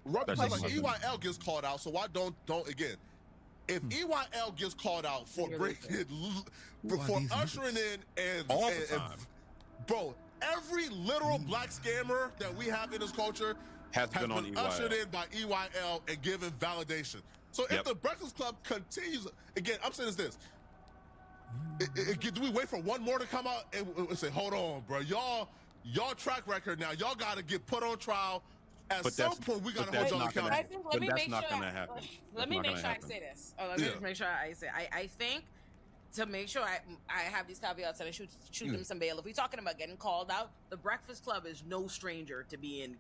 Right, That's because just like my EYL gets called out, so why don't again? If EYL gets called out for breaking, for ushering in and all the and- time, bro, every literal black scammer that we have in this culture has been on EYL. ushered in by EYL and given validation. So if the Breakfast Club continues, again, I'm saying this: Do we wait for one more to come out and say, hold on, bro, y'all track record now, y'all got to get put on trial. At some point, we got to hold y'all accountable. I think, let me make sure. Happen. Let me make sure I say this. Let me just make sure I say. I think to make sure I have these caveats and I shoot them some bail. If we're talking about getting called out, the Breakfast Club is no stranger to being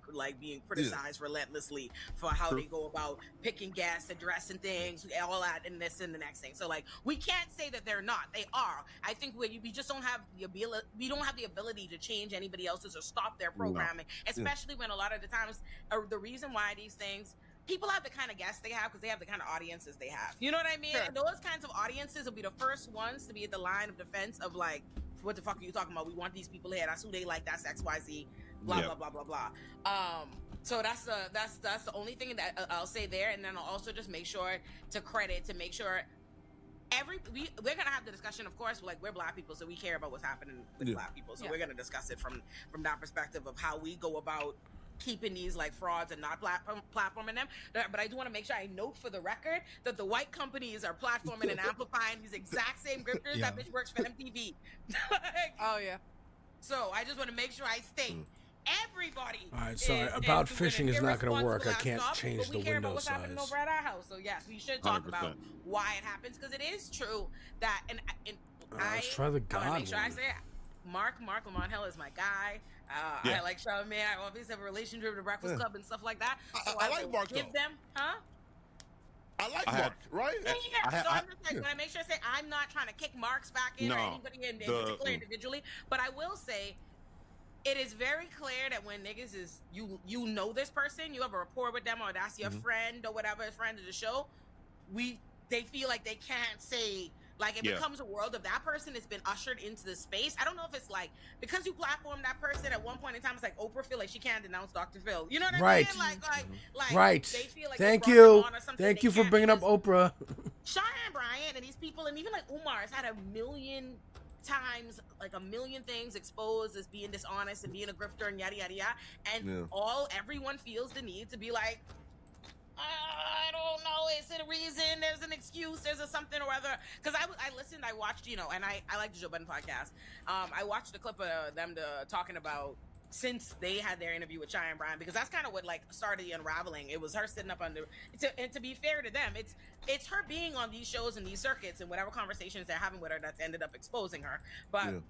criticized relentlessly for how they go about picking guests, addressing things, all that, and this and the next thing. So we can't say that they're not. They are. I think we just don't have the ability. We don't have the ability to change anybody else's or stop their programming, especially when a lot of the times the reason why these things. People have the kind of guests they have because they have the kind of audiences they have. You know what I mean? Sure. And those kinds of audiences will be the first ones to be at the line of defense of what the fuck are you talking about? We want these people here. That's who they like. That's XYZ. Blah blah blah blah blah. So that's the only thing that I'll say there. And then I'll also just make sure to make sure we're gonna have the discussion. Of course, we're Black people, so we care about what's happening with Black people. So we're gonna discuss it from that perspective of how we go about keeping these frauds and not platforming them. But I do want to make sure I note for the record that the white companies are platforming and amplifying these exact same grifters. That bitch works for MTV. Oh yeah. So I just want to make sure I state everybody. All right, sorry. About fishing is not going to work. I can't change the window what's size. happening over at our house. So yes, we should talk about why it happens because it is true that let's try the God I want to make sure one. I say it. Mark Lamont Hill is my guy. I like Charlamagne. I obviously have a relationship with the Breakfast Club and stuff like that. So I like Mark give them, I like Mark, right? Yeah. So I'm just when I make sure I say I'm not trying to kick Marks back in or anybody in particular individually, but I will say it is very clear that when niggas is you know this person, you have a rapport with them, or that's your friend or whatever, friend of the show. They feel like they can't say. It becomes a world of that person has been ushered into the space. I don't know if it's because you platform that person at one point in time, it's like Oprah feel like she can't denounce Dr. Phil. You know what I mean? Right. They feel like Thank they you. brought them on or something. Thank They you for can't bringing up because Oprah. Cheyenne Bryant and these people, and even Umar has had a million times, a million things exposed as being dishonest and being a grifter and yada yada yada. And everyone feels the need to be like, I don't know. Is it a reason? There's an excuse. There's a something or other. Because I listened. I watched. And I like the Joe Budden podcast. I watched the clip of them talking about since they had their interview with Cheyenne Bryant, because that's kind of what started the unraveling. It was her sitting up under. And to be fair to them, it's her being on these shows and these circuits and whatever conversations they're having with her that's ended up exposing her. But.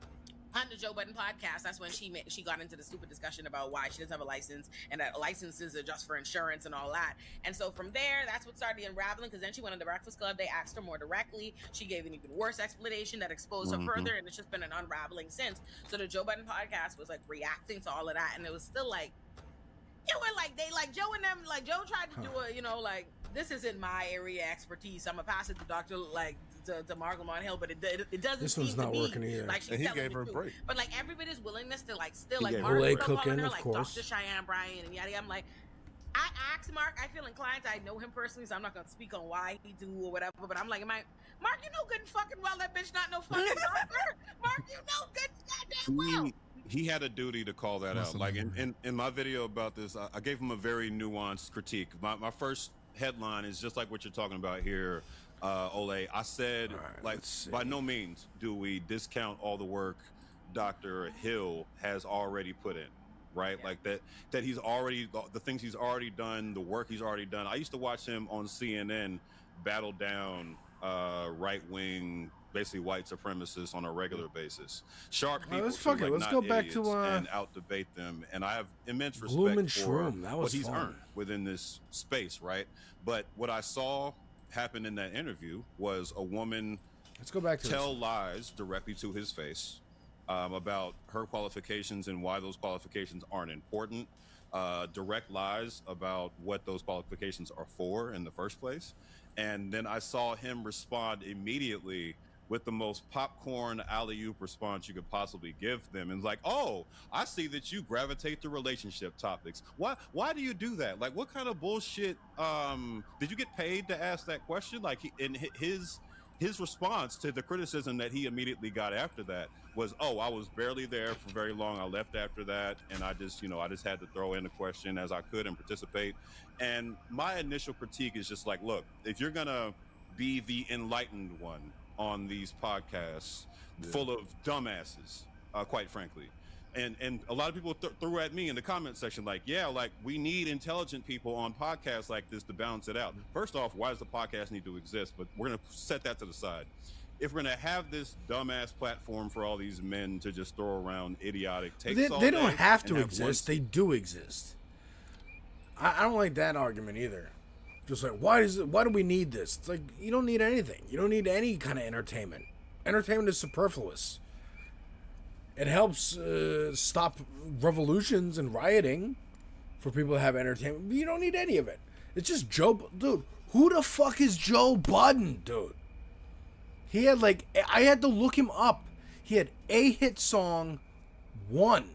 On the Joe Budden podcast, that's when she got into the stupid discussion about why she doesn't have a license and that licenses are just for insurance and all that. And so from there, that's what started the unraveling, because then she went on the Breakfast Club. They asked her more directly. She gave an even worse explanation that exposed her further, and it's just been an unraveling since. So the Joe Budden podcast was reacting to all of that, and it was still Joe and them, Joe tried to do this isn't my area of expertise. I'm gonna pass it to Dr. to Mark Lamont Hill, but it doesn't This seem one's not to working be either. she's And he telling gave the her a truth. break. But everybody's willingness to still He gave Mark her a still break. calling her Cooking, of course. Dr. Cheyenne Bryant and yada. I'm I asked Mark, I feel inclined to, I know him personally, so I'm not gonna speak on why he do or whatever, but I'm Mark, you know good and fucking well that bitch not no fucking doctor. Mark, you know good goddamn well. He had a duty to call that out. In my video about this, I gave him a very nuanced critique. My first headline is just like what you're talking about here, Ole. I said, by no means do we discount all the work Dr. Hill has already put in, right? That he's already, the things he's already done, the work he's already done. I used to watch him on CNN battle down right-wing, basically white supremacists on a regular basis. Sharp people, let's go back to and out-debate them. And I have immense respect for what he's fun. earned within this space, right? But what I saw happen in that interview was a woman tell lies directly to his face about her qualifications and why those qualifications aren't important. Direct lies about what those qualifications are for in the first place. And then I saw him respond immediately with the most popcorn alley-oop response you could possibly give them. And oh, I see that you gravitate to relationship topics. Why do you do that? What kind of bullshit, did you get paid to ask that question? His response to the criticism that he immediately got after that was, oh, I was barely there for very long. I left after that. And I just had to throw in a question as I could and participate. And my initial critique is just look, if you're gonna be the enlightened one, on these podcasts full of dumbasses, quite frankly. And a lot of people threw at me in the comment section like, yeah, like we need intelligent people on podcasts like this to balance it out. First off, why does the podcast need to exist? But we're going to set that to the side. If we're going to have this dumbass platform for all these men to just throw around idiotic takes all They day don't have to and exist. They do exist. I don't like that argument either. Just like, why do we need this? It's like, you don't need anything. You don't need any kind of entertainment. Entertainment is superfluous. It helps stop revolutions and rioting for people to have entertainment. You don't need any of it. It's just dude, who the fuck is Joe Budden, dude? He had I had to look him up. He had a hit song, one,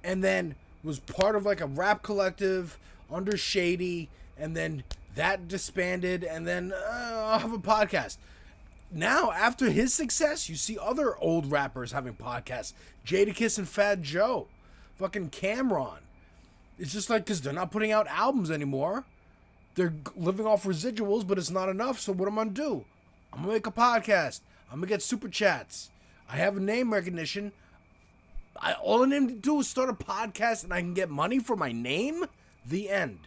and then was part of like a rap collective under Shady, and then that disbanded, and then I'll have a podcast. Now, after his success, you see other old rappers having podcasts. Jadakiss and Fat Joe. Fucking Cameron. It's just like, because they're not putting out albums anymore. They're living off residuals, but it's not enough, so what am I going to do? I'm going to make a podcast. I'm going to get super chats. I have a name recognition. All I need to do is start a podcast and I can get money for my name? The end.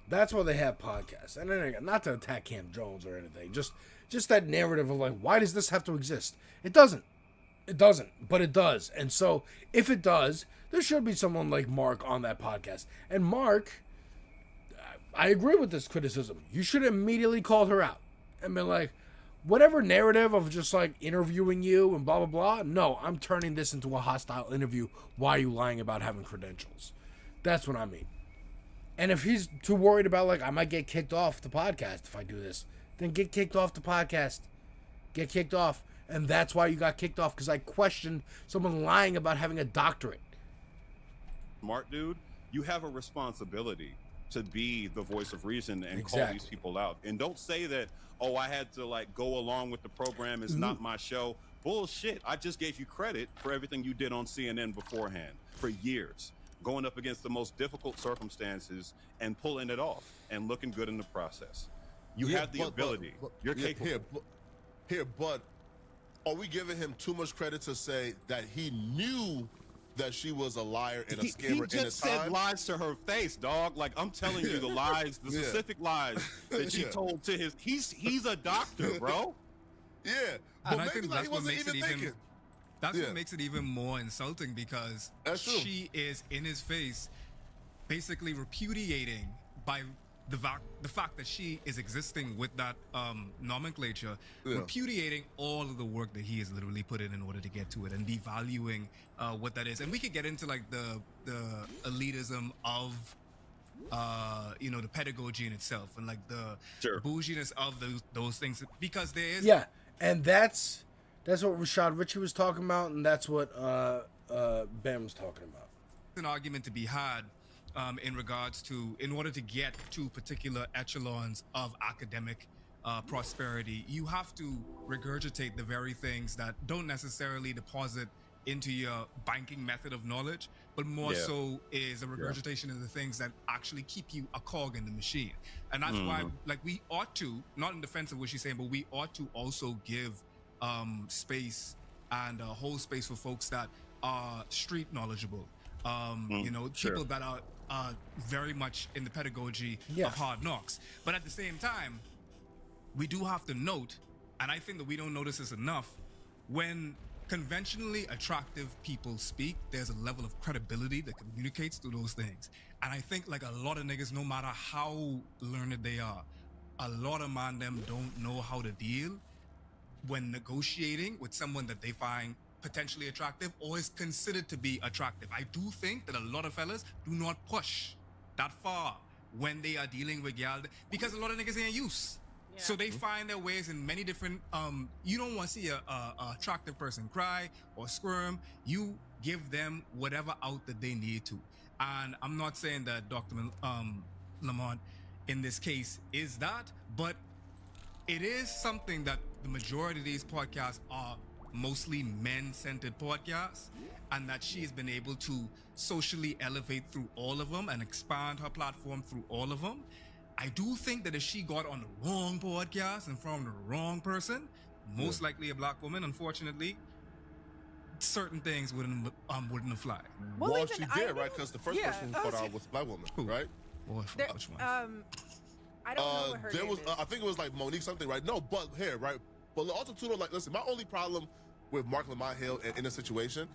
That's why they have podcasts. And then again, not to attack Cam Jones or anything. Just that narrative of like, why does this have to exist? It doesn't. It doesn't. But it does. And so, if it does, there should be someone like Mark on that podcast. And Mark, I agree with this criticism. You should have immediately called her out. And been like, whatever narrative of just like interviewing you and blah, blah, blah. No, I'm turning this into a hostile interview. Why are you lying about having credentials? That's what I mean. And if he's too worried about, like, I might get kicked off the podcast if I do this, then get kicked off the podcast. Get kicked off. And that's why you got kicked off, because I questioned someone lying about having a doctorate. Smart dude, you have a responsibility to be the voice of reason and call these people out. And don't say that, oh, I had to, like, go along with the program. It's not my show. Bullshit. I just gave you credit for everything you did on CNN beforehand for years. Going up against the most difficult circumstances and pulling it off and looking good in the process. You have the ability. You're capable. But are we giving him too much credit to say that he knew that she was a liar and a scammer in his time? He just said lies to her face, dog. Like, I'm telling you the lies, the specific lies that she told to his... He's a doctor, bro. Yeah. And I think that's what makes it even... That's what makes it even more insulting, because she is in his face basically repudiating by the fact that she is existing with that nomenclature, repudiating all of the work that he has literally put in order to get to it, and devaluing what that is. And we could get into like the elitism of the pedagogy in itself, and like the bouginess of those things, because there is and that's what Rashad Ritchie was talking about, and that's what Ben was talking about. An argument to be had in regards to, in order to get to particular echelons of academic prosperity, you have to regurgitate the very things that don't necessarily deposit into your banking method of knowledge, but more so is a regurgitation of the things that actually keep you a cog in the machine. And that's why, like, we ought to, not in defense of what she's saying, but we ought to also give space and a whole space for folks that are street knowledgeable, people that are very much in the pedagogy of hard knocks. But at the same time, we do have to note, and I think that we don't notice this enough, when conventionally attractive people speak, there's a level of credibility that communicates through those things. And I think like a lot of niggas, no matter how learned they are, a lot of them don't know how to deal when negotiating with someone that they find potentially attractive or is considered to be attractive. I do think that a lot of fellas do not push that far when they are dealing with y'all, because a lot of niggas ain't used. So they find their ways in many different, you don't want to see a attractive person cry or squirm. You give them whatever out that they need to. And I'm not saying that Dr. Lamont in this case is that, but it is something that the majority of these podcasts are mostly men-centered podcasts, and that she has been able to socially elevate through all of them and expand her platform through all of them. I do think that if she got on the wrong podcast and from the wrong person, most likely a black woman, unfortunately, certain things wouldn't have fly. Well, she did, right? Because the first person who fought out was a black woman, right? Boy, which one? I don't know what her there name was, is. I think it was like Monique something, right? No, but here, right? But also too, like, listen, my only problem with Mark Lamont Hill in this situation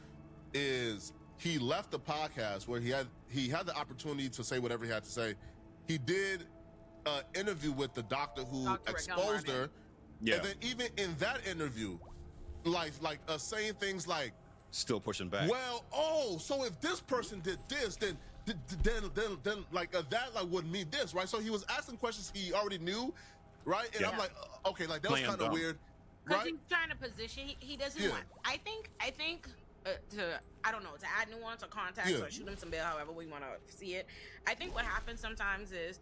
is he left the podcast where he had the opportunity to say whatever he had to say. He did an interview with the doctor who Dr. exposed her, Yeah. and then even in that interview, like saying things like, still pushing back. well, so if this person did this, then like that like would mean this, right? So he was asking questions he already knew, right? And I'm like, okay, like that was kind of weird, Because right? he's trying to position. He doesn't want. I think I don't know, to add nuance or context or shoot him some bail, however we want to see it. I think what happens sometimes is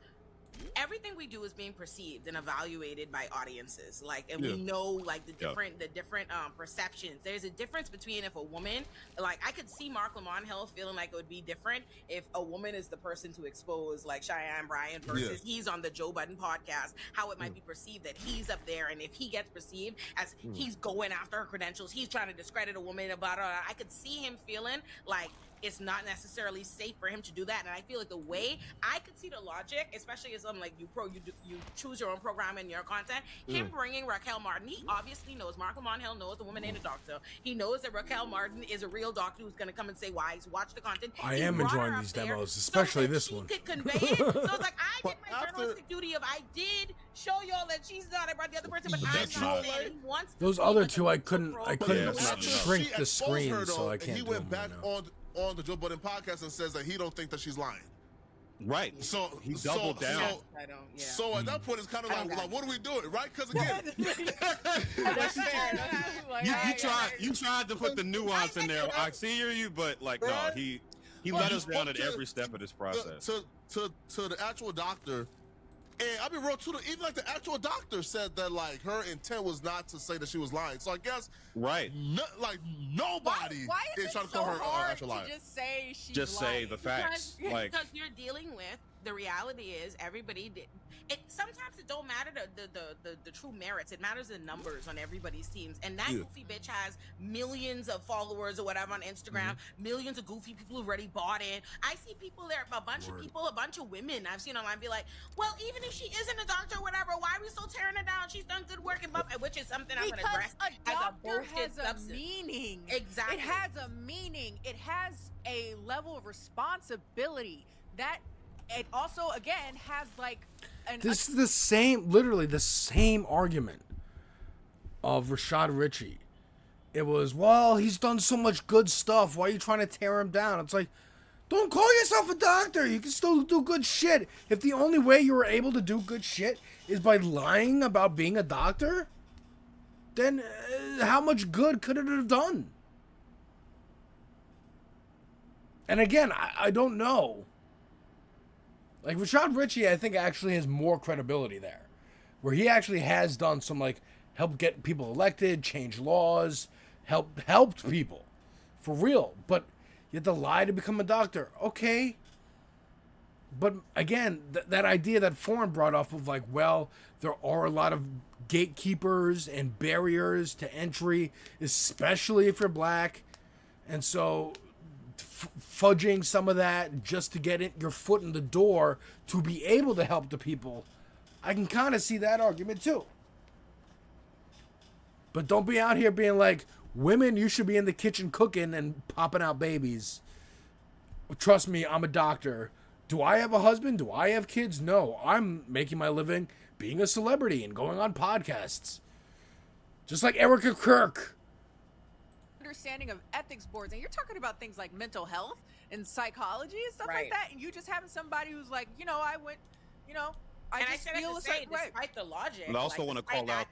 everything we do is being perceived and evaluated by audiences, like, and we know like the different perceptions. There's a difference between if a woman, like, I could see Mark Lamont Hill feeling like it would be different if a woman is the person to expose, like Cheyenne Bryan versus he's on the Joe Budden podcast, how it might be perceived that he's up there, and if he gets perceived as he's going after her credentials, he's trying to discredit a woman about her. I could see him feeling like it's not necessarily safe for him to do that. And I feel like the way I could see the logic, especially as I'm like, you choose your own program and your content, him bringing Raquel Martin, he obviously knows, Mark Lamont Hill knows the woman ain't a doctor. He knows that Raquel Martin is a real doctor who's going to come and say why. He's watched the content. I He am brought her enjoying up these there demos, so especially that this she one. could convey it. So it's like, I did my journalistic duty of I did show y'all that she's not, I brought the other person, but I'm not saying he wants to Those be other like two, a I couldn't shrink the screen, Her, so I and can't he do went them back right now. on the Joe Budden podcast and says that he don't think that she's lying. Right. So he doubled down. I don't. Yeah. So at that point, it's kind of like, what are we doing, right? Because again, you tried to put the nuance in there. I see you, but like, no, he let us down at every step of this process. To the actual doctor. And I mean, real too, even like the actual doctor said that like her intent was not to say that she was lying. So I guess right, nobody Why is is it trying to so call her hard actual liar. to just say she's Just lying? say the facts. Because you're dealing with the reality is everybody did it. Sometimes it don't matter the true merits. It matters the numbers on everybody's teams. And that goofy bitch has millions of followers or whatever on Instagram. Millions of goofy people who've already bought in. I see people there, a bunch of people, a bunch of women I've seen online be like, well, even if she isn't a doctor or whatever, why are we still tearing her down? She's done good work, and which is something I'm gonna address a as a doctor bullshit has a substance. meaning. Exactly. It has a meaning. It has a level of responsibility that it also again has like This is the same, literally the same argument of Rashad Ritchie. It was, well, he's done so much good stuff. Why are you trying to tear him down? It's like, don't call yourself a doctor. You can still do good shit. If the only way you were able to do good shit is by lying about being a doctor, then how much good could it have done? And again, I don't know. Like, Rashad Ritchie, I think, actually has more credibility there. Where he actually has done some, like, help get people elected, change laws, helped people. For real. But you have to lie to become a doctor. Okay. But, again, that idea that Foreign brought up of, like, well, there are a lot of gatekeepers and barriers to entry, especially if you're black. And so fudging some of that just to get your foot in the door to be able to help the people, I can kind of see that argument too. But don't be out here being like, women, you should be in the kitchen cooking and popping out babies. Trust me, I'm a doctor. Do I have a husband? Do I have kids? No, I'm making my living being a celebrity and going on podcasts. Just like Erica Kirk. Understanding of ethics boards, and you're talking about things like mental health and psychology and stuff like that, and you just having somebody who's like, I went, I just feel a certain way. Despite the logic, I also want to call out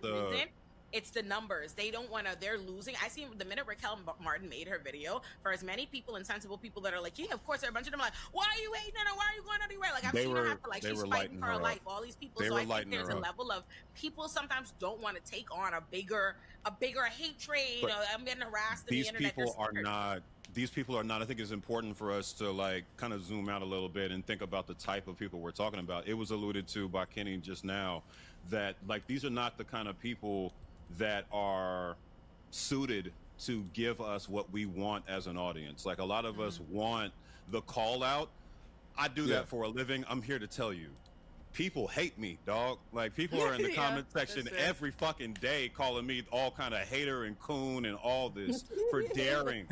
it's the numbers. They don't want to. They're losing. I see the minute Raquel Martin made her video, for as many people and sensible people that are like, yeah, of course, there are a bunch of them like, why are you hating on her? Why are you going anywhere? Like, I've seen her have to, like, she's fighting for her life. All these people. So I think there's a level of people sometimes don't want to take on a bigger hate train. I'm getting harassed. These people are not these people are not. I think it's important for us to like kind of zoom out a little bit and think about the type of people we're talking about. It was alluded to by Kenny just now that like these are not the kind of people that are suited to give us what we want as an audience. Like a lot of us want the call out. I do that for a living. I'm here to tell you. People hate me, dog. Like people are in the comment section every fucking day calling me all kind of hater and coon and all this for daring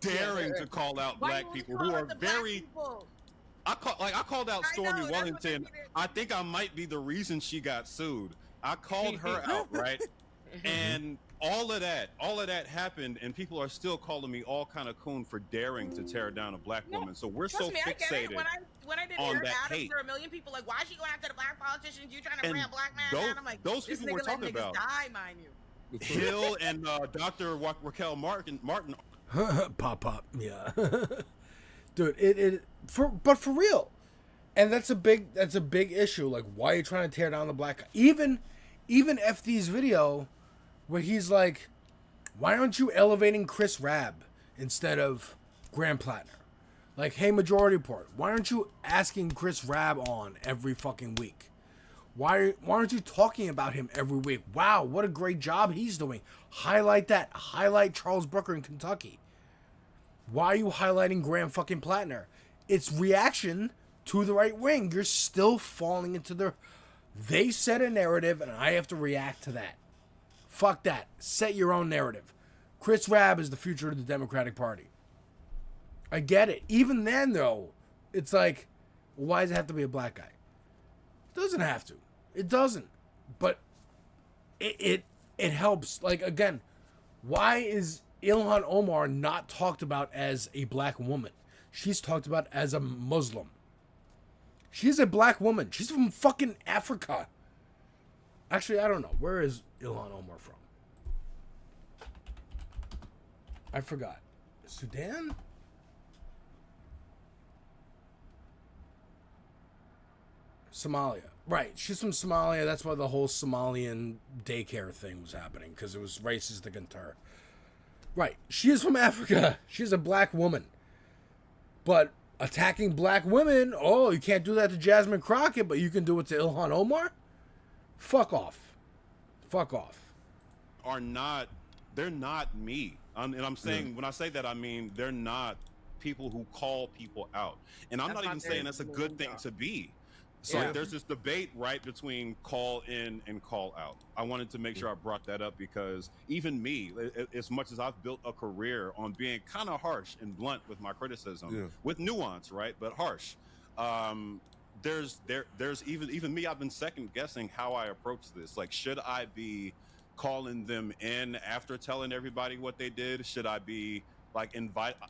to call out black people who are very. I called out Stormy Wellington. I think I might be the reason she got sued. I called her out, right? And all of that happened, and people are still calling me all kind of coon for daring to tear down a black woman. So we're so fixated when I did on hear that Adam hate. for a million people like, why is she going after the black politicians? You trying to And bring a black man down? I'm like, those this people nigga we're talking let niggas about. die, mind you. Hill and Dr. Raquel Martin. Pop, yeah, dude. But for real, and that's a big issue. Like, why are you trying to tear down the black guy? Even FD's video, where he's like, why aren't you elevating Chris Rabb instead of Graham Plattner? Like, hey, Majority Report, why aren't you asking Chris Rabb on every fucking week? Why aren't you talking about him every week? Wow, what a great job he's doing. Highlight that. Highlight Charles Brooker in Kentucky. Why are you highlighting Graham fucking Plattner? It's reaction to the right wing. You're still falling into their... They set a narrative, and I have to react to that. Fuck that. Set your own narrative. Chris Rabb is the future of the Democratic Party. I get it. Even then, though, it's like, why does it have to be a black guy? It doesn't have to. It doesn't. But it helps. Like, again, why is Ilhan Omar not talked about as a black woman? She's talked about as a Muslim. She's a black woman. She's from fucking Africa. Actually, I don't know. Where is Ilhan Omar from? I forgot. Sudan? Somalia. Right. She's from Somalia. That's why the whole Somalian daycare thing was happening, because it was racist against her. Right. She is from Africa. She's a black woman. But attacking black women, oh, you can't do that to Jasmine Crockett, but you can do it to Ilhan Omar? Fuck off. Fuck off. They're not me. And I'm saying, when I say that, I mean, they're not people who call people out. And I'm not even saying that's a good thing to be. So there's this debate, right, between call in and call out. I wanted to make sure I brought that up because even me, as much as I've built a career on being kind of harsh and blunt with my criticism, with nuance, right, but harsh, there's even me, I've been second guessing how I approach this. Like, should I be calling them in after telling everybody what they did? Should I be like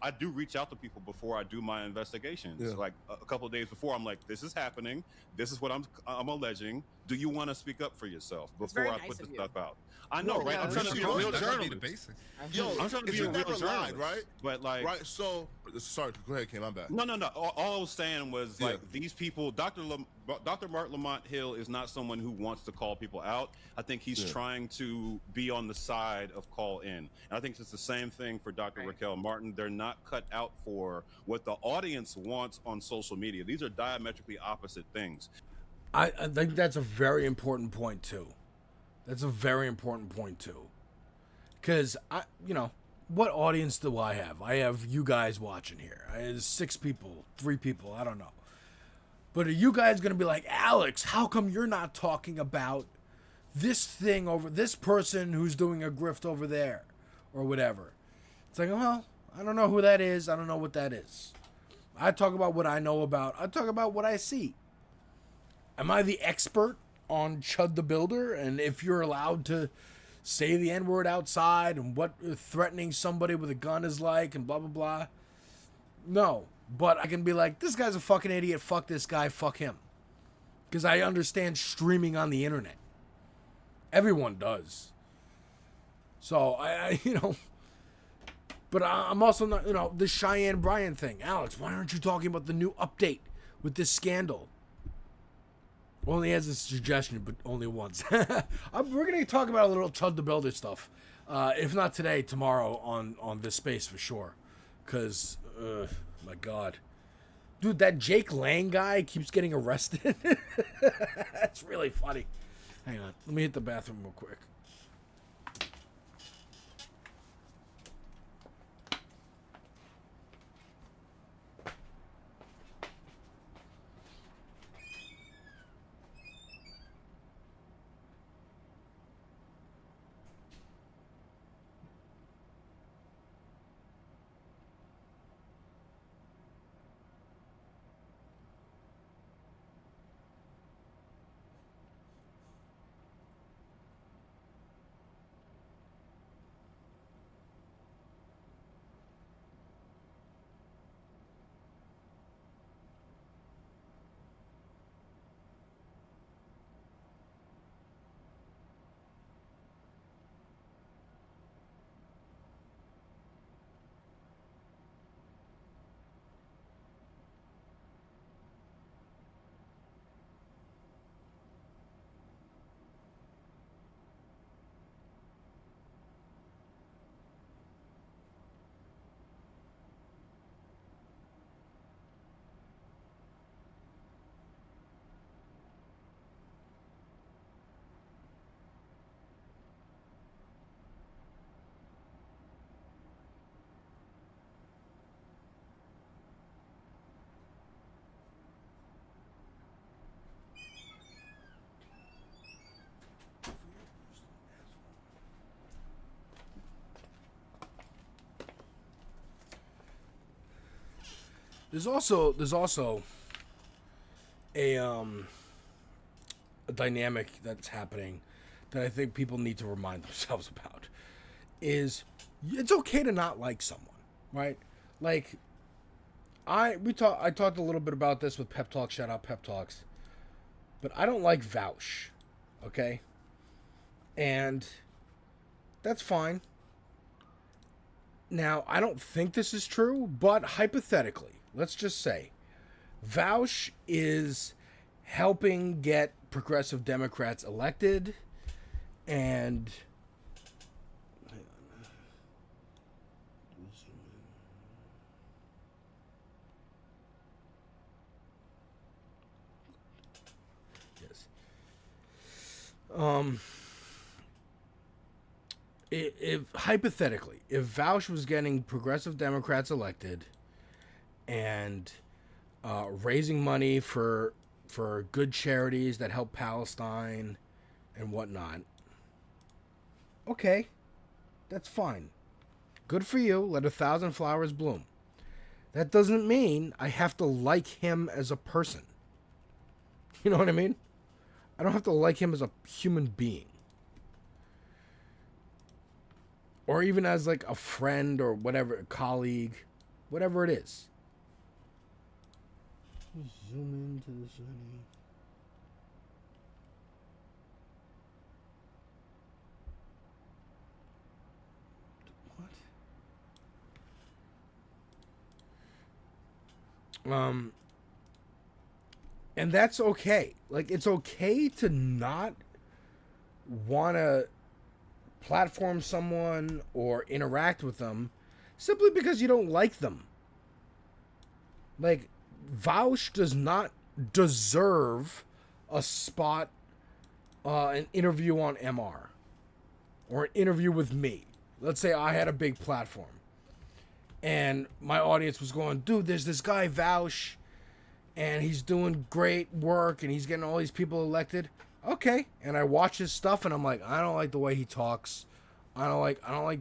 I do reach out to people before I do my investigations. Like a couple of days before, I'm like, this is happening. This is what I'm alleging. Do you want to speak up for yourself before I put this stuff out? I know, right? I'm trying to be a real journalist. Yo, I'm trying to be a real journalist, right? But like, right. So, sorry, go ahead, Kim. I'm back. No. All I was saying was like these people. Dr. Mark Lamont Hill is not someone who wants to call people out. I think he's trying to be on the side of call in. And I think it's the same thing for Dr. Raquel Martin. They're not cut out for what the audience wants on social media. These are diametrically opposite things. I think that's a very important point too. That's a very important point too. Because what audience do I have? I have you guys watching here. I have 6 people, 3 people, I don't know. But are you guys going to be like, Alex, how come you're not talking about this thing over this person who's doing a grift over there or whatever? It's like, well, I don't know who that is. I don't know what that is. I talk about what I know about. I talk about what I see. Am I the expert on Chud the Builder? And if you're allowed to say the N-word outside and what threatening somebody with a gun is like and blah, blah, blah. No. But I can be like, this guy's a fucking idiot. Fuck this guy. Fuck him. Because I understand streaming on the internet. Everyone does. So, I but I'm also not, the Cheyenne Bryan thing. Alex, why aren't you talking about the new update with this scandal? Only as a suggestion, but only once. We're going to talk about a little Chud the Builder stuff. If not today, tomorrow on this space for sure. Because, my God. Dude, that Jake Lang guy keeps getting arrested. That's really funny. Hang on. Let me hit the bathroom real quick. There's also a dynamic that's happening that I think people need to remind themselves about. Is it's okay to not like someone, right? Like I talked a little bit about this with Pep Talk, shout out Pep Talks. But I don't like Vouch, okay? And that's fine. Now, I don't think this is true, but hypothetically, let's just say Vouch is helping get progressive Democrats elected, and if hypothetically, if Vouch was getting progressive Democrats elected and raising money for good charities that help Palestine and whatnot, okay, that's fine. Good for you. Let 1,000 flowers bloom. That doesn't mean I have to like him as a person. You know what I mean? I don't have to like him as a human being. Or even as like a friend or whatever, a colleague, whatever it is. Zoom into the shiny. What? And that's okay. Like, it's okay to not want to platform someone or interact with them simply because you don't like them. Like, Vouch does not deserve a spot, an interview on MR or an interview with me. Let's say I had a big platform and my audience was going, dude, there's this guy Vouch and he's doing great work and he's getting all these people elected. Okay. And I watch his stuff and I'm like, I don't like the way he talks. I don't like I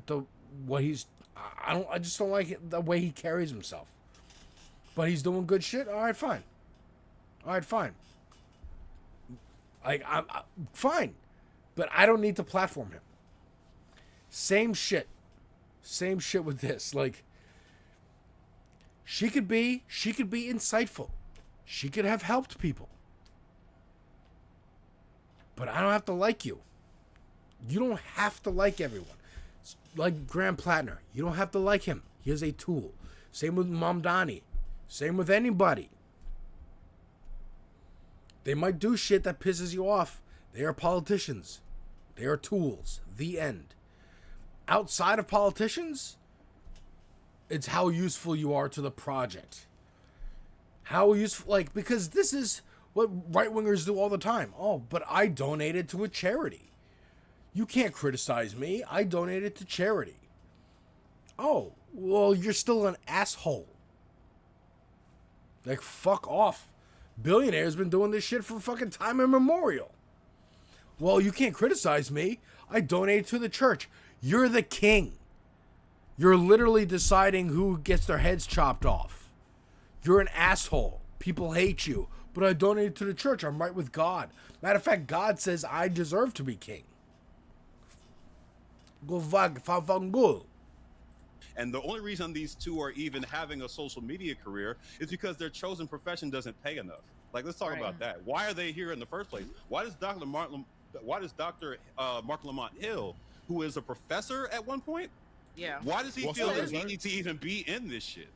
just don't like the way he carries himself. But he's doing good shit. All right, fine. Like, I'm fine. But I don't need to platform him. Same shit with this. Like, she could be insightful. She could have helped people. But I don't have to like you. You don't have to like everyone. Like Graham Plattner. You don't have to like him. He is a tool. Same with Mamdani. Same with anybody. They might do shit that pisses you off. They are politicians. They are tools. The end. Outside of politicians, It's how useful you are to the project. How useful, like, because this is what right-wingers do all the time. Oh, but I donated to a charity. You can't criticize me. I donated to charity. Oh, well, you're still an asshole. Like, fuck off. Billionaires been doing this shit for fucking time immemorial. Well, you can't criticize me. I donated to the church. You're the king. You're literally deciding who gets their heads chopped off. You're an asshole. People hate you. But I donated to the church. I'm right with God. Matter of fact, God says I deserve to be king. Go vag. And the only reason these two are even having a social media career is because their chosen profession doesn't pay enough. Like, let's talk about that. Why are they here in the first place? Why does Dr. Mark Lamont Hill, who is a professor at one point, why does he feel that he needs to even be in this shit?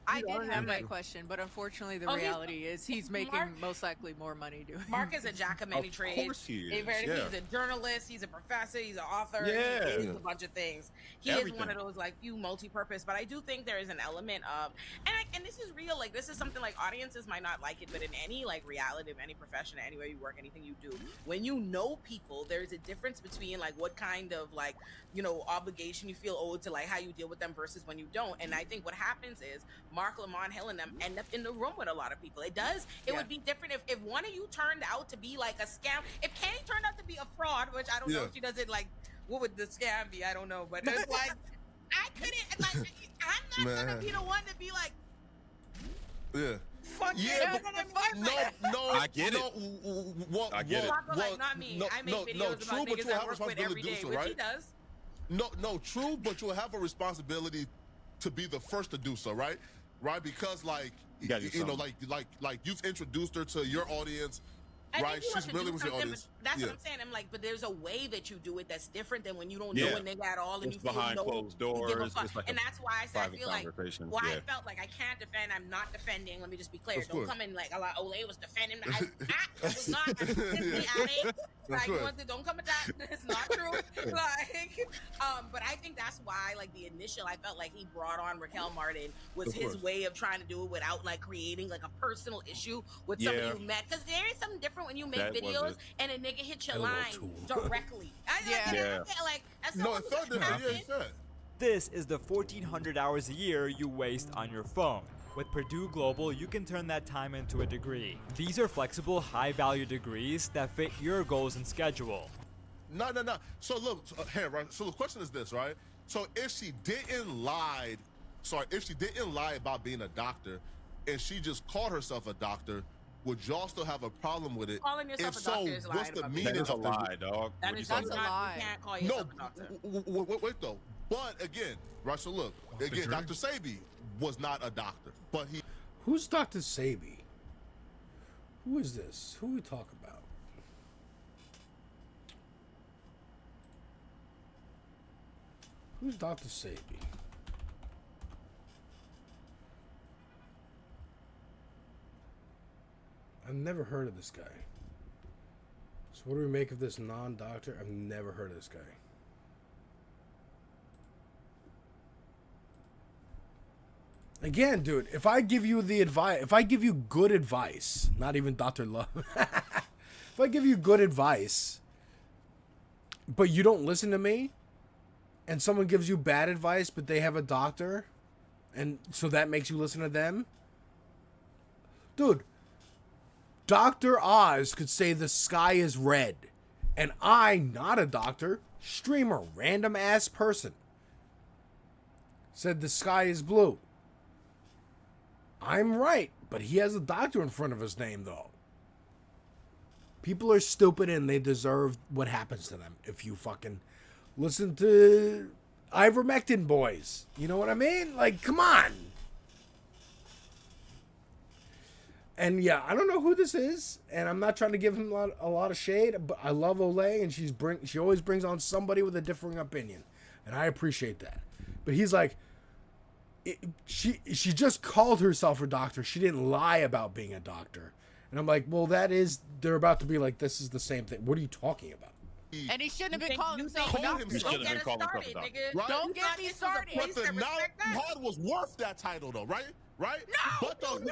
I did have that question, but unfortunately, the reality is he's making most likely more money doing. Mark is a jack of many trades. Of course he is. He's a journalist. He's a professor. He's an author. Yeah. He is a bunch of things. He is one of those like few multi-purpose. But I do think there is an element of, and this is real. Like this is something like audiences might not like it, but in any like reality of any profession, anywhere you work, anything you do, when you know people, there's a difference between like what kind of like obligation you feel owed to like how you deal with them versus when you don't. And I think what happens is Mark Lamont Hill and them end up in the room with a lot of people. It would be different if one of you turned out to be like a scam. If Kenny turned out to be a fraud, which I don't know if she does it like, what would the scam be? I don't know. But it's like, I couldn't, like, I'm not going to be the one to be like, fuck I get it. I get it. Like, not me. I make videos about niggas I work with every day, which he does. No, true, but you'll have a responsibility to be the first to do so, right? Right, because like like you've introduced her to your audience, right? She's really with your audience. That's what I'm saying. I'm like, but there's a way that you do it that's different than when you don't know a nigga at all and it's you feel behind closed doors. And that's why I said I feel like I felt like I can't defend. I'm not defending. Let me just be clear. Don't come in like a lot. Olay was defending. I was not. Don't come with that. It's not true. Like, but I think that's why like the initial I felt like he brought on Raquel Martin was his way of trying to do it without like creating like a personal issue with somebody you met, because there is something different when you make videos and a nigga hit your line directly. Like that's This is the 1,400 hours a year you waste on your phone. With Purdue Global, you can turn that time into a degree. These are flexible, high-value degrees that fit your goals and schedule. No. So look, right? So the question is this, right? So if she didn't lie about being a doctor, and she just called herself a doctor, would y'all still have a problem with it? Calling yourself if a doctor so, is what's the meaning of a lie, dog? That's a lie. You can't call yourself a doctor. Wait though. But again, right? So look, again, Dr. Sebi was not a doctor, but he. Who's Dr. Sebi? Who is this? Who we talk about? Who's Dr. Sebi? I've never heard of this guy. So what do we make of this non-doctor? I've never heard of this guy. Again, dude, if I give you the advice, if I give you good advice, not even Dr. Love, if I give you good advice, but you don't listen to me, and someone gives you bad advice, but they have a doctor, and so that makes you listen to them, dude, Dr. Oz could say the sky is red, and I, not a doctor, streamer, random ass person, said the sky is blue. I'm right, but he has a doctor in front of his name, though. People are stupid and they deserve what happens to them if you fucking listen to ivermectin boys. You know what I mean? Like, come on. And yeah, I don't know who this is, and I'm not trying to give him a lot of shade, but I love Olay, and she always brings on somebody with a differing opinion, and I appreciate that. But he's like, she just called herself a doctor. She didn't lie about being a doctor. And I'm like, well, they're about to be like, this is the same thing. What are you talking about? And he shouldn't have been calling himself a call doctor. himself. He shouldn't have been calling himself a doctor. Right? Don't get me started. But the knowledge he had was worth that title, though, right? Right? No! But the No,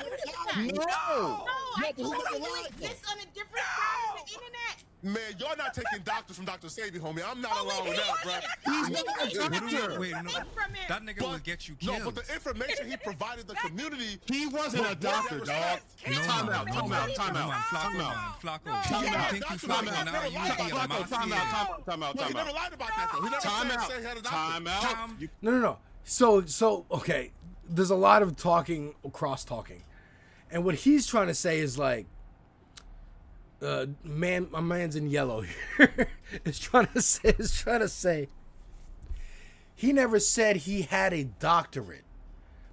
I told you you exist on a different side of the internet. Man, y'all not taking doctors from Dr. Sabi, homie. I'm not along with that, bro. He's not a doctor. Wait, no. That nigga will get you killed. No, but the information he provided the community. He wasn't a doctor, dog. Time out. Flacco. Time out. Think you Flacco now? You be a mafia. Time out. He never lied about that, though. He never said he had a doctor. Time out. No. So okay. There's a lot of cross talking, and what he's trying to say is like, my man's in yellow here is trying to say. He never said he had a doctorate,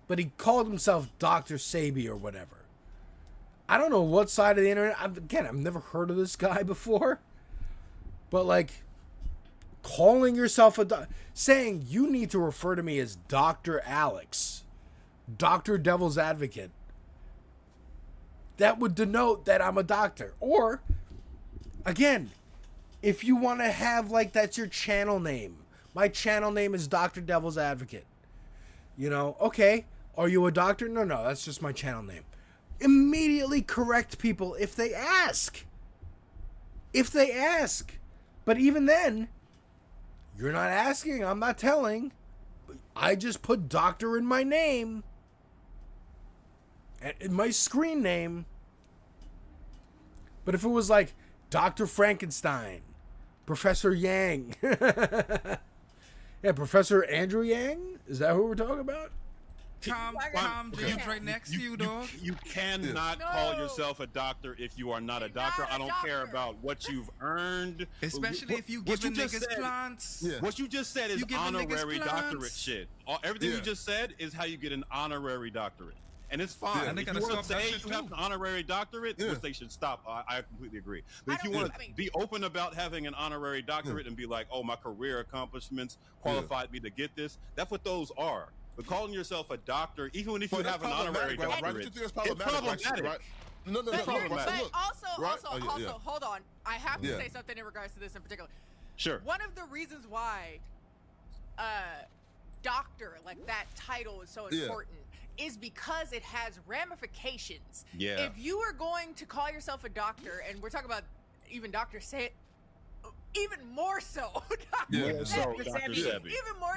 but he called himself Dr. Sabi or whatever. I don't know what side of the internet. I've never heard of this guy before, but like, calling yourself saying you need to refer to me as Dr. Alex, Dr. Devil's Advocate, that would denote that I'm a doctor. Or, again, if you want to have, like, that's your channel name. My channel name is Dr. Devil's Advocate. You know, okay, are you a doctor? No, that's just my channel name. Immediately correct people if they ask. But even then, you're not asking, I'm not telling. I just put doctor in my name. In my screen name. But if it was like Dr. Frankenstein, Professor Yang. Yeah, Professor Andrew Yang? Is that who we're talking about? Tom James right next to you, dog. You cannot call yourself a doctor if you are not a doctor. I don't care about what you've earned. Especially if you giving niggas plants. What you just said is honorary doctorate shit. Everything you just said is how you get an honorary doctorate. And it's fine. And they if you gotta want to stop that say shit you have an honorary doctorate, which they should stop. I completely agree. But if you want to be open about having an honorary doctorate and be like, oh, my career accomplishments qualified me to get this, that's what those are. But calling yourself a doctor, even if you have an honorary doctorate, it's problematic. Right? No, but look, also, hold on. I have to say something in regards to this in particular. Sure. One of the reasons why doctor, like that title, is so important is because it has ramifications. Yeah. If you are going to call yourself a doctor, and we're talking about even Dr. Say, even more so. Even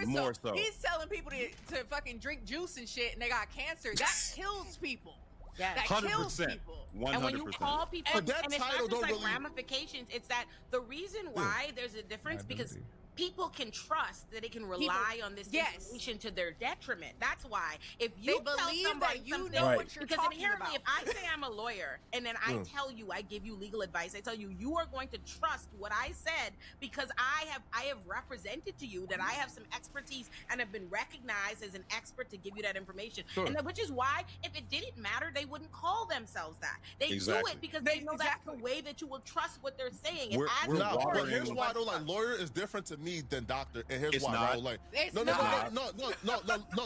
more so. He's telling people to fucking drink juice and shit, and they got cancer. That kills people. That 100%. kills people. 100%. And when you call people, but that and it's title not just like don't really... ramifications, it's that the reason why there's a difference because people can trust that they can rely on this information to their detriment. That's why. If you believe somebody that you something, know what you're because talking inherently, about. if I say I'm a lawyer and then I tell you, I give you legal advice, I tell you, you are going to trust what I said because I have represented to you that I have some expertise and have been recognized as an expert to give you that information. And which is why, if it didn't matter, they wouldn't call themselves that. They do it because they know that's the way that you will trust what they're saying. But here's why, though, like, lawyer is different to me than doctor, and here's why, right? Like, no,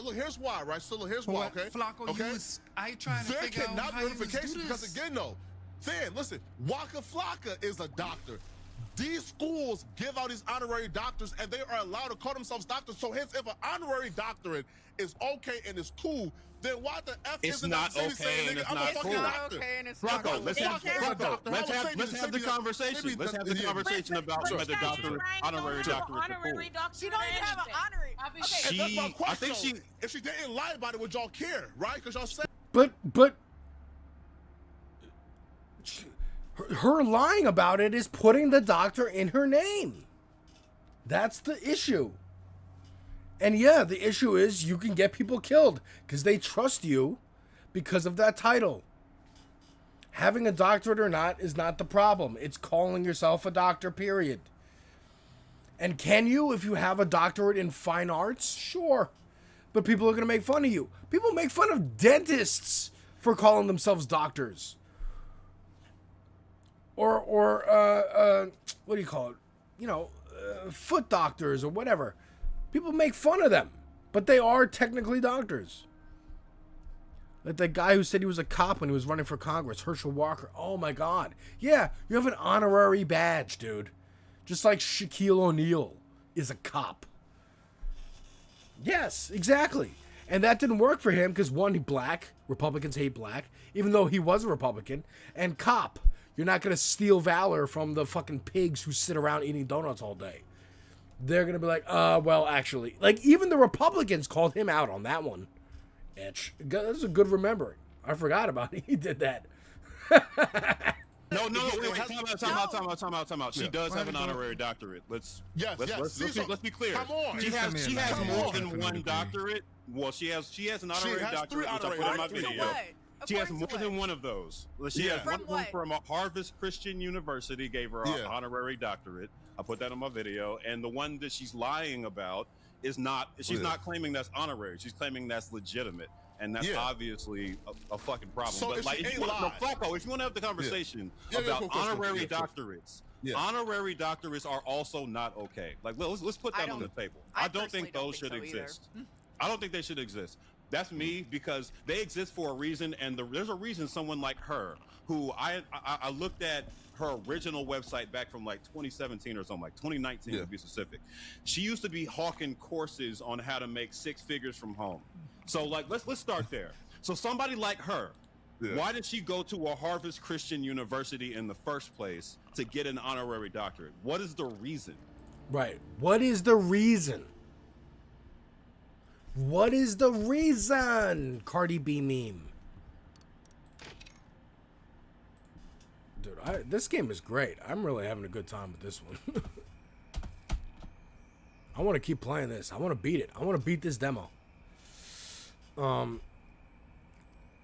look, here's why, right? So look, here's why, okay? Flacco, okay? I trying to figure out cannot how be you was do notification because, this. again, though, Fam, listen, Waka Flocka is a doctor. These schools give out these honorary doctors, and they are allowed to call themselves doctors. So hence, if an honorary doctorate is okay and is cool, then why the F it's isn't not saying, okay and it's I'm not a fucking cool. doctor? Flacco, let's have the conversation. Let's have the conversation about whether honorary doctorates are cool. She don't even have an honorary. That's my question. I think if she didn't lie about it, would y'all care, right? Because y'all said. But her lying about it is putting the doctor in her name. That's the issue. And yeah, the issue is you can get people killed because they trust you because of that title. Having a doctorate or not is not the problem. It's calling yourself a doctor, period. And can you, if you have a doctorate in fine arts? Sure. But people are going to make fun of you. People make fun of dentists for calling themselves doctors. Or what do you call it? Foot doctors or whatever. People make fun of them, but they are technically doctors. Like that guy who said he was a cop when he was running for Congress, Herschel Walker. Oh my God. Yeah, you have an honorary badge, dude. Just like Shaquille O'Neal is a cop. Yes, exactly. And that didn't work for him because, one, he's black. Republicans hate black, even though he was a Republican. And cop. You're not going to steal valor from the fucking pigs who sit around eating donuts all day. They're going to be like, well, actually. Like, even the Republicans called him out on that one. Etch. That's a good remembering. I forgot about it. He did that. No, wait, time out. She does have an honorary doctorate. Let's be clear. Come on. She has more than one doctorate. Well, she has an honorary doctorate, which I put in my video. She has more than one of those. She has one from Harvard Christian University, gave her an honorary doctorate. I put that in my video. And the one that she's lying about is not, she's not claiming that's honorary. She's claiming that's legitimate. And that's obviously a fucking problem. So but like, if you want to have the conversation about honorary doctorates, honorary doctorates are also not okay. Like, let's put that on the table. I don't think those should exist. I don't think they should exist. That's me, because they exist for a reason, and there's a reason someone like her, who I looked at her original website back from like 2017 or something, like 2019 to be specific. She used to be hawking courses on how to make six figures from home. So like, let's start there. So somebody like her, why did she go to a Harvard Christian University in the first place to get an honorary doctorate? What is the reason? Right. What is the reason? What is the reason? Cardi B meme. Dude, this game is great. I'm really having a good time with this one. I want to keep playing this. I want to beat it. I want to beat this demo.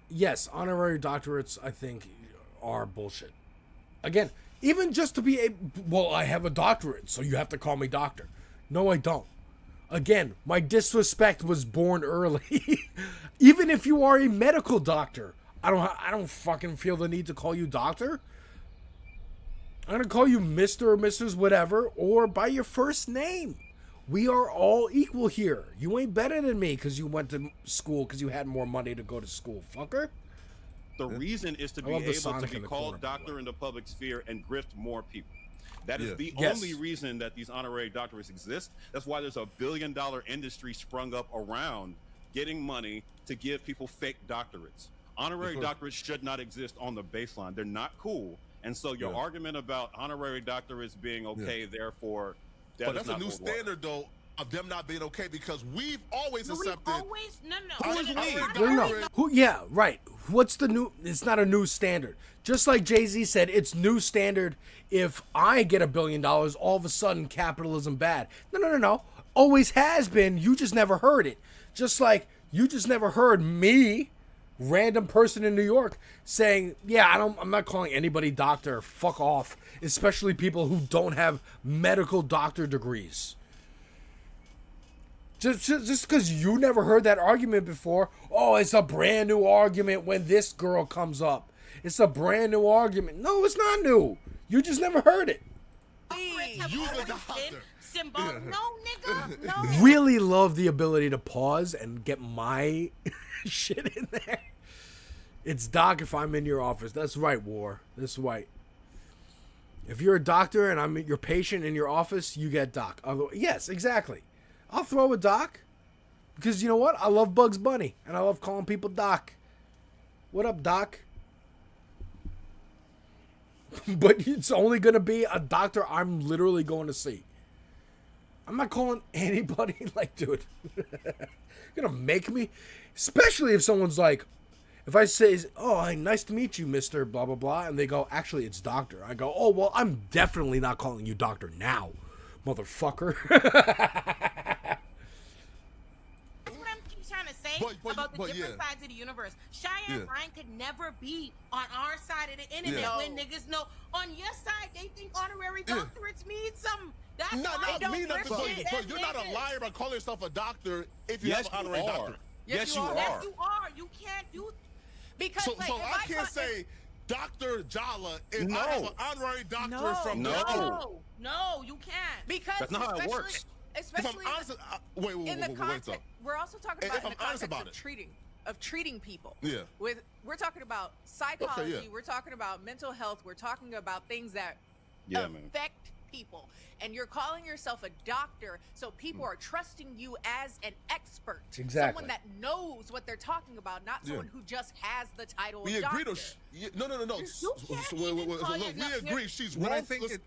Yes, honorary doctorates, I think, are bullshit. Again, even just to be well, I have a doctorate, so you have to call me doctor. No, I don't. Again, my disrespect was born early. Even if you are a medical doctor, I don't fucking feel the need to call you doctor. I'm gonna call you Mr. or Mrs. whatever, or by your first name. We are all equal here. You ain't better than me because you went to school because you had more money to go to school, fucker. The reason is to be able to be called doctor in the public sphere and grift more people. That is the only reason that these honorary doctorates exist. That's why there's a billion-dollar industry sprung up around getting money to give people fake doctorates. Honorary doctorates should not exist on the baseline. They're not cool. And so your argument about honorary doctorates being okay, therefore, but that's a new standard, though, of them not being okay, because we've always accepted. Yeah, right. What's the new? It's not a new standard. Just like Jay-Z said, it's new standard. If I get $1 billion, all of a sudden capitalism bad. No. Always has been. You just never heard it. Just like you just never heard me, random person in New York, saying, "Yeah, I'm not calling anybody doctor. Fuck off." Especially people who don't have medical doctor degrees. Just because you never heard that argument before, oh, it's a brand new argument when this girl comes up. It's a brand new argument. No, it's not new. You just never heard it. You the doctor. No, nigga. No. Really love the ability to pause and get my shit in there. It's doc if I'm in your office. That's right, War. That's right. If you're a doctor and I'm your patient in your office, you get doc. Yes, exactly. I'll throw a doc because you know what? I love Bugs Bunny and I love calling people doc. What up, doc? But it's only going to be a doctor I'm literally going to see. I'm not calling anybody like, dude. You're going to make me? Especially if someone's like, if I say, oh, hey, nice to meet you, Mr. Blah, blah, blah, and they go, actually, it's doctor. I go, oh, well, I'm definitely not calling you doctor now, motherfucker. About the different sides of the universe. Cheyenne Ryan could never be on our side of the internet when niggas know. On your side, they think honorary doctorates mean something. That's why they don't mean nothing. But you're not a liar by calling yourself a doctor if you have an honorary doctorate. Yes, you are. Yes, you are. You can't do because so I can't say Dr. Jala if I have an honorary doctorate from No, you can't. Because that's not how it works. Especially in the context, we're also talking about in the context of treating people. Yeah. We're talking about psychology. We're talking about mental health. We're talking about things that affect people, and you're calling yourself a doctor, so people are trusting you as an expert. Exactly. Someone that knows what they're talking about, not someone who just has the title We of agree. doctor. No. We agree. She's But wrong. I think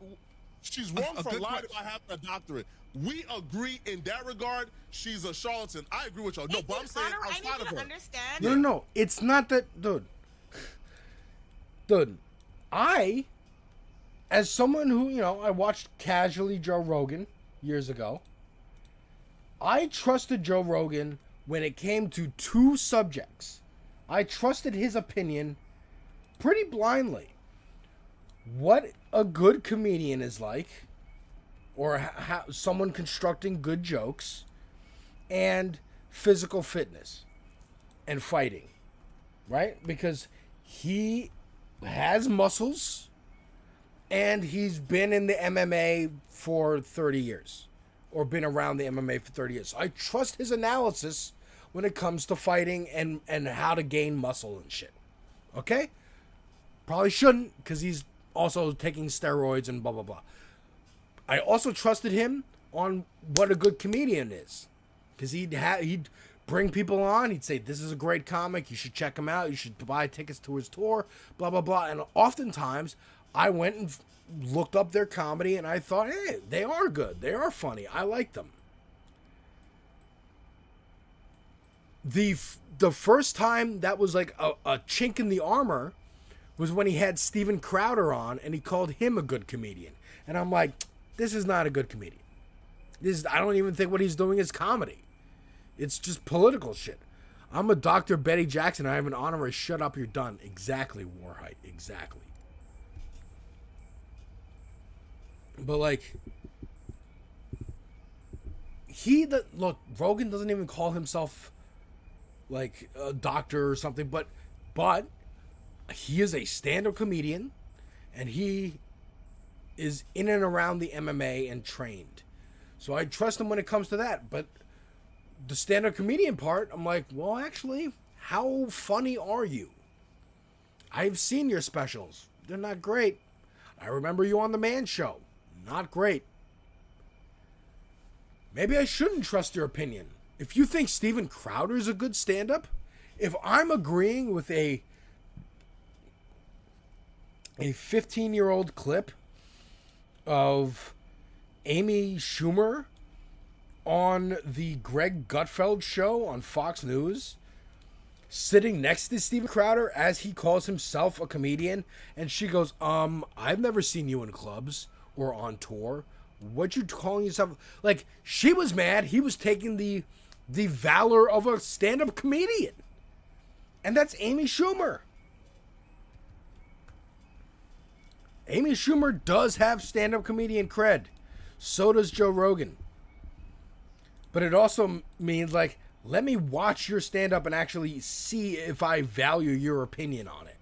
She's wrong a for good lying question. about having a doctorate. We agree in that regard. She's a charlatan. I agree with y'all. No, but I'm saying I outside need of you to her. understand. No. It's not that, dude. Dude, as someone who, I watched casually Joe Rogan years ago, I trusted Joe Rogan when it came to two subjects. I trusted his opinion pretty blindly. What a good comedian is like, or how someone constructing good jokes, and physical fitness and fighting, right? Because he has muscles and he's been in the MMA for 30 years or been around the MMA for 30 years. So I trust his analysis when it comes to fighting and how to gain muscle and shit. Okay? Probably shouldn't, because he's also taking steroids and blah, blah, blah. I also trusted him on what a good comedian is, because he'd bring people on. He'd say, this is a great comic. You should check him out. You should buy tickets to his tour, blah, blah, blah. And oftentimes, I went and looked up their comedy, and I thought, hey, they are good. They are funny. I like them. The first time that was like a chink in the armor was when he had Steven Crowder on, and he called him a good comedian. And I'm like, this is not a good comedian. I don't even think what he's doing is comedy. It's just political shit. I'm a Dr. Betty Jackson. I have an honorary shut up, you're done. Exactly, Warhite. Exactly. But like, look, Rogan doesn't even call himself like a doctor or something, but he is a stand-up comedian, and he is in and around the MMA and trained. So I trust him when it comes to that. But the stand-up comedian part, I'm like, well, actually, how funny are you? I've seen your specials. They're not great. I remember you on The Man Show. Not great. Maybe I shouldn't trust your opinion. If you think Steven Crowder's a good stand-up, if I'm agreeing with a 15-year-old clip of Amy Schumer on the Greg Gutfeld show on Fox News, sitting next to Steven Crowder as he calls himself a comedian, and she goes, I've never seen you in clubs or on tour. What you calling yourself? Like, she was mad. He was taking the valor of a stand-up comedian. And that's Amy Schumer. Amy Schumer does have stand-up comedian cred. So does Joe Rogan. But it also means, like, let me watch your stand-up and actually see if I value your opinion on it.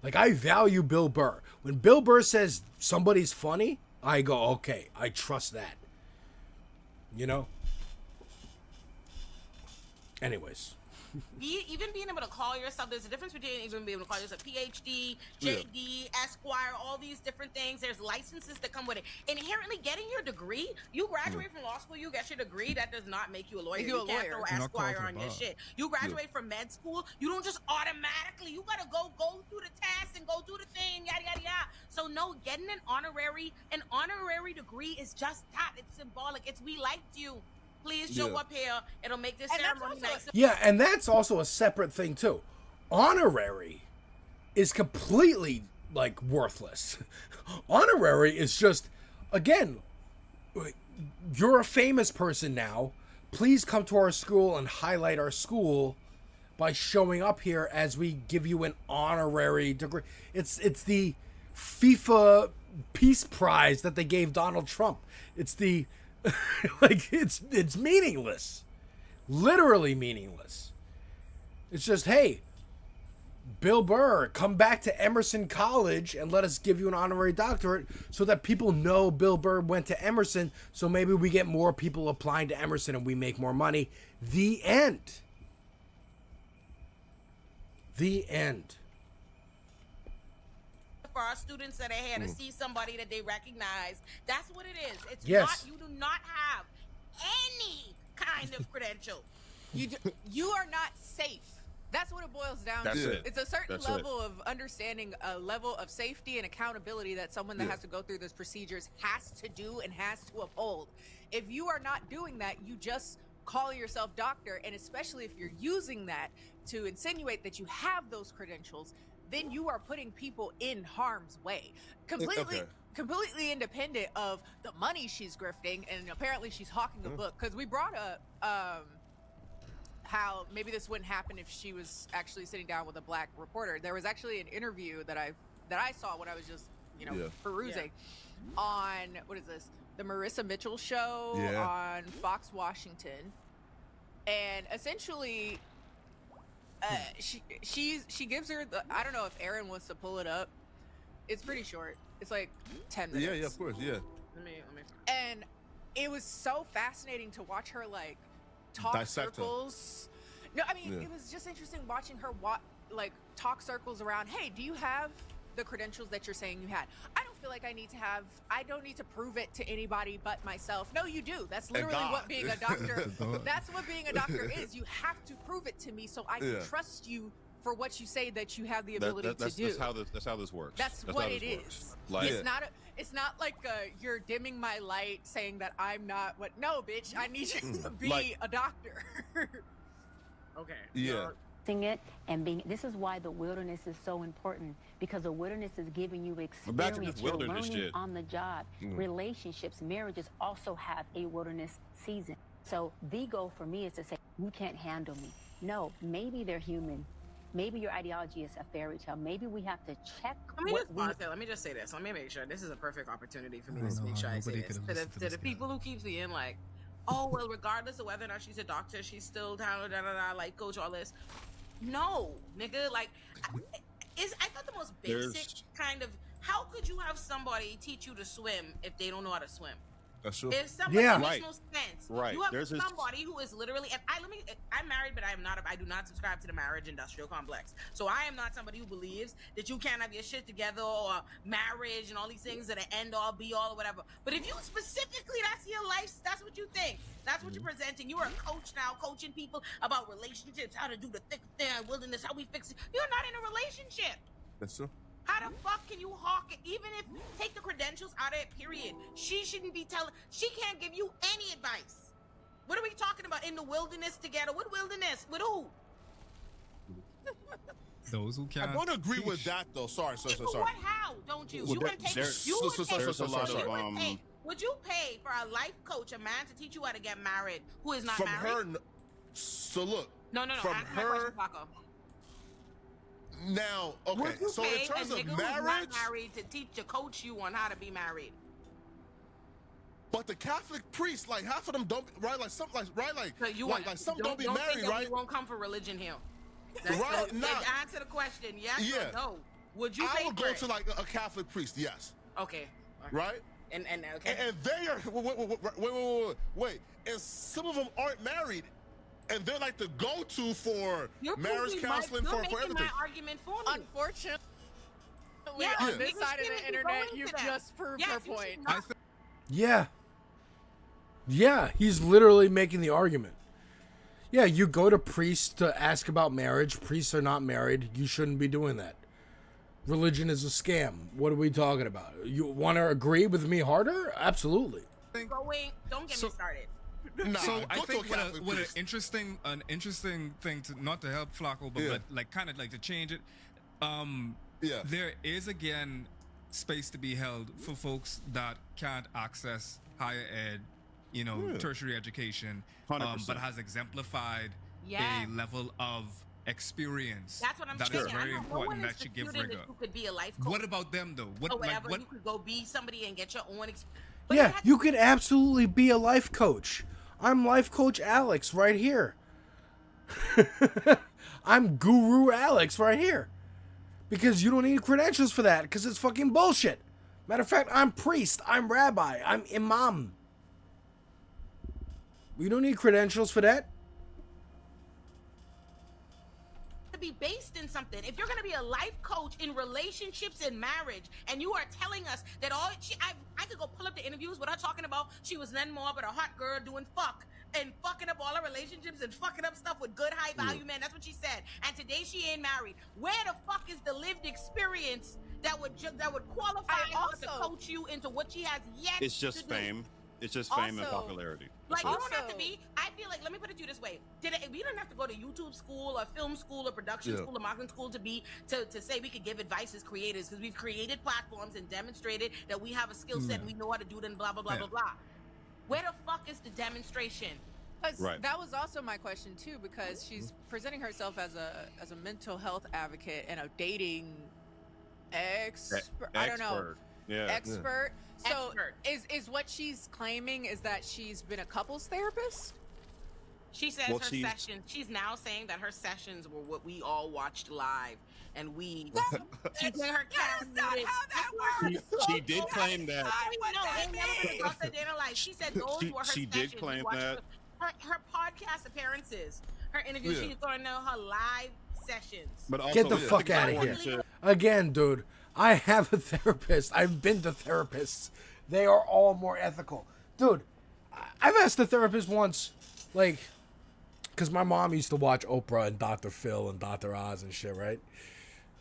Like, I value Bill Burr. When Bill Burr says somebody's funny, I go, okay, I trust that. You know? Anyways. Even being able to call yourself, there's a difference between even being able to call yourself PhD, JD, Esquire, all these different things. There's licenses that come with it. Inherently, getting your degree, you graduate from law school, you get your degree, that does not make you a lawyer. You can't throw Esquire on your shit. You graduate from med school, you don't just automatically, you gotta go through the test and go do the thing, yada, yada, yada. So no, getting an honorary degree is just that. It's symbolic. It's we liked you. Please show up here. It'll make this ceremony nice. Yeah, and that's also a separate thing, too. Honorary is completely, like, worthless. Honorary is just, again, you're a famous person now. Please come to our school and highlight our school by showing up here as we give you an honorary degree. It's the FIFA Peace Prize that they gave Donald Trump. It's the... like, it's meaningless. Literally meaningless. It's just, hey, Bill Burr, come back to Emerson College and let us give you an honorary doctorate so that people know Bill Burr went to Emerson, so maybe we get more people applying to Emerson and we make more money. The end. The end. for our students that are here to see somebody that they recognize. That's what it is. It's Yes. not, you do not have any kind of credential. You are not safe. That's what it boils down That's to. it. It's a certain That's level of understanding, a level of safety and accountability that someone that has to go through those procedures has to do and has to uphold. If you are not doing that, you just call yourself doctor, and especially if you're using that to insinuate that you have those credentials, then you are putting people in harm's way. Completely independent of the money she's grifting, and apparently she's hawking a book. Because we brought up how maybe this wouldn't happen if she was actually sitting down with a black reporter. There was actually an interview that I saw when I was just perusing on the Marissa Mitchell show on Fox Washington, and essentially she gives her the, I don't know if Aaron wants to pull it up. It's pretty short. It's like 10 minutes. Yeah, of course, yeah. Let me. And it was so fascinating to watch her like talk Dissect her. circles. No, I mean it was just interesting watching her talk circles around. Hey, do you have the credentials that you're saying you had? I don't feel like I don't need to prove it to anybody but myself. No, you do. That's literally what being a doctor. That's what being a doctor is. You have to prove it to me so I can trust you for what you say that you have the ability to do. That's how this works. That's what it is. Like, it's not like you're dimming my light saying that I'm not what. No, bitch, I need you to be a doctor. Okay. Yeah. It and this is why the wilderness is so important, because the wilderness is giving you experience. You're learning on the job. Relationships, marriages also have a wilderness season. So the goal for me is to say, you can't handle me. No, maybe they're human. Maybe your ideology is a fairy tale. Maybe we have to check. Let me just say this. Let me make sure this is a perfect opportunity for me to make sure I say this to the people who keep seeing like, oh well, regardless of whether or not she's a doctor, she's still down, life coach, all this. No, nigga, like, I thought the most basic kind of, how could you have somebody teach you to swim if they don't know how to swim? That's true. If somebody makes no sense. Right. You have somebody who is literally, and I'm married, but I do not subscribe to the marriage industrial complex. So I am not somebody who believes that you can't have your shit together or marriage and all these things that are end all be all or whatever. But if you specifically, that's your life, that's what you think. That's what you're presenting. You are a coach now, coaching people about relationships, how to do the thick, thin, wilderness, how we fix it. You're not in a relationship. That's true. How the fuck can you hawk it? Even if, take the credentials out of it, period. She shouldn't be she can't give you any advice. What are we talking about? In the wilderness together? What wilderness? With who? Those who can't. I don't agree with that though. Sorry. What? How? Don't you? You would take. Would you pay for a life coach, a man, to teach you how to get married who is not married? So look. No. From Answer my question, Paco. Now, okay. So in terms of marriage, married to teach to coach you on how to be married. But the Catholic priests, like half of them don't, right? Like some, like some don't be married, right? You won't come for religion here. Right? Nah. Answer the question. Yes or no? Would you? I would go to like a Catholic priest. Yes. Okay. Right. And okay. And they are wait. And some of them aren't married. And they're like the go-to for marriage counseling for everything. My argument for me. Unfortunately, on this side of the internet, you've just proved her point. Yeah, he's literally making the argument. Yeah, you go to priests to ask about marriage. Priests are not married. You shouldn't be doing that. Religion is a scam. What are we talking about? You want to agree with me harder? Absolutely. Don't get me started. Nah, so I think what an interesting thing to, not to help Flacco, but like kind of like to change it. There is again space to be held for folks that can't access higher ed, tertiary education, but has exemplified a level of experience. That's what I'm saying. That is very important. That should give rigor. You could be a life coach. What about them though? You could go be somebody and get your own experience. Yeah, you could absolutely be a life coach. I'm life coach Alex right here. I'm Guru Alex right here. Because you don't need credentials for that, because it's fucking bullshit. Matter of fact, I'm priest, I'm rabbi, I'm imam. We don't need credentials for that. to be based in something. If you're going to be a life coach in relationships and marriage, and you are telling us that I could go pull up the interviews with her talking about she was none more but a hot girl doing fuck and fucking up all her relationships and fucking up stuff with good high value men. That's what she said. And today she ain't married. Where the fuck is the lived experience that would qualify her to coach you into what she has yet? It's just fame. It's just fame and popularity. Like, you don't have to be. I feel like, let me put it to you this way: we don't have to go to YouTube school or film school or production school or marketing school to say we could give advice as creators, because we've created platforms and demonstrated that we have a skill set and we know how to do it and blah blah blah blah blah. Where the fuck is the demonstration? Right. That was also my question too, because she's presenting herself as a mental health advocate and a dating expert. I don't know. Expert. So is what she's claiming is that she's been a couples therapist? She says her sessions. She's now saying that her sessions were what we all watched live, and we. She's in her calendar. She did claim that. She said those were her sessions. She did claim that. Her podcast appearances, her interviews. She's going to know her live sessions. But also, get the fuck out of here. Again, dude. I have a therapist. I've been to therapists. They are all more ethical. Dude, I've asked the therapist once, like, because my mom used to watch Oprah and Dr. Phil and Dr. Oz and shit, right?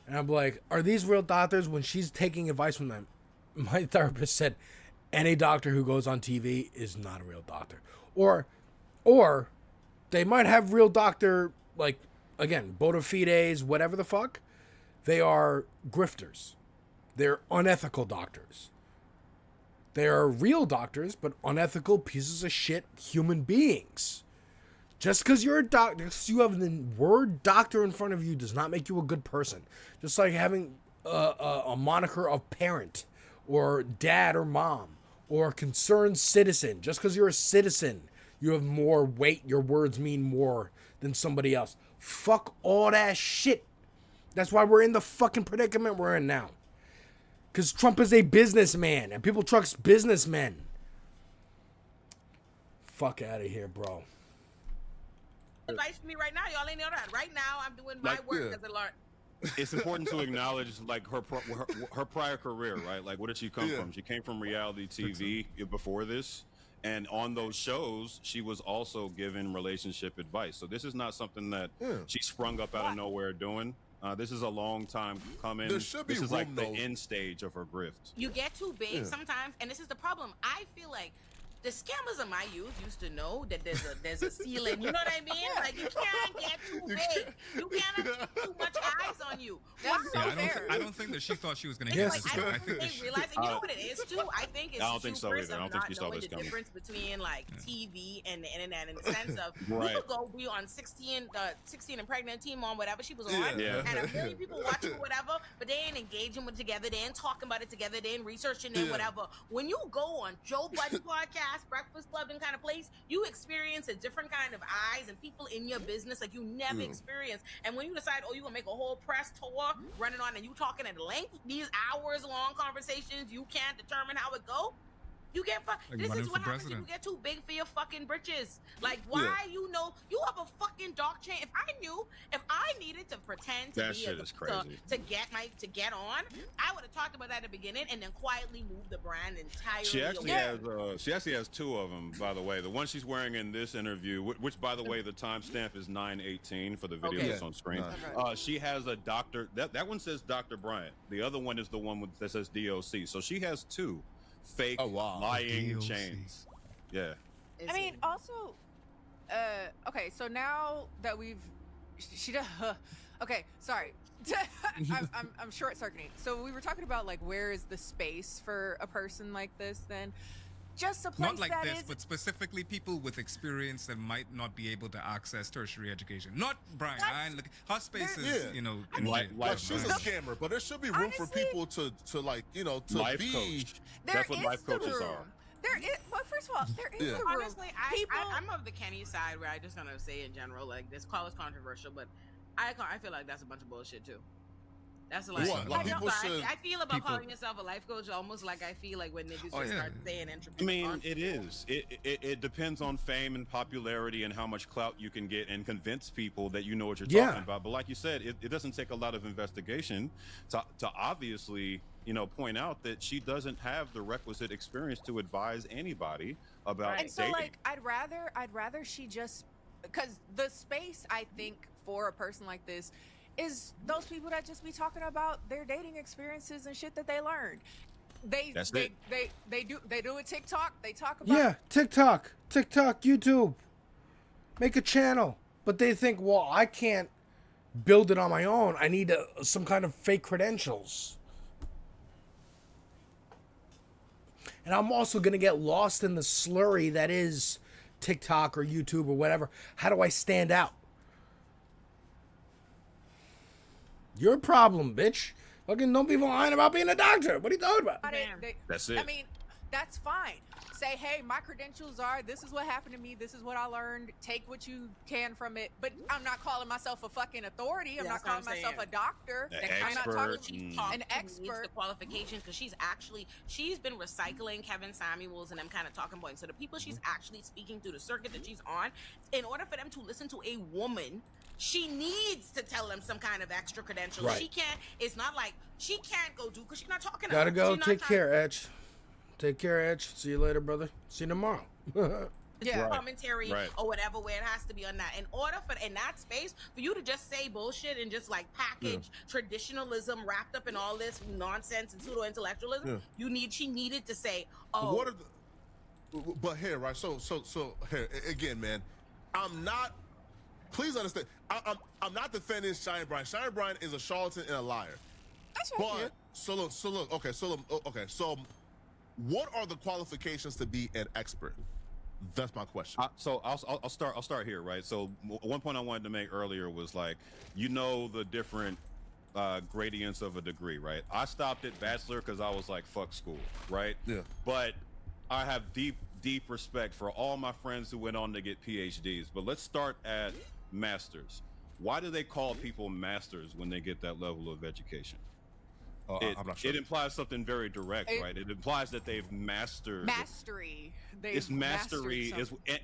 And I'm like, are these real doctors? When she's taking advice from them, my therapist said, any doctor who goes on TV is not a real doctor. Or they might have real doctor, like, again, bona fides, whatever the fuck. They are grifters. They're unethical doctors. They are real doctors, but unethical pieces of shit human beings. Just because you're a doctor, because you have the word doctor in front of you does not make you a good person. Just like having a moniker of parent or dad or mom or concerned citizen. Just because you're a citizen, you have more weight. Your words mean more than somebody else. Fuck all that shit. That's why we're in the fucking predicament we're in now. Because Trump is a businessman, and people trust businessmen. Fuck out of here, bro. Advice for me right now, y'all ain't know that. Right now, I'm doing my work as a learn. It's important to acknowledge, like, her prior career, right? Like, where did she come from? She came from reality TV before this. And on those shows, she was also given relationship advice. So this is not something that she sprung up out of nowhere doing. This is a long time coming. There should be this is like the end stage of her grift. You get too big sometimes, and this is the problem. I feel like the scammers of my youth used to know that there's a ceiling. You know what I mean? Like, you can't get too big. You can't have too much eyes on you. I don't think that she thought she was going to get this. I think they realize, and you know what it is too? I think it's I don't think so either. I don't think she saw this the coming. difference between like TV and the internet, in the sense of you could go be on 16 and pregnant Teen Mom, whatever she was on, and a million people watching or whatever, but they ain't engaging with it together, they ain't talking about it together, they ain't researching it, whatever. When you go on Joe Budden podcast, Breakfast Club, and kind of place, you experience a different kind of eyes and people in your business like you never experienced. And when you decide, you're gonna make a whole press tour running on, and you talking at length, these hours long conversations, you can't determine how it go. You get this is what happens when you get too big for your fucking britches. Like, why you have a fucking dark chain. If I needed to pretend to that be shit is crazy. to get on, I would have talked about that at the beginning and then quietly moved the brand entirely. She actually has two of them, by the way. The one she's wearing in this interview, which by the way, the timestamp is 9:18 for the video that's on screen. She has a doctor. That one says Dr. Bryant. The other one is the one that says DOC. So she has two fake lying chains. Yeah. I mean, also, okay, so now that okay, sorry. I'm short circuiting. So we were talking about, like, where is the space for a person like this then? Just a place not like that this, is... but specifically people with experience that might not be able to access tertiary education. Not Brian. Her space is, she's a scammer, but there should be room for people to like, to life be. Coach. That's what life coaches are. There is, well, first of all, there is a room. Honestly, I'm of the Kenny side, where I just gonna say in general, like, this call is controversial, but I feel like that's a bunch of bullshit too. That's like, What? Like, people should. I feel about calling yourself a life coach almost like I feel like when niggas just start saying entropy. I mean, it is. It depends on fame and popularity and how much clout you can get and convince people that you know what you're talking about. But like you said, it doesn't take a lot of investigation to obviously, point out that she doesn't have the requisite experience to advise anybody about And so, dating. like, I'd rather she just, because the space, I think, for a person like this is those people that just be talking about their dating experiences and shit that they learned. They do it TikTok. They talk about TikTok, YouTube, make a channel, but they think, well, I can't build it on my own. I need some kind of fake credentials, and I'm also gonna get lost in the slurry that is TikTok or YouTube or whatever. How do I stand out? Your problem, bitch. Fucking don't be lying about being a doctor. What are you talking about? That's it. I mean, that's fine. Say, hey, my credentials are, this is what happened to me, this is what I learned, take what you can from it. But I'm not calling myself a fucking authority. I'm not calling myself a doctor. I'm not talking an expert. The qualifications, because she's been recycling Kevin Samuels and them kind of talking points. So the people she's actually speaking to, the circuit that she's on, in order for them to listen to a woman, she needs to tell them some kind of extra credentials. Right. She can't, it's not like she can't go do, because she's not talking Gotta to go. Take care, Etch. Take care, Etch. See you later, brother. See you tomorrow. Commentary or whatever, where it has to be on that. In order for in that space for you to just say bullshit and just like package traditionalism wrapped up in all this nonsense and pseudo intellectualism, she needed to say, but here, right? So here again, man. I'm not. Please understand. I'm not defending Shine Brian. Shine Brian is a charlatan and a liar. That's right. But so what are the qualifications to be an expert? That's my question. So I'll start here, right? So one point I wanted to make earlier was like, the different gradients of a degree, right? I stopped at bachelor because I was like, fuck school, right? Yeah. But I have deep respect for all my friends who went on to get PhDs. But let's start at masters. Why do they call people masters when they get that level of education? I'm not sure. It implies something very direct, right? It implies that they've mastered mastery. It's mastery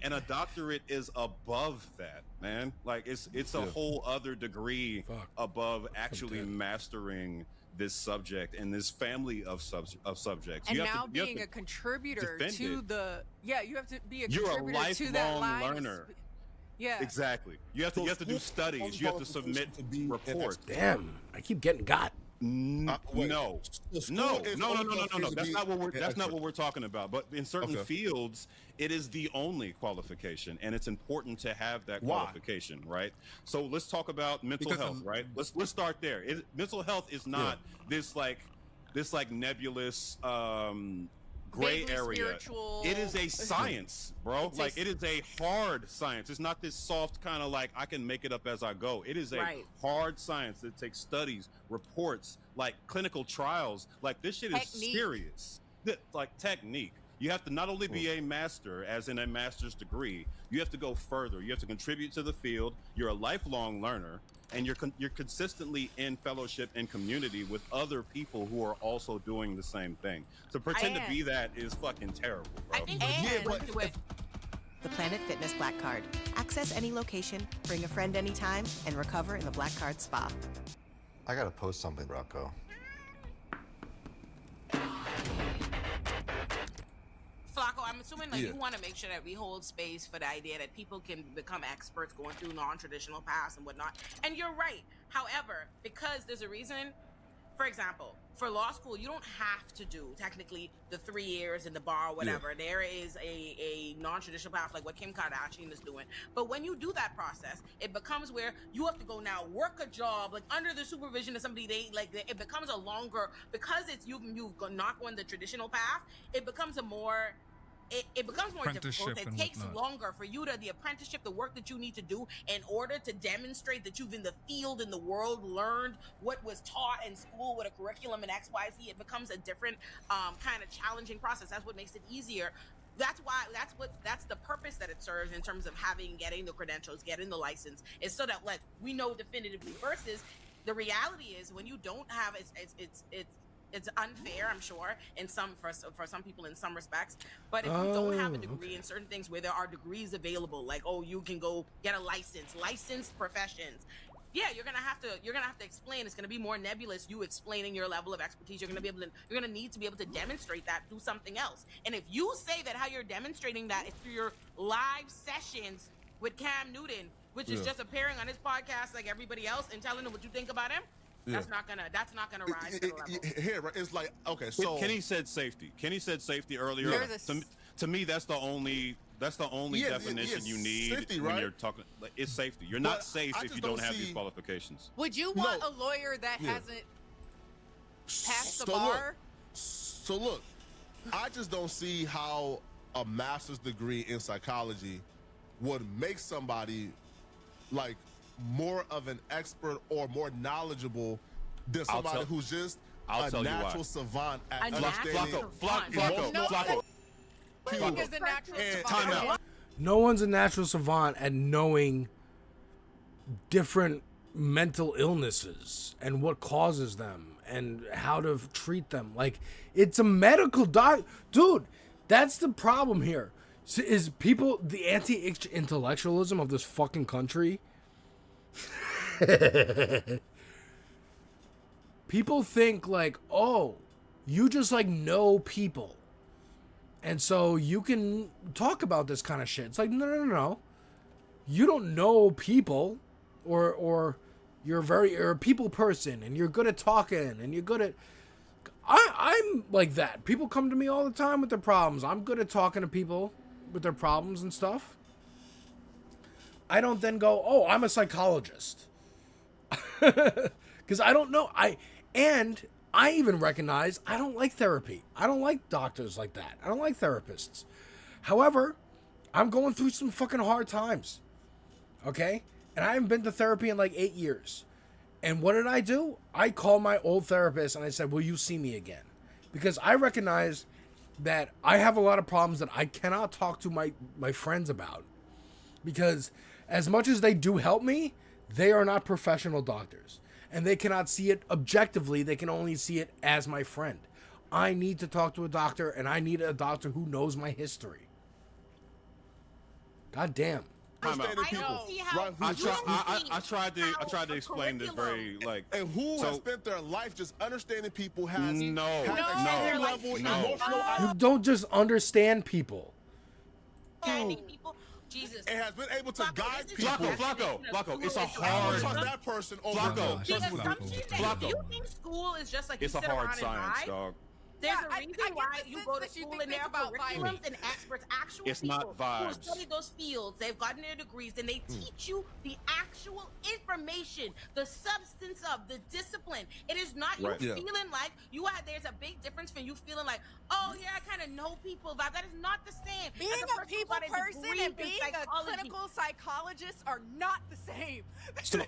and a doctorate is above that, man. Like it's a whole other degree above actually mastering this subject and this family of subjects. And now being a contributor to the you have to be a contributor to that line. You're a lifelong learner. Yeah, exactly. You have to do studies. You have to submit reports. Damn, I keep getting got. No. That's not what we're talking about. But in certain fields, it is the only qualification, and it's important to have that qualification, right? So let's talk about mental health, right? Let's start there. Mental health is not this nebulous gray area. Spiritual. It is a science, bro. It is a hard science. It's not this soft kind of like I can make it up as I go. It is a hard science that takes studies, reports, like clinical trials. Like this shit is serious. Like technique. You have to not only be a master, as in a master's degree, you have to go further. You have to contribute to the field. You're a lifelong learner. And you're consistently in fellowship and community with other people who are also doing the same thing. To pretend to be that is fucking terrible, bro. The Planet Fitness Black Card. Access any location, bring a friend anytime, and recover in the Black Card Spa. I gotta post something, Rocco. Flacco, I'm assuming you want to make sure that we hold space for the idea that people can become experts going through non-traditional paths and whatnot. And you're right. However, because there's a reason, for example, for law school, you don't have to do technically the 3 years in the bar or whatever. There is a non-traditional path like what Kim Kardashian is doing. But when you do that process, it becomes where you have to go now work a job like under the supervision of somebody. It becomes a longer, because it's you've not gone the traditional path. It becomes a more it becomes more difficult. It takes longer for you the apprenticeship, the work that you need to do in order to demonstrate that you've in the field, in the world, learned what was taught in school with a curriculum and XYZ. It becomes a different kind of challenging process. That's what makes it easier. That's the purpose that it serves in terms of getting the credentials, getting the license, is so that we know definitively versus The reality is when you don't have it's unfair, I'm sure, in some for some people in some respects. But if you don't have a degree in certain things where there are degrees available, like you can go get a licensed professions. Yeah, you're gonna have to explain. It's gonna be more nebulous. You explaining your level of expertise. You're gonna need to be able to demonstrate that through something else. And if you say that how you're demonstrating that is through your live sessions with Cam Newton, which is just appearing on his podcast like everybody else and telling them what you think about him, that's not gonna rise to the level. Here, right? It's like, okay, so Kenny said safety. Kenny said safety earlier. To me, that's the only definition you need safety, when right? you're talking. Like, it's safety. You're not safe if you don't have these qualifications. Would you want a lawyer that hasn't passed the bar? So look, I just don't see how a master's degree in psychology would make somebody like more of an expert or more knowledgeable than somebody who's just a natural savant at understanding. Flacco. No one's a natural savant at knowing different mental illnesses and what causes them and how to treat them. Like, it's a medical dude. That's the problem here. Is people, the anti-intellectualism of this fucking country. People think like, oh, you just like know people, and so you can talk about this kind of shit. It's like, no. You don't know people, or you're a people person, and you're good at talking, and you're good at. I'm like that. People come to me all the time with their problems. I'm good at talking to people with their problems and stuff. I don't then go, oh, I'm a psychologist. Because I don't know. I even recognize I don't like therapy. I don't like doctors like that. I don't like therapists. However, I'm going through some fucking hard times. Okay? And I haven't been to therapy in like 8 years. And what did I do? I called my old therapist and I said, will you see me again? Because I recognize that I have a lot of problems that I cannot talk to my friends about. Because as much as they do help me, they are not professional doctors. And they cannot see it objectively. They can only see it as my friend. I need to talk to a doctor, and I need a doctor who knows my history. God damn. I tried to explain this very like. And who has spent their life just understanding people has no. You don't just understand people. Jesus. And has been able to guide people. Flacco, it's a hard. Trust that person over Flacco. The assumption that you think school is just like it's you a sit hard around science, and dog. There's a reason why you go to school and there are curriculums and experts, actual it's people not vibes. who study those fields. They've gotten their degrees and they teach you the actual information, the substance of the discipline. It is not you feeling like you are. There's a big difference from you feeling like, oh yeah, I kind of know people. That is not the same. Being a people person and being a clinical psychologist are not the same.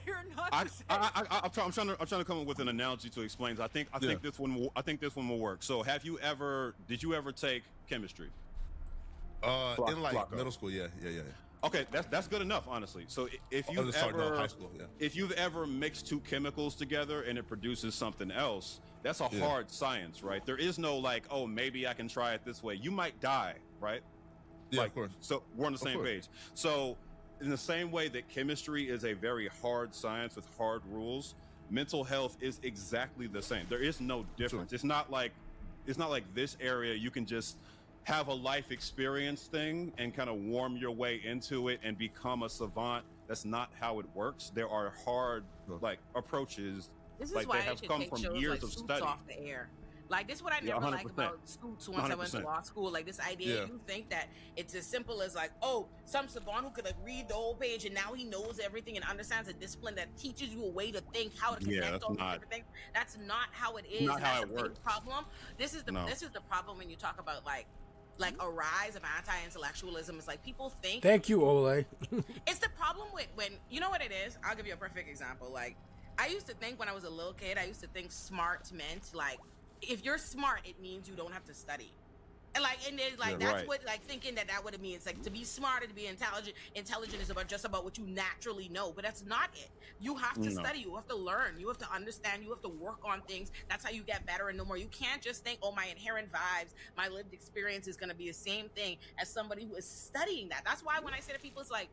You're not the same. I'm trying to come up with an analogy to explain. I think this one will work. So did you ever take chemistry? In like middle school, yeah. Okay, that's good enough, honestly. So if you've ever mixed two chemicals together and it produces something else, that's a hard science, right? There is no like, oh, maybe I can try it this way. You might die, right? Yeah, of course. So we're on the same page. So in the same way that chemistry is a very hard science with hard rules, mental health is exactly the same. There is no difference. It's not like this area you can just have a life experience thing and kind of warm your way into it and become a savant. That's not how it works. There are hard like approaches. This is like why they have come from years like of Suits study. off the air. Like this is what I never like about Suits once I went to law school. Like this idea, you think that it's as simple as like, oh, some savant who could like read the whole page and now he knows everything and understands a discipline that teaches you a way to think, how to connect all these different things. That's not how it is. Not and how that's it the works. big problem. This is the problem when you talk about like a rise of anti-intellectualism. It's like people think. Thank you, Ole. It's the problem with when you know what it is. I'll give you a perfect example. Like I used to think when I was a little kid, I used to think smart meant like if you're smart, it means you don't have to study. And there's like Yeah, that's right. what like thinking that would mean. It's like to be smart and to be intelligent. Intelligent is just about what you naturally know, but that's not it. You have to study. You have to learn. You have to understand. You have to work on things. That's how you get better and no more. You can't just think, oh, my inherent vibes, my lived experience is going to be the same thing as somebody who is studying that. That's why when I say to people, it's like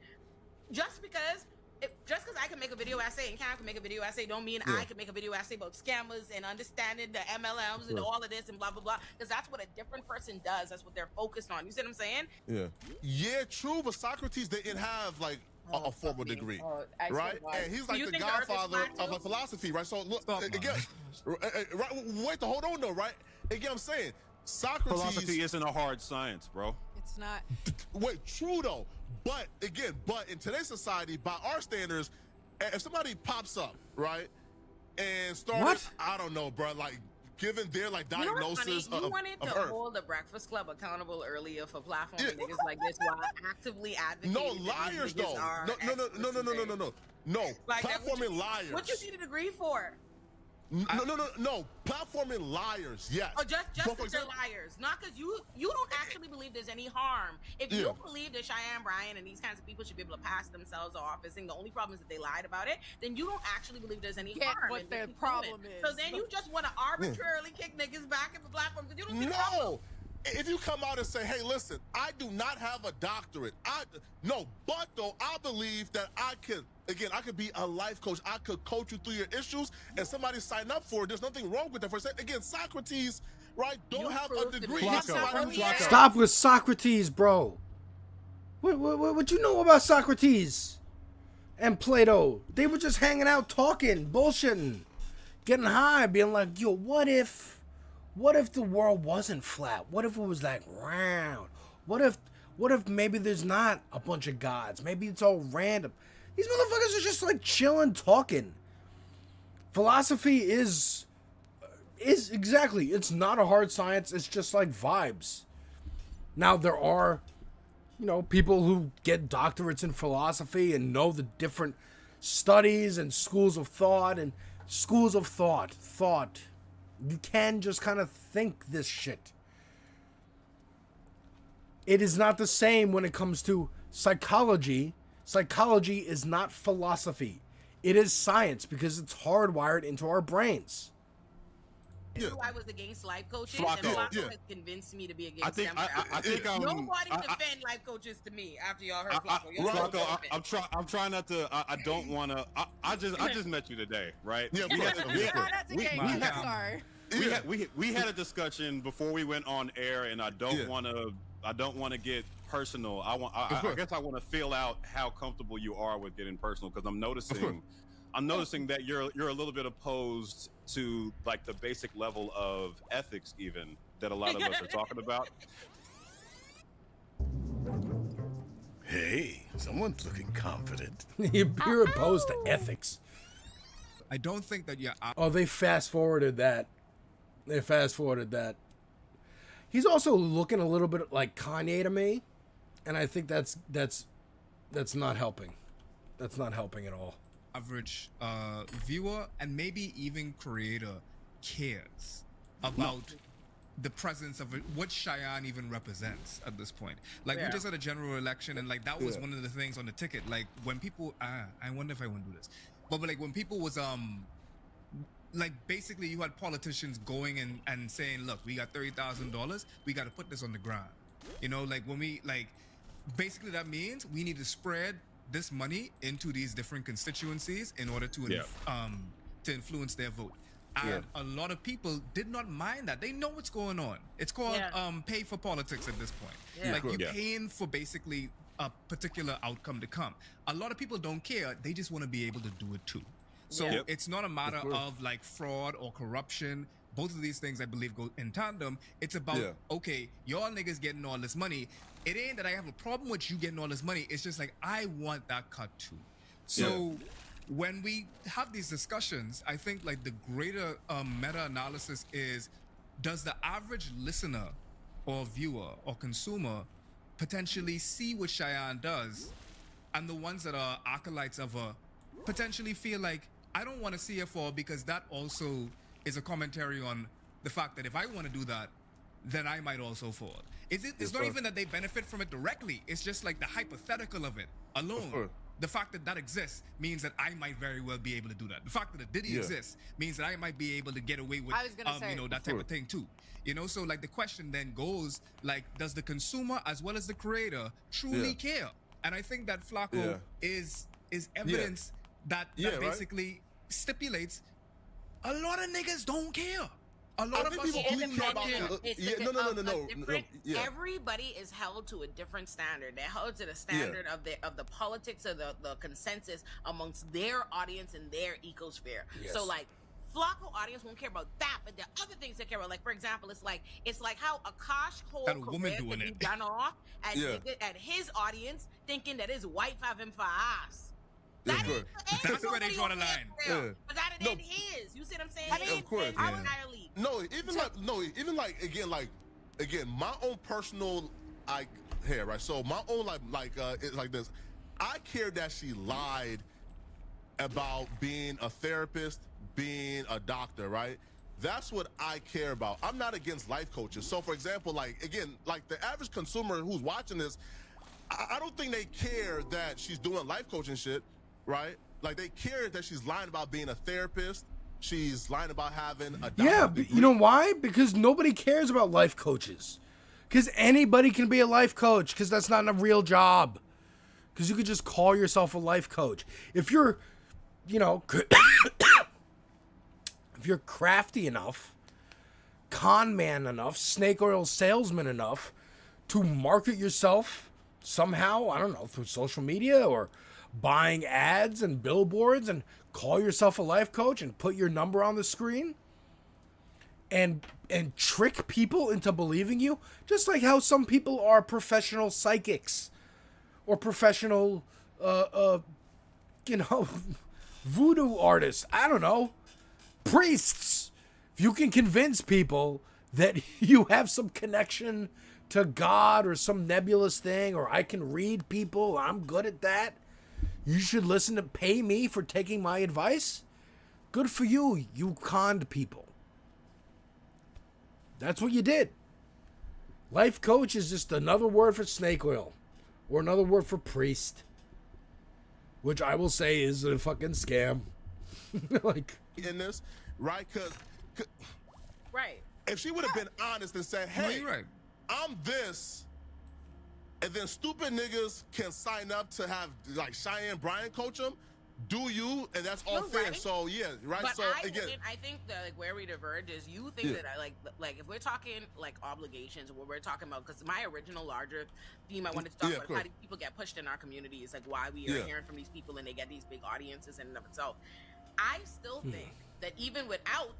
just because I can make a video essay and Cam can make a video essay don't mean I can make a video essay about scammers and understanding the MLMs and all of this and blah blah blah, because that's what a different person does. That's what they're focused on. You see what I'm saying? Yeah, true, but Socrates didn't have like a formal degree, right? And he's like the godfather of philosophy, right? So look, again, right, wait, hold on though, right? Again, I'm saying Socrates. Philosophy isn't a hard science, bro. It's not. Wait, true though. But again, in today's society, by our standards, if somebody pops up, right, and started, I don't know, bro, like given their like diagnosis you wanted to hold the Breakfast Club accountable earlier for platforming niggas like this while actively advocating. No liars though. No. Like platforming liars. What you need a degree for? No. Platforming liars, yes. Oh, just because they're liars, not because you don't actually believe there's any harm. If you believe that Cheyenne Bryan and these kinds of people should be able to pass themselves off as saying the only problem is that they lied about it, then you don't actually believe there's any harm. What their problem is. So then you just want to arbitrarily kick niggas back in the platform because you don't see No. If you come out and say, hey, listen, I do not have a doctorate. But though I believe that I could be a life coach. I could coach you through your issues and somebody sign up for it. There's nothing wrong with that. For again, Socrates, right, don't have a degree. Stop with Socrates, bro. What you know about Socrates and Plato? They were just hanging out, talking, bullshitting, getting high, being like, yo, what if the world wasn't flat? What if it was like round? What if maybe there's not a bunch of gods? Maybe it's all random. These motherfuckers are just like chilling, talking. Philosophy is exactly, it's not a hard science. It's just like vibes. Now there are, people who get doctorates in philosophy and know the different studies and schools of thought. You can just kind of think this shit. It is not the same when it comes to psychology. Psychology is not philosophy. It is science because it's hardwired into our brains. I was against life coaches, and Flacco has convinced me to be against them. I think nobody defend life coaches to me after y'all heard Flacco. I'm trying not to. I don't want to. I just met you today, right? Yeah, we had a discussion before we went on air, and I don't want to get personal. I guess I want to feel out how comfortable you are with getting personal, because I'm noticing that you're a little bit opposed to like the basic level of ethics even that a lot of us are talking about. Hey, someone's looking confident. You're opposed to ethics. I don't think that you're... Oh, they fast forwarded that. He's also looking a little bit like Kanye to me, and I think that's not helping. That's not helping at all. Average viewer and maybe even creator cares about the presence of what Cheyenne even represents at this point. Like, we just had a general election, and like that was one of the things on the ticket. Like when people, I wonder if I want to do this, but like when people was like basically you had politicians going and saying, look, we got $30,000, we got to put this on the ground. Like when we basically that means we need to spread this money into these different constituencies in order to influence their vote. And a lot of people did not mind that. They know what's going on. It's called pay for politics at this point. Like you're paying for basically a particular outcome to come. A lot of people don't care. They just want to be able to do it too. So it's not a matter of like fraud or corruption. Both of these things I believe go in tandem. It's about, okay, y'all niggas getting all this money. It ain't that I have a problem with you getting all this money. It's just like, I want that cut too. So when we have these discussions, I think like the greater meta-analysis is, does the average listener or viewer or consumer potentially see what Cheyenne does, and the ones that are acolytes of her potentially feel like, I don't want to see her fall, because that also is a commentary on the fact that if I want to do that, then I might also fall. It's not even that they benefit from it directly. It's just like the hypothetical of it alone. The fact that that exists means that I might very well be able to do that. The fact that a Diddy exists means that I might be able to get away with that type of thing too. So like the question then goes, like, does the consumer as well as the creator truly care? And I think that Flacco is evidence that basically stipulates a lot of niggas don't care. A lot of us do not care. Everybody is held to a different standard. They're held to the standard of the politics of the consensus amongst their audience and their ecosphere. So like Flacco audience won't care about that, but there are other things they care about. Like for example, it's like how Akash whole career can be done off at his audience, thinking that his wife have him for ass. That's where they draw the line. But that ain't his. You see what I'm saying? I mean, of course. I would hire leave. Even my own personal hair, right? So my own it's like this. I care that she lied about being a therapist, being a doctor, right? That's what I care about. I'm not against life coaches. So for example, the average consumer who's watching this, I don't think they care that she's doing life coaching shit, right? Like they care that she's lying about being a therapist. She's lying about having a doctorate but degree. you know why? Because nobody cares about life coaches. Because anybody can be a life coach. Because that's not a real job. Because you could just call yourself a life coach. If you're, if you're crafty enough, con man enough, snake oil salesman enough to market yourself somehow, I don't know, through social media or buying ads and billboards and call yourself a life coach and put your number on the screen and trick people into believing you, just like how some people are professional psychics or professional voodoo artists, I don't know, priests. If you can convince people that you have some connection to God or some nebulous thing, or I can read people, I'm good at that, you should pay me for taking my advice. Good for you. You conned people. That's what you did. Life coach is just another word for snake oil or another word for priest, which I will say is a fucking scam. In this, right? Right. If she would have been honest and said, hey, I'm this, and then stupid niggas can sign up to have Cheyenne Bryan coach them, do you? And that's all fair. Right. So right. But so I think that where we diverge is you think that if we're talking obligations, what we're talking about, because my original larger theme I wanted to talk about how do people get pushed in our communities, like why we are hearing from these people and they get these big audiences in and of itself. I still think that even without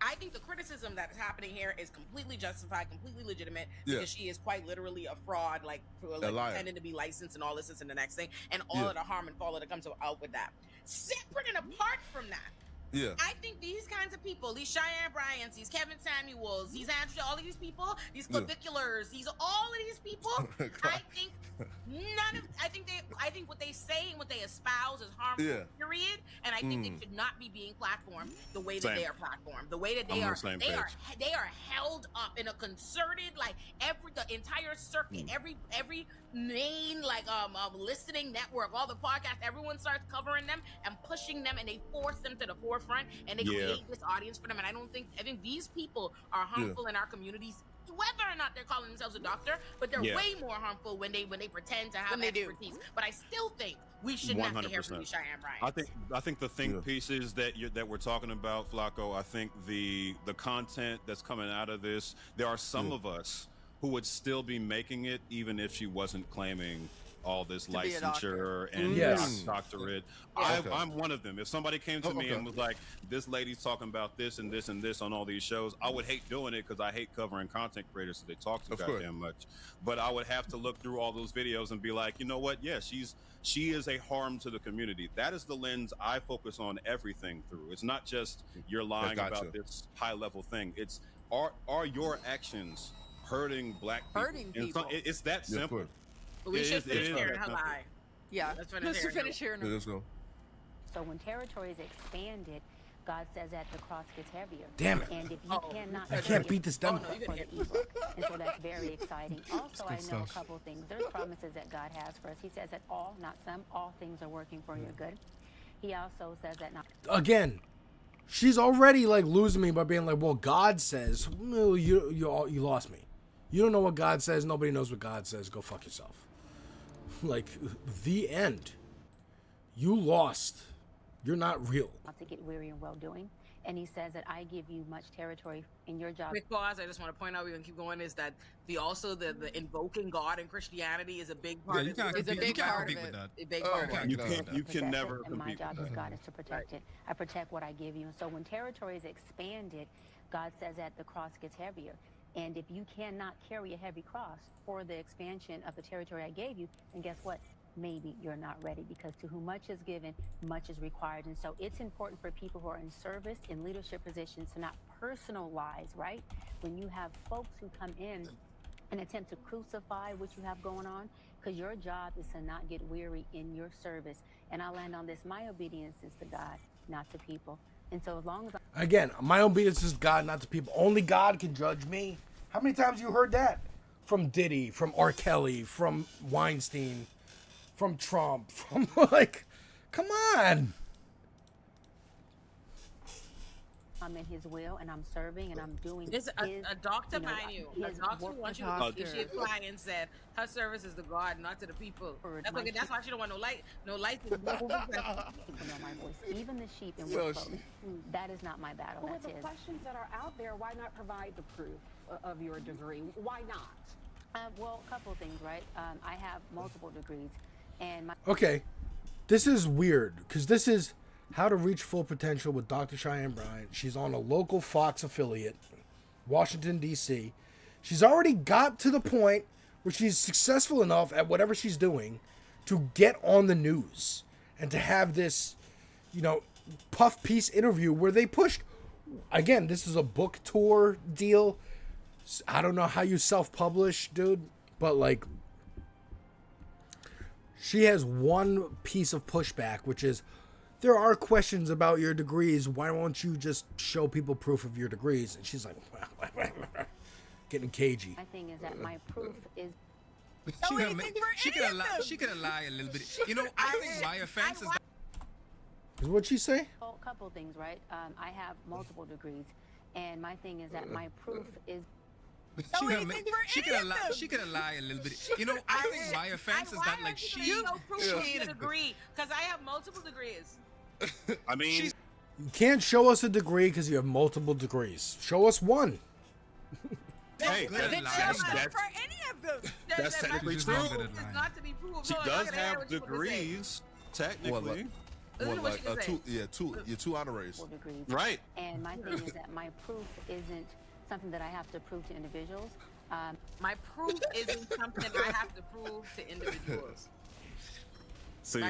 I think the criticism that is happening here is completely justified, completely legitimate, because she is quite literally a fraud, pretending to be licensed and all this and the next thing, and all of the harm and fallout that comes out with that. Separate and apart from that, I think these kinds of people, these Cheyenne Bryans, these Kevin Samuels, these Andrew, all of these people, these claviculars, all of these people, I think I think what they say and what they espouse is harmful, period. And I think they should not be being platformed the way that they are platformed, the way that they are held up in a concerted, the entire circuit, every main listening network, all the podcasts, everyone starts covering them and pushing them, and they force them to the forefront, and they create this audience for them. And I think these people are harmful in our communities, whether or not they're calling themselves a doctor, but they're way more harmful when they pretend to have expertise. But I still think we shouldn't have to hear from these Cheyenne Bryans. I think the think pieces that we're talking about, Flacco, I think the content that's coming out of this, there are some of us who would still be making it even if she wasn't claiming all this licensure and doctorate. I'm one of them. If somebody came to me and was like, this lady's talking about this and this and this on all these shows, I would hate doing it because I hate covering content creators so they talk too goddamn much. But I would have to look through all those videos and be like, you know what? Yeah, she is a harm to the community. That is the lens I focus on everything through. It's not just you're lying about this high level thing. It's are your actions hurting black people? Hurting people. It's that simple. But we should finish hearing her lie. Yeah, let's finish hearing her. Let's go. So when territory is expanded, God says that the cross gets heavier. Damn it. And if you cannot... I can't beat this demo. For the ebook. And so that's very exciting. Also, I know stuff. a couple of things. There's promises that God has for us. He says that all, not some, all things are working for your good. He also says that not... Again, she's already like losing me by being like, well, God says, well, you lost me. You don't know what God says. Nobody knows what God says. Go fuck yourself. Like, the end. You lost. You're not real. Not to get weary in well-doing. And he says that I give you much territory in your job. Quick pause. I just want to point out, we're gonna keep going. Is that the invoking God in Christianity is a big part. Yeah, you can't compete, you can't compete with that. A big part. You can never And my compete job with as that. God is to protect it. I protect what I give you. And so when territory is expanded, God says that the cross gets heavier. And if you cannot carry a heavy cross for the expansion of the territory I gave you, then guess what? Maybe you're not ready, because to whom much is given, much is required. And so it's important for people who are in service, in leadership positions, to not personalize, right? When you have folks who come in and attempt to crucify what you have going on, because your job is to not get weary in your service. And I'll land on this. My obedience is to God, not to people. And so as long as Again, my obedience is God, not to people. Only God can judge me. How many times you heard that? From Diddy, from R. Kelly, from Weinstein, from Trump, from like, come on. I'm in his will and I'm serving and I'm doing This a doctor, mind you, a doctor work wants you with to issue a client said her service is to God, not to the people. That's okay. That's why she don't want no license. People know my voice. Even the sheep in wolf clothing. That is not my battle. But with That's the his. questions that are out there, why not provide the proof of your degree? Why not? Well, a couple of things, right? I have multiple degrees, and my Okay, this is weird, because this is How to Reach Full Potential with Dr. Cheyenne Bryant. She's on a local Fox affiliate, Washington, D.C. She's already got to the point where she's successful enough at whatever she's doing to get on the news and to have this, puff piece interview where they pushed. Again, this is a book tour deal. I don't know how you self-publish, dude, but like, she has one piece of pushback, which is, there are questions about your degrees. Why won't you just show people proof of your degrees? And she's like, getting cagey. My thing is that my proof is. She could lie a little bit. I think my offense is that. What'd she say? Well, a couple of things, right? I have multiple degrees, and my thing is that my proof is. She could lie a little bit. I think my offense is that like she ain't a degree, because I have multiple degrees. I mean, you can't show us a degree because you have multiple degrees. Show us one. Hey, for any of them. That's technically true. Not to be proved. She does have degrees, technically. Two honoraries. Right. And my thing is that my proof isn't something that I have to prove to individuals. My proof isn't something I have to prove to individuals. See,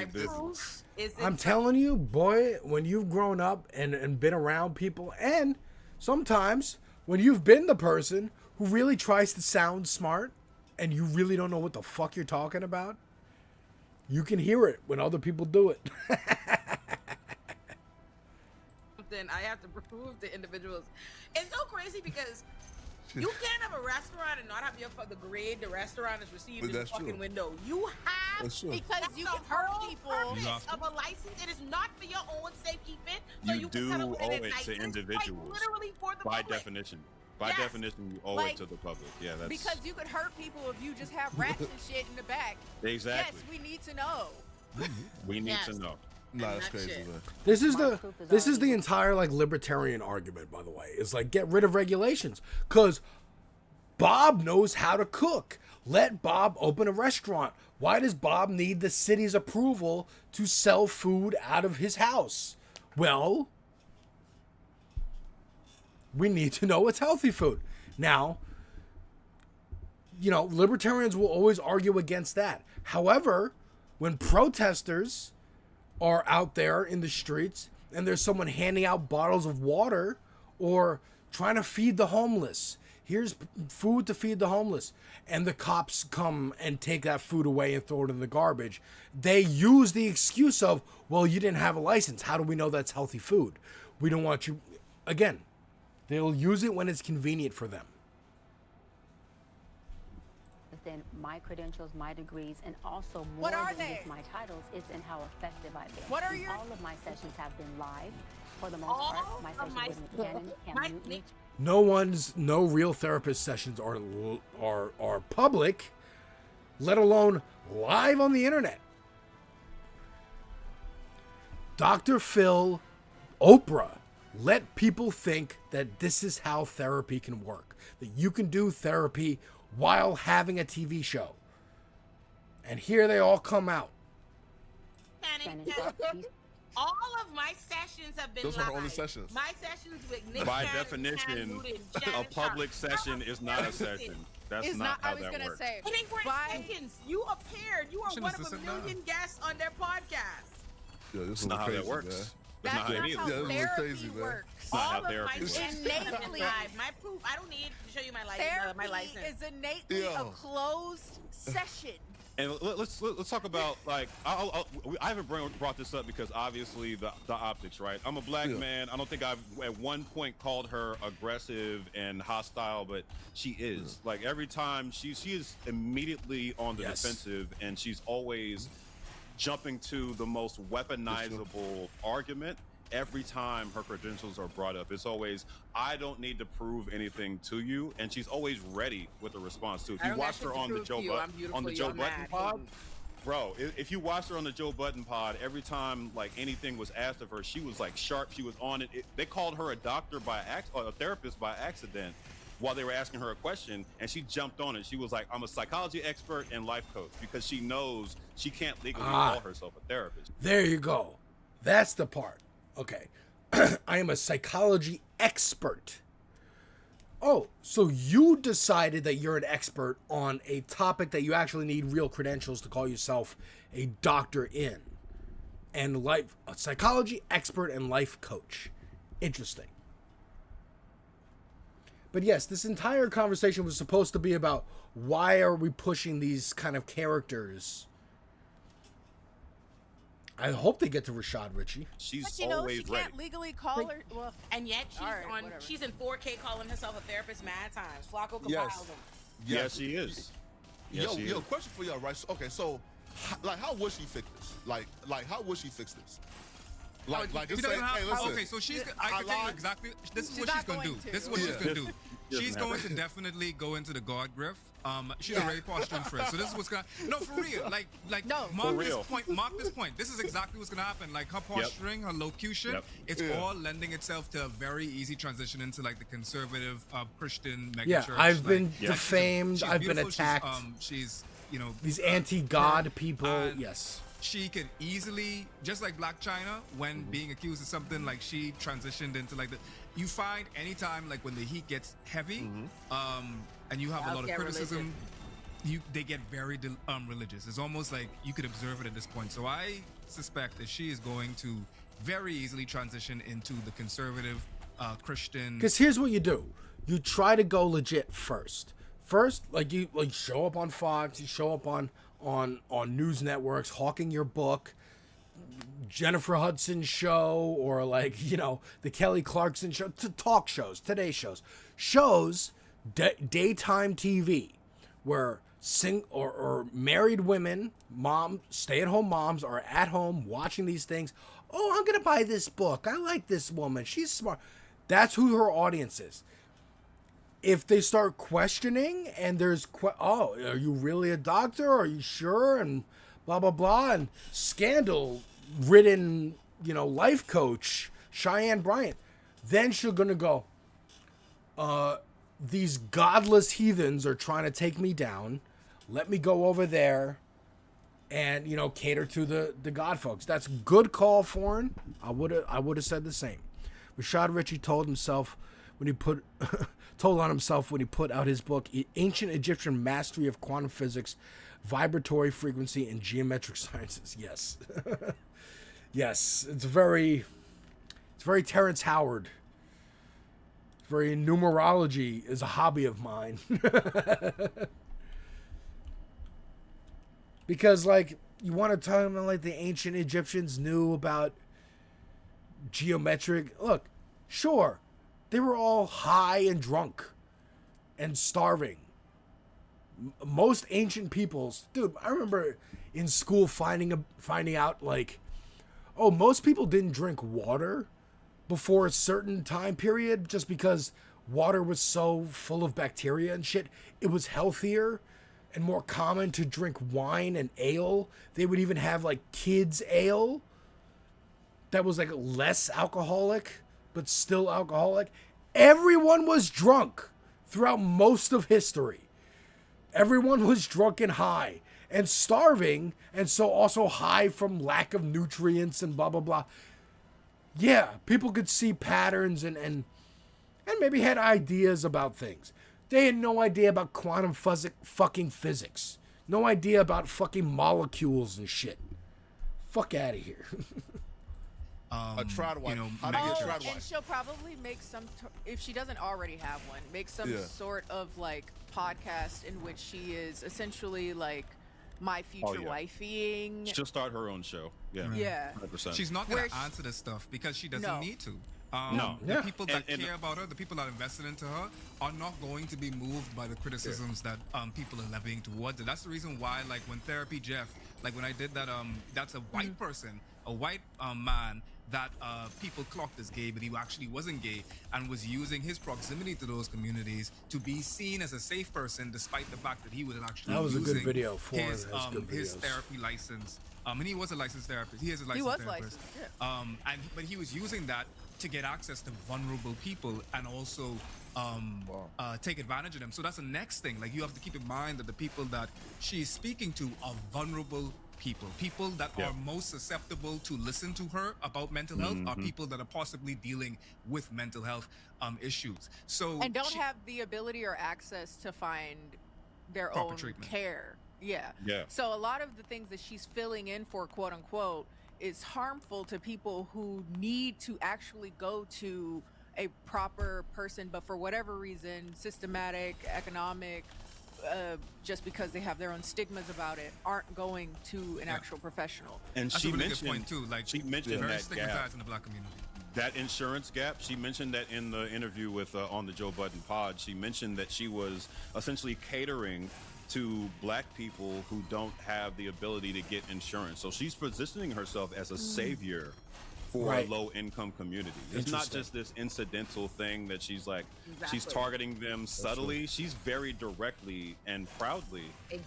I'm telling you, boy, when you've grown up and been around people, and sometimes when you've been the person who really tries to sound smart and you really don't know what the fuck you're talking about, you can hear it when other people do it. Then I have to prove to individuals. It's so crazy because you can't have a restaurant and not have the grade the restaurant is received in the fucking window. You have because you can hurt people. Purpose of a license. It is not for your own safekeeping. So you do can owe it nice. to individuals. Literally for the by public. definition. By definition, you owe it to the public. Yeah, that's because you could hurt people if you just have rats and shit in the back. Exactly. Yes, we need to know. We need to know. No, that's crazy, man. This is the entire like libertarian argument, by the way. It's like, get rid of regulations because Bob knows how to cook. Let Bob open a restaurant. Why does Bob need the city's approval to sell food out of his house? Well, we need to know it's healthy food. Now, libertarians will always argue against that. However, when protesters are out there in the streets and there's someone handing out bottles of water or trying to feed the homeless, here's food to feed the homeless, and the cops come and take that food away and throw it in the garbage, they use the excuse of, well, you didn't have a license. How do we know that's healthy food? We don't want you. Again, they'll use it when it's convenient for them. Within my credentials, my degrees, and also more What are than they? just my titles, it's in how effective I've been. What are your- All of my sessions have been live. For the most part, my sessions with Shannon, Cam Newton. No real therapist sessions are public, let alone live on the internet. Dr. Phil, Oprah, let people think that this is how therapy can work. That you can do therapy while having a TV show. And here they all come out. All of my sessions have been Those live. are only sessions. My sessions with Nick By Cannon, definition, Cam Newton, a Janet public Sharp. session is not a session. That's It's not I how was that gonna works. say. They weren't seconds. You appeared. You are Shouldn't one have of a sit down. million guests on their podcast. Yeah, this That's is not how crazy, that works. man. That's not how it is. how Yeah, this is therapy crazy, man. works. It's not All how of my therapy works. sessions have been Innately. live. My proof. I don't need to show you my Therapy my license. is innately a Yo. closed session. And let's talk about I haven't brought this up because obviously the optics, right? I'm a black man. I don't think I've at one point called her aggressive and hostile, but she is. Like every time she is immediately on the defensive, and she's always jumping to the most weaponizable argument. Every time her credentials are brought up, it's always, I don't need to prove anything to you, and she's always ready with a response too. If I you don't got watched her shit to on the prove Joe to you. I'm beautiful, on the Joe you're Button mad. pod, bro, if you watched her on the Joe Button pod, every time like anything was asked of her, she was like sharp. She was on it. They called her a doctor by a therapist by accident while they were asking her a question, and she jumped on it. She was like, I'm a psychology expert and life coach, because she knows she can't legally call herself a therapist. There you go. That's the part. Okay. I am a psychology expert. Oh, so you decided that you're an expert on a topic that you actually need real credentials to call yourself a doctor in. And a psychology expert and life coach. Interesting. But yes, this entire conversation was supposed to be about why are we pushing these kind of characters. I hope they get to Rashad Ritchie. She's But you know, always she ready. can't legally call her. Well, And yet she's All right, on. whatever. She's in 4K calling herself a therapist mad times. Flacco Yes. compiles them. Yes, she is. Yes, she yo, is. question for y'all, right? Okay, so, like, how would she fix this? Like, how would she fix this? Like, She just doesn't say, have- hey, listen. okay, so I can tell you exactly. This is what she's gonna do. This is what she's gonna do. She's going to definitely go into the guard grift. She's already posturing for it. So this is what's gonna. No, for real. Like No. mark For this real. point. Mark this point. This is exactly what's gonna happen. Like her posturing, her locution. Yep. It's all lending itself to a very easy transition into like the conservative Christian megachurch. Yeah, I've been like, defamed. she's I've been beautiful, attacked. She's you know These anti-God her- people. and Yes. She could easily, just like Black China, when being accused of something, like she transitioned into like the. You find anytime like when the heat gets heavy, and you have a I'll lot of get criticism, they get very religious. It's almost like you could observe it at this point. So I suspect that she is going to very easily transition into the conservative Christian. Because here's what you do: you try to go legit first. First, like you show up on Fox, you show up on news networks, hawking your book, Jennifer Hudson show, or like the Kelly Clarkson show, talk shows, Today shows, daytime TV, where or married women, stay-at-home moms are at home watching these things. Oh, I'm gonna buy this book. I like this woman. She's smart. That's who her audience is. If they start questioning and there's, oh, are you really a doctor? Are you sure? And blah, blah, blah. And scandal-ridden, life coach, Cheyenne Bryant. Then she's going to go, these godless heathens are trying to take me down. Let me go over there and, cater to the God folks. That's a good call, Foreign. I would have said the same. Rashad Ritchie told on himself when he put out his book, Ancient Egyptian Mastery of Quantum Physics, Vibratory Frequency, and Geometric Sciences. Yes. Yes. It's very Terrence Howard. Very numerology is a hobby of mine. Because, you want to tell them, the ancient Egyptians knew about geometric. Look, sure, they were all high and drunk and starving. Most ancient peoples, dude, I remember in school finding out like, oh, most people didn't drink water before a certain time period just because water was so full of bacteria and shit. It was healthier and more common to drink wine and ale. They would even have like kids ale that was like less alcoholic but still alcoholic. Everyone was drunk throughout most of history. Everyone was drunk and high and starving, and so also high from lack of nutrients and blah blah blah. Yeah, people could see patterns and maybe had ideas about things. They had no idea about quantum fucking physics. No idea about fucking molecules and shit. Fuck out of here. A trad wife. How do you get a trad wife? And she'll probably make some, if she doesn't already have one, make some sort of like podcast in which she is essentially like my future wifeying. She'll start her own show. Yeah. 100%. She's not going to answer this stuff because she doesn't need to. No. The people that care about her, the people that invested into her, are not going to be moved by the criticisms that people are levying towards it. That's the reason why, like, when Therapy Jeff, like when I did that, that's a white person, a white man that people clocked as gay, but he actually wasn't gay, and was using his proximity to those communities to be seen as a safe person, despite the fact that he was actually that was using a good video for his therapy license. And he was a licensed therapist. He is a licensed therapist. But he was using that to get access to vulnerable people and also take advantage of them. So that's the next thing. Like, you have to keep in mind that the people that she's speaking to are vulnerable people that are most susceptible to listen to her about mental health are people that are possibly dealing with mental health issues. So and don't have the ability or access to find their proper own treatment. care. Yeah. So a lot of the things that she's filling in for, quote unquote, is harmful to people who need to actually go to a proper person, but for whatever reason, systematic, economic, just because they have their own stigmas about it, aren't going to an actual professional. And That's she a really mentioned good point too. Like, she mentioned very that stigmatized gap, in the black community. that insurance gap. She mentioned that in the interview with on the Joe Budden pod. She mentioned that she was essentially catering to black people who don't have the ability to get insurance. So she's positioning herself as a savior for a low-income community. It's not just this incidental thing that she's like, she's targeting them subtly. She's very directly and proudly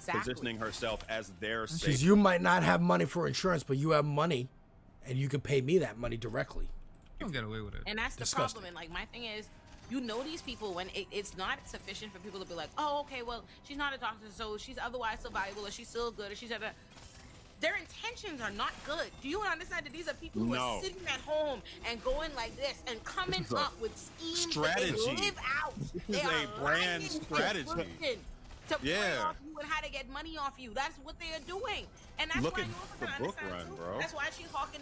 positioning herself as their savior. Because you might not have money for insurance, but you have money, and you can pay me that money directly. You can get away with it. And that's the problem. And like, my thing is, you know these people when it's not sufficient for people to be like, oh, okay, well, she's not a doctor, so she's otherwise so valuable, or she's still good, or she's at a... Their intentions are not good. Do you understand that these are people who are sitting at home and going like this and coming up with schemes strategy. that they live out? They It's a brand strategy. To play off you and how to get money off you. That's what they are doing. And that's Look why at you also the gotta book understand run, too. bro. That's why she's hawking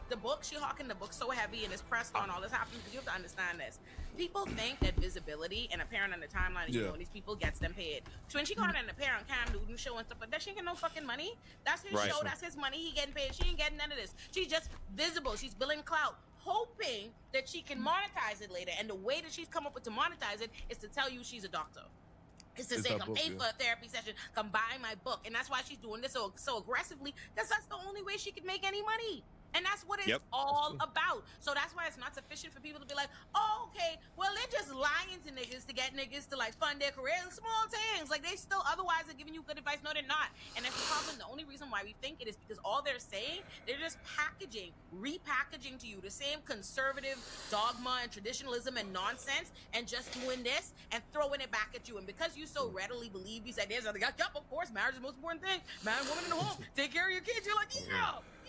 the book. She hawking the book so heavy and it's pressed on all this happening. You have to understand this. People think that visibility and appearing on the timeline of you know these people gets them paid. So when she got on the appear on Cam Newton show and stuff like that, she ain't get no fucking money. That's his show, that's his money, he getting paid. She ain't getting none of this. She's just visible. She's billing clout, hoping that she can monetize it later. And the way that she's come up with to monetize it is to tell you she's a doctor. It's to say, come pay for a therapy session, come buy my book. And that's why she's doing this so aggressively, because that's the only way she can make any money. And that's what it's all about. So that's why it's not sufficient for people to be like, oh, okay, well, they're just lying to niggas to get niggas to like fund their career. Small things. Like, they still otherwise are giving you good advice. No, they're not. And that's the problem. The only reason why we think it is because all they're saying, they're just repackaging to you the same conservative dogma and traditionalism and nonsense and just doing this and throwing it back at you. And because you so readily believe these ideas, are like, yep, of course, marriage is the most important thing. Man, woman in the home, take care of your kids. You're like,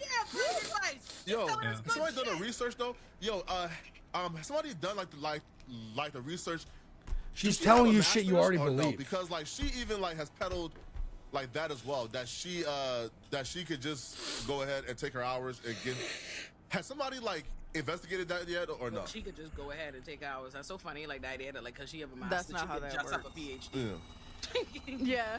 yeah, great advice. Yo, somebody done the research though. Yo, somebody done like the research. She's telling you shit you already believe. No? Because like she even like has peddled like that as well. That she could just go ahead and take her hours and get. Has somebody like investigated that yet or no? She could just go ahead and take hours. That's so funny. Like the idea that like because she have a That's master, not she how could that just have a works. PhD. Yeah.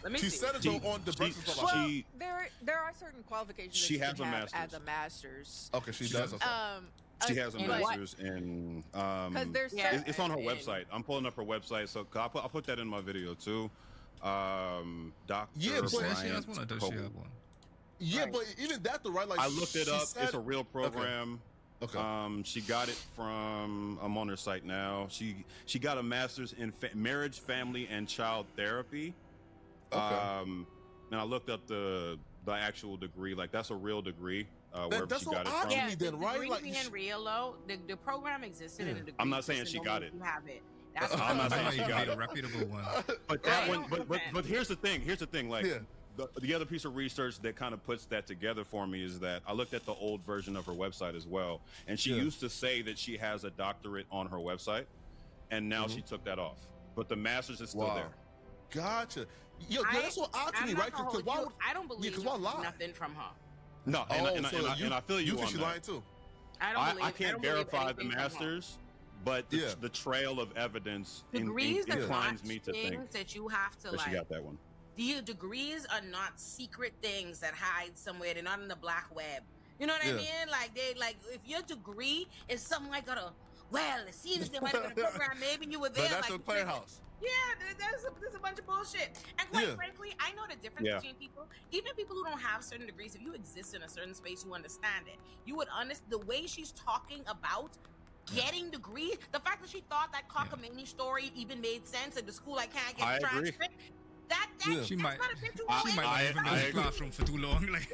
Let me She see. said it on the Breakfast Club. Well, there are certain qualifications She that has you a can have master's. as a master's. Okay, she does. Okay. She has a in master's in. there's It's on her website. I'm pulling up her website, so I'll put that in my video too. Dr. Yeah, but she has one or does she have one? Yeah, but even that, though, right? Like I looked it she up. said- It's a real program. Okay. She got it from. I'm on her site now. She got a master's in marriage, family, and child therapy. Okay. And I looked up the actual degree. Like that's a real degree. Wherever that's she got it what from. I me then, the right? degree Like, being real low, the program existed in a degree. I'm not saying existed she no got way it. You have it. That's I'm not saying Might she even got be it. a reputable one. But that one. But here's the thing. Here's the thing. Like. Yeah. The other piece of research that kind of puts that together for me is that I looked at the old version of her website as well, and she used to say that she has a doctorate on her website, and now she took that off. But the master's is still there. Gotcha. Yo, that's what odd to me, right? Because why would I don't believe why lie? nothing from her. No, and I feel you think on she that. lying too? I can't verify the masters, but the trail of evidence Degrees are inclines not me to think things that you have to that she got that one. The degrees are not secret things that hide somewhere. They're not in the black web. You know what I mean? Like if your degree is something like it seems there might have been a program, maybe you were there. But that's like, a playhouse. Yeah, there's a bunch of bullshit. And quite frankly, I know the difference between people. Even people who don't have certain degrees, if you exist in a certain space, you understand it. You would understand the way she's talking about getting degrees. The fact that she thought that cockamamie story even made sense at the school I can't get I agree. transcript. She might not a bit too not even been in the classroom for too long. Like,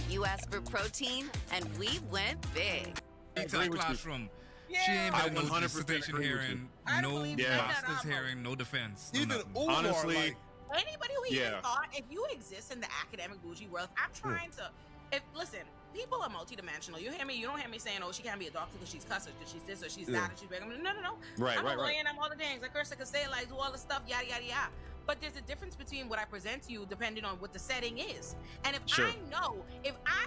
You asked for protein, and we went big. Into the classroom. She ain't been in no dissertation hearing, no master's hearing, no defense. Even honestly, like, anybody who even thought if you exist in the academic bougie world, I'm trying to. Listen, people are multidimensional. You hear me? You don't hear me saying, "Oh, she can't be a doctor because she's cussed, or she's this, or she's that, or she's big." No. I'm a lawyer and I'm all the things. I curse, I can say, like do all the stuff, yada yada yada. But there's a difference between what I present to you depending on what the setting is. And if I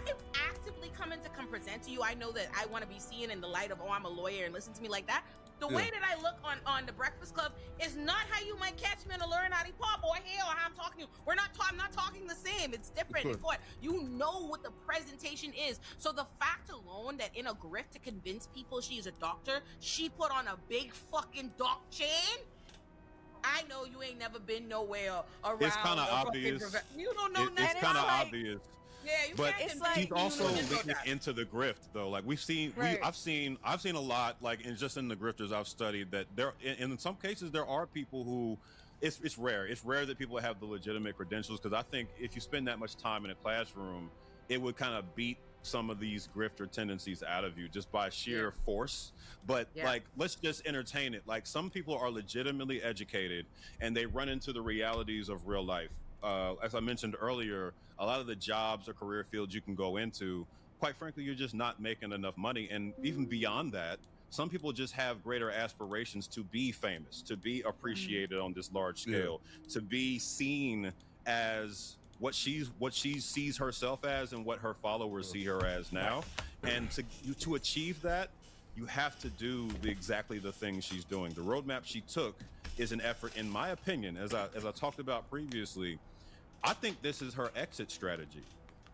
actively come in to come present to you, I know that I want to be seen in the light of, I'm a lawyer and listen to me like that. The way that I look on the Breakfast Club is not how you might catch me in a Learn How to Pop or here or how I'm talking to you. I'm not talking the same. It's different. It's what you know what the presentation is. So the fact alone that in a grift to convince people she's a doctor, she put on a big fucking doc chain. I know you ain't never been nowhere around. It's kind of obvious. You don't know nothing. It's kind of obvious. Yeah, you but can't. she's also leaning into the grift, though. Like we've seen, I've seen a lot. Like just in the grifters I've studied, that there, in some cases, there are people who, it's rare. It's rare that people have the legitimate credentials, because I think if you spend that much time in a classroom, it would kind of beat some of these grifter tendencies out of you just by sheer force. But like, let's just entertain it. Like some people are legitimately educated and they run into the realities of real life. As I mentioned earlier, a lot of the jobs or career fields you can go into, quite frankly, you're just not making enough money. And even beyond that, some people just have greater aspirations to be famous, to be appreciated on this large scale, to be seen as what she sees herself as and what her followers see her as now. And to achieve that, you have to do exactly the things she's doing. The roadmap she took is an effort, in my opinion, as I talked about previously. I think this is her exit strategy.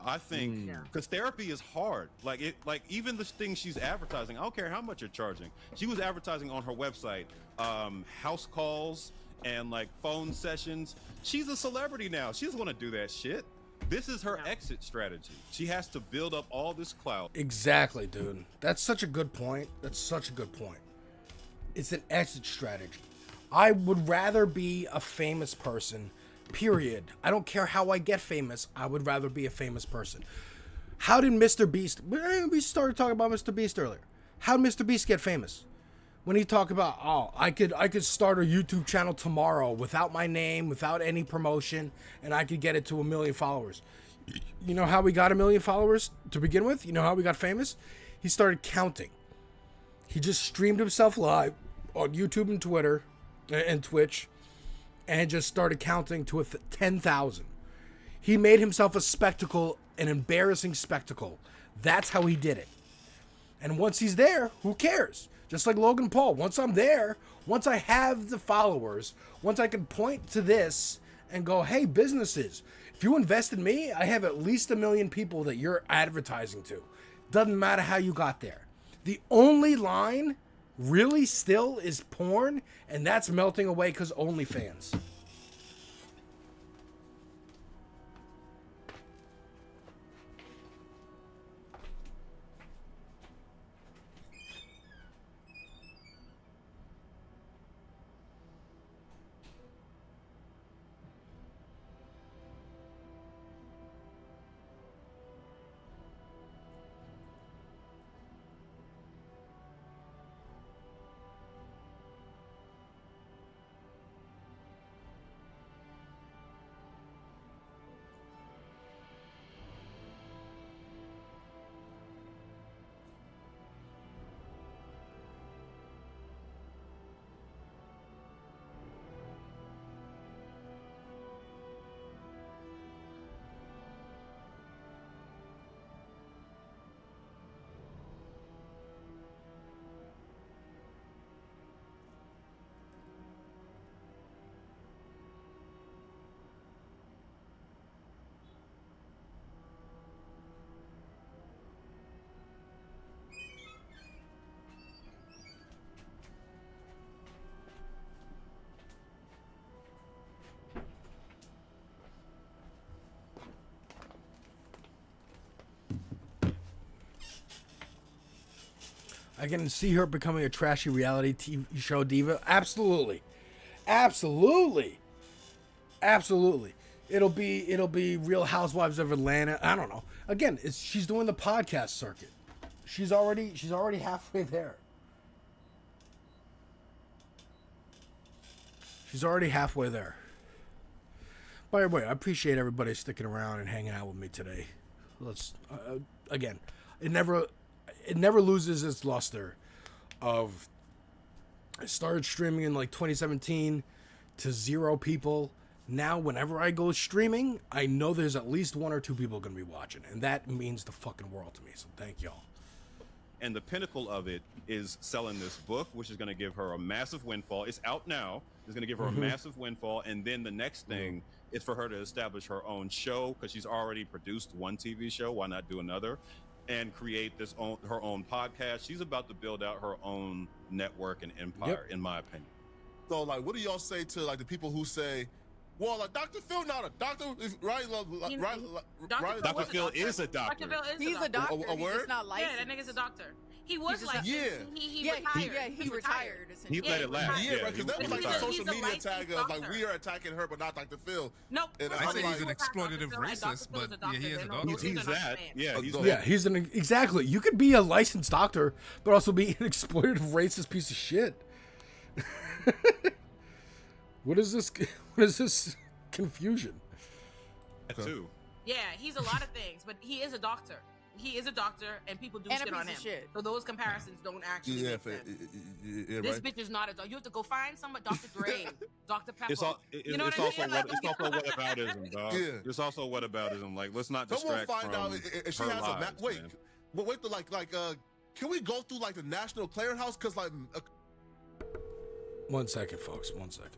I think because therapy is hard. Like even the things she's advertising, I don't care how much you're charging. She was advertising on her website, house calls and like phone sessions. She's a celebrity now. She doesn't want to do that shit. This is her exit strategy. She has to build up all this clout. Exactly, dude. That's such a good point. It's an exit strategy. I would rather be a famous person, period. I don't care how I get famous. I would rather be a famous person. How did Mr. Beast... We started talking about Mr. Beast earlier. How did Mr. Beast get famous? When he talked about, I could start a YouTube channel tomorrow without my name, without any promotion, and I could get it to 1 million followers. You know how we got 1 million followers to begin with? You know how we got famous? He started counting. He just streamed himself live on YouTube and Twitter and Twitch and just started counting to 10,000. He made himself a spectacle, an embarrassing spectacle. That's how he did it. And once he's there, who cares? Just like Logan Paul. Once I'm there, once I have the followers, once I can point to this and go, hey, businesses, if you invest in me, I have at least 1 million people that you're advertising to. Doesn't matter how you got there. The only line really still is porn, and that's melting away because OnlyFans. I can see her becoming a trashy reality TV show diva. Absolutely. Absolutely. Absolutely. It'll be Real Housewives of Atlanta. I don't know. Again, she's doing the podcast circuit. She's already halfway there. She's already halfway there. By the way, I appreciate everybody sticking around and hanging out with me today. Let's again, it never loses its luster of I started streaming in like 2017 to 0 people. Now, whenever I go streaming, I know there's at least 1 or 2 people going to be watching, and that means the fucking world to me. So thank y'all. And the pinnacle of it is selling this book, which is going to give her a massive windfall. It's out now. It's going to give her a massive windfall. And then the next thing is for her to establish her own show, because she's already produced 1 TV show. Why not do another? And create her own podcast. She's about to build out her own network and empire, in my opinion. So, like, what do y'all say to, like, the people who say, well, like, Dr. Phil not a doctor, right? Dr. Phil is a doctor. Dr. Phil is He's a doctor. A word? He's just not licensed. Yeah, that nigga's a doctor. He was like, he retired. He retired. He let it last. Yeah, because that was like a social media tag of, like, we are attacking her, but not Dr. Phil. Nope. I say he's an exploitative racist, but yeah, he is a doctor. He's that. He's exactly. You could be a licensed doctor, but also be an exploitative racist piece of shit. What is this? What is this confusion? Too. Yeah, he's a lot of things, but he is a doctor. He is a doctor, and people do shit on him. So those comparisons don't actually make sense. This bitch is not a doctor. You have to go find somebody, Dr. Dre, Dr. Pepper. It's also whataboutism, dog. Yeah. It's also whataboutism. Like, let's not distract Someone find from out if she her has lives, a wait. man. But wait, can we go through like the National Clearinghouse? Because like, 1 second, folks. 1 second.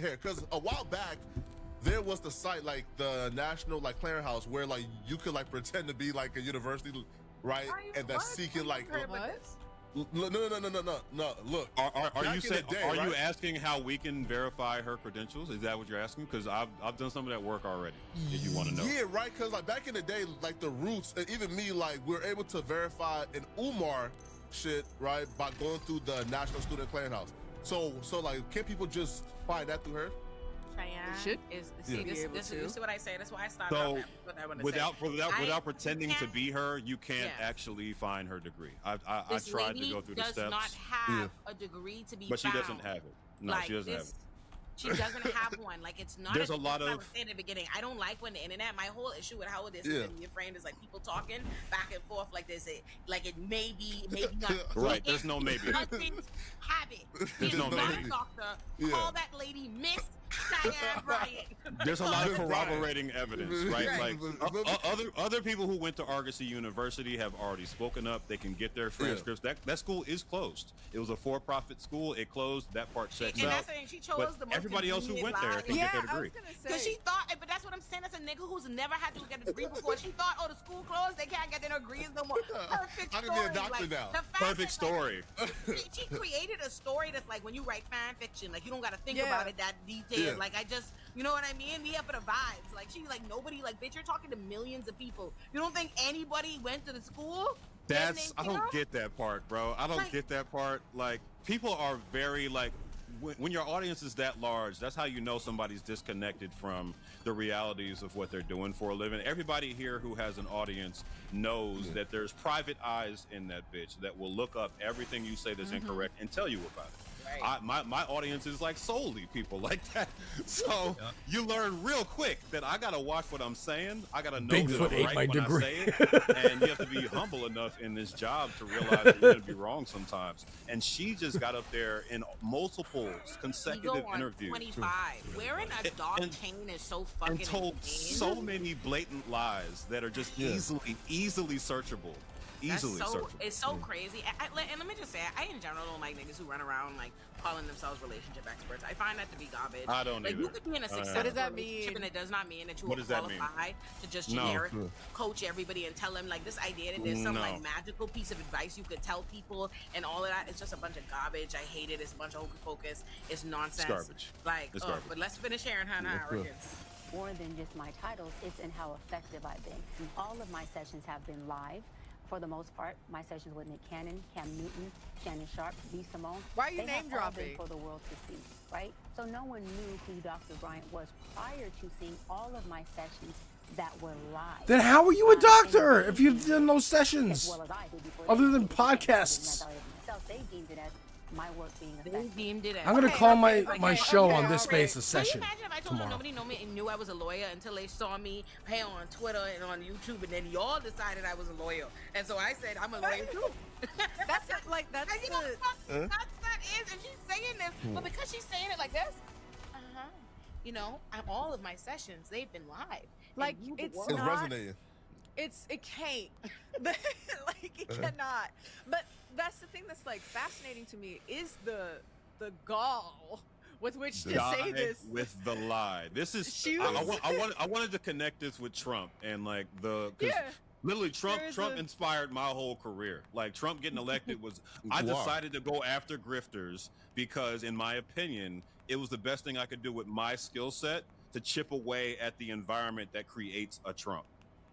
because a while back there was the site like the National like Clearinghouse where like you could like pretend to be like a university, right? And that's seeking like no. Look, are you saying? Are you asking how we can verify her credentials? Is that what you're asking? Because I've done some of that work already. If you want to know. Yeah, right. Because like back in the day, like the Roots and even me, like we're able to verify an Umar shit, right, by going through the National Student Clearinghouse. So like, can people just find that through her? Cheyenne you see what I say? That's why I started. So what I wanna without say. without pretending to be her, you can't actually find her degree. I tried to go through the steps. Does not have a degree to be but she found. doesn't have it. No, Like, she doesn't have it. She doesn't have one. Like, it's not. There's a lot I of. was saying in the beginning, I don't like when the internet. My whole issue with how it is Yeah. your frame is like people talking back and forth like there's a like it may be, maybe not. Right. There's no maybe. Have it. There's no not maybe. a doctor. Yeah. Call that lady Miss Cheyenne Bryant. There's a lot of corroborating evidence, right? Right. Like other people who went to Argosy University have already spoken up. They can get their transcripts. That school is closed. It was a for-profit school. It closed. That part checks And out. that's saying she chose But the most everybody else who went there can get their degree. Because she thought, but that's what I'm saying. That's a nigga who's never had to get a degree before. She thought, oh, the school closed, they can't get their degrees no more. Perfect I story. can be a doctor like, now. the fact Perfect that, story. She created a story that's like when you write fan fiction, like you don't got to think Yeah. about it that detailed. Yeah. Like I just, you know what I mean? We have for the vibes. Like she's like nobody, like bitch, you're talking to millions of people. You don't think anybody went to the school? I don't get that part, bro. I don't get that part. Like, people are very, like, when your audience is that large, that's how you know somebody's disconnected from the realities of what they're doing for a living. Everybody here who has an audience knows that there's private eyes in that bitch that will look up everything you say that's incorrect and tell you about it. My audience is like solely people like that. So you learn real quick that I gotta watch what I'm saying. I gotta know Bigfoot that ate I'm my right when degree. I say it. And you have to be humble enough in this job to realize that you're gonna be wrong sometimes. And she just got up there in multiple consecutive interviews 25. Wearing a dog chain is so fucking and told insane. so many blatant lies that are just easily searchable. Easily searchable. It's so crazy. And let me just say, I in general don't like niggas who run around like calling themselves relationship experts. I find that to be garbage. I don't like, either. You could be in a successful What does that relationship, mean? and it does not mean that you What will does that mean? qualify to just No. generic coach everybody and tell them like this idea that there's some like magical piece of advice you could tell people and all of that. It's just a bunch of garbage. I hate it. It's a bunch of hocus pocus. It's nonsense. It's garbage. Like, It's garbage. But let's finish sharing her arrogance. More than just my titles, it's in how effective I've been. All of my sessions have been live. For the most part, my sessions with Nick Cannon, Cam Newton, Shannon Sharp, B. Simone. Why are you they name have all been dropping? for the world to see, right? So no one knew who Dr. Bryant was prior to seeing all of my sessions that were live. Then how are you a doctor if you've done those sessions? As well as I did before Other they than did podcasts. myself, they deemed it as my work being effective. They deemed it as. I'm gonna call my show on this space a session Can you imagine if I told you tomorrow. nobody knew I was a lawyer until they saw me on Twitter and on YouTube, and then y'all decided I was a lawyer, and so I said I'm a lawyer too. That's it, like that's And you know what that is, and she's saying this, but because she's saying it like this, you know, all of my sessions they've been live. Like, and you it's were- not- resonating. it can't. Like it cannot. But that's the thing that's like fascinating to me is the gall with which to say this. With the lie. This is. She I was- wanted to connect this with Trump and like because literally Trump inspired my whole career. Like Trump getting elected was. I decided to go after grifters because, in my opinion, it was the best thing I could do with my skill set to chip away at the environment that creates a Trump.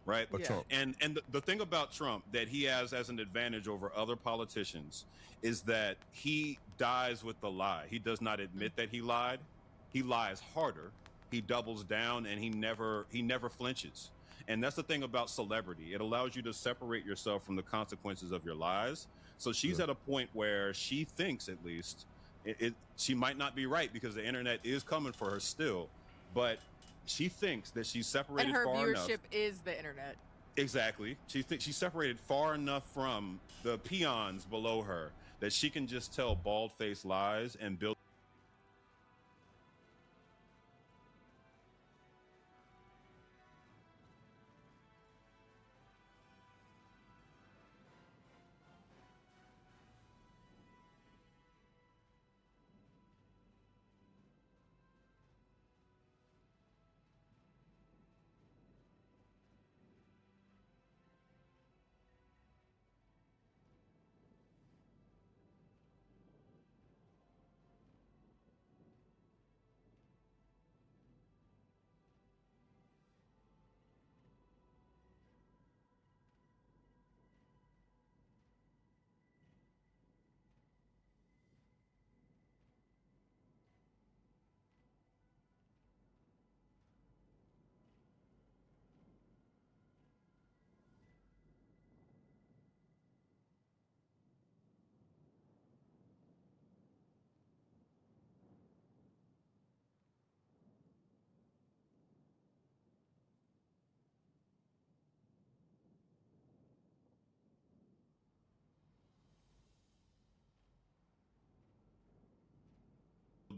Right. Trump. And the thing about Trump that he has as an advantage over other politicians is that he dies with the lie. He does not admit that he lied. He lies harder. He doubles down and he never flinches. And that's the thing about celebrity. It allows you to separate yourself from the consequences of your lies. So she's at a point where she thinks, at least, she might not be right because the internet is coming for her still, but she thinks that she's separated And her far enough. viewership is the internet. Exactly. She thinks she's separated far enough from the peons below her that she can just tell bald-faced lies and build.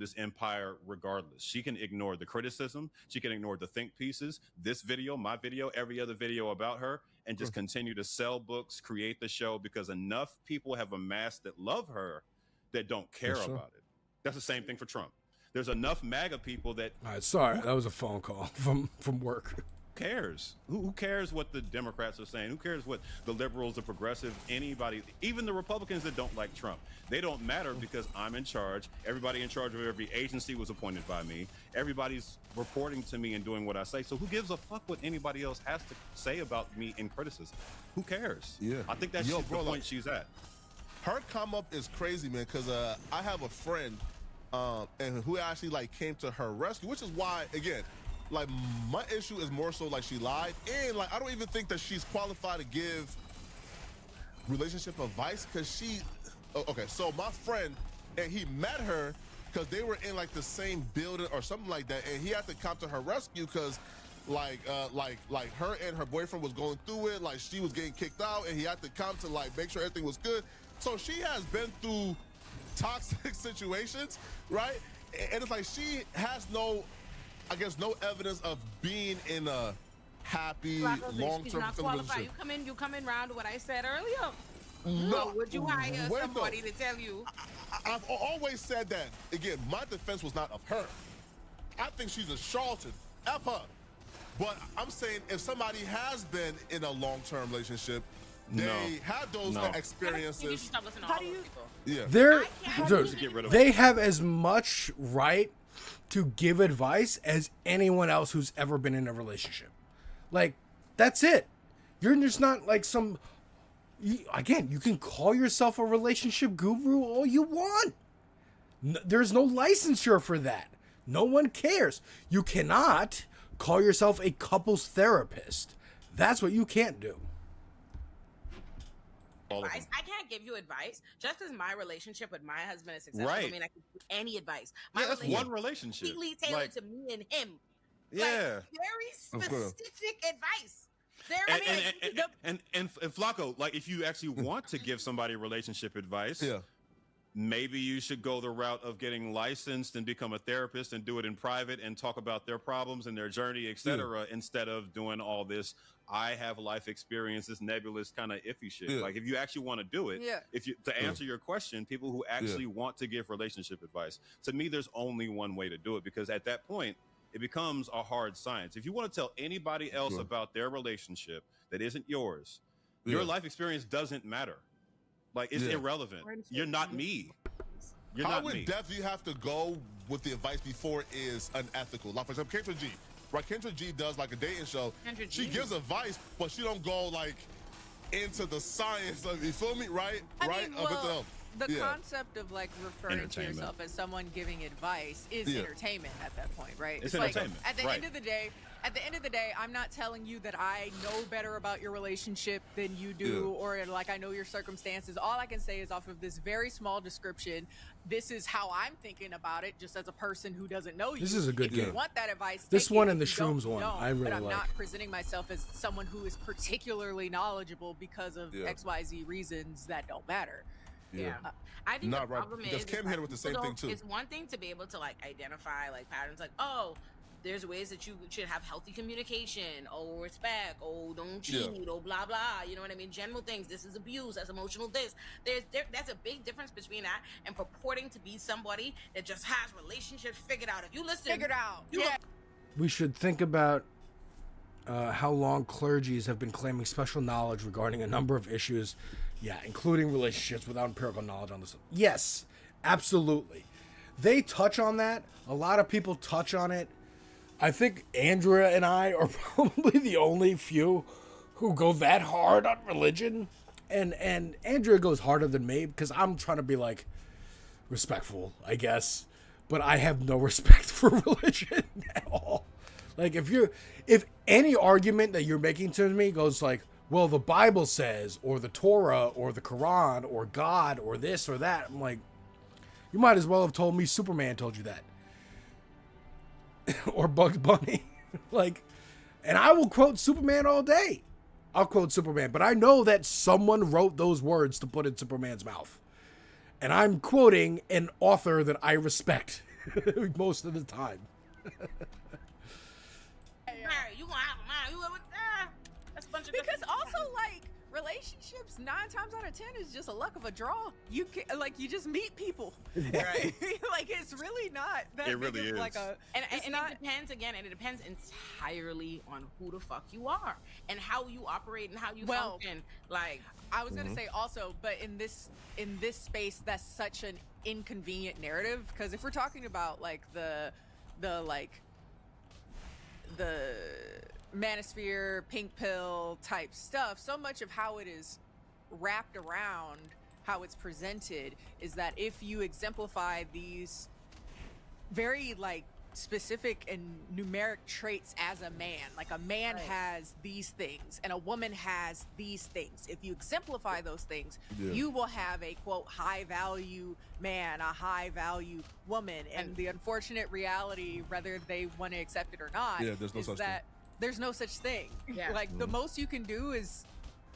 this empire regardless. She can ignore the criticism. She can ignore the think pieces, this video, my video, every other video about her, and just continue to sell books, create the show, because enough people have amassed that love her that don't care about it. That's the same thing for Trump. There's enough MAGA people that... All right, sorry, that was a phone call from work. Who cares? Who cares what the Democrats are saying? Who cares what the liberals, the progressive, anybody, even the Republicans that don't like Trump? They don't matter because I'm in charge. Everybody in charge of every agency was appointed by me. Everybody's reporting to me and doing what I say. So who gives a fuck what anybody else has to say about me in criticism? Who cares? Yeah. I think that's the point she's at. Her come up is crazy, man, because I have a friend and who actually like came to her rescue, which is why, again, like my issue is more so like she lied, and like I don't even think that she's qualified to give relationship advice, because she okay, so my friend, and he met her because they were in like the same building or something like that, and he had to come to her rescue because like her and her boyfriend was going through it, like she was getting kicked out, and he had to come to like make sure everything was good. So she has been through toxic situations, right? And it's like she has no, I guess, no evidence of being in a happy long-term relationship. You come in round to what I said earlier. No, would you hire somebody to tell you? I've always said that. Again, my defense was not of her. I think she's a charlatan. F her. But I'm saying if somebody has been in a long-term relationship, they have those experiences. How do you? Yeah. They have as much right to give advice as anyone else who's ever been in a relationship. Like, that's it. You're just not like some... Again, you can call yourself a relationship guru all you want. There's no licensure for that. No one cares. You cannot call yourself a couples therapist. That's what you can't do. Advice. I can't give you advice just because my relationship with my husband is successful. I mean, I can give any advice. My that's one relationship. Completely tailored to me and him. Yeah. Like, very specific advice. And Flacco, like if you actually want to give somebody relationship advice, maybe you should go the route of getting licensed and become a therapist and do it in private and talk about their problems and their journey, etc., instead of doing all this I have life experience, this nebulous kind of iffy shit. Like if you actually want to do it, if you to answer your question, people who actually want to give relationship advice, to me there's only one way to do it, because at that point it becomes a hard science. If you want to tell anybody else about their relationship that isn't yours, your life experience doesn't matter. Like, it's irrelevant. You're not me. You're not me. I would definitely have to go with the advice before it is unethical. Like, for example, Kendra G. Right, Kendra G does, like, a dating show. She gives advice, but she don't go, like, into the science of, you feel me? Right? I mean, well, the concept of, like, referring to yourself as someone giving advice is entertainment at that point, right? It's entertainment. Like, at the end of the day, I'm not telling you that I know better about your relationship than you do, or like I know your circumstances. All I can say is off of this very small description, this is how I'm thinking about it, just as a person who doesn't know you. This is a good if game. You want that advice? This take one it. and the If you shrooms don't, one, don't. I really But I'm like. not presenting myself as someone who is particularly knowledgeable because of XYZ reasons that don't matter. I think the problem because is Kim hit it with the same thing too. It's one thing to be able to like identify like patterns, like there's ways that you should have healthy communication, respect, don't cheat, blah blah. You know what I mean? General things. This is abuse. That's emotional. That's a big difference between that and purporting to be somebody that just has relationships figured out. If you listen, figured out. We should think about how long clergies have been claiming special knowledge regarding a number of issues, including relationships without empirical knowledge on this. Yes, absolutely. They touch on that. A lot of people touch on it. I think Andrea and I are probably the only few who go that hard on religion. And Andrea goes harder than me because I'm trying to be like respectful, I guess. But I have no respect for religion at all. Like if any argument that you're making to me goes like, well, the Bible says, or the Torah, or the Quran, or God, or this or that, I'm like, you might as well have told me Superman told you that. Or Bugs Bunny. Like, and I will quote Superman all day. I'll quote Superman, but I know that someone wrote those words to put in Superman's mouth. And I'm quoting an author that I respect. most of the time. Marry, you gonna have a man? That's a bunch of because also like relationships 9 times out of 10 is just a luck of a draw. You can you just meet people. Right. Like it's really not that It big really of is. like a And it's it not depends again, and it depends entirely on who the fuck you are and how you operate and how you function. Like I was gonna say also, but in this space, that's such an inconvenient narrative because if we're talking about like the manosphere, pink pill type stuff, so much of how it is wrapped around, how it's presented, is that if you exemplify these very like specific and numeric traits as a man, like a man has these things and a woman has these things, if you exemplify those things, you will have a quote high value man, a high value woman. And the unfortunate reality, whether they want to accept it or not, there's no is such that there's no such thing. Like the most you can do is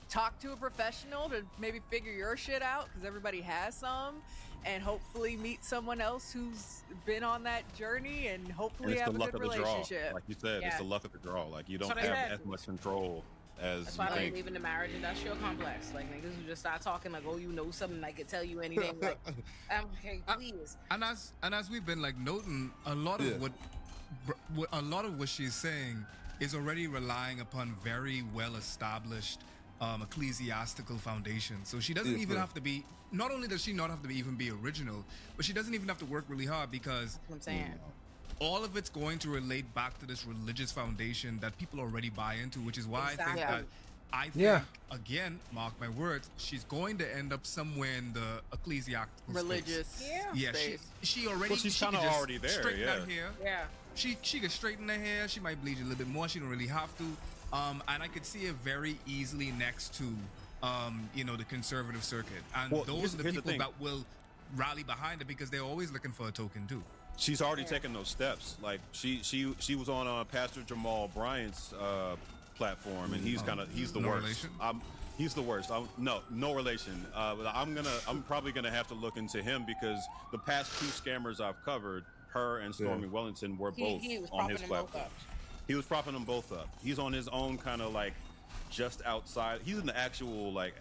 talk to a professional to maybe figure your shit out, because everybody has some, and hopefully meet someone else who's been on that journey and hopefully have a good relationship. Like you said, it's the luck of the draw. Like you don't That's what I have said. as much control as that's you why I don't think. believe in the marriage industrial complex. Like niggas who just start talking like, oh, you know something, I could tell you anything. Like, okay, please. And as we've been like noting, a lot of what she's saying is already relying upon very well established ecclesiastical foundation. So she doesn't even have to be. Not only does she not have to even be original, but she doesn't even have to work really hard because I'm saying all of it's going to relate back to this religious foundation that people already buy into, which is why I think again, mark my words, she's going to end up somewhere in the ecclesiastical religious space. Yeah, she already. Well, she's kind of already there. Straighten her hair. Yeah. She can straighten her hair. She might bleach a little bit more. She don't really have to. And I could see her very easily next to the conservative circuit. And those are the people that will rally behind it because they're always looking for a token too. She's already taken those steps. Like she was on Pastor Jamal Bryant's platform, and he's the no worst. Relation? He's the worst. No relation. But I'm probably gonna have to look into him because the past 2 scammers I've covered, her and Stormy Wellington, were both on his platform. He was propping them both up. He's on his own kind of like just outside. He's an actual like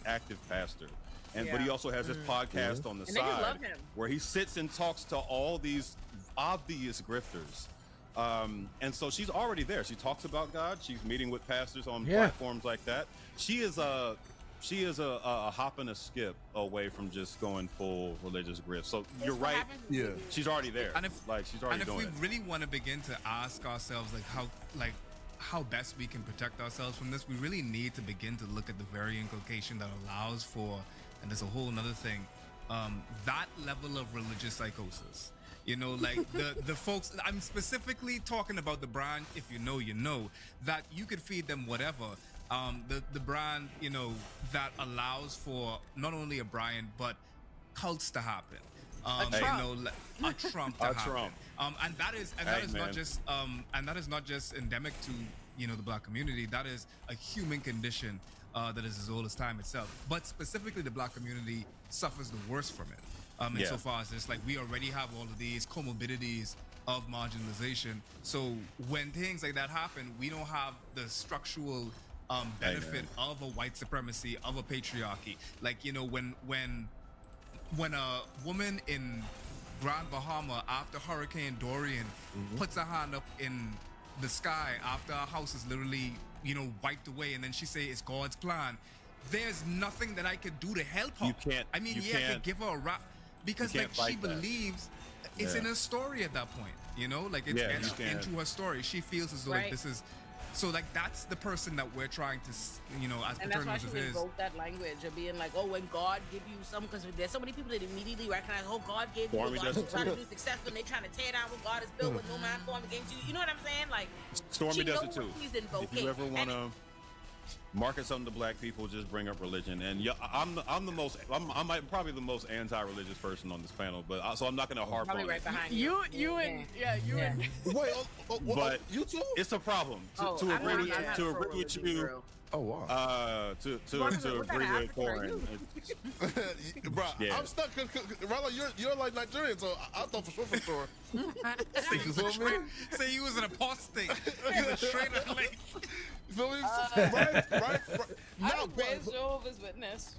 active pastor. But he also has this podcast on the side where he sits and talks to all these obvious grifters. And so she's already there. She talks about God. She's meeting with pastors on platforms like that. She is a hop and a skip away from just going full religious grift. So you're right. Yeah, she's already there. And if she's already doing it. And if we really want to begin to ask ourselves how best we can protect ourselves from this, we really need to begin to look at the very inculcation that allows for, and there's a whole nother thing, that level of religious psychosis. Like the folks, I'm specifically talking about the brand, if you know, that you could feed them whatever. The brand, that allows for not only a Brian, but cults to happen. A Trump to happen. And that is not just endemic to the Black community. That is a human condition that is as old as time itself. But specifically, the Black community suffers the worst from it. Insofar as it's like we already have all of these comorbidities of marginalization. So when things like that happen, we don't have the structural benefit of a white supremacy, of a patriarchy. Like when a woman in Grand Bahama after Hurricane Dorian puts her hand up in the sky after her house is literally wiped away, and then she say it's God's plan, there's nothing that I could do to help her. You can't. I mean, I could give her a rap because she believes it's in her story at that point. It's etched into her story. She feels as though like this is. So like that's the person that we're trying to, as and that's why paternal she as it is. invoked that language of being like, oh, when God give you some, because there's so many people that immediately recognize, oh, God gave you, God is trying to be successful, and they trying to tear down what God has built with no man formed against you. You know what I'm saying? Like, Stormy does it too. She's invoking. If you ever want to market something to Black people, just bring up religion. And I'm probably the most anti-religious person on this panel, but so I'm not going to harp on right it. behind you and Wait, but you too? It's a problem to agree with you. Oh wow. To agree with Corin. Bro, Yeah. I'm stuck. Rallo, you're like Nigerian, so I thought for sure. Say you was say you was an apostate. You was a traitor. Like, you feel me? Right. I would raise Jehovah's Witness.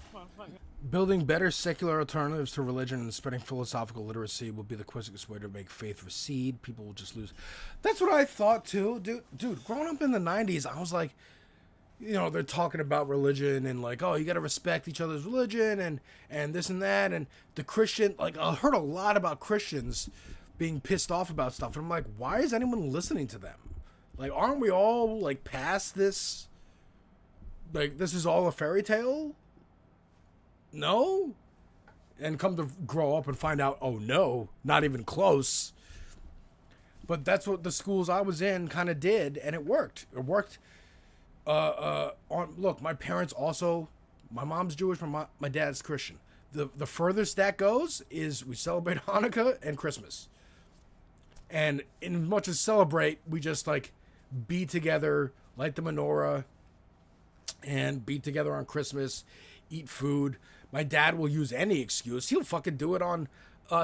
Building better secular alternatives to religion and spreading philosophical literacy will be the quickest way to make faith recede. People will just lose. That's what I thought too, dude. Growing up in the '90s, I was like, you know, they're talking about religion and like, oh, you got to respect each other's religion and this and that, and the Christian. Like, I heard a lot about Christians being pissed off about stuff, and I'm like, why is anyone listening to them? Like, aren't we all like past this? Like, this is all a fairy tale? No? And come to grow up and find out, oh no, not even close. But that's what the schools I was in kind of did, and it worked. It worked. Look, my parents also, my mom's Jewish, my dad's Christian. The furthest that goes is we celebrate Hanukkah and Christmas. And in as much as celebrate, we just like be together, light the menorah, and be together on Christmas, eat food. My dad will use any excuse. He'll fucking do it on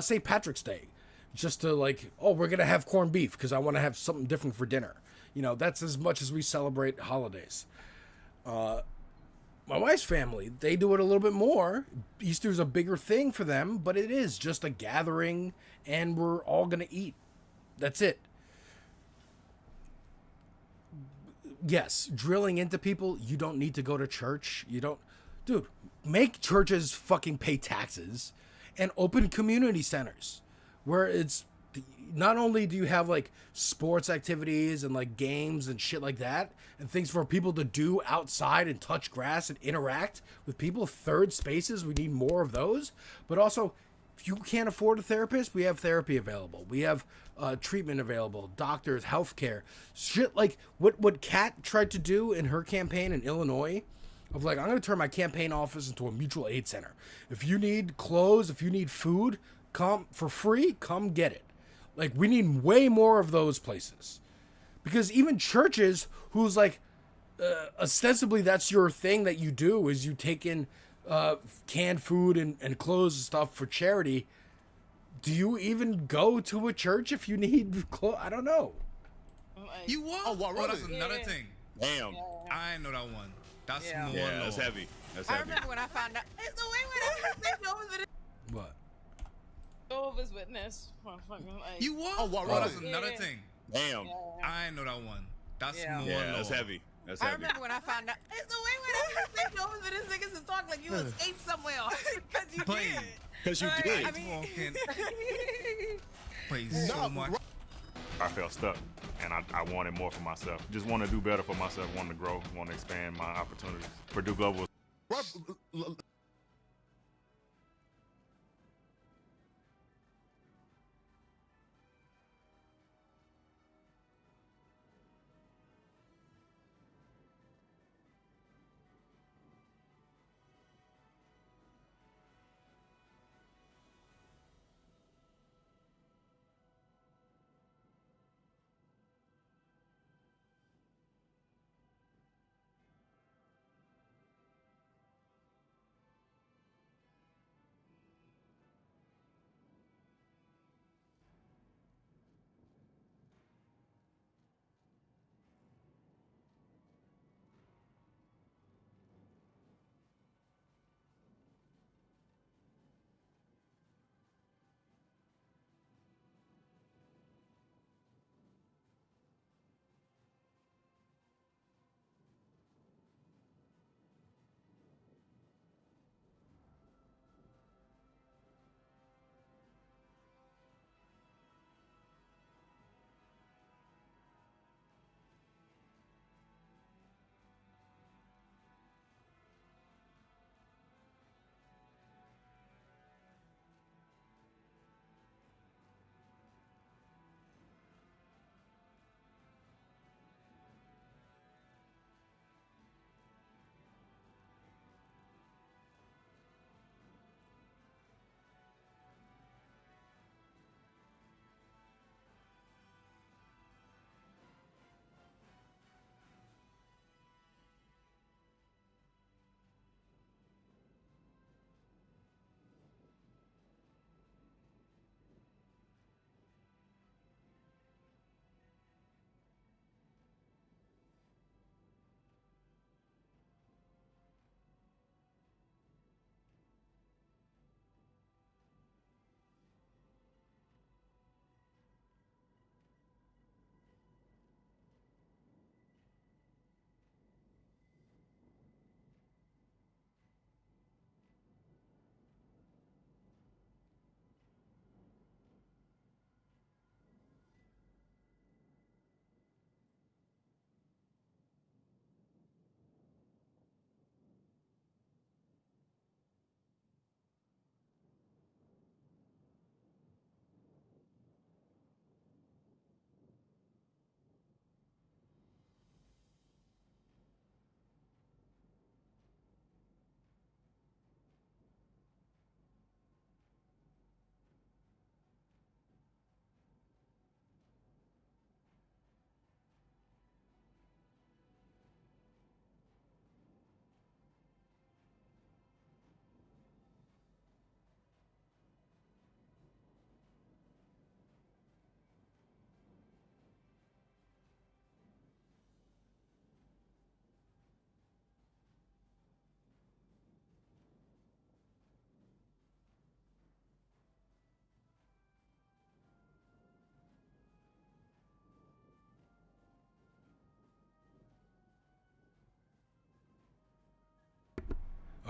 St. Patrick's Day. Just to like, oh, we're going to have corned beef because I want to have something different for dinner. You know, that's as much as we celebrate holidays. My wife's family, they do it a little bit more. Easter's a bigger thing for them, but it is just a gathering and we're all going to eat. That's it. Yes, drilling into people, you don't need to go to church. You don't... Dude, make churches fucking pay taxes and open community centers where it's... Not only do you have like sports activities and like games and shit like that and things for people to do outside and touch grass and interact with people, third spaces, we need more of those. But also, if you can't afford a therapist, we have therapy available. We have treatment available, doctors, healthcare, shit like what Kat tried to do in her campaign in Illinois of like, I'm going to turn my campaign office into a mutual aid center. If you need clothes, if you need food, come for free, come get it. Like, we need way more of those places. Because even churches who's like, ostensibly that's your thing that you do is you take in canned food and clothes and stuff for charity. Do you even go to a church if you need clothes? I don't know. You what? Oh, wow, really? That's another thing. Damn. I know that one. That's Yeah. more Yeah, low. that's heavy. That's I heavy. remember when I found out. It's the way when Jehovah's Witness. What? Jehovah's Witness. Like, You what? Oh, wow, That's really? another Yeah. thing. Damn. I know that one. That's Yeah. more Yeah, low. that's heavy. That's I heavy. remember when I found out. It's the way when Jehovah's Witness niggas is talking like you escaped somewhere. Because you Play. did. Because you Right, did. I mean- Walking. Plays so much. I felt stuck, and I wanted more for myself. Just want to do better for myself, want to grow, want to expand my opportunities. Purdue Global.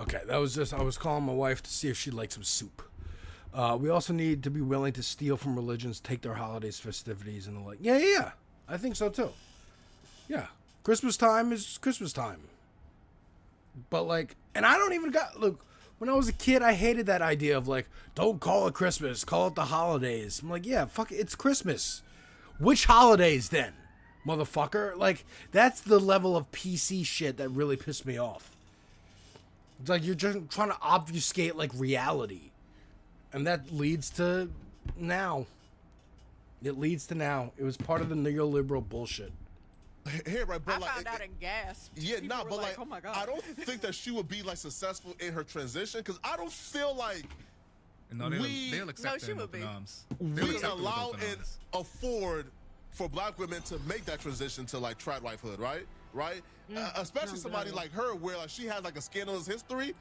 Okay, that was just, I was calling my wife to see if she'd like some soup. We also need to be willing to steal from religions, take their holidays, festivities, and the like. Yeah. I think so too. Yeah. Christmas time is Christmas time. But like, and I don't even look, when I was a kid, I hated that idea of like, don't call it Christmas, call it the holidays. I'm like, yeah, fuck it, it's Christmas. Which holidays then, motherfucker? Like, that's the level of PC shit that really pissed me off. It's like you're just trying to obfuscate like reality. And that leads to now. It leads to now. It was part of the neoliberal bullshit. Here, right, but I like, found out and gasped. Yeah, People nah, were but like, oh my God. I don't think that she would be like successful in her transition because I don't feel like No, they'll accept she them would open be. arms. we allow and afford for black women to make that transition to like trad wifehood, right? Especially somebody like her where like she has like a scandalous history.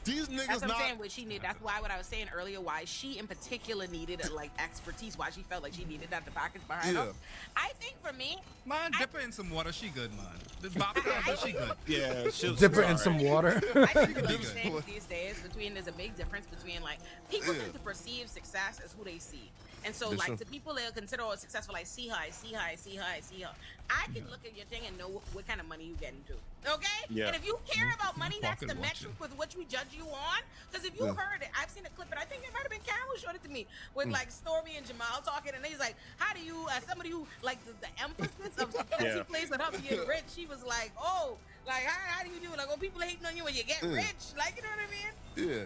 These niggas That's what not. I'm saying. What she needed. That's why what I was saying earlier. Why she in particular needed like expertise. Why she felt like she needed that to package behind her. I think for me, Man, dip her in some water. She good, man. The Bob she good. Yeah, she'll Dip her in some water. I think what I'm saying these days there's a big difference between like people tend to perceive success as who they see. And so, like, the people that consider her successful, I see her. I can look at your thing and know what kind of money you get into. Okay? Yeah. And if you care about money, that's the metric with which we judge you on. Because if you heard it, I've seen a clip, and I think it might have been Karen who showed it to me, with like Stormy and Jamal talking, and he's like, how do you, as somebody who, like, the emphasis of success he plays on her being rich, she was like, oh, like, how do you do it? Like, oh, people hating on you when you get rich. Like, you know what I mean? Yeah.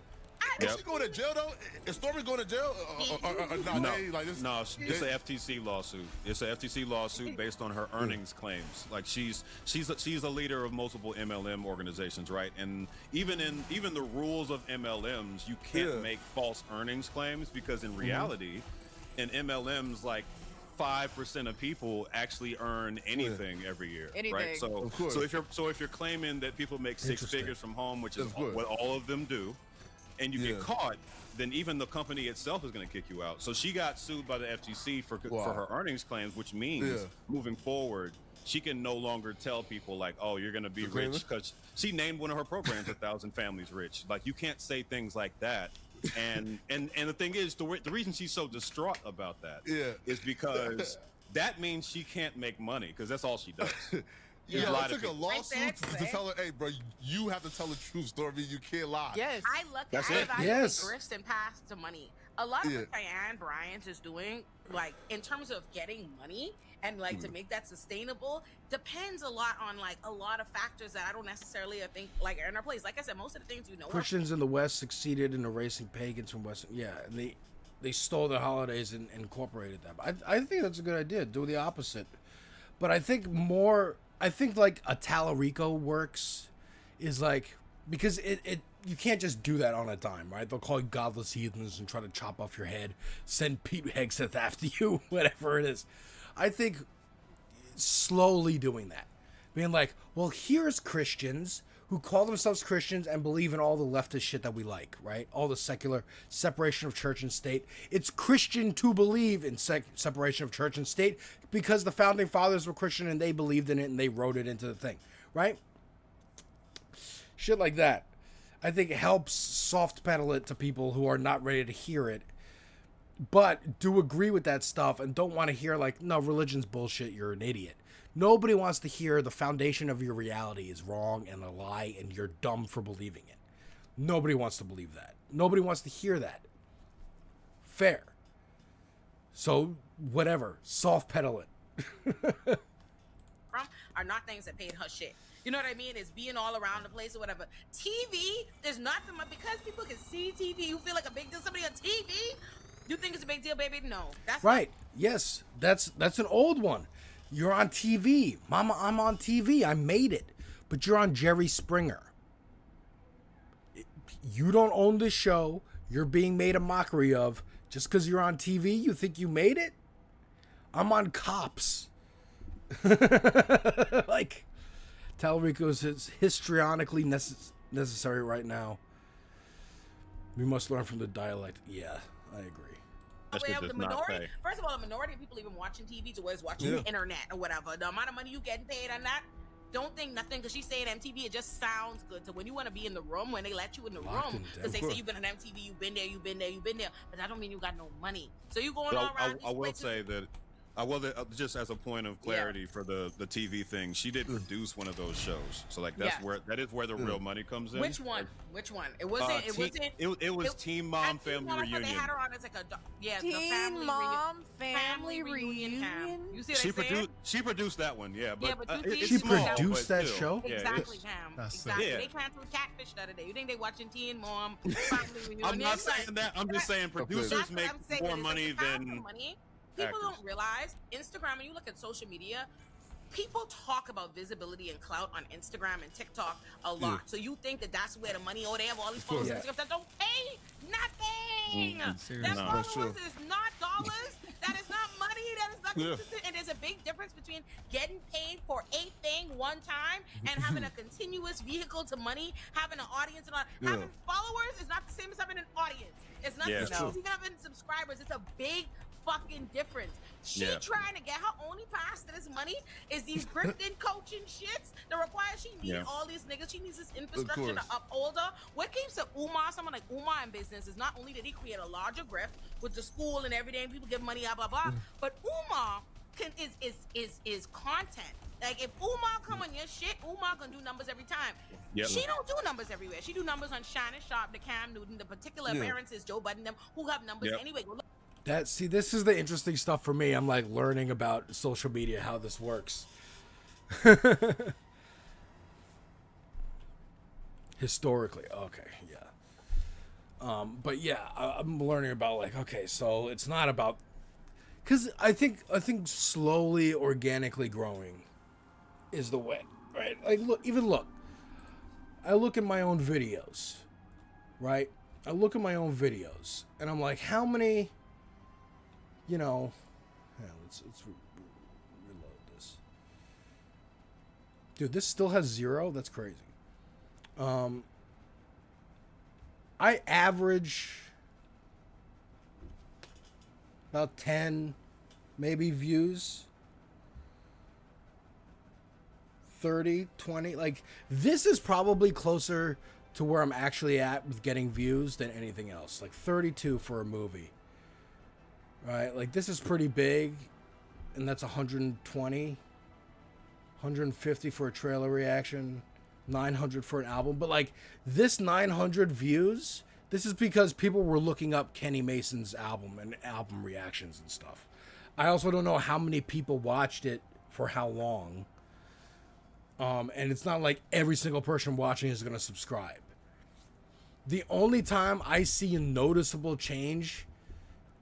Is she going to jail though? Is Stormy going to jail? No, it's an FTC lawsuit. It's an FTC lawsuit based on her earnings claims. Like she's a leader of multiple MLM organizations, right? And even the rules of MLMs, you can't make false earnings claims because in reality, in MLMs, like 5% of people actually earn anything every year, right? So if you're claiming that people make six figures from home, which is what all of them do, and you get caught, then even the company itself is going to kick you out. So she got sued by the FTC for her earnings claims, which means moving forward, she can no longer tell people like, "Oh, you're going to be rich," because she named one of her programs 1,000 Families Rich. Like you can't say things like that. And the thing is, the reason she's so distraught about that is because that means she can't make money because that's all she does. Yeah, I took a lawsuit to tell her, hey, bro, you have to tell the truth, Stormy. You can't lie. Yes. I look at grist and pass to money. A lot of what Diane Bryant is doing, like, in terms of getting money and, like, to make that sustainable, depends a lot on, like, a lot of factors that I don't necessarily think, like, are in our place. Like I said, most of the things Christians in the West succeeded in erasing pagans from Western. Yeah, and they stole their holidays and incorporated them. I think that's a good idea. Do the opposite. But I think like a Talarico works is like, because it you can't just do that on a dime, right? They'll call you godless heathens and try to chop off your head, send Pete Hegseth after you, whatever it is. I think slowly doing that, being like, well, here's Christians who call themselves Christians and believe in all the leftist shit that we like, right? All the secular separation of church and state. It's Christian to believe in separation of church and state because the founding fathers were Christian and they believed in it and they wrote it into the thing, right? Shit like that. I think it helps soft pedal it to people who are not ready to hear it, but do agree with that stuff and don't want to hear like, no, religion's bullshit, you're an idiot. Nobody wants to hear the foundation of your reality is wrong and a lie and you're dumb for believing it. Nobody wants to believe that. Nobody wants to hear that. Fair. So, whatever. Soft pedal it. Are not things that paid her shit. You know what I mean? It's being all around the place or whatever. TV is not because people can see TV, you feel like a big deal. Somebody on TV, you think it's a big deal, baby? No. That's right. Yes. That's an old one. You're on TV. Mama, I'm on TV. I made it. But you're on Jerry Springer. You don't own the show. You're being made a mockery of. Just because you're on TV, you think you made it? I'm on Cops. Like, Talarico is histrionically necessary right now. We must learn from the dialect. Yeah, I agree. The minority, first of all, the minority of people even watching TV to where it's watching the internet or whatever. The amount of money you getting paid on that, don't think nothing because she's saying MTV. It just sounds good. So when you want to be in the room, when they let you in the Locked room, in, because they of say you've been on MTV, you've been there, but that don't mean you got no money. So you going But all around. I will say that. Just as a point of clarity for the TV thing, she did produce one of those shows, so like that is where the real money comes in. Which one? Which one? It wasn't. It was Teen Mom Family Reunion. They had her on as like the Teen Mom Family Reunion. You see what She produced that one, yeah. But she produced that show. Exactly, Pam. Exactly. They canceled Catfish the other day. You think they watching Teen Mom Family Reunion? I'm not saying that. I'm just saying producers make more money than. People don't realize Instagram, when you look at social media, people talk about visibility and clout on Instagram and TikTok a lot. So you think that that's where the money, they have all these followers that don't pay nothing. That followers is not dollars. That is not money. That is not consistent. And there's a big difference between getting paid for a thing one time and having a continuous vehicle to money, having an audience. And having followers is not the same as having an audience. It's not the same as having subscribers. It's a big fucking difference. She trying to get her only pass to this money is these grifting coaching shits that require she needs all these niggas. She needs this infrastructure to uphold her. What keeps Umar, someone like Umar in business is not only did he create a larger grift with the school and everything, and people give money, blah blah, but Umar is content. Like if Umar come on your shit, Umar gonna do numbers every time. She don't do numbers everywhere. She do numbers on Shannon Sharp, the Cam Newton, the particular appearances, Joe Budden, them who have numbers anyway. This is the interesting stuff for me. I'm like learning about social media, how this works. Historically, okay, yeah. But yeah, I'm learning about like, okay, so it's not about, because I think slowly, organically growing is the way, right? Like look, I look at my own videos, right? I look at my own videos, and I'm like, how many? You know, let's reload this. Dude, this still has 0? That's crazy. I average about 10, maybe views. 30, 20. Like, this is probably closer to where I'm actually at with getting views than anything else. Like 32 for a movie. Right, like this is pretty big, and that's 120, 150 for a trailer reaction, 900 for an album. But like this 900 views, this is because people were looking up Kenny Mason's album and album reactions and stuff. I also don't know how many people watched it for how long. And it's not like every single person watching is going to subscribe. The only time I see a noticeable change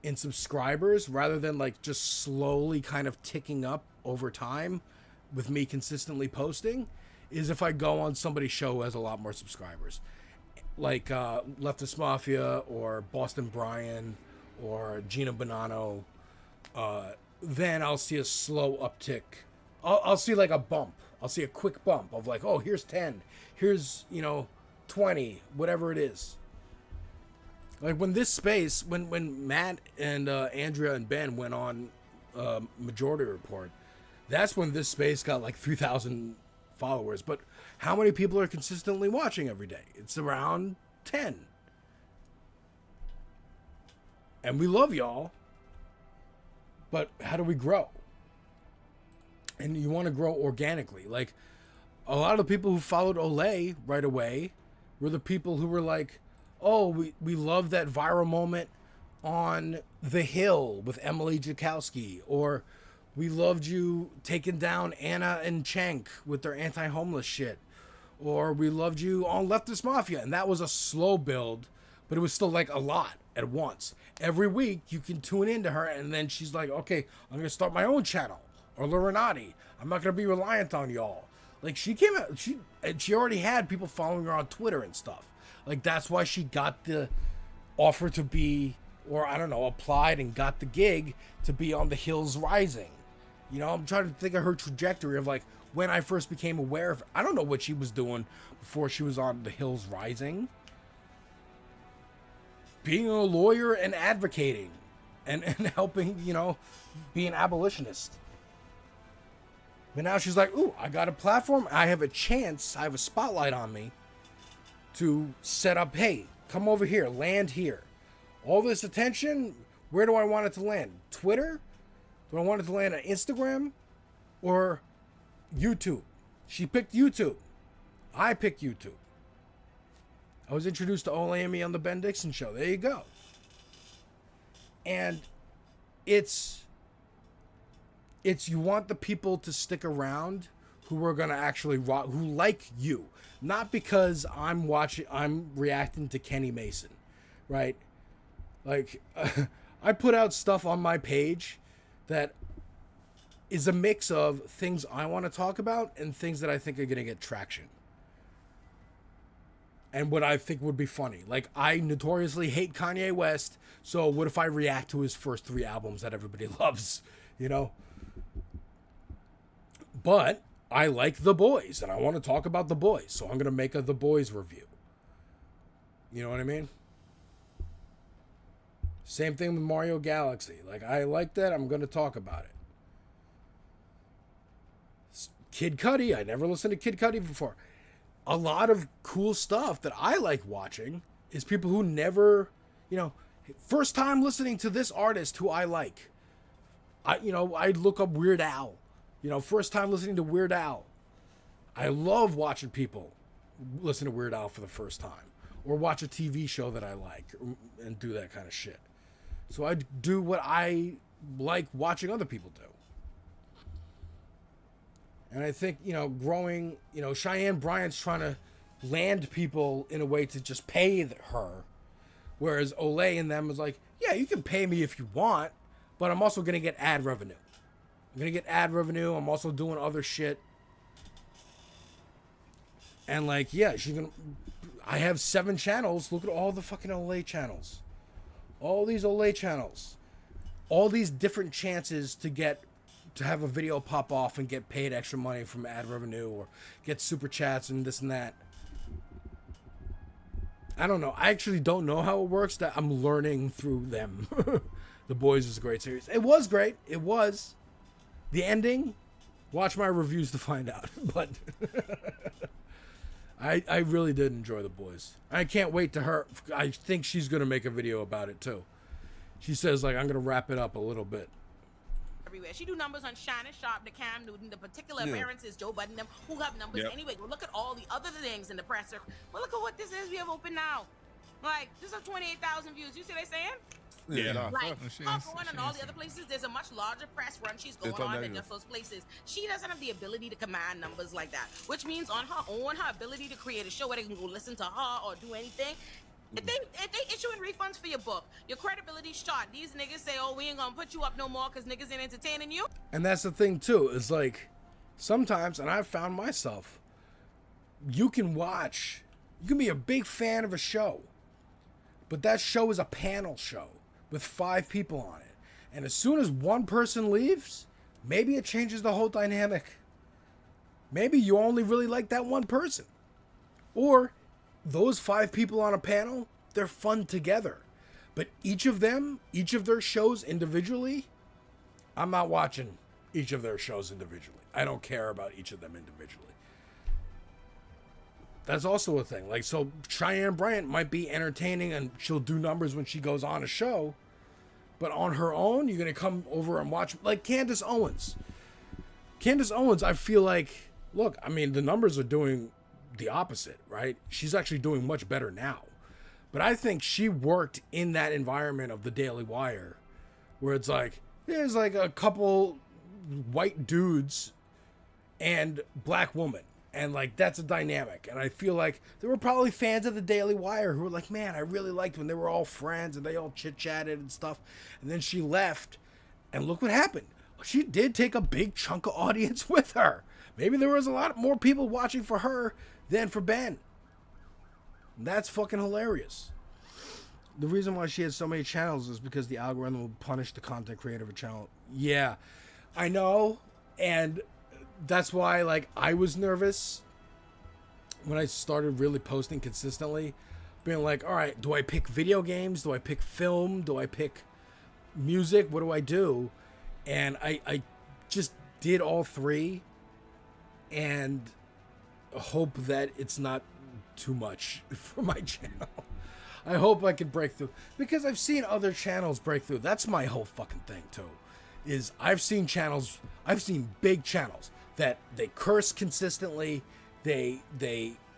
in subscribers, rather than like just slowly kind of ticking up over time with me consistently posting, is if I go on somebody's show who has a lot more subscribers, like Leftist Mafia or Boston Brian or Gina Bonanno. Then I'll see a slow uptick. I'll see like a bump. I'll see a quick bump of like, oh, here's 10, here's 20, whatever it is. Like when this space, when Matt and Andrea and Ben went on Majority Report, that's when this space got like 3,000 followers. But how many people are consistently watching every day? It's around 10. And we love y'all. But how do we grow? And you want to grow organically. Like a lot of the people who followed Olay right away were the people who were like, oh, we love that viral moment on The Hill with Emily Jakowski, or we loved you taking down Anna and Cenk with their anti-homeless shit, or we loved you on Leftist Mafia. And that was a slow build, but it was still like a lot at once. Every week you can tune into her, and then she's like, okay, I'm gonna start my own channel, or Lurinati. I'm not gonna be reliant on y'all. Like she came out, she already had people following her on Twitter and stuff. Like, that's why she got the offer to be, or I don't know, applied and got the gig to be on The Hills Rising. I'm trying to think of her trajectory of, like, when I first became aware of her. I don't know what she was doing before she was on The Hills Rising. Being a lawyer and advocating and helping, be an abolitionist. But now she's like, ooh, I got a platform. I have a chance. I have a spotlight on me to set up, hey, come over here, land here. All this attention, where do I want it to land? Twitter? Do I want it to land on Instagram? Or YouTube? She picked YouTube. I picked YouTube. I was introduced to Ole Amy on the Ben Dixon show. There you go. And it's you want the people to stick around who are going to actually rock, who like you, not because I'm reacting to Kenny Mason, right? Like I put out stuff on my page that is a mix of things I want to talk about and things that I think are going to get traction. And what I think would be funny. Like, I notoriously hate Kanye West, so what if I react to his first 3 albums that everybody loves, you know? But I like The Boys, and I want to talk about The Boys, so I'm going to make a The Boys review. You know what I mean? Same thing with Mario Galaxy. Like, I like that, I'm going to talk about it. Kid Cudi, I never listened to Kid Cudi before. A lot of cool stuff that I like watching is people who never, you know, first time listening to this artist who I like. I look up Weird Al. You know, first time listening to Weird Al. I love watching people listen to Weird Al for the first time. Or watch a TV show that I like and do that kind of shit. So I do what I like watching other people do. And I think, you know, growing, you know, Cheyenne Bryant's trying to land people in a way to just pay her. Whereas Olay and them is like, yeah, you can pay me if you want, but I'm also going to get ad revenue. I'm going to get ad revenue. I'm also doing other shit. And like, yeah, I have 7 channels. Look at all the fucking Olay channels. All these Olay channels. All these different chances to have a video pop off and get paid extra money from ad revenue or get super chats and this and that. I don't know. I actually don't know how it works. That I'm learning through them. The Boys is a great series. It was great. It was. The ending, watch my reviews to find out. But I really did enjoy The Boys. I can't wait to her. I think she's going to make a video about it too. She says, like, I'm going to wrap it up a little bit. Everywhere. She do numbers on Shannon Sharp, the Cam Newton, the particular appearances, Joe Budden, them who have numbers anyway. Well, look at all the other things in the presser. Well, look at what this is we have open now. Like, this is 28,000 views. You see what they saying? Yeah. Like, her going on all the other places, there's a much larger press run she's going on than just those places. She doesn't have the ability to command numbers like that, which means on her own, her ability to create a show where they can go listen to her or do anything. If they issuing refunds for your book, your credibility's shot. These niggas say, oh, we ain't gonna put you up no more because niggas ain't entertaining you. And that's the thing too, is like sometimes, and I've found myself, you can be a big fan of a show, but that show is a panel show with 5 people on it. And as soon as one person leaves, maybe it changes the whole dynamic. Maybe you only really like that one person. Or those 5 people on a panel, they're fun together. But each of their shows individually, I'm not watching each of their shows individually. I don't care about each of them individually. That's also a thing. Like, so Cheyenne Bryant might be entertaining and she'll do numbers when she goes on a show. But on her own, you're going to come over and watch, like Candace Owens. Candace Owens, I feel like, look, I mean, the numbers are doing the opposite, right? She's actually doing much better now. But I think she worked in that environment of the Daily Wire where it's like, there's like a couple white dudes and black woman. And like, that's a dynamic. And I feel like there were probably fans of the Daily Wire who were like, man, I really liked when they were all friends and they all chit-chatted and stuff. And then she left and look what happened. She did take a big chunk of audience with her. Maybe there was a lot more people watching for her than for Ben. And that's fucking hilarious. The reason why she has so many channels is because the algorithm will punish the content creator of a channel. Yeah, I know. And that's why, like, I was nervous when I started really posting consistently, being like, all right, do I pick video games? Do I pick film? Do I pick music? What do I do? And I just did all 3 and hope that it's not too much for my channel. I hope I can break through, because I've seen other channels break through. That's my whole fucking thing too, is I've seen big channels that they curse consistently. They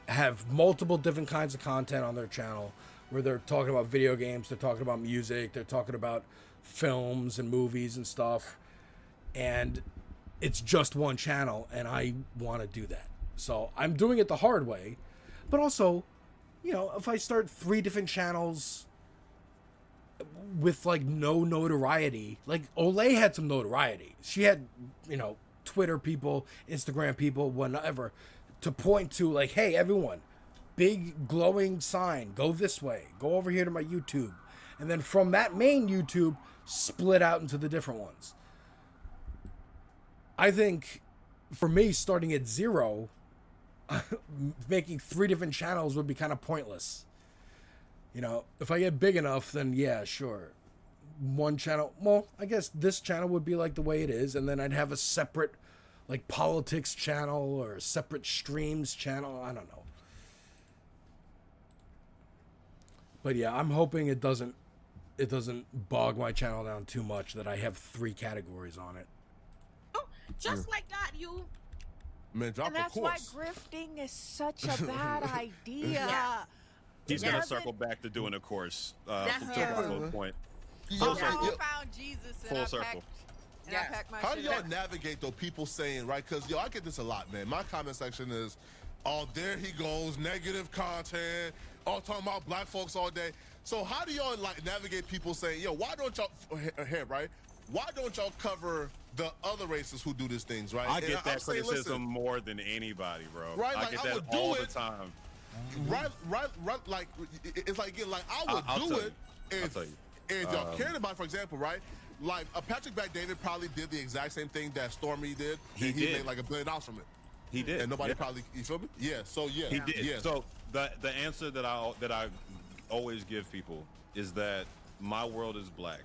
have multiple different kinds of content on their channel where they're talking about video games, they're talking about music, they're talking about films and movies and stuff. And it's just one channel, and I want to do that. So I'm doing it the hard way. But also, you know, if I start 3 different channels with like no notoriety, like Olay had some notoriety. She had, you know, Twitter people, Instagram people, whatever, to point to like, hey, everyone, big glowing sign, go this way, go over here to my YouTube. And then from that main YouTube, split out into the different ones. I think for me, starting at 0, making 3 different channels would be kind of pointless. You know, if I get big enough, then yeah, sure. One channel, well, I guess this channel would be like the way it is, and then I'd have a separate like politics channel or a separate streams channel. I don't know. But yeah, I'm hoping it doesn't bog my channel down too much that I have 3 categories on it. Just like that, you. Man, drop And a that's course. why grifting is such a bad idea. Yeah. He's gonna circle back to doing a course That's to a little point. I Okay, found Jesus and Full I circle. packed, and Yes. I packed my How do shit y'all up. navigate though people saying, right? Because yo, I get this a lot, man. My comment section is, oh, there he goes, negative content, all talking about black folks all day. So how do y'all like navigate people saying, yo, why don't y'all right? Why don't y'all cover the other races who do these things, right? I And get that I'm saying, criticism listen, more than anybody, bro. Right, I like, get I that would do all the it. time. right, like it's like again, like I would I'll do tell it you. I'll if tell you. if y'all cared about, for example, right? Like Patrick Bet-David probably did the exact same thing that Stormy did. He and did. made like $1 billion from it. He did. And nobody Yeah. probably, you feel me? Yeah. So yeah, He did. Yeah. So the answer that I always give people is that my world is black.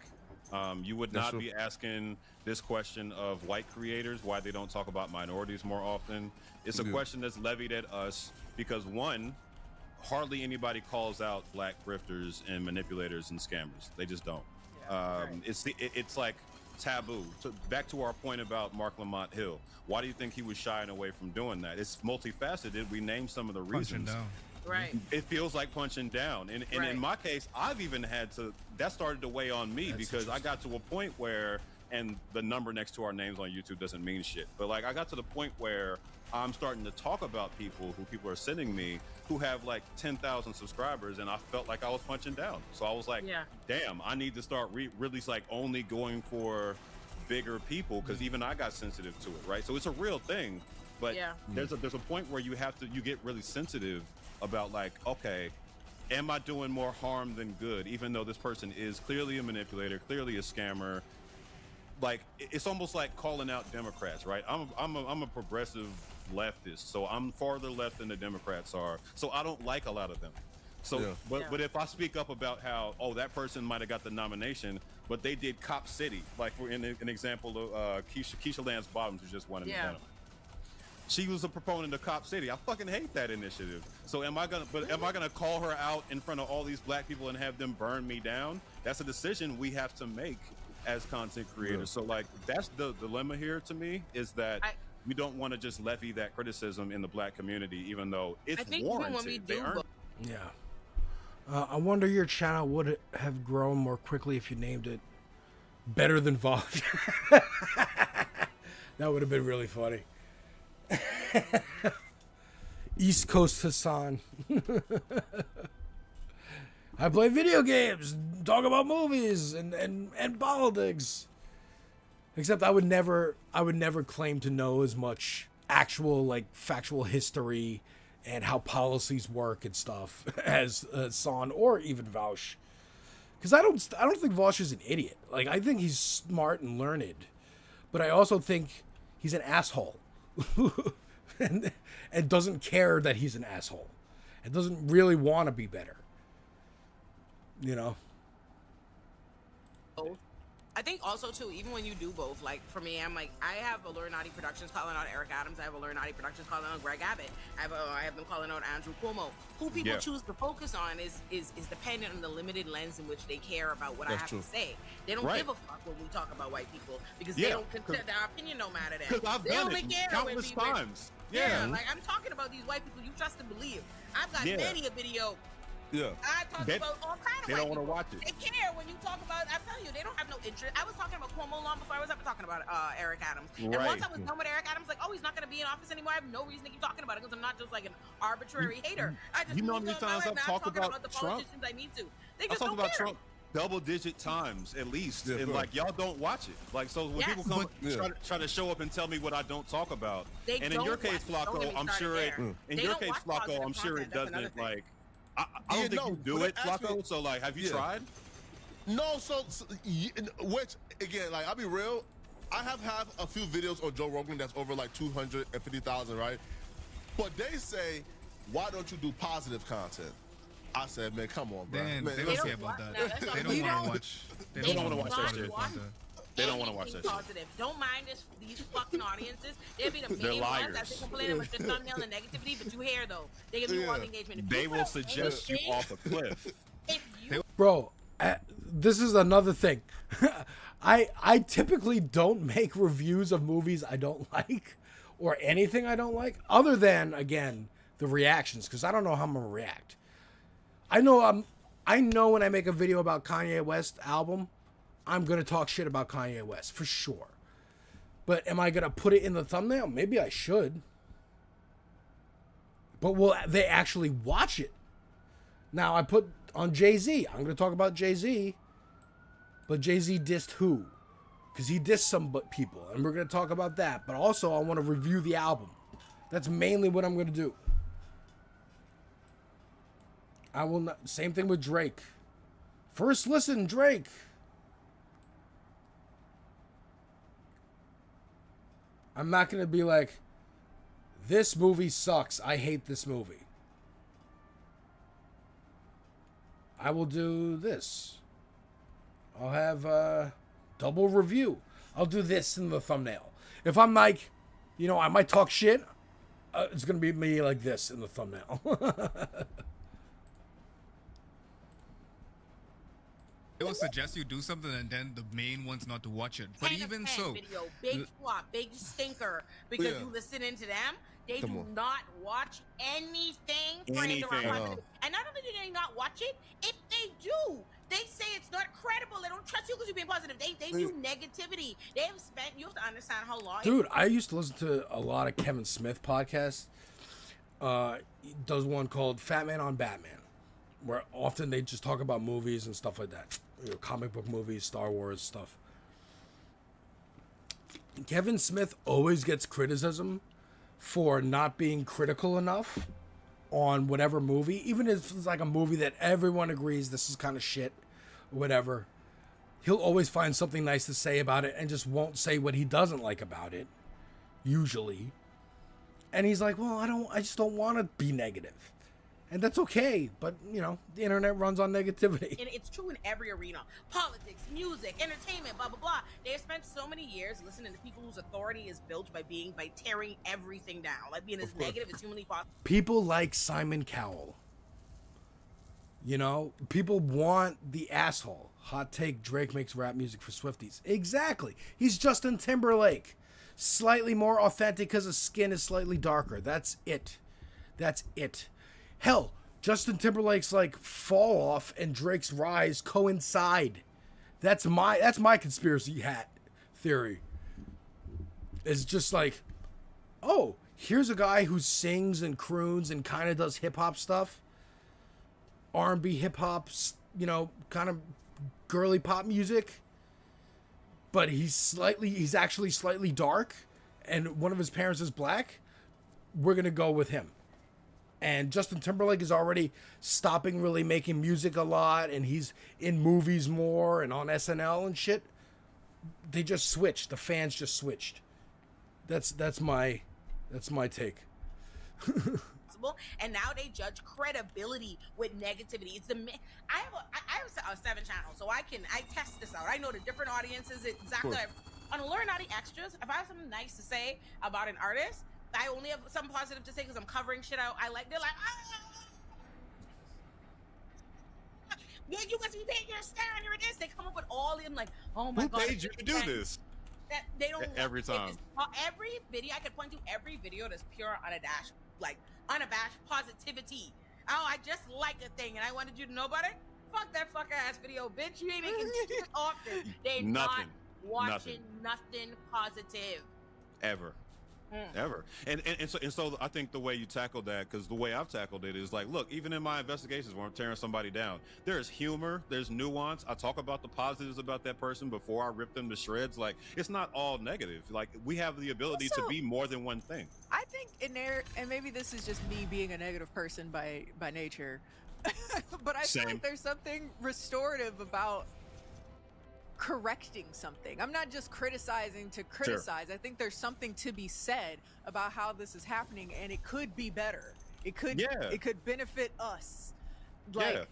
You would That's not true. be asking this question of white creators why they don't talk about minorities more often. It's a Yeah. question that's levied at us because one, hardly anybody calls out black grifters and manipulators and scammers. They just don't. It's like taboo. So back to our point about Mark Lamont Hill. Why do you think he was shying away from doing that? It's multifaceted. We named some of the reasons. Punching down. Right. It feels like punching down. And Right. in my case, I've even had to, that started to weigh on me because I got to a point where, and the number next to our names on YouTube doesn't mean shit, but like I got to the point where I'm starting to talk about people who people are sending me who have like 10,000 subscribers, and I felt like I was punching down. So I was like, Yeah. damn, I need to start really like only going for bigger people because even I got sensitive to it, right? So it's a real thing, but Yeah. there's a point where you get really sensitive about like, okay, am I doing more harm than good? Even though this person is clearly a manipulator, clearly a scammer. Like it's almost like calling out Democrats, right? I'm a progressive leftist, so I'm farther left than the Democrats are. So I don't like a lot of them. So, Yeah. but if I speak up about how, oh, that person might have got the nomination, but they did Cop City, like for an example of Keisha Lance Bottoms, who just won in Atlanta. She was a proponent of Cop City. I fucking hate that initiative. So am I gonna call her out in front of all these black people and have them burn me down? That's a decision we have to make as content creators. So like that's the dilemma here to me, is that we don't want to just levy that criticism in the black community, even though it's I think even warranted. when we They do earned Yeah. I wonder your channel would have grown more quickly if you named it Better Than Vosh. That would have been really funny. East Coast Hasan. I play video games, talk about movies and politics. Except I would never claim to know as much actual like factual history and how policies work and stuff as Son or even Vaush. Because I don't think Vaush is an idiot. Like I think he's smart and learned, but I also think he's an asshole, and doesn't care that he's an asshole, and doesn't really want to be better. You know. I think also too, even when you do both, like for me, I'm like, I have Illuminati Productions calling out Eric Adams. I have Illuminati Productions calling out Greg Abbott. I have them calling out Andrew Cuomo. Who people choose to focus on is dependent on the limited lens in which they care about what I have to say. They don't give a fuck when we talk about white people because they don't consider their opinion no matter to them. Because I've they done only it care countless times. Yeah, like I'm talking about these white people you trust and believe. I've got many a video. Yeah. I talk about all kinds of They don't want to watch it. They care when you talk about. I'm telling you, they don't have no interest. I was talking about Cuomo long before I was ever talking about Eric Adams. And once I was done with Eric Adams, like, oh, he's not going to be in office anymore. I have no reason to keep talking about it because I'm not just like an arbitrary hater. I just how many times I've talked about the Trump? politicians I need to. They I just talked don't about care. Trump double-digit times at least, and like y'all don't watch it. Like so, when people come try to show up and tell me what I don't talk about, and in your case, Flacco, I'm sure it. In your case, Flacco, I'm sure it doesn't like. I don't think you do it, Flacco. So like, have you tried? No, which again, like I'll be real, I have had a few videos on Joe Rogan that's over like 250,000, right? But they say, why don't you do positive content? I said, man, come on, bro. Man, man, they don't care about that. They don't want to watch. They don't want to watch that shit. They don't want to watch that shit. Positive. Don't mind these fucking audiences. They'll be the main ones that they complain about your thumbnail and negativity, but you hear though. They give you all the engagement. If They will suggest you off a cliff. Bro, this is another thing. I typically don't make reviews of movies I don't like or anything I don't like, other than again the reactions, because I don't know how I'm gonna react. I know when I make a video about Kanye West album, I'm gonna talk shit about Kanye West for sure. But am I gonna put it in the thumbnail? Maybe I should. But will they actually watch it? Now I put on Jay-Z. I'm gonna talk about Jay-Z. But Jay-Z dissed who? Because he dissed some people, and we're gonna talk about that. But also I want to review the album. That's mainly what I'm gonna do. I will not. Same thing with Drake. First listen, Drake. I'm not going to be like, this movie sucks. I hate this movie. I will do this. I'll have a double review. I'll do this in the thumbnail. If I'm like, I might talk shit, it's going to be me like this in the thumbnail. It will suggest you do something and then the main one's not to watch it. But even so, video, big flop, big stinker, because you listen into them. They do not watch anything. And not only do they not watch it, if they do, they say it's not credible. They don't trust you because you're being positive. They do negativity. They have spent. You have to understand how long. Dude, I used to listen to a lot of Kevin Smith podcasts. He does one called Fat Man on Batman, where often they just talk about movies and stuff like that. Comic book movies, Star Wars stuff. Kevin Smith always gets criticism for not being critical enough on whatever movie, even if it's like a movie that everyone agrees this is kind of shit or whatever. He'll always find something nice to say about it and just won't say what he doesn't like about it, usually. And he's like, well, I just don't want to be negative. And that's okay, but, the internet runs on negativity. And it's true in every arena. Politics, music, entertainment, blah, blah, blah. They have spent so many years listening to people whose authority is built by tearing everything down. Like being as negative as humanly possible. People like Simon Cowell. People want the asshole. Hot take, Drake makes rap music for Swifties. Exactly. He's Justin Timberlake. Slightly more authentic because his skin is slightly darker. That's it. Hell, Justin Timberlake's like fall off and Drake's rise coincide. That's my conspiracy hat theory. It's just like, oh, here's a guy who sings and croons and kind of does hip hop stuff, R&B, hip hop, kind of girly pop music. But he's actually slightly dark, and one of his parents is black. We're gonna go with him. And Justin Timberlake is already stopping really making music a lot, and he's in movies more and on SNL and shit. They just switched. The fans just switched. That's my take. possible, and now they judge credibility with negativity. It's I have a 7 channel, so I test this out. I know the different audiences exactly. On Illuminati Extras, if I have something nice to say about an artist, I only have something positive to say because I'm covering shit out. They're like, you must be paying your star and you're this. They come up with all of them like, oh my God. Who paid you to do this? That they don't every time. Every video I could point to every video that's pure unabashed positivity. Oh, I just like a thing and I wanted you to know about it. Fuck that fuck ass video, bitch. You ain't making shit often. They not watching nothing positive ever. Ever. And so I think the way you tackled that, because the way I've tackled it is like, look, even in my investigations where I'm tearing somebody down, there's humor, there's nuance. I talk about the positives about that person before I rip them to shreds. Like, it's not all negative. Like, we have the ability to be more than one thing. I think in there, and maybe this is just me being a negative person by nature, but I feel like there's something restorative about correcting something. I'm not just criticizing to criticize. Sure. I think there's something to be said about how this is happening, and it could be better. It could benefit us. Like,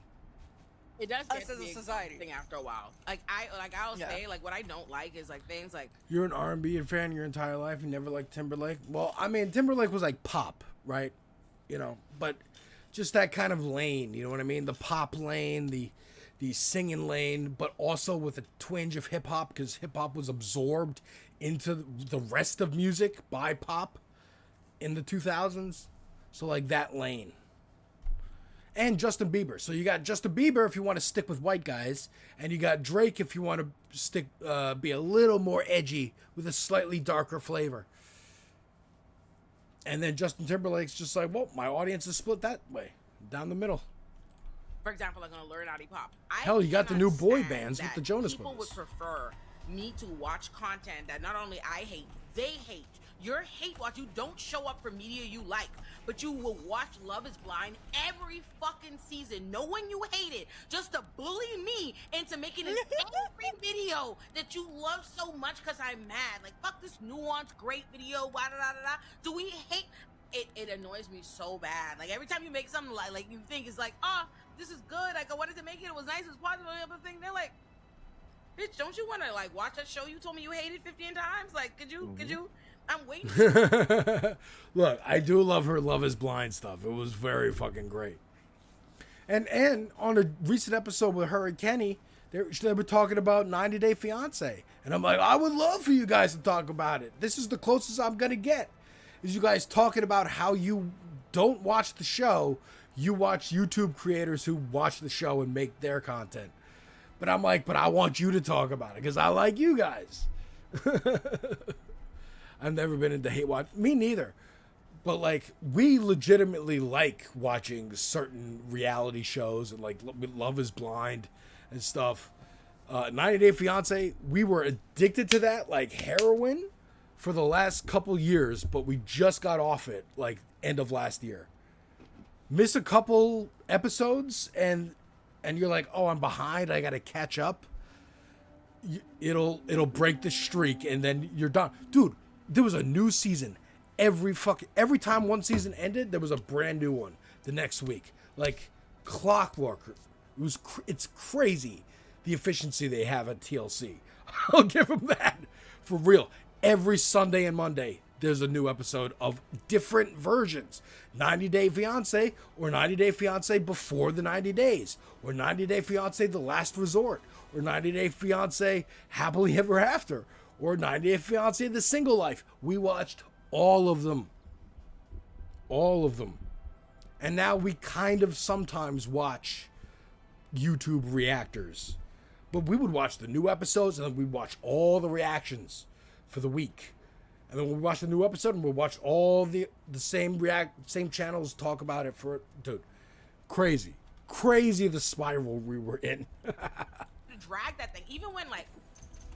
it does get us as a society thing after a while. I'll say what I don't like is like things like, you're an R&B fan your entire life, you never liked Timberlake. Well, I mean, Timberlake was like pop, right? You know, but just that kind of lane, you know what I mean? The pop lane, the singing lane, but also with a twinge of hip-hop, because hip-hop was absorbed into the rest of music by pop in the 2000s. So like that lane. And Justin Bieber. So you got Justin Bieber if you want to stick with white guys, and you got Drake if you want to be a little more edgy with a slightly darker flavor. And then Justin Timberlake's just like, well, my audience is split that way, down the middle. For example, like on Illuminati Pop. Hell, you got the new boy bands with the Jonas People Brothers. would prefer me to watch content that not only I hate, they hate. Your hate watch, you don't show up for media you like, but you will watch Love is Blind every fucking season, knowing you hate it, just to bully me into making it every video that you love so much because I'm mad. Like, fuck this nuanced, great video, da da da da. Do we hate? It annoys me so bad. Like, every time you make something like you think it's like, this is good. Like, I wanted to make it. It was nice. It was positive. The other thing, they're like, bitch, don't you want to like watch that show you told me you hated 15 times? Like, could you? I'm waiting. Look, I do love her Love is Blind stuff. It was very fucking great. And on a recent episode with her and Kenny, they were talking about 90 Day Fiance. And I'm like, I would love for you guys to talk about it. This is the closest I'm going to get. Is you guys talking about how you don't watch the show, you watch YouTube creators who watch the show and make their content. But I'm like, but I want you to talk about it because I like you guys. I've never been into hate watch. Me neither. But like, we legitimately like watching certain reality shows and like Love is Blind and stuff. 90 Day Fiance, we were addicted to that like heroin for the last couple years, but we just got off it like end of last year. Miss a couple episodes and you're like, oh, I'm behind, I gotta catch up. It'll break the streak and then you're done. Dude, there was a new season every time one season ended, there was a brand new one the next week, like clockwork. It's crazy the efficiency they have at TLC. I'll give them that for real. Every Sunday and Monday, there's a new episode of different versions. 90 Day Fiance, or 90 Day Fiance before the 90 days, or 90 Day Fiance The Last Resort, or 90 Day Fiance Happily Ever After, or 90 Day Fiance The Single Life. We watched all of them. All of them. And now we kind of sometimes watch YouTube reactors. But we would watch the new episodes and then we'd watch all the reactions for the week. And then we'll watch the new episode and we'll watch all the same channels talk about it for, dude, crazy the spiral we were in. To drag that thing, even when like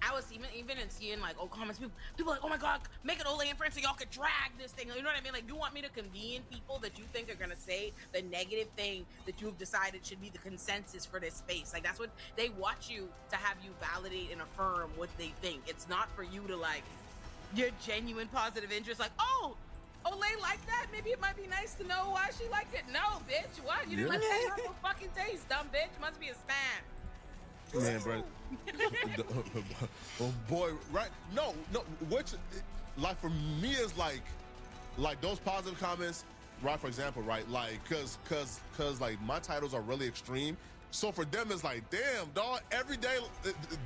I was even in seeing like comments, people like, oh my god, make an Ole and friends so y'all could drag this thing. You know what I mean? Like, you want me to convene people that you think are gonna say the negative thing that you've decided should be the consensus for this space. Like, that's what they watch you to have you validate and affirm what they think. It's not for you to like your genuine positive interest. Like, oh, Olay liked that. Maybe it might be nice to know why she liked it. No, bitch. Why? You didn't like it? You have no fucking taste, dumb bitch. Must be a stan. Man, bro. Oh boy, right? No. Which, like, for me is like those positive comments, right? For example, right? Like, cause like my titles are really extreme. So for them, it's like, damn, dog. Every day,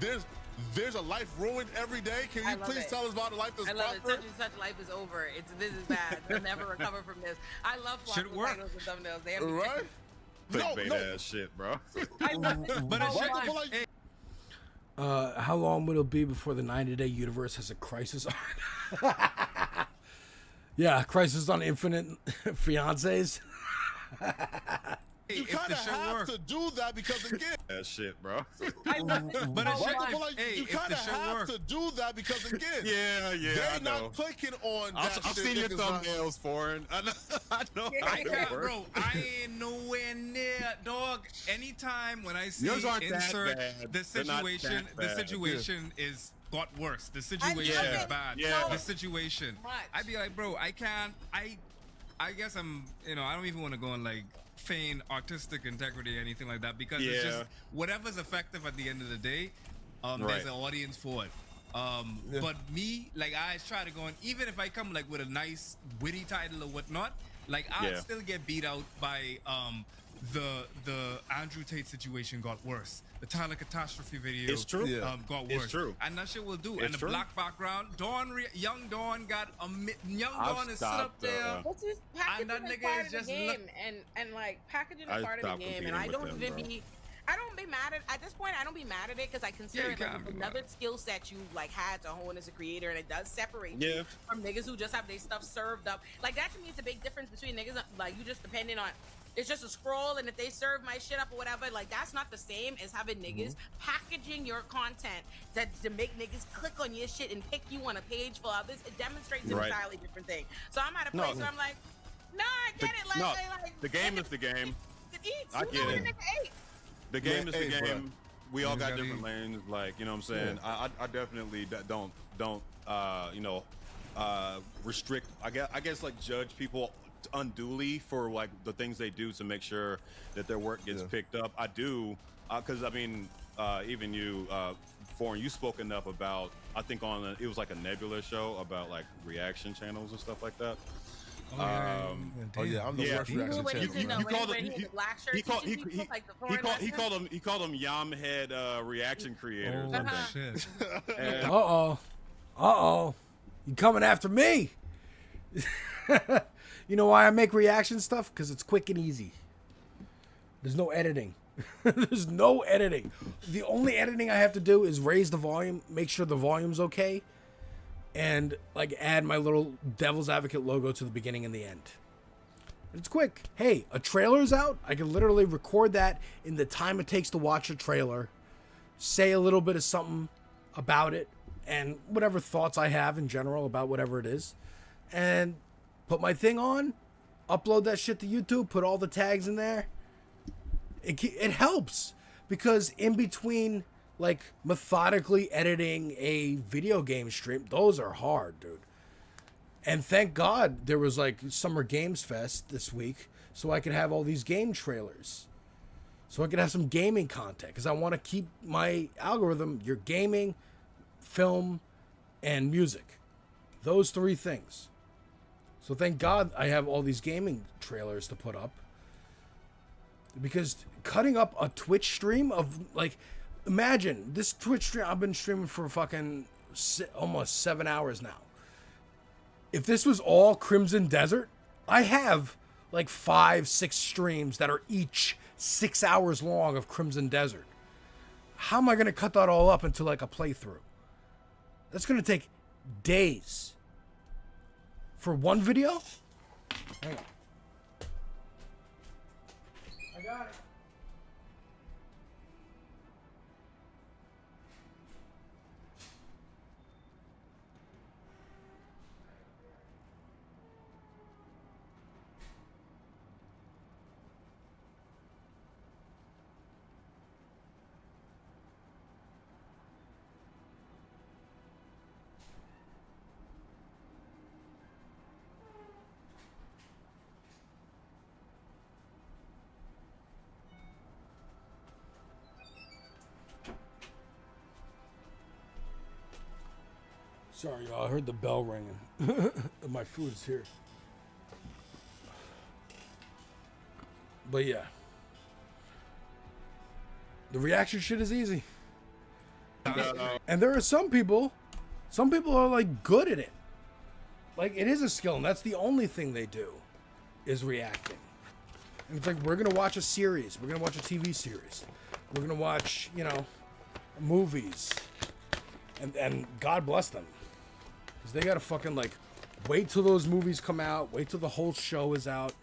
there's a life ruined every day. Can you please tell us about a life that's I love it. prosperous? Such and such life is over. This is bad. They'll never recover from this. I love Should flopping titles and thumbnails. They have me Right? Clickbait ass shit, bro. I love it. But it's Like, How long will it be before the 90-day universe has a crisis? Yeah, crisis on infinite fiancés. You kind of have to do that because again, that shit, bro. I love it. But it's you kind of have to do that because again, Yeah, I they're know. not clicking on I've that shit. seen your Niggas not- thumbnails, foreign. I know. I can't, bro. I ain't nowhere near, dog. Anytime when I see Yours aren't that insert bad. the They're not that situation, the bad. situation is got worse. The situation Yeah. is bad. Yeah. The situation. I'd be like, bro, I can't. I guess I'm. I don't even want to go on like feign artistic integrity or anything like that because it's Yeah. just whatever's effective at the end of the day. There's Right. an audience for it. But me, like I try to go on, even if I come like with a nice witty title or whatnot, like I'll Yeah. still get beat out by the Andrew Tate situation got worse. The Tyler Catastrophe video It's true. got It's worse. true. And that shit will do. It's and the true. black background, young Dawn got young I've Dawn is sit up stopped, there. What's this packaging that is nigga part is of the just game, and like packaging I is part of stopped the game, competing and I with don't them, even bro. be. I don't be mad at this point. I don't be mad at it because I consider Yeah, you it like can't it's be another mad. skill set you like had to hone as a creator, and it does separate Yeah. you from niggas who just have their stuff served up. Like that to me is a big difference between niggas like you just depending on. It's just a scroll, and if they serve my shit up or whatever, like that's not the same as having niggas packaging your content to make niggas click on your shit and pick you on a page for others. It demonstrates an Right. entirely different thing. So I'm at a No. place where I'm like, no, I get it. Like, no, like the game is the game. it eats. I Who get know it. what a nigga ate? The game Man, is the hey, game. bro. We all Niggas got gotta different eat. lanes. Like, you know what I'm saying? I definitely don't restrict. I guess like judge people unduly for like the things they do to make sure that their work gets picked up. I do, because I mean, even you, Foreign, you spoke enough about. I think it was like a Nebula show about like reaction channels and stuff like that. Oh yeah, I'm the worst You reaction when channel. you know, You called when it- he the black shirt he called- teaching he- people, he- like the He foreign called them Yam Head reaction creators. I Oh think. shit. And- Uh-oh. You coming after me? You know why I make reaction stuff? Because it's quick and easy. There's no editing. There's no editing. The only editing I have to do is raise the volume, make sure the volume's okay, and like add my little Devil's Advocate logo to the beginning and the end. It's quick. Hey, a trailer's out. I can literally record that in the time it takes to watch a trailer, say a little bit of something about it, and whatever thoughts I have in general about whatever it is, and put my thing on, upload that shit to YouTube, put all the tags in there. It helps because in between like methodically editing a video game stream, those are hard, dude. And thank God there was like Summer Games Fest this week so I could have all these game trailers. So I could have some gaming content because I want to keep my algorithm, your gaming, film, and music. Those three things. So thank God I have all these gaming trailers to put up. Because cutting up a Twitch stream of like, imagine this Twitch stream, I've been streaming for fucking almost 7 hours now. If this was all Crimson Desert, I have like 5-6 streams that are each 6 hours long of Crimson Desert. How am I going to cut that all up into like a playthrough? That's going to take days. For one video? Hang on. I got it. Sorry, y'all. I heard the bell ringing. My food's here. But yeah. The reaction shit is easy. And there are some people are like good at it. Like it is a skill, and that's the only thing they do is reacting. And it's like, we're gonna watch a series, we're gonna watch a TV series, we're gonna watch, you know, movies, and God bless them, because they gotta fucking like wait till those movies come out, wait till the whole show is out,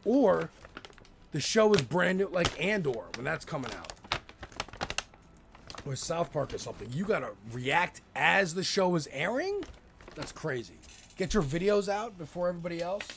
or the show is brand new, like Andor, when that's coming out, or South Park or something. You gotta react as the show is airing. That's crazy. Get your videos out before everybody else.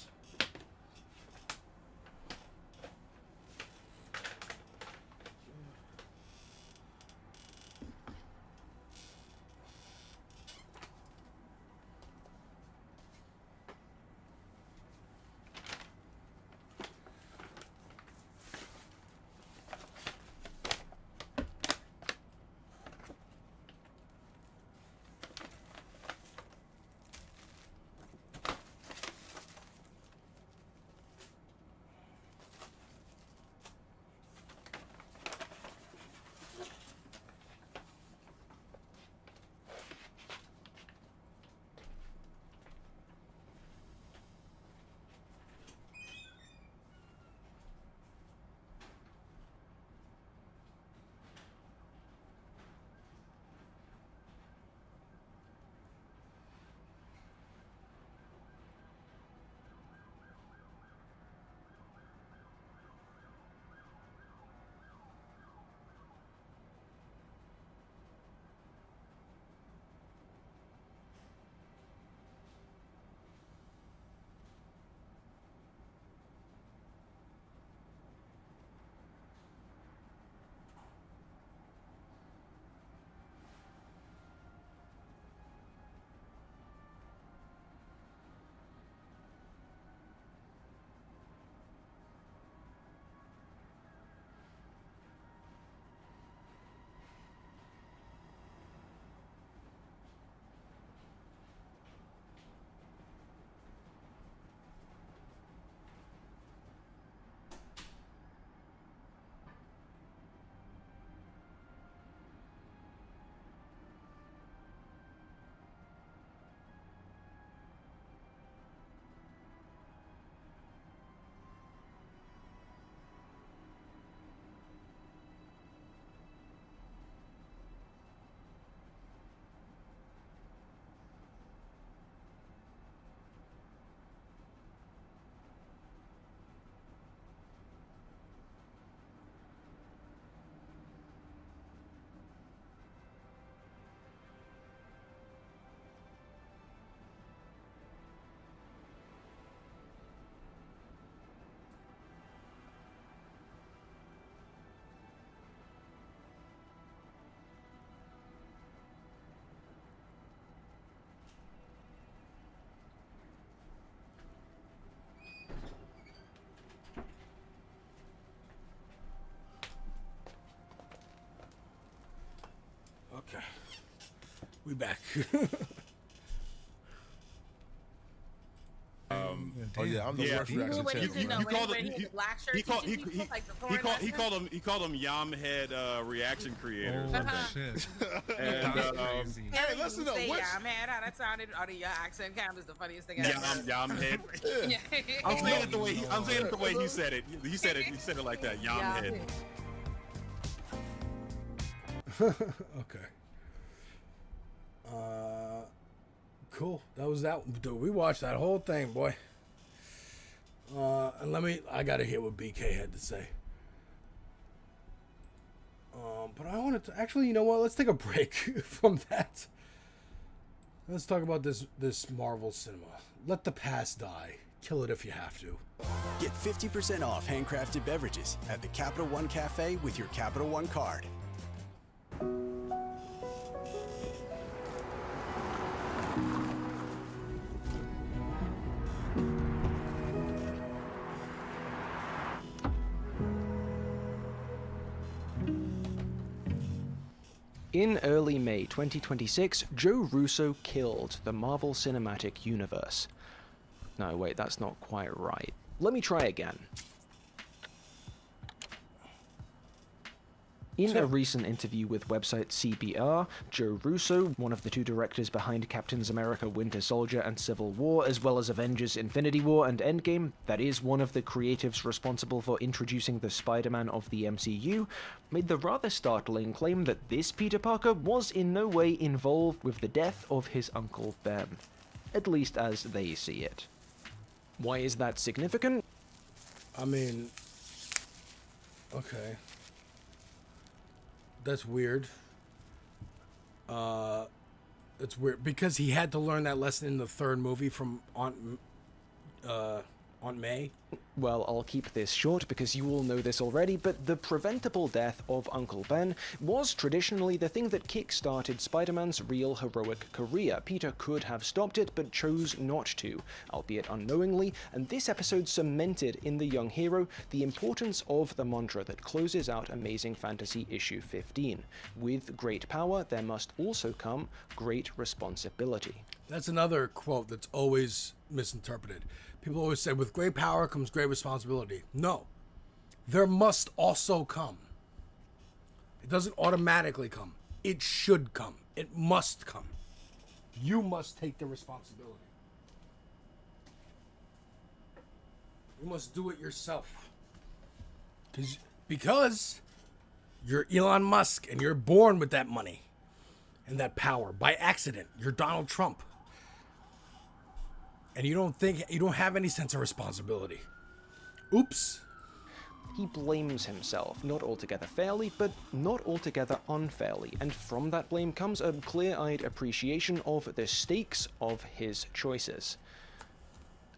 Okay. We back. Oh yeah, I'm the worst reaction champion. He called him Yamhead reaction creator. Hey, listen though. Yamhead, how that sounded out of your accent cam is the funniest thing ever. Yamhead. I'm saying it the way he said it. He said it like that. Yamhead. Okay. Cool. That was that. Dude, we watched that whole thing, boy. And I gotta hear what BK had to say. But I wanted to, actually, you know what? Let's take a break from that. Let's talk about this Marvel cinema. Let the past die. Kill it if you have to. Get 50% off handcrafted beverages at the Capital One Cafe with your Capital One card. In early May 2026, Joe Russo killed the Marvel Cinematic Universe. No, wait, that's not quite right. Let me try again. In a recent interview with website CBR, Joe Russo, one of the two directors behind Captain America Winter Soldier and Civil War, as well as Avengers Infinity War and Endgame, that is one of the creatives responsible for introducing the Spider-Man of the MCU, made the rather startling claim that this Peter Parker was in no way involved with the death of his Uncle Ben. At least as they see it. Why is that significant? I mean, okay. That's weird. It's weird because he had to learn that lesson in the third movie from Aunt May. Well, I'll keep this short because you all know this already, but the preventable death of Uncle Ben was traditionally the thing that kick-started Spider-Man's real heroic career. Peter could have stopped it, but chose not to, albeit unknowingly, and this episode cemented in the young hero the importance of the mantra that closes out Amazing Fantasy issue 15. With great power, there must also come great responsibility. That's another quote that's always misinterpreted. People always say, with great power comes great responsibility. No. There must also come. It doesn't automatically come. It should come. It must come. You must take the responsibility. You must do it yourself. Because you're Elon Musk and you're born with that money and that power by accident. You're Donald Trump. And you don't have any sense of responsibility. Oops. He blames himself, not altogether fairly, but not altogether unfairly, and from that blame comes a clear-eyed appreciation of the stakes of his choices.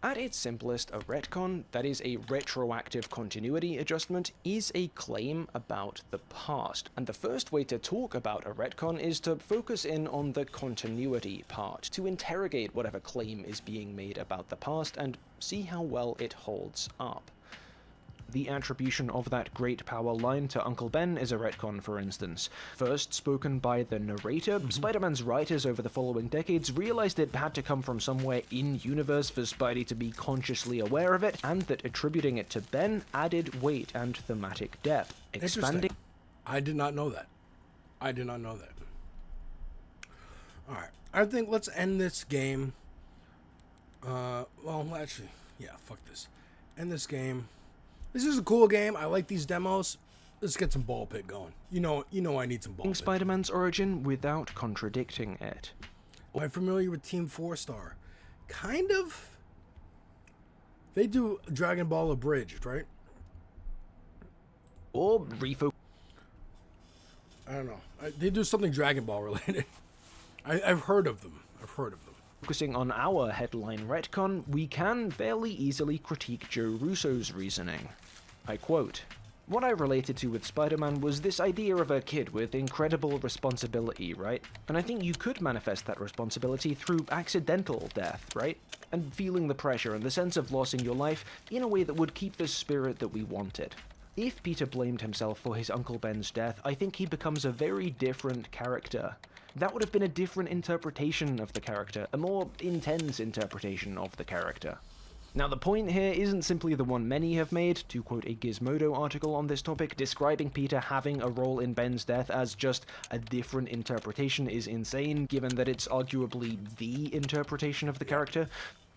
At its simplest, a retcon, that is a retroactive continuity adjustment, is a claim about the past. And the first way to talk about a retcon is to focus in on the continuity part, to interrogate whatever claim is being made about the past and see how well it holds up. The attribution of that great power line to Uncle Ben is a retcon, for instance. First spoken by the narrator, Spider-Man's writers over the following decades realized it had to come from somewhere in-universe for Spidey to be consciously aware of it, and that attributing it to Ben added weight and thematic depth, expanding... I did not know that. Alright, I think let's end this game. Well, actually, yeah, fuck this. End this game. This is a cool game. I like these demos. Let's get some ball pit going. You know I need some ball pit. Spider-Man's origin without contradicting it. Am I familiar with Team 4-Star? Kind of. They do Dragon Ball Abridged, right? Or refocus. I don't know. They do something Dragon Ball related. I've heard of them. Focusing on our headline retcon, we can fairly easily critique Joe Russo's reasoning. I quote, "What I related to with Spider-Man was this idea of a kid with incredible responsibility, right? And I think you could manifest that responsibility through accidental death, right? And feeling the pressure and the sense of loss in your life in a way that would keep the spirit that we wanted. If Peter blamed himself for his Uncle Ben's death, I think he becomes a very different character. That would have been a different interpretation of the character, a more intense interpretation of the character. Now, the point here isn't simply the one many have made, to quote a Gizmodo article on this topic, describing Peter having a role in Ben's death as just a different interpretation is insane, given that it's arguably the interpretation of the character.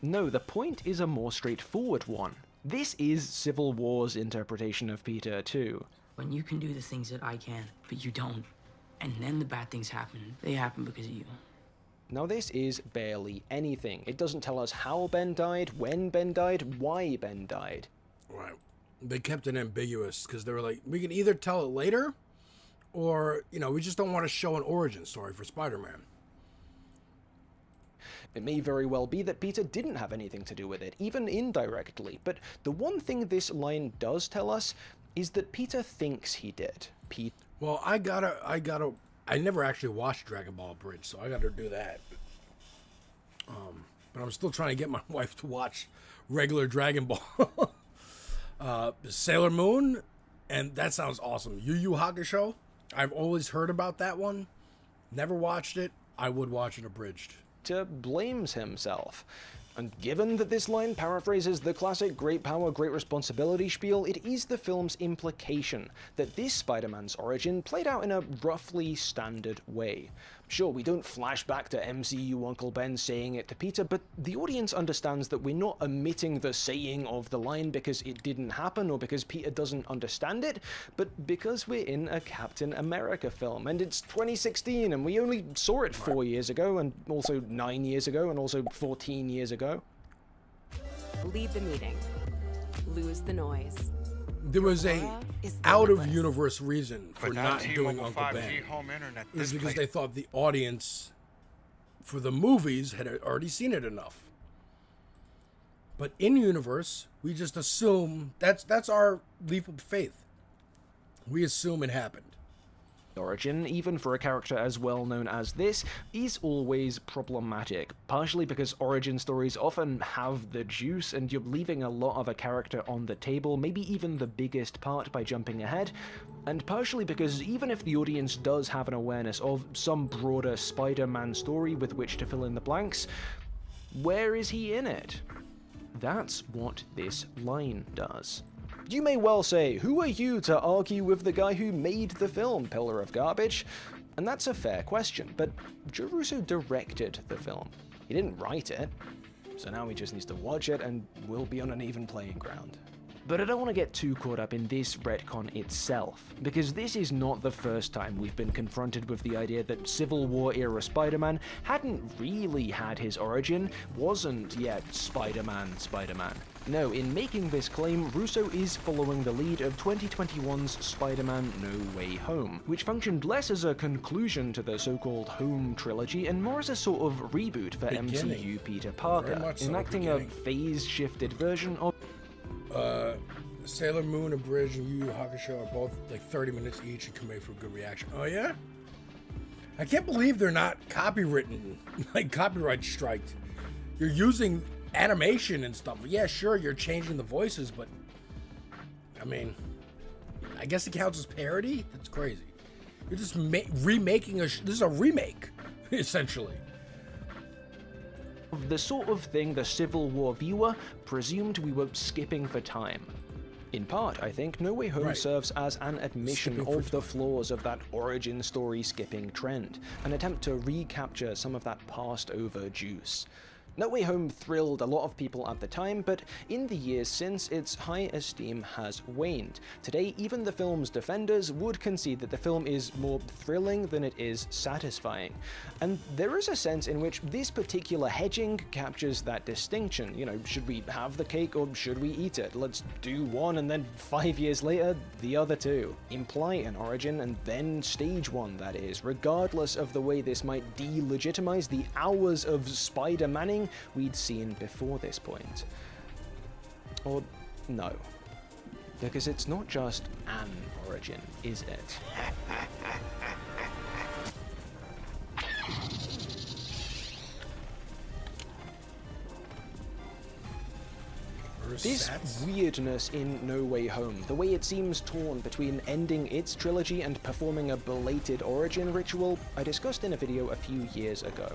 No, the point is a more straightforward one. This is Civil War's interpretation of Peter, too. When you can do the things that I can, but you don't, and then the bad things happen, they happen because of you. Now this is barely anything. It doesn't tell us how Ben died, when Ben died, why Ben died. Right. They kept it ambiguous because they were like, we can either tell it later, or, we just don't want to show an origin story for Spider-Man. It may very well be that Peter didn't have anything to do with it, even indirectly, but the one thing this line does tell us is that Peter thinks he did. Well, I never actually watched Dragon Ball Bridge, so I gotta do that. But I'm still trying to get my wife to watch regular Dragon Ball. Sailor Moon, and that sounds awesome. Yu Yu Hakusho, I've always heard about that one. Never watched it. I would watch it abridged. Blames himself. And given that this line paraphrases the classic great power, great responsibility spiel, it is the film's implication that this Spider-Man's origin played out in a roughly standard way. Sure, we don't flash back to MCU Uncle Ben saying it to Peter, but the audience understands that we're not omitting the saying of the line because it didn't happen or because Peter doesn't understand it, but because we're in a Captain America film, and it's 2016, and we only saw it 4 years ago, and also 9 years ago, and also 14 years ago. Lead the meeting. Lose the noise. There was a out-of-universe reason for not doing Uncle Ben. It was because they thought the audience for the movies had already seen it enough. But in-universe, we just assume that's our leap of faith. We assume it happened. Origin, even for a character as well known as this, is always problematic, partially because origin stories often have the juice and you're leaving a lot of a character on the table, maybe even the biggest part by jumping ahead, and partially because even if the audience does have an awareness of some broader Spider-Man story with which to fill in the blanks, where is he in it? That's what this line does. You may well say, who are you to argue with the guy who made the film, Pillar of Garbage? And that's a fair question, but Joe Russo directed the film. He didn't write it, so now he just needs to watch it and we'll be on an even playing ground. But I don't want to get too caught up in this retcon itself, because this is not the first time we've been confronted with the idea that Civil War-era Spider-Man hadn't really had his origin, wasn't yet Spider-Man. No, in making this claim, Russo is following the lead of 2021's Spider-Man No Way Home, which functioned less as a conclusion to the so-called Home trilogy and more as a sort of reboot for MCU Peter Parker, enacting a phase-shifted version of... Sailor Moon, Abridged, and Yu Yu Hakusho are both like 30 minutes each and can make for a good reaction. Oh yeah? I can't believe they're not copywritten, like copyright striked. You're using animation and stuff. Yeah, sure, you're changing the voices, but I mean, I guess it counts as parody? That's crazy. You're just remaking this is a remake, essentially. The sort of thing the Civil War viewer presumed we were skipping for time. In part, I think No Way Home serves as an admission of the flaws of that origin story skipping trend, an attempt to recapture some of that passed over juice. No Way Home thrilled a lot of people at the time, but in the years since, its high esteem has waned. Today, even the film's defenders would concede that the film is more thrilling than it is satisfying. And there is a sense in which this particular hedging captures that distinction. You know, should we have the cake or should we eat it? Let's do one and then 5 years later, the other two. Imply an origin and then stage one, that is, regardless of the way this might delegitimize the hours of Spider-Manning we'd seen before this point. Or no. Because it's not just an origin, is it? This weirdness in No Way Home, the way it seems torn between ending its trilogy and performing a belated origin ritual, I discussed in a video a few years ago.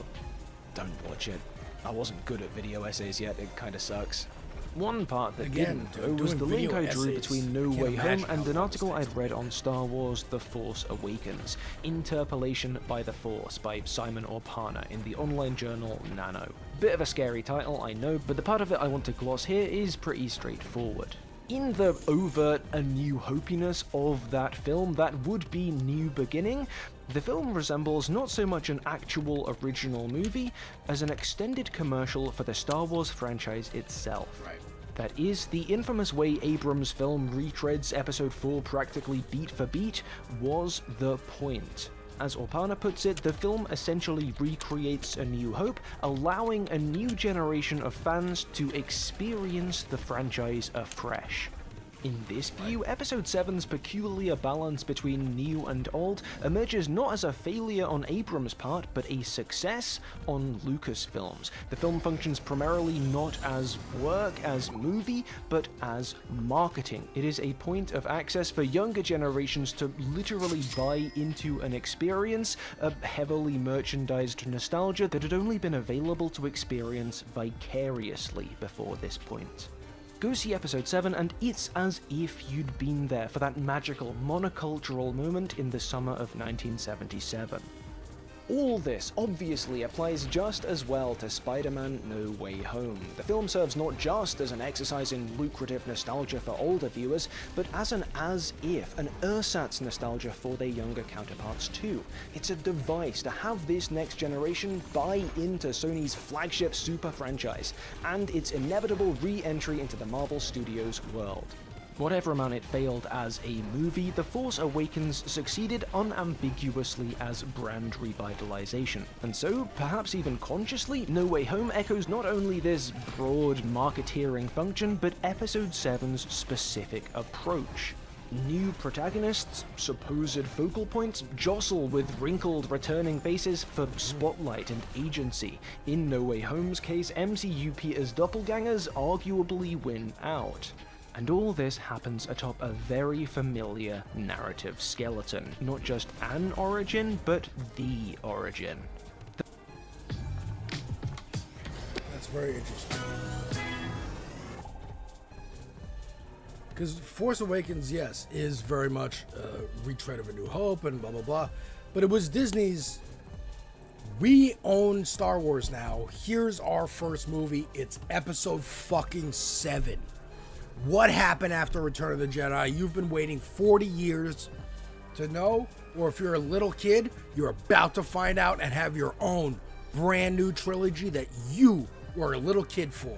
Don't watch it. I wasn't good at video essays yet, it kinda sucks. One part that didn't, though, was the link I drew between No Way Home and an article I'd read on Star Wars The Force Awakens, Interpolation by the Force by Simon Orpana in the online journal Nano. Bit of a scary title, I know, but the part of it I want to gloss here is pretty straightforward. In the overt A New Hopiness of that film, that would-be new beginning, the film resembles not so much an actual original movie as an extended commercial for the Star Wars franchise itself. That is, the infamous way Abrams' film retreads Episode 4 practically beat for beat was the point. As Orpana puts it, the film essentially recreates A New Hope, allowing a new generation of fans to experience the franchise afresh. In this view, Episode 7's peculiar balance between new and old emerges not as a failure on Abrams' part, but a success on Lucasfilm's. The film functions primarily not as work, as movie, but as marketing. It is a point of access for younger generations to literally buy into an experience, a heavily merchandised nostalgia that had only been available to experience vicariously before this point. Go see Episode 7 and it's as if you'd been there for that magical monocultural moment in the summer of 1977. All this obviously applies just as well to Spider-Man No Way Home. The film serves not just as an exercise in lucrative nostalgia for older viewers, but as an as-if, an ersatz nostalgia for their younger counterparts too. It's a device to have this next generation buy into Sony's flagship super franchise, and its inevitable re-entry into the Marvel Studios world. Whatever amount it failed as a movie, The Force Awakens succeeded unambiguously as brand revitalization. And so, perhaps even consciously, No Way Home echoes not only this broad marketeering function, but Episode 7's specific approach. New protagonists, supposed focal points, jostle with wrinkled returning faces for spotlight and agency. In No Way Home's case, MCU Peter's doppelgangers arguably win out. And all this happens atop a very familiar narrative skeleton. Not just an origin, but the origin. That's very interesting. Because Force Awakens, yes, is very much a retread of A New Hope and blah, blah, blah. But it was Disney's, we own Star Wars now. Here's our first movie. It's Episode fucking 7. What happened after Return of the Jedi? You've been waiting 40 years to know, or if you're a little kid, you're about to find out and have your own brand new trilogy that you were a little kid for.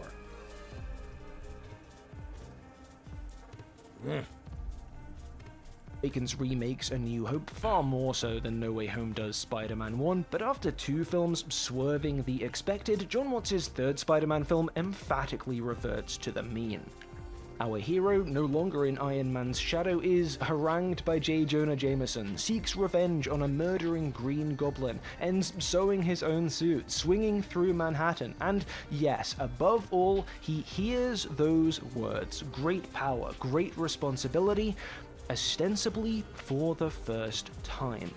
Awakens remakes A New Hope far more so than No Way Home does Spider-Man 1, but after two films swerving the expected, John Watts' third Spider-Man film emphatically reverts to the mean. Our hero, no longer in Iron Man's shadow, is harangued by J. Jonah Jameson, seeks revenge on a murdering Green Goblin, ends sewing his own suit, swinging through Manhattan, and yes, above all, he hears those words, great power, great responsibility, ostensibly for the first time.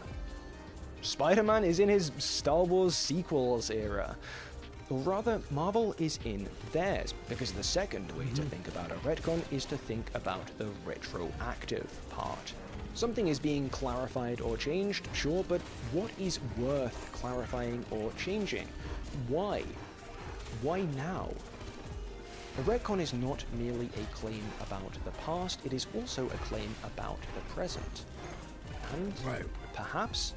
Spider-Man is in his Star Wars sequels era. Or rather, Marvel is in theirs, because the second way to think about a retcon is to think about the retroactive part. Something is being clarified or changed, sure, but what is worth clarifying or changing? Why? Why now? A retcon is not merely a claim about the past, it is also a claim about the present. And perhaps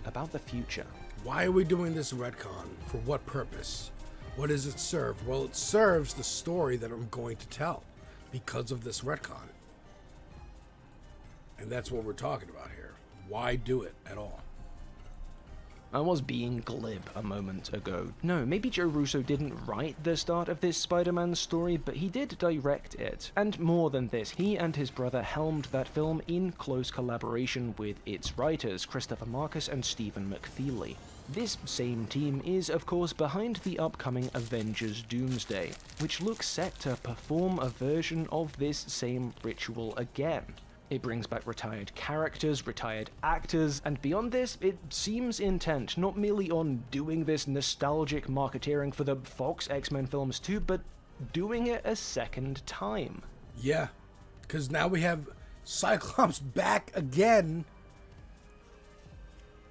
about the future. Why are we doing this retcon? For what purpose? What does it serve? Well, it serves the story that I'm going to tell because of this retcon. And that's what we're talking about here. Why do it at all? I was being glib a moment ago. No, maybe Joe Russo didn't write the start of this Spider-Man story, but he did direct it. And more than this, he and his brother helmed that film in close collaboration with its writers, Christopher Marcus and Stephen McFeely. This same team is, of course, behind the upcoming Avengers Doomsday, which looks set to perform a version of this same ritual again. It brings back retired characters, retired actors, and beyond this, it seems intent not merely on doing this nostalgic marketeering for the Fox X-Men films too, but doing it a second time. Yeah, because now we have Cyclops back again,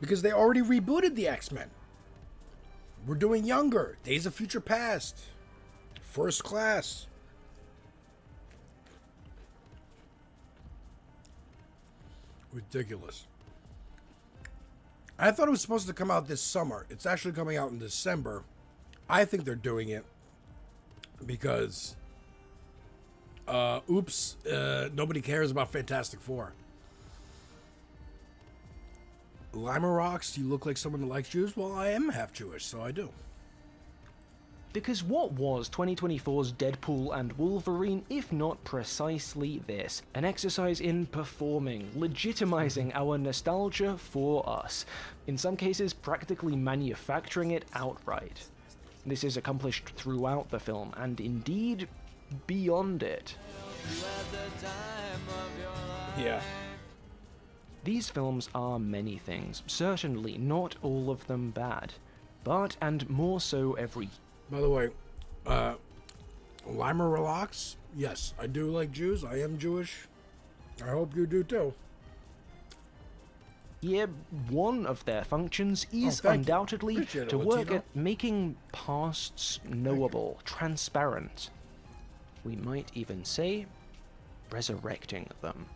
because they already rebooted the X-Men. We're doing younger, Days of Future Past, First Class. Ridiculous. I thought it was supposed to come out this summer. It's actually coming out in December. I think they're doing it because nobody cares about Fantastic Four. Lima rocks, you look like someone that likes Jews? Well, I am half Jewish, so I do. Because what was 2024's Deadpool and Wolverine if not precisely this? An exercise in performing, legitimizing our nostalgia for us, in some cases practically manufacturing it outright. This is accomplished throughout the film, and indeed, beyond it. Yeah. These films are many things, certainly not all of them bad, but, and more so every... By the way, Lima Relax, yes, I do like Jews, I am Jewish, I hope you do too. Yeah, one of their functions is undoubtedly to work at making pasts knowable, transparent. We might even say, resurrecting them.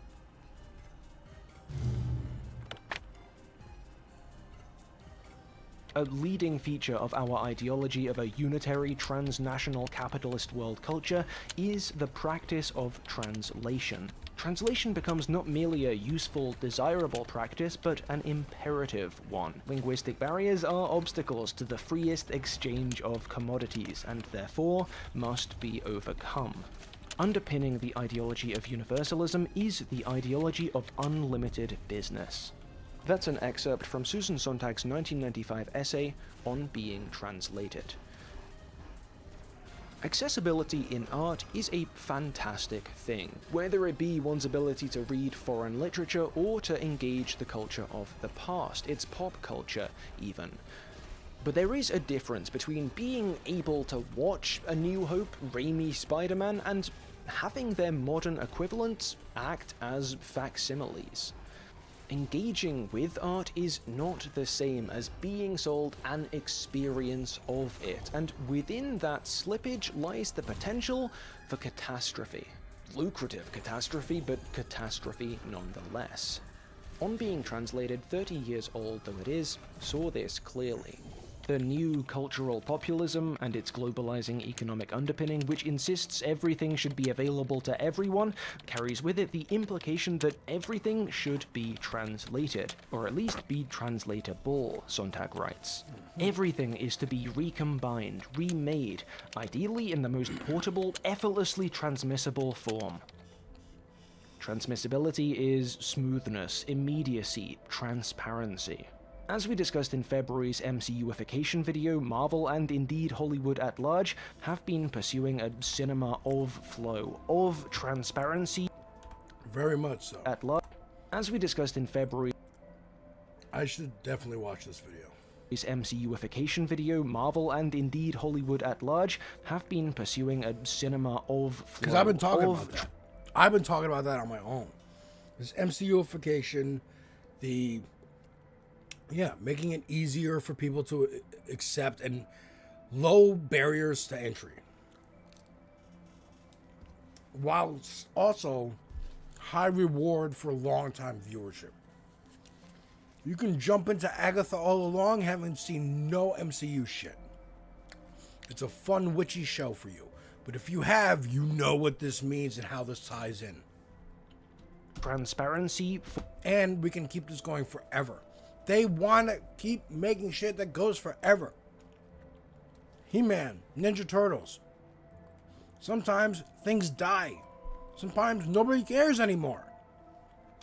A leading feature of our ideology of a unitary transnational capitalist world culture is the practice of translation. Translation becomes not merely a useful, desirable practice, but an imperative one. Linguistic barriers are obstacles to the freest exchange of commodities, and therefore must be overcome. Underpinning the ideology of universalism is the ideology of unlimited business. That's an excerpt from Susan Sontag's 1995 essay on being translated. Accessibility in art is a fantastic thing, whether it be one's ability to read foreign literature or to engage the culture of the past, its pop culture even. But there is a difference between being able to watch A New Hope, Raimi Spider-Man, and having their modern equivalents act as facsimiles. Engaging with art is not the same as being sold an experience of it, and within that slippage lies the potential for catastrophe. Lucrative catastrophe, but catastrophe nonetheless. On Being Translated, 30 years old though it is, saw this clearly. The new cultural populism and its globalizing economic underpinning, which insists everything should be available to everyone, carries with it the implication that everything should be translated, or at least be translatable, Sontag writes. Everything is to be recombined, remade, ideally in the most portable, effortlessly transmissible form. Transmissibility is smoothness, immediacy, transparency. As we discussed in February's MCUification video, Marvel and indeed Hollywood at large have been pursuing a cinema of flow, of transparency. Very much so. At large. As we discussed in February, I should definitely watch this video. This MCUification video, Marvel and indeed Hollywood at large have been pursuing a cinema of flow. Because I've been talking about that. I've been talking about that on my own. This MCUification, making it easier for people to accept and low barriers to entry. While also high reward for long-time viewership. You can jump into Agatha all along having seen no MCU shit. It's a fun, witchy show for you. But if you have, you know what this means and how this ties in. Transparency. And we can keep this going forever. They want to keep making shit that goes forever. He-Man, Ninja Turtles. Sometimes things die. Sometimes nobody cares anymore.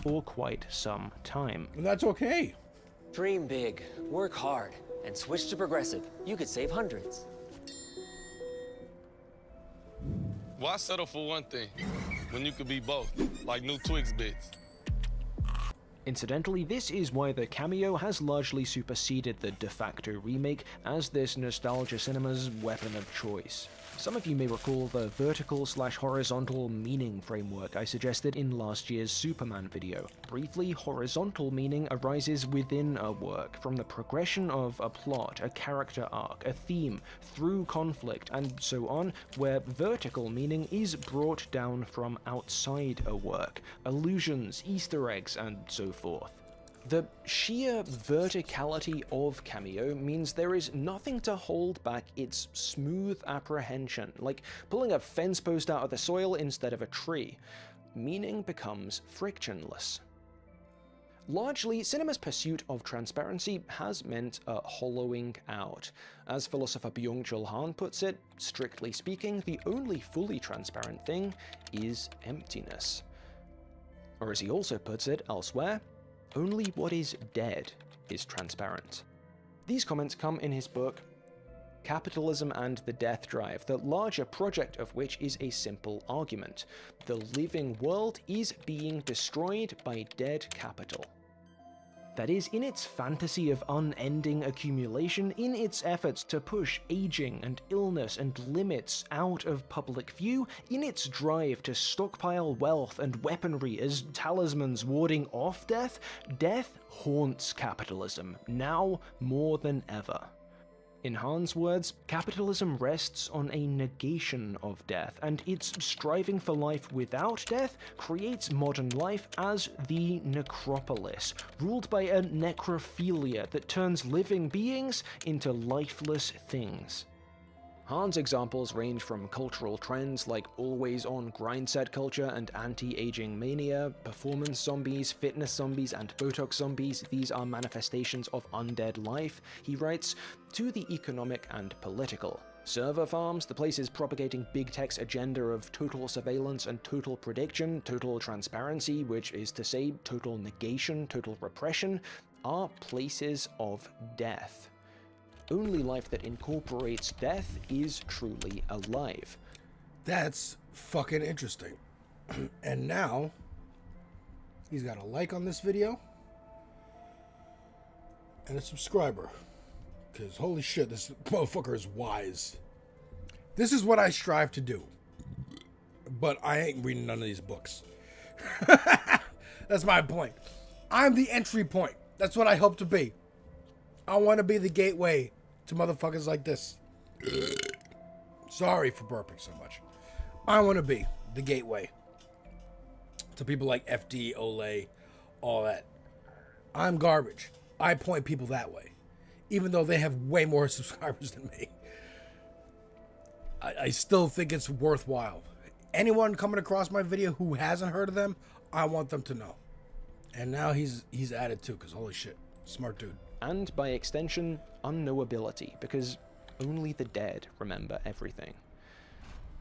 For quite some time. And that's okay. Dream big, work hard, and switch to Progressive. You could save hundreds. Why settle for one thing when you could be both, like new Twix bits? Incidentally, this is why the cameo has largely superseded the de facto remake as this nostalgia cinema's weapon of choice. Some of you may recall the vertical/horizontal meaning framework I suggested in last year's Superman video. Briefly, horizontal meaning arises within a work, from the progression of a plot, a character arc, a theme, through conflict, and so on, where vertical meaning is brought down from outside a work, allusions, Easter eggs, and so forth. The sheer verticality of Cameo means there is nothing to hold back its smooth apprehension, like pulling a fence post out of the soil instead of a tree. Meaning becomes frictionless. Largely, cinema's pursuit of transparency has meant a hollowing out. As philosopher Byung-Chul Han puts it, strictly speaking, the only fully transparent thing is emptiness. Or as he also puts it elsewhere, only what is dead is transparent. These comments come in his book, Capitalism and the Death Drive, the larger project of which is a simple argument. The living world is being destroyed by dead capital. That is, in its fantasy of unending accumulation, in its efforts to push aging and illness and limits out of public view, in its drive to stockpile wealth and weaponry as talismans warding off death, death haunts capitalism, now more than ever. In Han's words, capitalism rests on a negation of death, and its striving for life without death creates modern life as the necropolis, ruled by a necrophilia that turns living beings into lifeless things. Han's examples range from cultural trends like always-on grindset culture and anti-aging mania, performance zombies, fitness zombies, and Botox zombies. These are manifestations of undead life, he writes, to the economic and political. Server farms, the places propagating big tech's agenda of total surveillance and total prediction, total transparency, which is to say total negation, total repression, are places of death. Only life that incorporates death is truly alive. That's fucking interesting. And now, he's got a like on this video and a subscriber. Because holy shit, this motherfucker is wise. This is what I strive to do. But I ain't reading none of these books. That's my point. I'm the entry point. That's what I hope to be. I want to be the gateway to motherfuckers like this. Sorry for burping so much. I want to be the gateway to people like FD, Olay, all that. I'm garbage. I point people that way, even though they have way more subscribers than me. I still think it's worthwhile. Anyone coming across my video who hasn't heard of them, I want them to know. And now he's at it too, because holy shit, smart dude. And by extension, unknowability, because only the dead remember everything.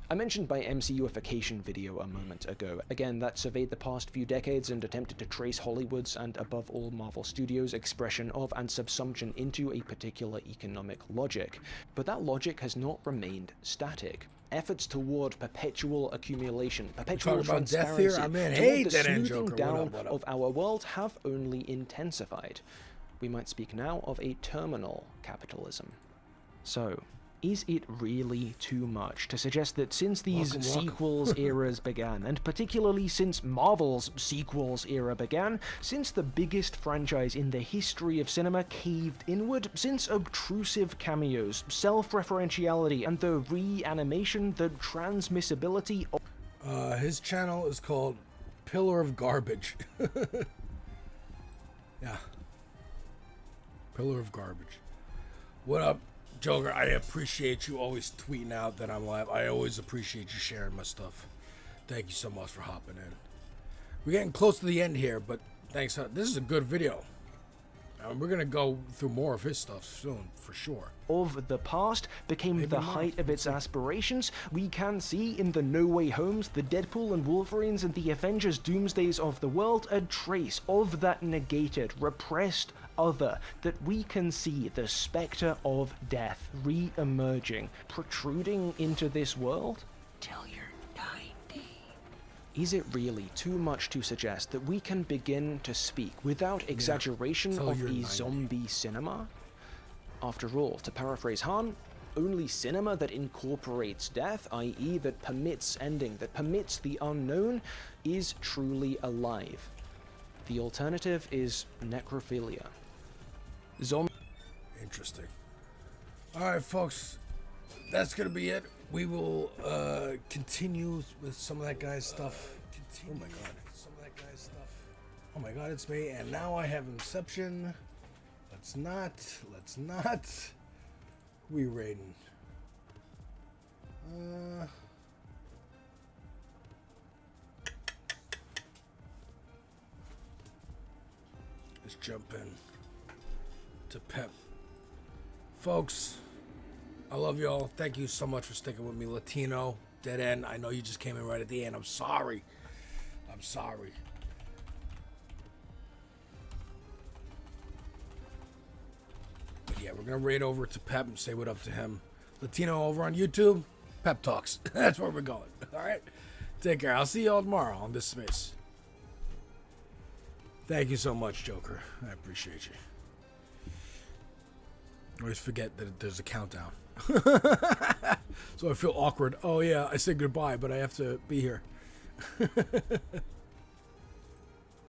I mentioned my MCUification video a moment ago. Again, that surveyed the past few decades and attempted to trace Hollywood's and above all Marvel Studios' expression of and subsumption into a particular economic logic. But that logic has not remained static. Efforts toward perpetual accumulation, perpetual transparency, toward the smoothing down of our world have only intensified. We might speak now of a terminal capitalism. So, is it really too much to suggest that since these sequels eras began, and particularly since Marvel's sequels era began, since the biggest franchise in the history of cinema caved inward, since obtrusive cameos, self-referentiality, and the reanimation, the transmissibility of... His channel is called Pillar of Garbage. Yeah. Pillar of Garbage. What up, Joker? I appreciate you always tweeting out that I'm live. I always appreciate you sharing my stuff. Thank you so much for hopping in. We're getting close to the end here, but thanks. This is a good video. We're going to go through more of his stuff soon, for sure. Of the past became the height of its aspirations. We can see in the No Way Homes, the Deadpool and Wolverines, and the Avengers Doomsdays of the world a trace of that negated, repressed other, that we can see the specter of death re-emerging, protruding into this world. Till you're 90. Is it really too much to suggest that we can begin to speak without exaggeration of a zombie cinema? After all, to paraphrase Han, only cinema that incorporates death, i.e. that permits ending, that permits the unknown, is truly alive. The alternative is necrophilia. Interesting. Alright, folks. That's going to be it. We will continue with some of that guy's stuff. Oh my god. Oh my god, it's me. And now I have Inception. Let's not. Who we rating? Let's jump in to Pep. Folks, I love y'all. Thank you so much for sticking with me. Latino, dead end. I know you just came in right at the end. I'm sorry. I'm sorry. But yeah, we're going to raid over to Pep and say what up to him. Latino over on YouTube, Pep Talks. That's where we're going. All right? Take care. I'll see y'all tomorrow on this space. Thank you so much, Joker. I appreciate you. I always forget that there's a countdown. So I feel awkward. Oh, yeah, I said goodbye, but I have to be here.